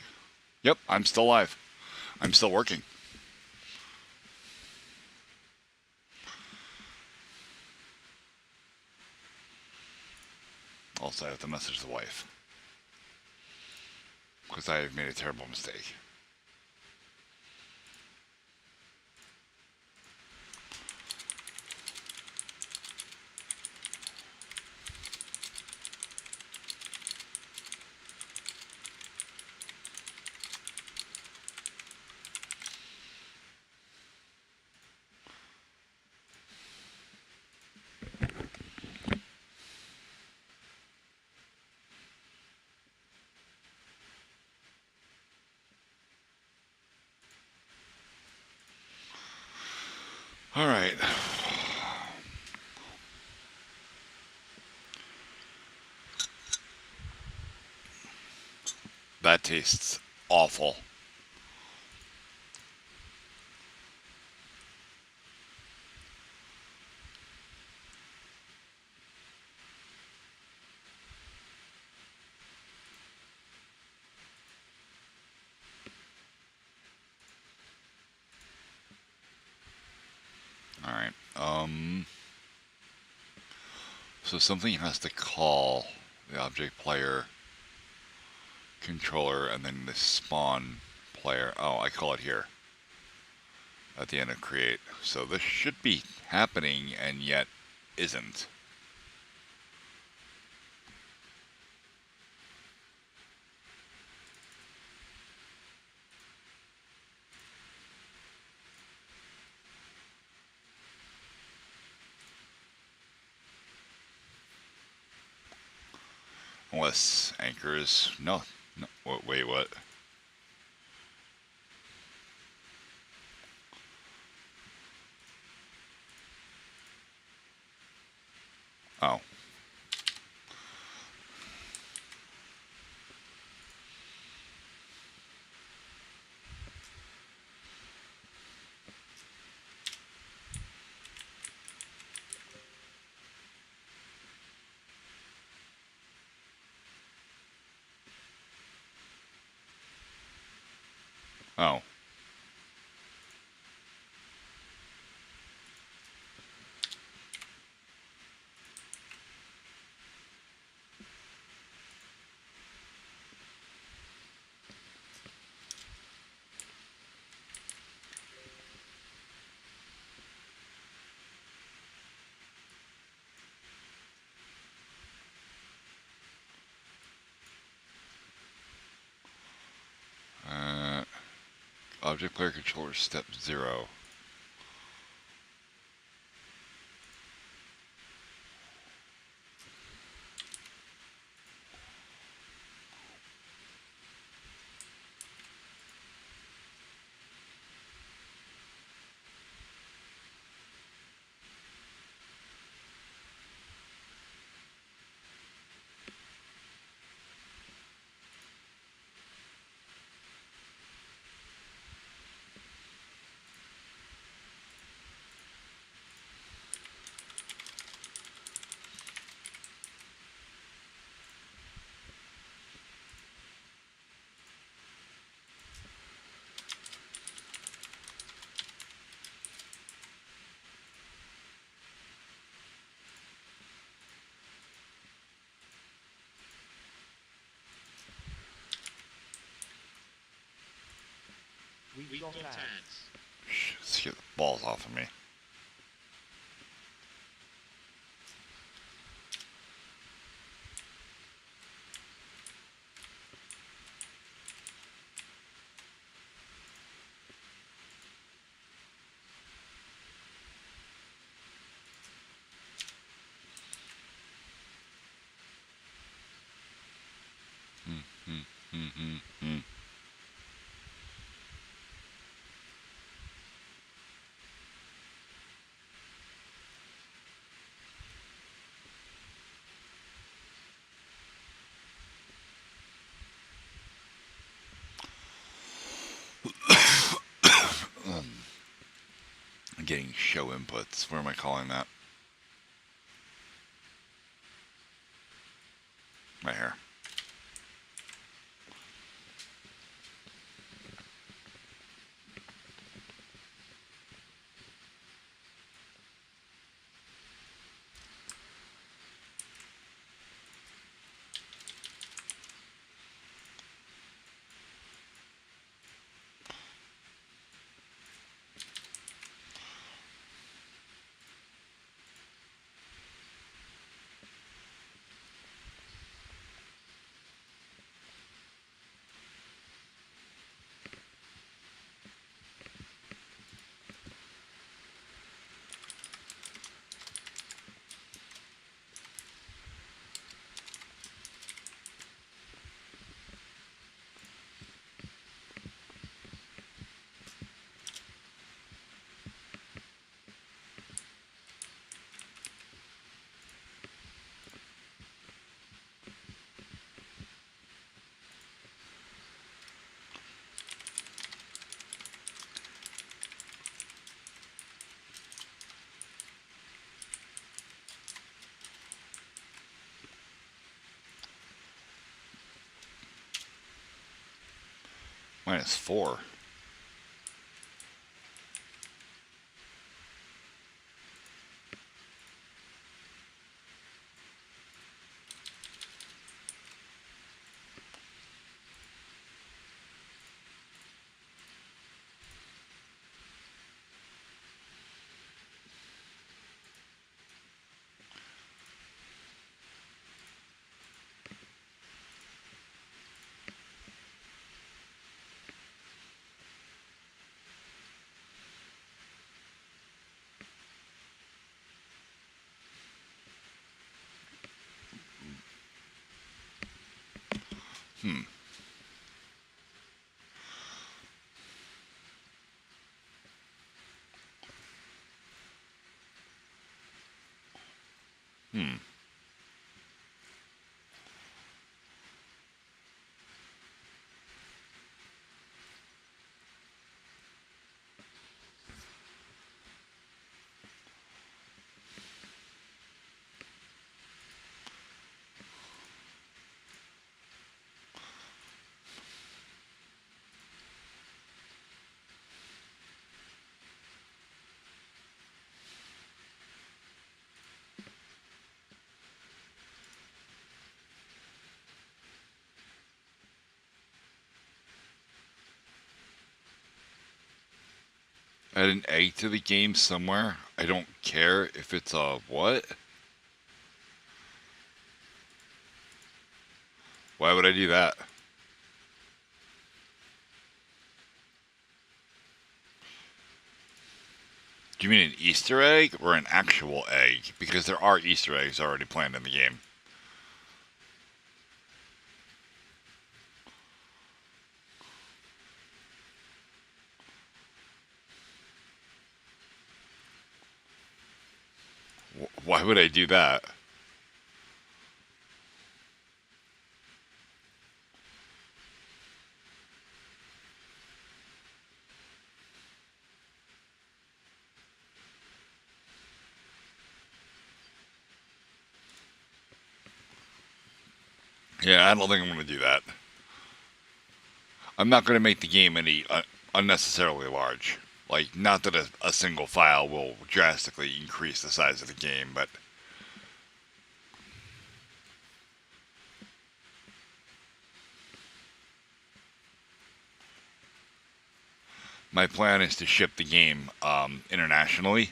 [SPEAKER 1] Yep, I'm still live. I'm still working. Also, I have to message the wife. Because I have made a terrible mistake. All right. That tastes awful. All right. So something has to call the object player controller and then the spawn player. Oh, I call it here at the end of create. So this should be happening and yet isn't. Unless anchor is no. Wait, what? Oh. Oh. Object player controller step 0.
[SPEAKER 4] We got ads.
[SPEAKER 1] Let's get the balls off of me. I'm getting show inputs. What am I calling that? Right here. -4. Hmm. Hmm. Add an egg to the game somewhere. I don't care if it's a what? Why would I do that? Do you mean an Easter egg or an actual egg? Because there are Easter eggs already planned in the game. Why would I do that? Yeah, I don't think I'm going to do that. I'm not going to make the game any unnecessarily large. Like, not that a single file will drastically increase the size of the game, but my plan is to ship the game internationally,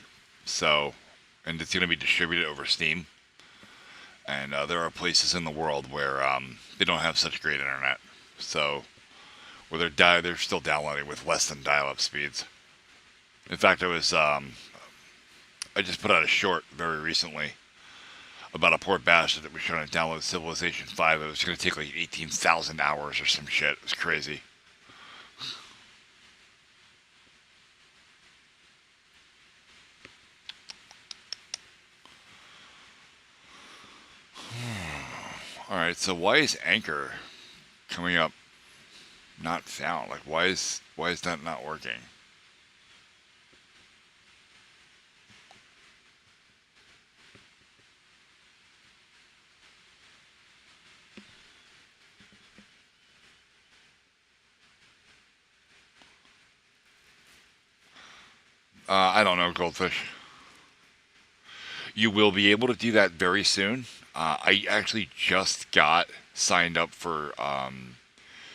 [SPEAKER 1] and it's going to be distributed over Steam. And there are places in the world where they don't have such great internet, so where they're still downloading with less than dial-up speeds. In fact, I just put out a short very recently about a poor bastard that was trying to download Civilization 5. It was going to take like 18,000 hours or some shit. It was crazy. Alright, so why is Anchor coming up not found? Like, why is that not working? I don't know, Goldfish. You will be able to do that very soon. I actually just got signed up for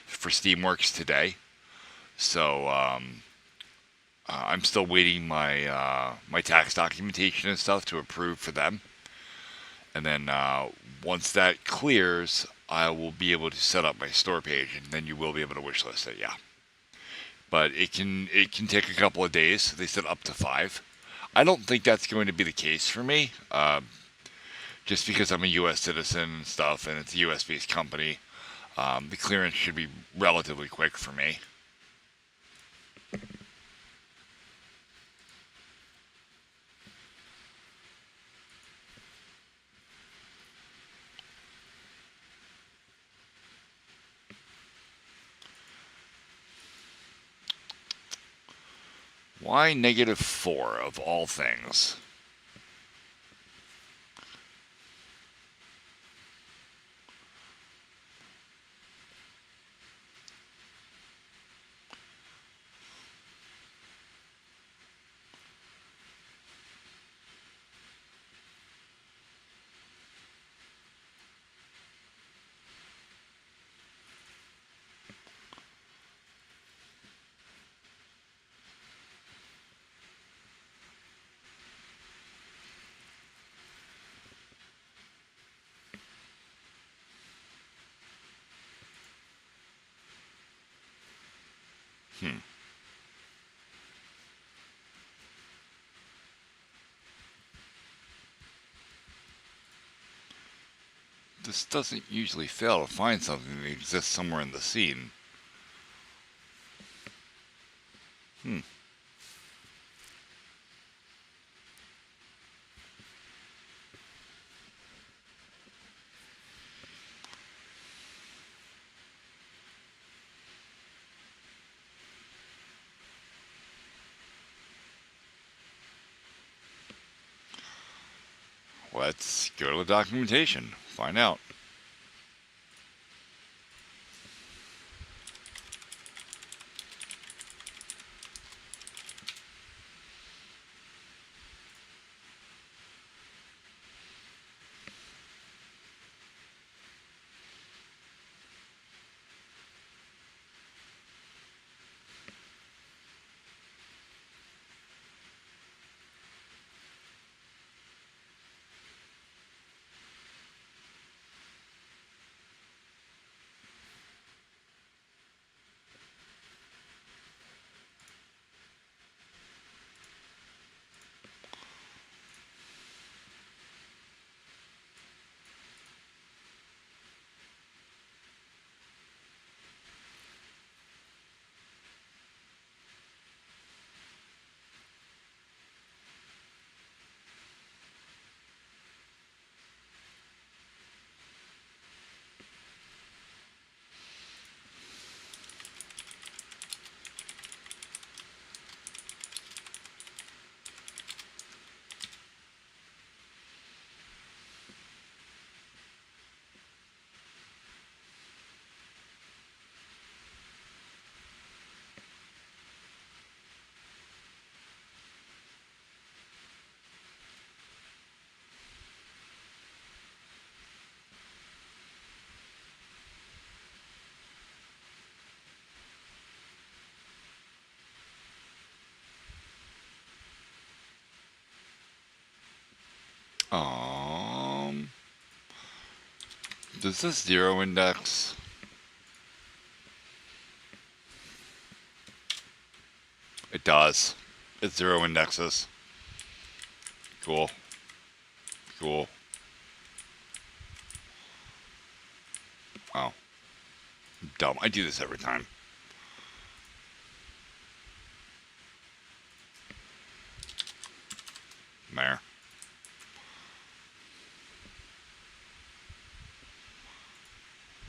[SPEAKER 1] Steamworks today, so I'm still waiting my tax documentation and stuff to approve for them, and then once that clears, I will be able to set up my store page, and then you will be able to wishlist it. Yeah, but it can take a couple of days. They said up to 5. I don't think that's going to be the case for me, just because I'm a U.S. citizen and stuff, and it's a U.S.-based company. The clearance should be relatively quick for me. Why -4 of all things? Hmm. This doesn't usually fail to find something that exists somewhere in the scene. Hmm. Let's go to the documentation. Find out. Um, does this zero index? It does. It's zero indexes. Cool. Cool. Oh. I'm dumb. I do this every time. There.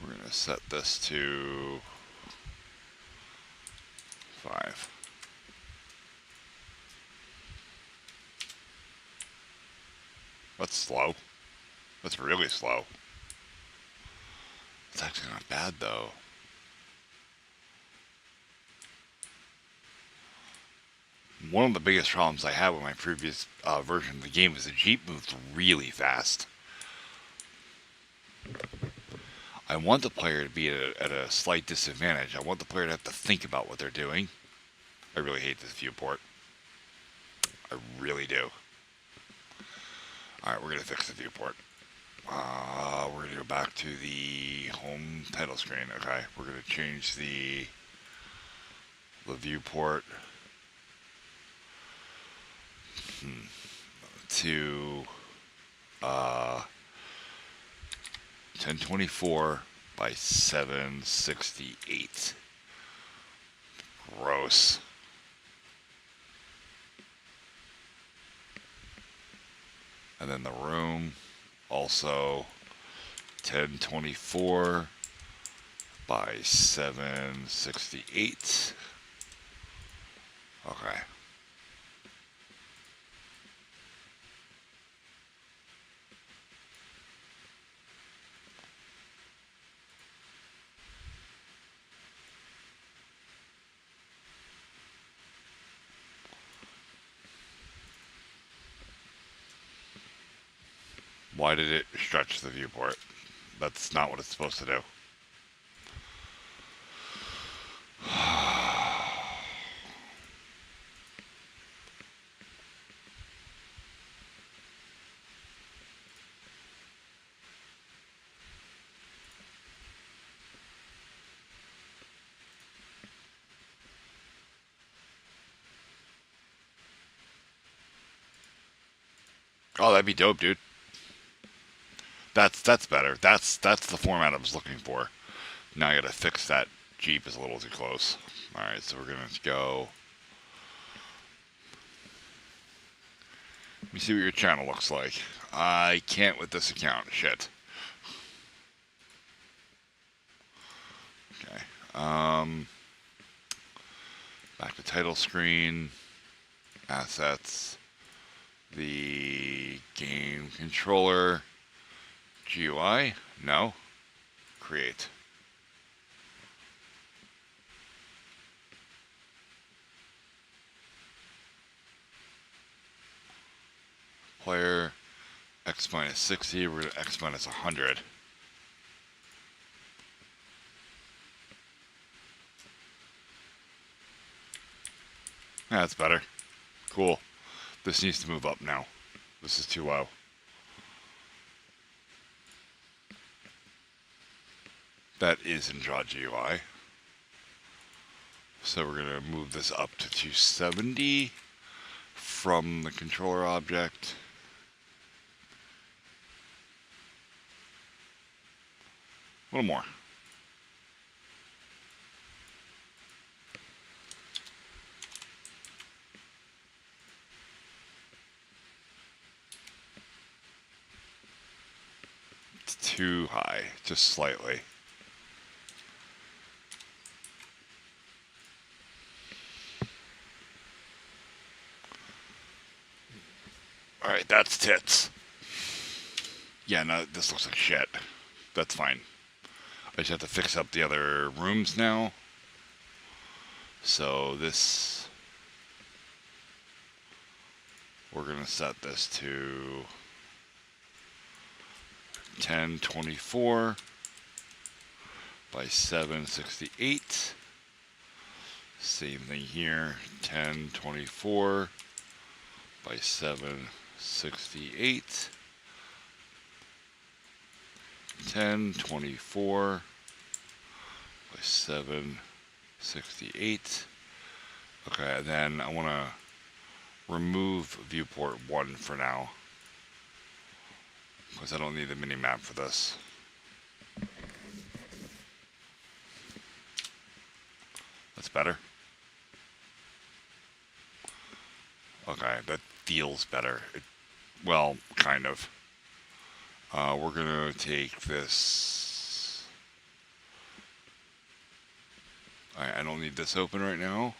[SPEAKER 1] We're going to set this to 5. That's slow. That's really slow. It's actually not bad, though. One of the biggest problems I had with my previous version of the game is the Jeep moved really fast. I want the player to be at a slight disadvantage. I want the player to have to think about what they're doing. I really hate this viewport. I really do. Alright, we're going to fix the viewport. We're going to go back to the home title screen. Okay, we're going to change the viewport to 1024 by 768. Gross. And then the room also 1024 by 768. Okay. Why did it stretch the viewport? That's not what it's supposed to do. Oh, that'd be dope, dude. That's better. That's the format I was looking for. Now I gotta fix that Jeep is a little too close. Alright, so we're gonna go. Let me see what your channel looks like. I can't with this account. Shit. Okay. Back to title screen. Assets. The game controller. GUI? No. Create. Player X minus 60, we're going to X minus 100. That's better. Cool. This needs to move up now. This is too low. That is in Draw GUI. So we're going to move this up to 270 from the controller object. A little more. It's too high, just slightly. Alright, that's tits. Yeah, no, this looks like shit. That's fine. I just have to fix up the other rooms now. So this, we're gonna set this to 1024 by 768. Same thing here, 1024 by 768. 1024 by 768. Okay, then I want to remove viewport 1 for now, because I don't need the mini map for this. That's better. Okay, that feels better. Well, kind of. We're going to take this. I don't need this open right now.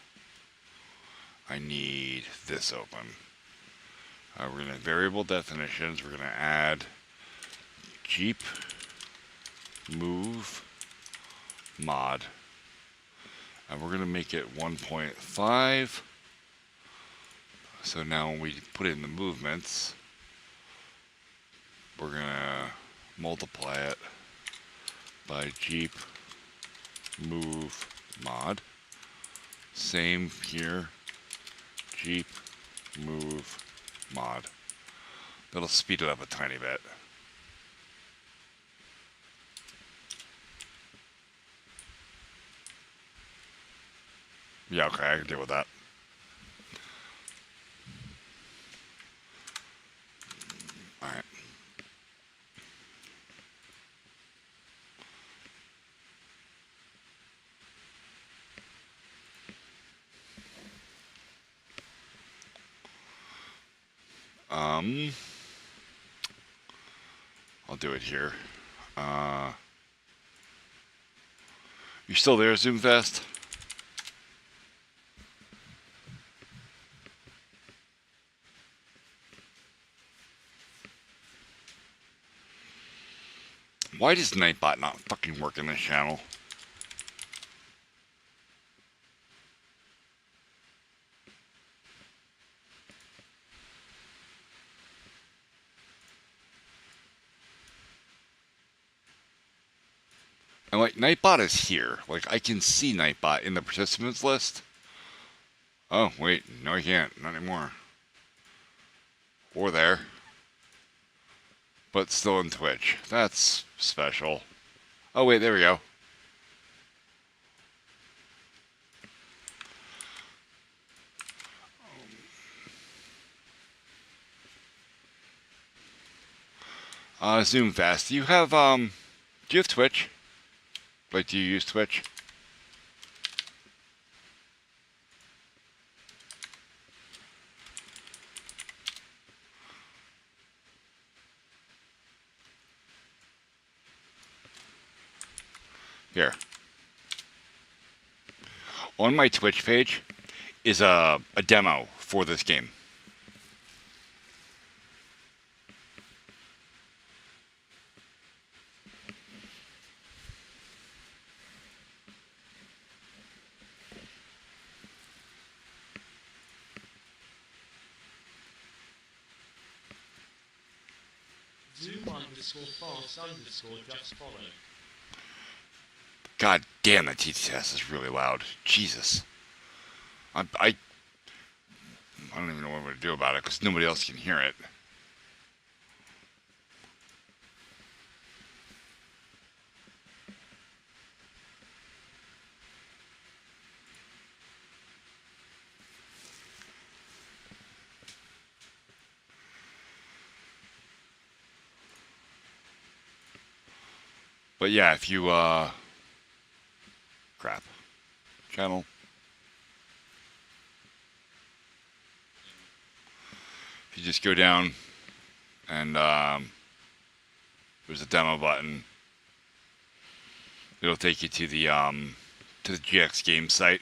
[SPEAKER 1] I need this open. We're going to variable definitions. We're going to add Jeep move mod. And we're going to make it 1.5. So now when we put in the movements, we're gonna multiply it by Jeep move mod. Same here, Jeep move mod. That'll speed it up a tiny bit. Yeah, okay, I can deal with that. Alright. I'll do it here. You still there, Zoomfest? Why does Nightbot not fucking work in this channel? And like, Nightbot is here. Like, I can see Nightbot in the participants list. Oh, wait. No, I can't. Not anymore. Or there. But still in Twitch. That's special. Oh, wait. There we go. Zoom fast. Do you have Twitch? Like, do you use Twitch? Here. On my Twitch page is a demo for this game.
[SPEAKER 4] Zoom_fast_just follow.
[SPEAKER 1] God damn, that TTS is really loud. Jesus. I don't even know what I'm going to do about it because nobody else can hear it. But yeah, if you, crap. Channel. If you just go down and, there's a demo button. It'll take you to the GX Games site.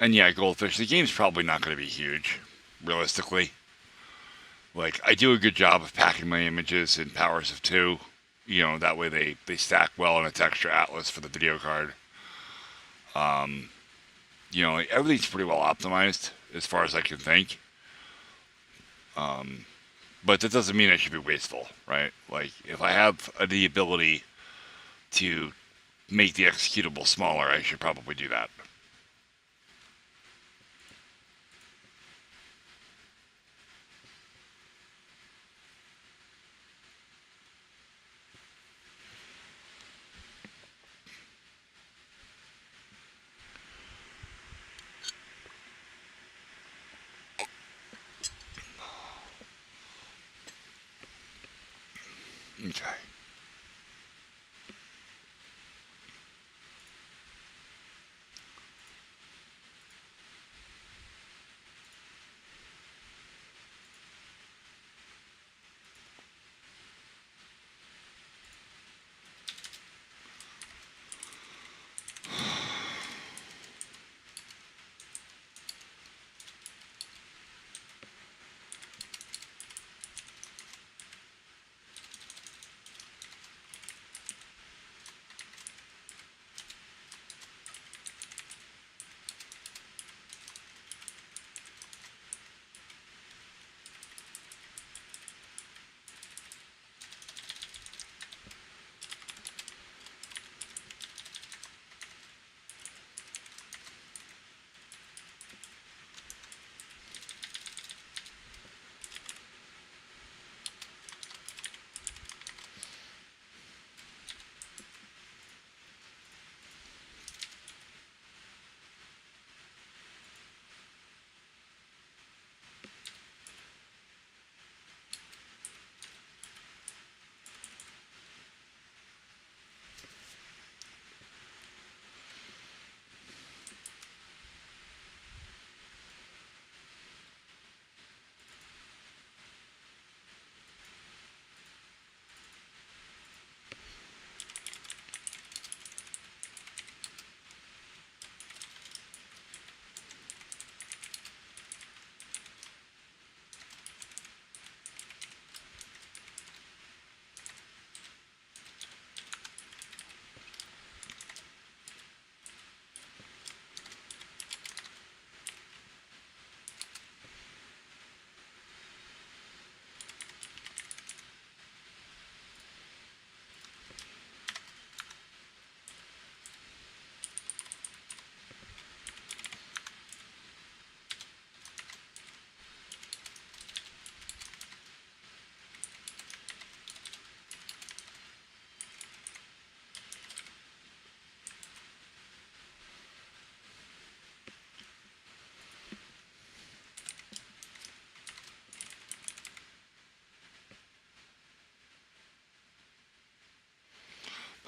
[SPEAKER 1] And yeah, Goldfish, the game's probably not going to be huge, realistically. Like, I do a good job of packing my images in powers of 2. You know, that way they stack well in a texture atlas for the video card. You know, like, everything's pretty well optimized, as far as I can think. But that doesn't mean I should be wasteful, right? Like, if I have the ability to make the executable smaller, I should probably do that. Okay.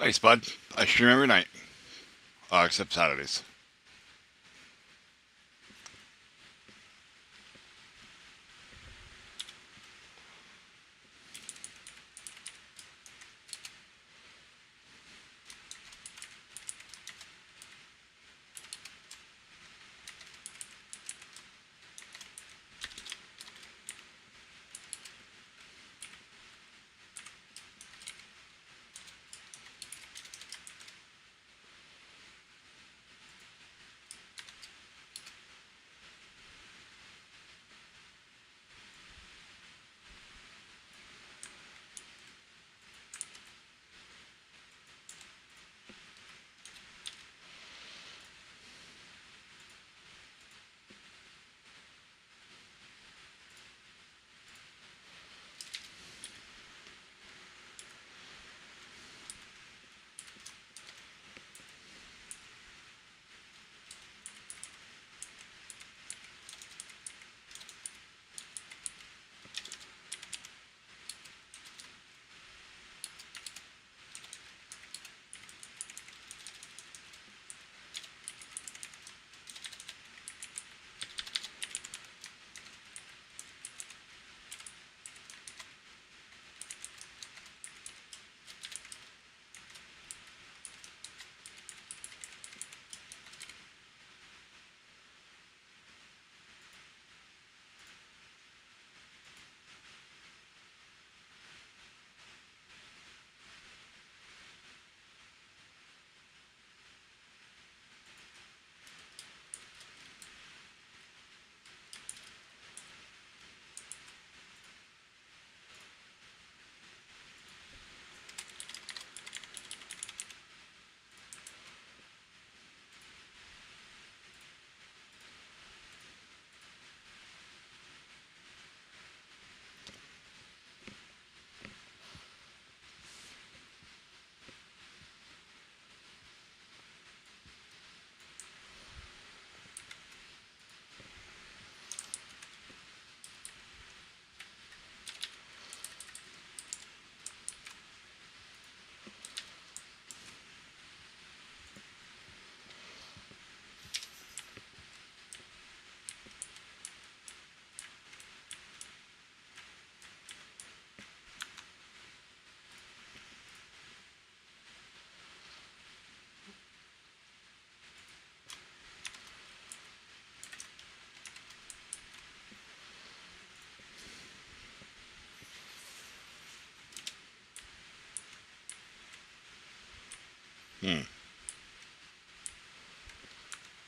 [SPEAKER 1] Hey, Spud. I stream every night, except Saturdays.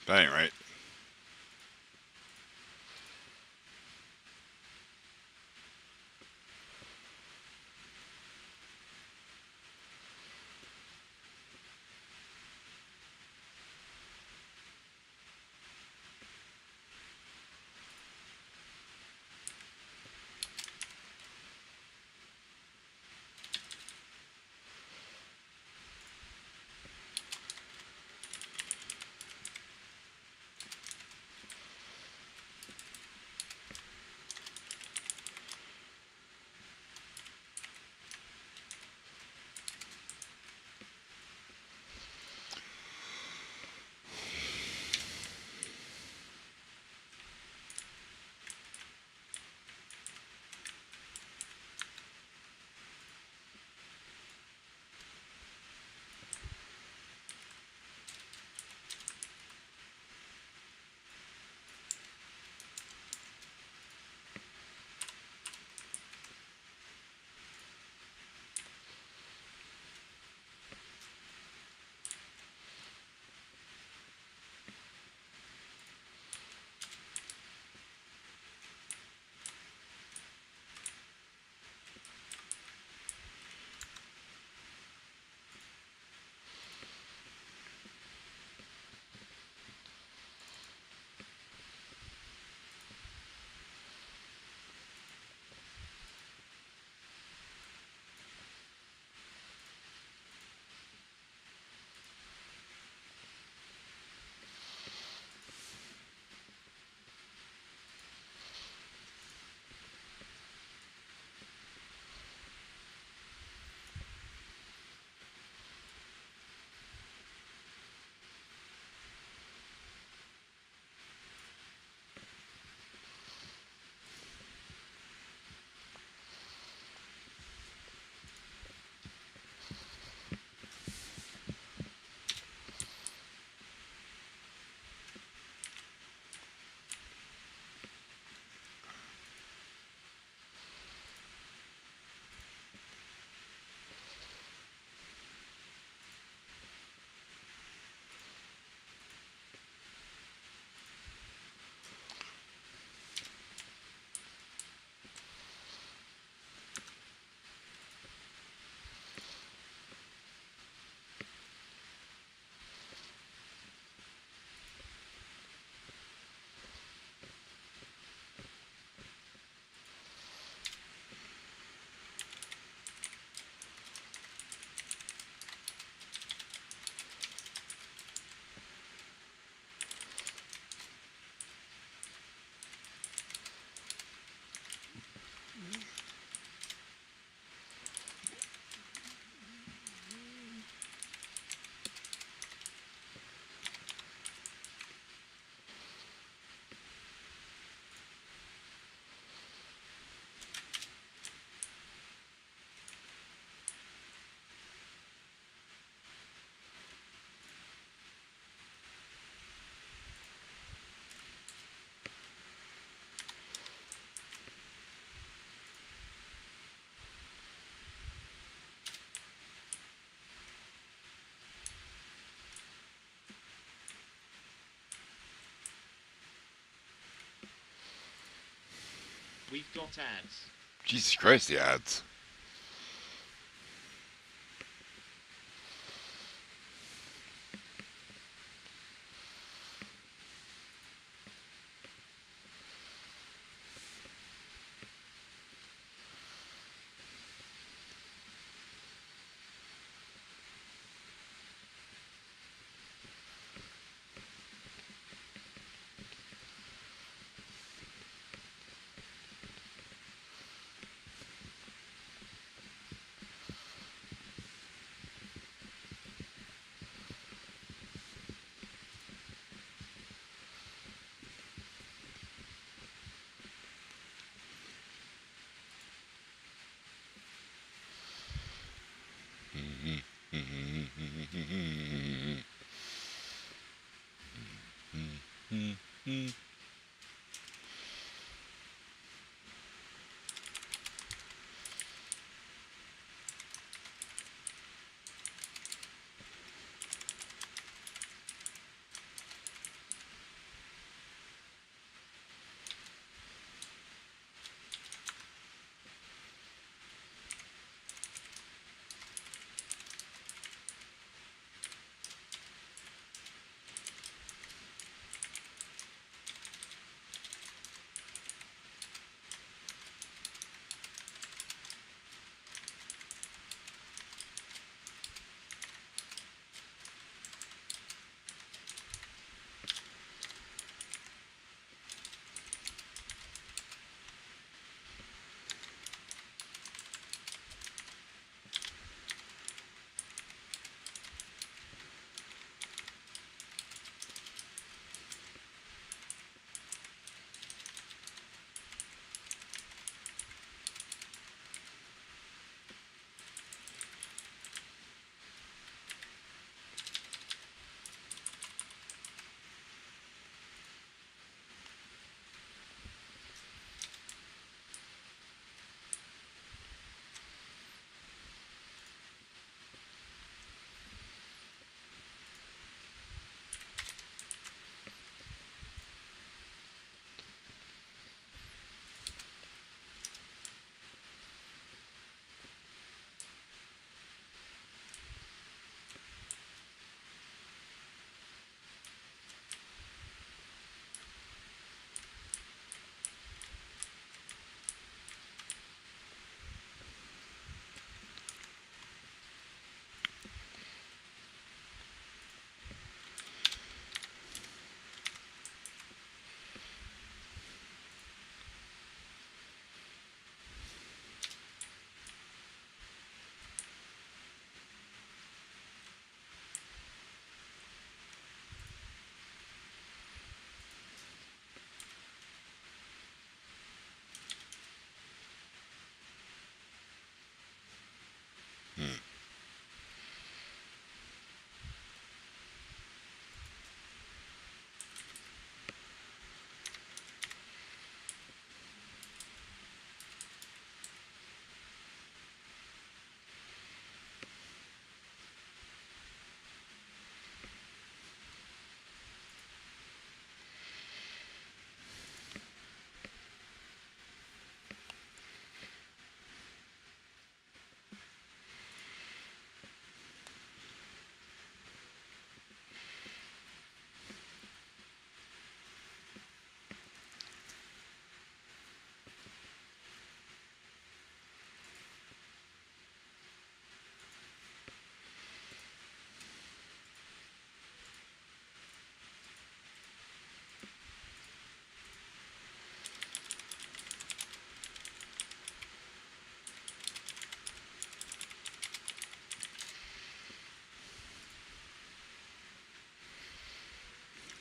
[SPEAKER 1] That ain't right.
[SPEAKER 4] Ads.
[SPEAKER 1] Jesus Christ, the ads.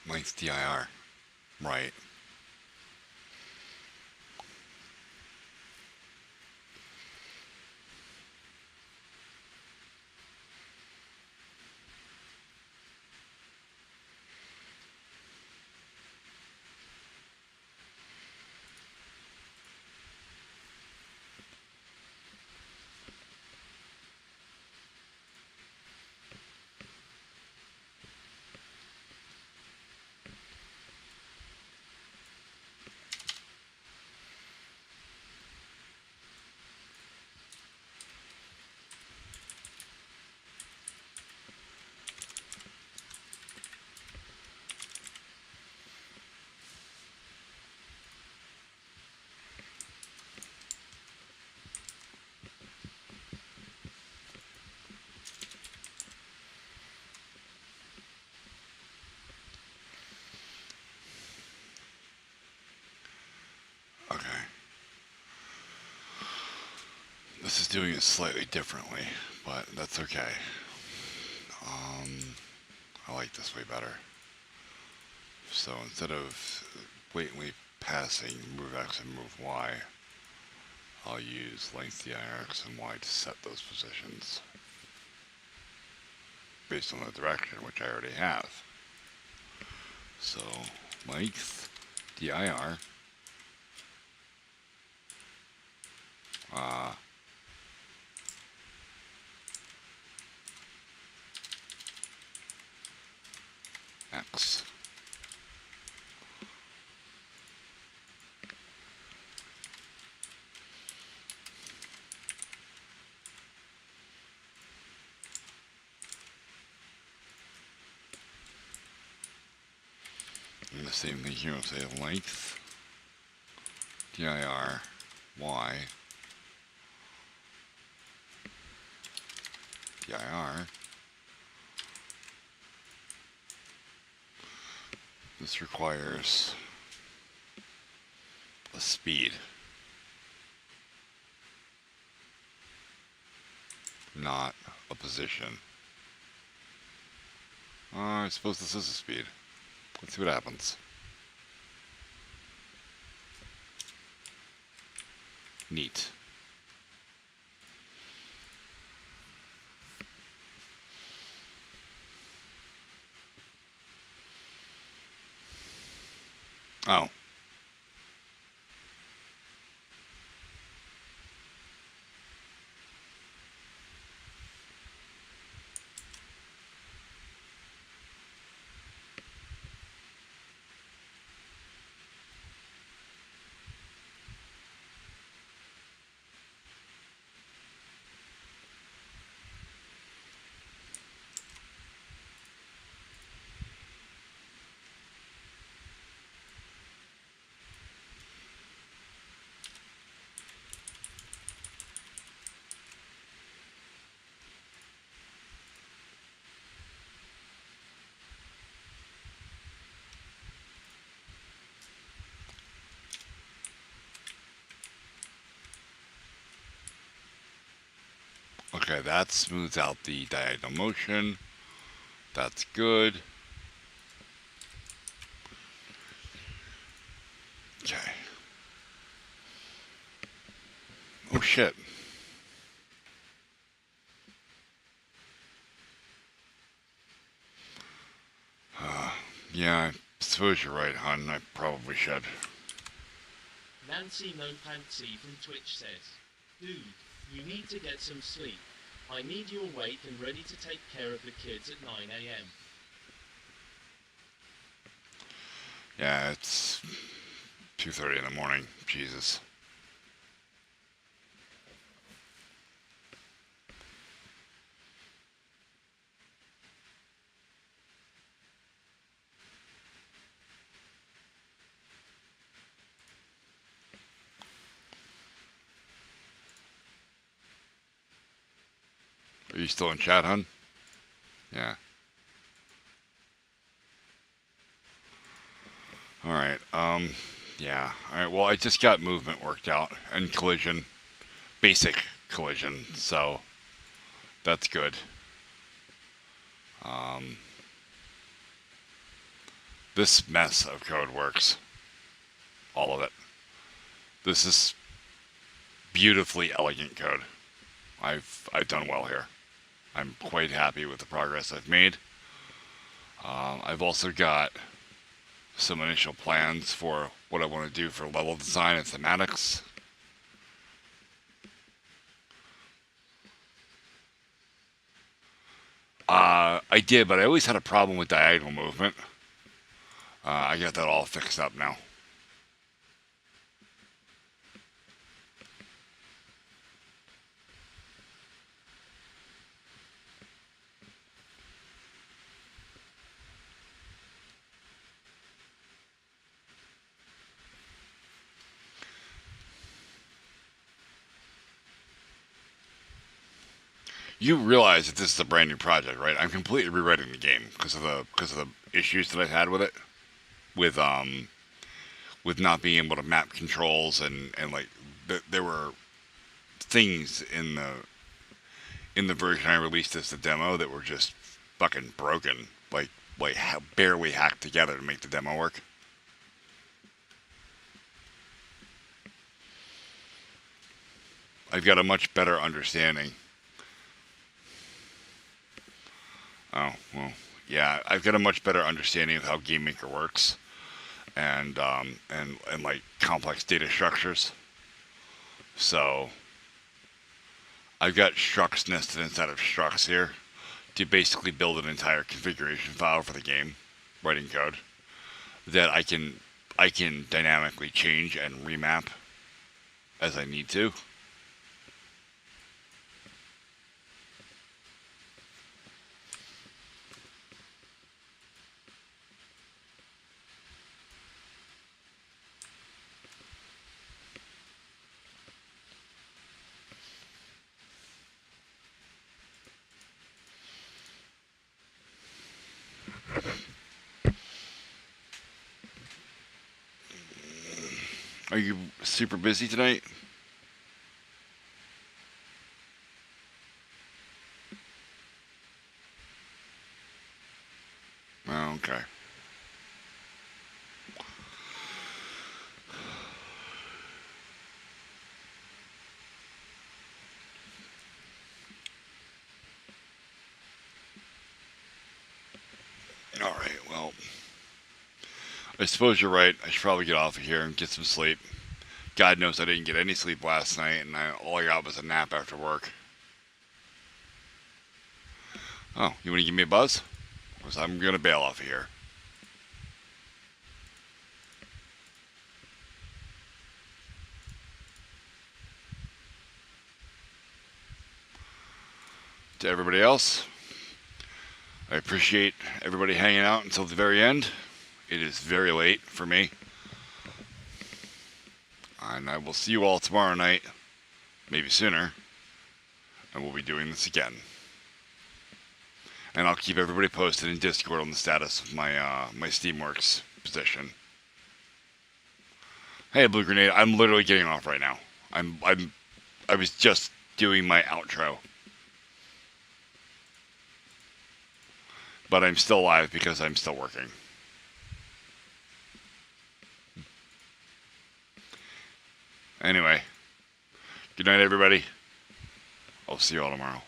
[SPEAKER 1] Links DIR. Right. is doing it slightly differently, but that's okay. I like this way better. So instead of blatantly passing move X and move Y, I'll use length dir X and Y to set those positions based on the direction, which I already have. So length dir X. And the same thing here, we'll say length dir Y dir. This requires a speed, not a position. I suppose this is a speed. Let's see what happens. Neat. Oh. Okay, that smooths out the diagonal motion. That's good. Okay. Oh shit. Yeah, I suppose you're right, hon. I probably should.
[SPEAKER 4] Nancy No Fancy from Twitch says, "Dude, you need to get some sleep. I need you awake and ready to take care of the kids at 9 a.m.
[SPEAKER 1] Yeah, it's 2:30 in the morning. Jesus. Are you still in chat, hon? Yeah. Alright, yeah. Alright, well, I just got movement worked out and collision. Basic collision, so that's good. This mess of code works. All of it. This is beautifully elegant code. I've done well here. I'm quite happy with the progress I've made. I've also got some initial plans for what I want to do for level design and thematics. I did, but I always had a problem with diagonal movement. I got that all fixed up now. You realize that this is a brand new project, right? I'm completely rewriting the game because of the issues that I've had with it, with not being able to map controls and like there were things in the version I released as the demo that were just fucking broken, like barely hacked together to make the demo work. I've got a much better understanding. Oh, well, yeah, I've got a much better understanding of how GameMaker works, and like complex data structures. So I've got structs nested inside of structs here to basically build an entire configuration file for the game, writing code that I can dynamically change and remap as I need to. Are you super busy tonight? Oh, okay. All right, well, I suppose you're right. I should probably get off of here and get some sleep. God knows I didn't get any sleep last night, and all I got was a nap after work. Oh, you want to give me a buzz? Because I'm going to bail off of here. To everybody else, I appreciate everybody hanging out until the very end. It is very late for me. And I will see you all tomorrow night, maybe sooner, and we'll be doing this again. And I'll keep everybody posted in Discord on the status of my my Steamworks position. Hey, Blue Grenade, I'm literally getting off right now. I was just doing my outro, but I'm still alive because I'm still working. Anyway, good night, everybody. I'll see you all tomorrow.